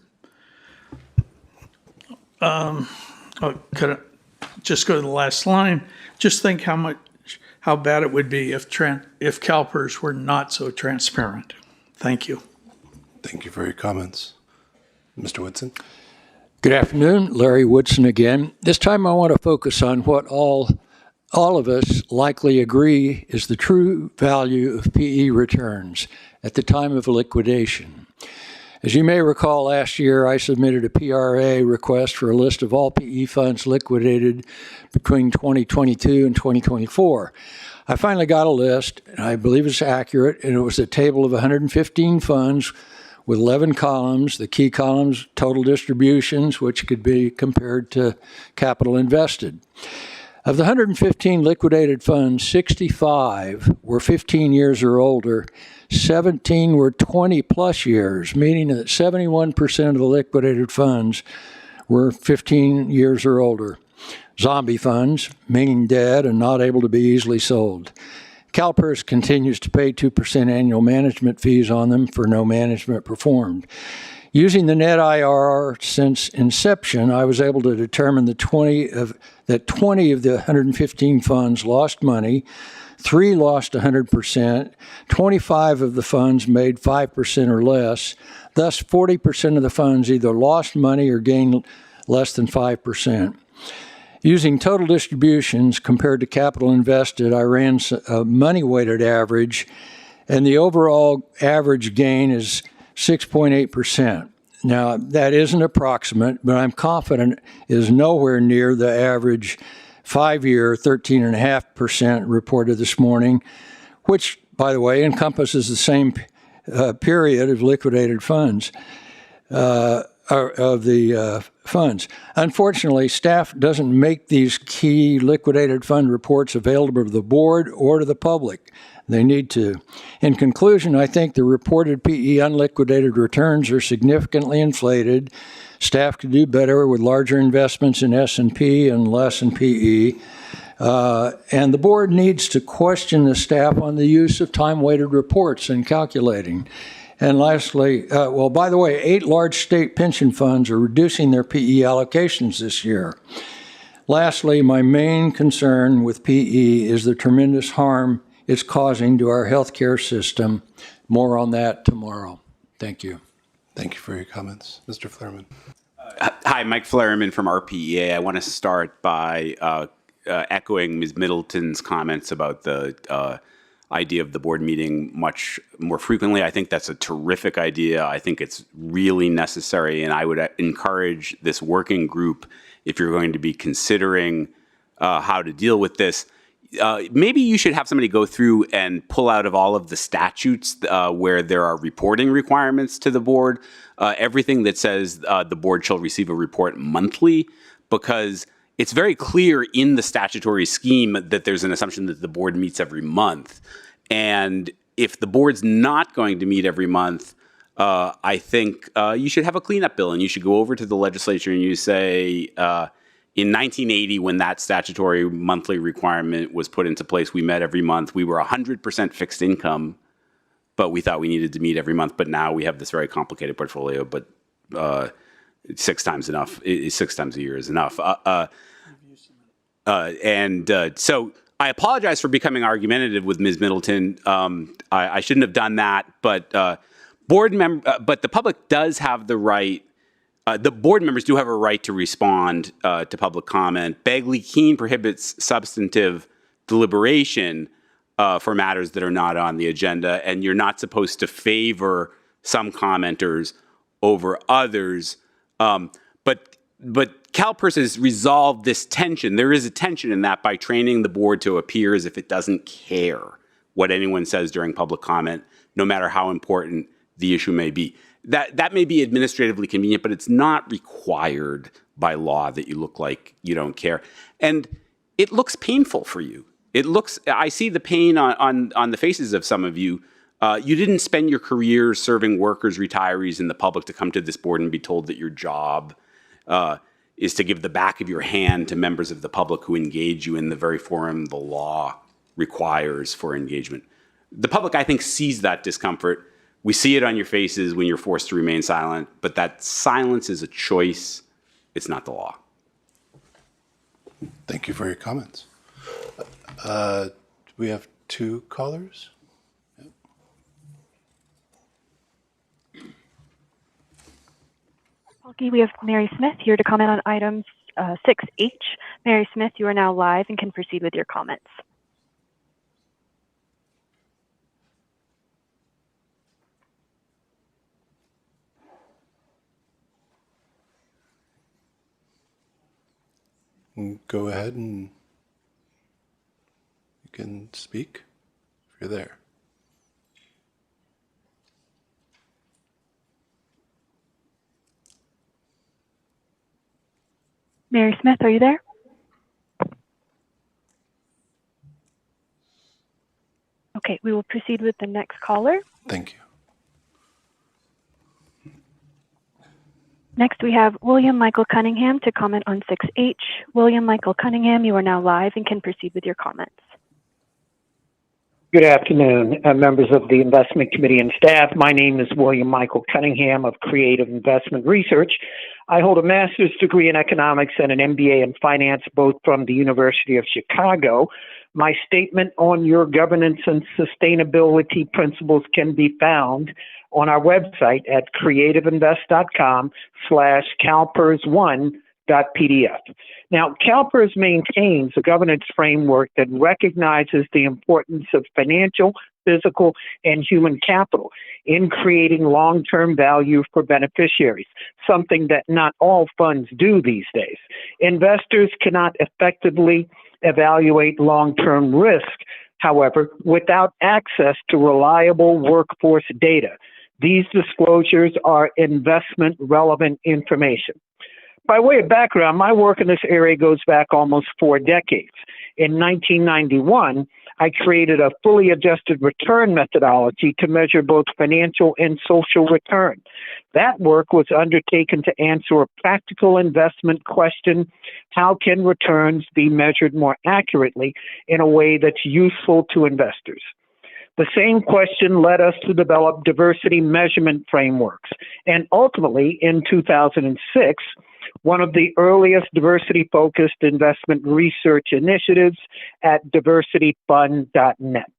S23: Just go to the last line. Just think how bad it would be if CalPERS were not so transparent. Thank you.
S1: Thank you for your comments. Mr. Woodson.
S11: Good afternoon, Larry Woodson again. This time I want to focus on what all of us likely agree is the true value of PE returns at the time of liquidation. As you may recall, last year I submitted a PRA request for a list of all PE funds liquidated between 2022 and 2024. I finally got a list, and I believe it's accurate, and it was a table of 115 funds with 11 columns. The key columns, total distributions, which could be compared to capital invested. Of the 115 liquidated funds, 65 were 15 years or older, 17 were 20 plus years, meaning that 71% of the liquidated funds were 15 years or older. Zombie funds, meaning dead and not able to be easily sold. CalPERS continues to pay 2% annual management fees on them for no management performed. Using the net IRR since inception, I was able to determine that 20 of the 115 funds lost money, 3 lost 100%, 25 of the funds made 5% or less. Thus, 40% of the funds either lost money or gained less than 5%. Using total distributions compared to capital invested, I ran a money-weighted average, and the overall average gain is 6.8%. Now, that isn't approximate, but I'm confident is nowhere near the average 5-year 13.5% reported this morning, which, by the way, encompasses the same period of liquidated funds. Of the funds. Unfortunately, staff doesn't make these key liquidated fund reports available to the board or to the public. They need to. In conclusion, I think the reported PE unliquidated returns are significantly inflated. Staff could do better with larger investments in S&P and less in PE. And the board needs to question the staff on the use of time-weighted reports in calculating. And lastly, well, by the way, 8 large state pension funds are reducing their PE allocations this year. Lastly, my main concern with PE is the tremendous harm it's causing to our healthcare system. More on that tomorrow. Thank you.
S1: Thank you for your comments. Mr. Flerman.
S12: Hi, Mike Flerman from RPEA. I want to start by echoing Ms. Middleton's comments about the idea of the board meeting much more frequently. I think that's a terrific idea. I think it's really necessary, and I would encourage this working group, if you're going to be considering how to deal with this, maybe you should have somebody go through and pull out of all of the statutes where there are reporting requirements to the board, everything that says the board shall receive a report monthly, because it's very clear in the statutory scheme that there's an assumption that the board meets every month. And if the board's not going to meet every month, I think you should have a cleanup bill, and you should go over to the legislature and you say, in 1980, when that statutory monthly requirement was put into place, we met every month. We were 100% fixed income, but we thought we needed to meet every month. But now we have this very complicated portfolio, but 6 times enough. 6 times a year is enough. So I apologize for becoming argumentative with Ms. Middleton. I shouldn't have done that, but but the public does have the right. The board members do have a right to respond to public comment. Bagley-Keene prohibits substantive deliberation for matters that are not on the agenda, and you're not supposed to favor some commenters over others. But CalPERS has resolved this tension. There is a tension in that by training the board to appear as if it doesn't care what anyone says during public comment, no matter how important the issue may be. That may be administratively convenient, but it's not required by law that you look like you don't care. And it looks painful for you. I see the pain on the faces of some of you. You didn't spend your career serving workers, retirees, and the public to come to this board and be told that your job is to give the back of your hand to members of the public who engage you in the very forum the law requires for engagement. The public, I think, sees that discomfort. We see it on your faces when you're forced to remain silent, but that silence is a choice. It's not the law.
S1: Thank you for your comments. We have 2 callers.
S2: Polkey, we have Mary Smith here to comment on items 6H. Mary Smith, you are now live and can proceed with your comments.
S1: Go ahead and you can speak if you're there.
S2: Mary Smith, are you there? Okay, we will proceed with the next caller.
S1: Thank you.
S2: Next, we have William Michael Cunningham to comment on 6H. William Michael Cunningham, you are now live and can proceed with your comments.
S13: Good afternoon, members of the Investment Committee and staff. My name is William Michael Cunningham of Creative Investment Research. I hold a master's degree in economics and an MBA in finance, both from the University of Chicago. My statement on your governance and sustainability principles can be found on our website at creativeinvest.com/CalPERS1.pdf. Now, CalPERS maintains a governance framework that recognizes the importance of financial, physical, and human capital in creating long-term value for beneficiaries, something that not all funds do these days. Investors cannot effectively evaluate long-term risk, however, without access to reliable workforce data. These disclosures are investment-relevant information. By way of background, my work in this area goes back almost 4 decades. In 1991, I created a fully adjusted return methodology to measure both financial and social return. That work was undertaken to answer a practical investment question: how can returns be measured more accurately in a way that's useful to investors? The same question led us to develop diversity measurement frameworks, and ultimately, in 2006, one of the earliest diversity-focused investment research initiatives at diversityfund.net.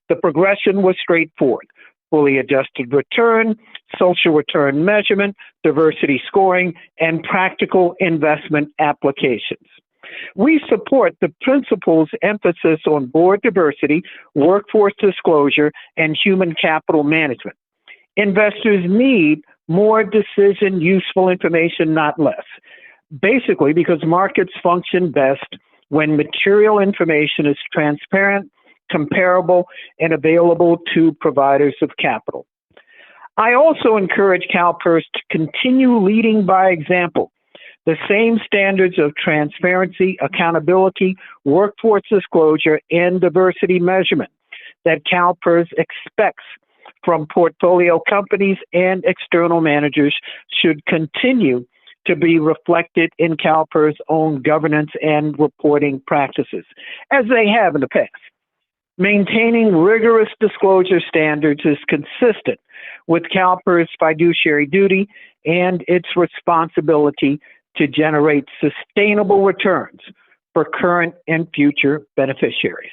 S13: The progression was straightforward: fully adjusted return, social return measurement, diversity scoring, and practical investment applications. We support the principles' emphasis on board diversity, workforce disclosure, and human capital management. Investors need more decision useful information, not less. Basically, because markets function best when material information is transparent, comparable, and available to providers of capital. I also encourage CalPERS to continue leading by example. The same standards of transparency, accountability, workforce disclosure, and diversity measurement that CalPERS expects from portfolio companies and external managers should continue to be reflected in CalPERS' own governance and reporting practices, as they have in the past. Maintaining rigorous disclosure standards is consistent with CalPERS' fiduciary duty and its responsibility to generate sustainable returns for current and future beneficiaries.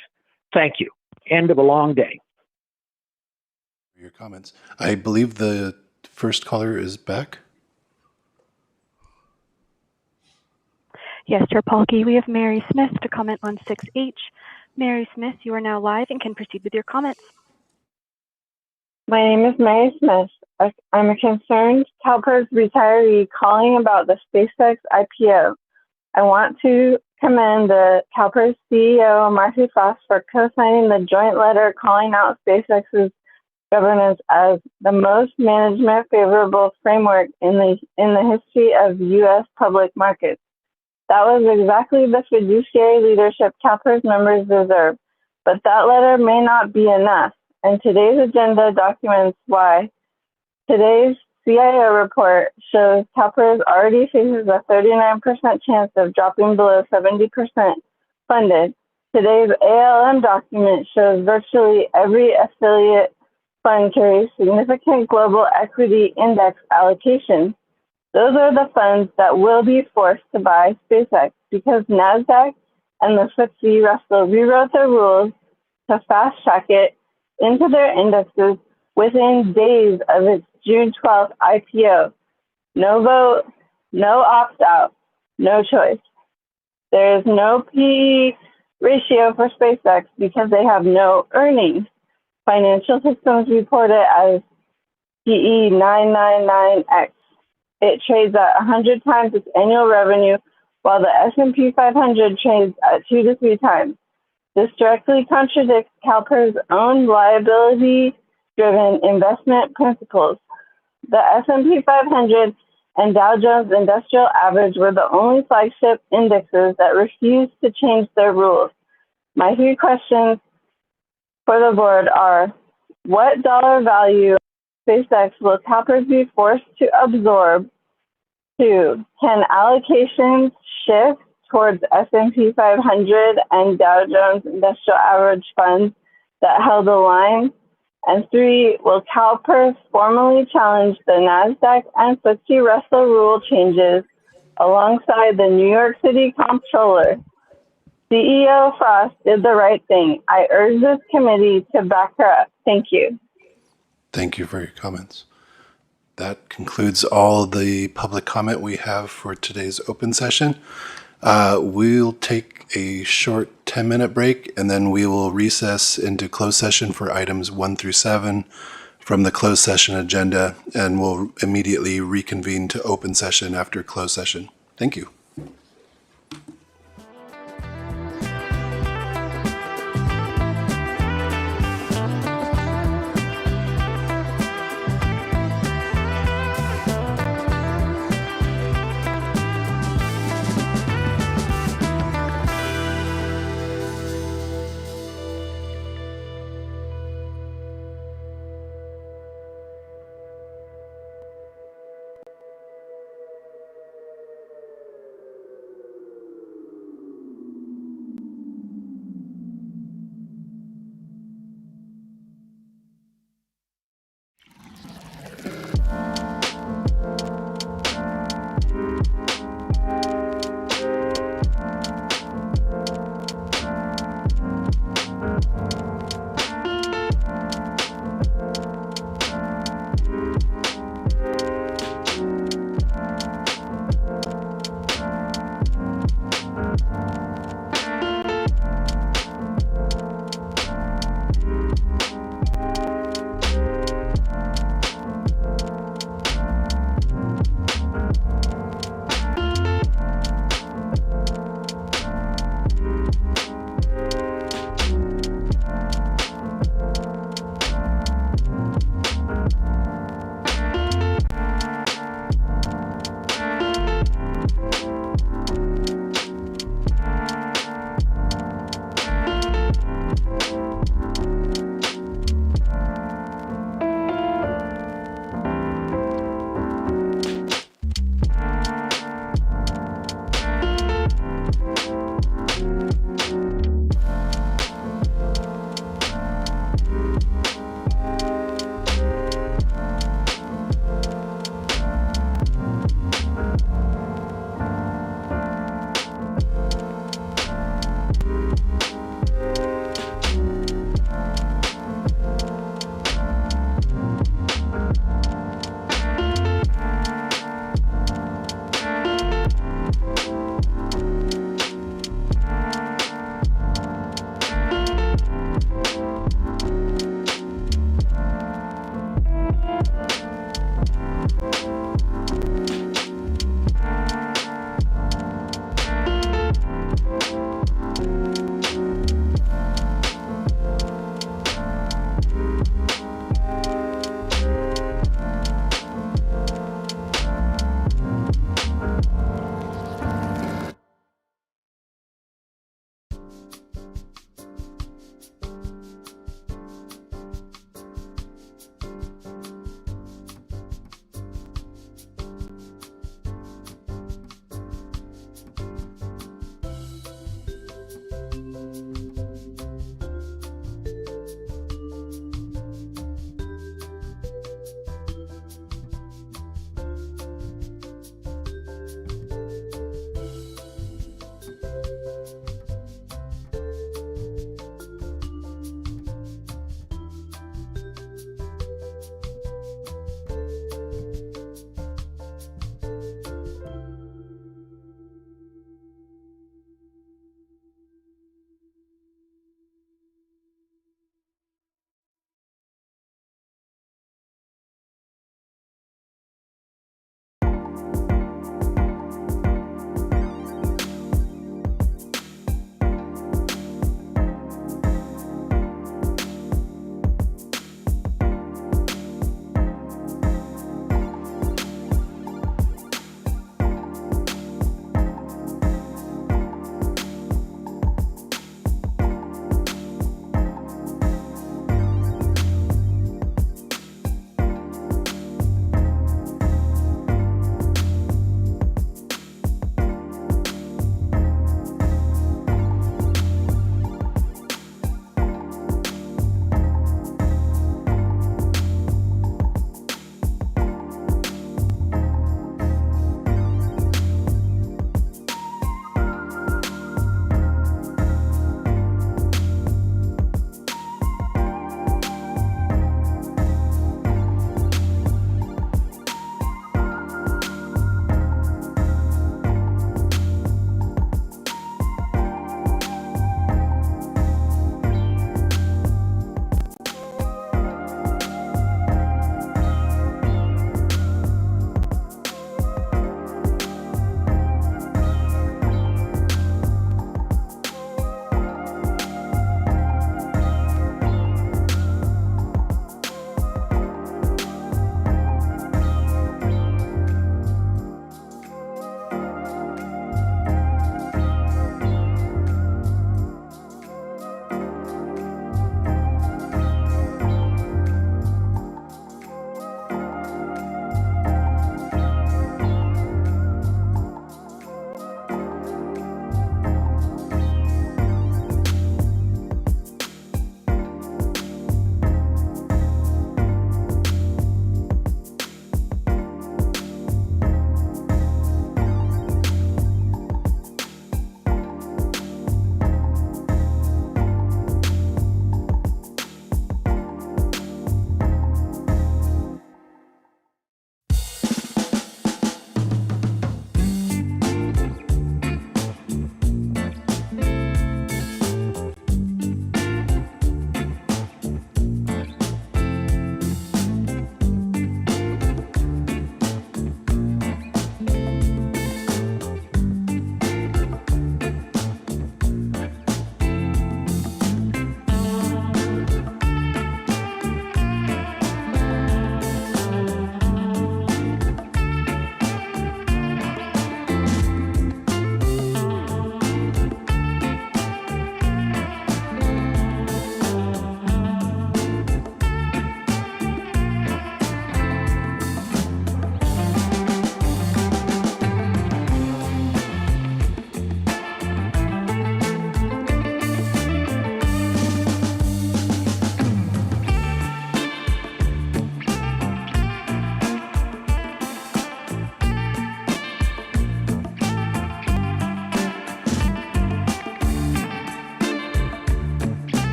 S13: Thank you. End of a long day.
S1: Your comments. I believe the first caller is back.
S2: Yes, Chair Polkey, we have Mary Smith to comment on 6H. Mary Smith, you are now live and can proceed with your comments.
S17: My name is Mary Smith. I'm a concerned CalPERS retiree calling about the SpaceX IPO. I want to commend the CalPERS CEO, Marcy Foss, for co-signing the joint letter calling out SpaceX's governance as the most management favorable framework in the history of U.S. public markets. That was exactly the fiduciary leadership CalPERS members deserve, but that letter may not be enough, and today's agenda documents why. Today's CIO report shows CalPERS already faces a 39% chance of dropping below 70% funded. Today's ALM document shows virtually every affiliate fund carries significant global equity index allocation. Those are the funds that will be forced to buy SpaceX because NASDAQ and the FTSE Russell rewrote their rules to fast-track it into their indexes within days of its June 12th IPO. No vote, No opt out, no choice. There is no PE ratio for SpaceX because they have no earnings. Financial systems report it as PE 999X. It trades at 100 times its annual revenue, while the S&P 500 trades at 2 to 3 times. This directly contradicts CalPERS' own liability-driven investment principles. The S&P 500 and Dow Jones Industrial Average were the only flagship indexes that refused to change their rules. My 3 questions for the board are, what dollar value of SpaceX will CalPERS be forced to absorb? 2, can allocations shift towards S&P 500 and Dow Jones Industrial Average funds that held the line? And 3, will CalPERS formally challenge the NASDAQ and FTSE Russell rule changes alongside the New York City Comptroller? CEO Frost did the right thing. I urge this committee to back her up. Thank you.
S1: Thank you for your comments. That concludes all the public comment we have for today's open session. We'll take a short 10-minute break, and then we will recess into closed session for items 1 through 7 from the closed session agenda, and we'll immediately reconvene to open session after closed session. Thank you.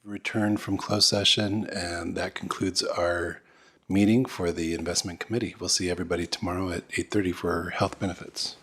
S1: Returned from closed session, and that concludes our meeting for the investment committee. We'll see everybody tomorrow at 8:30 for health benefits.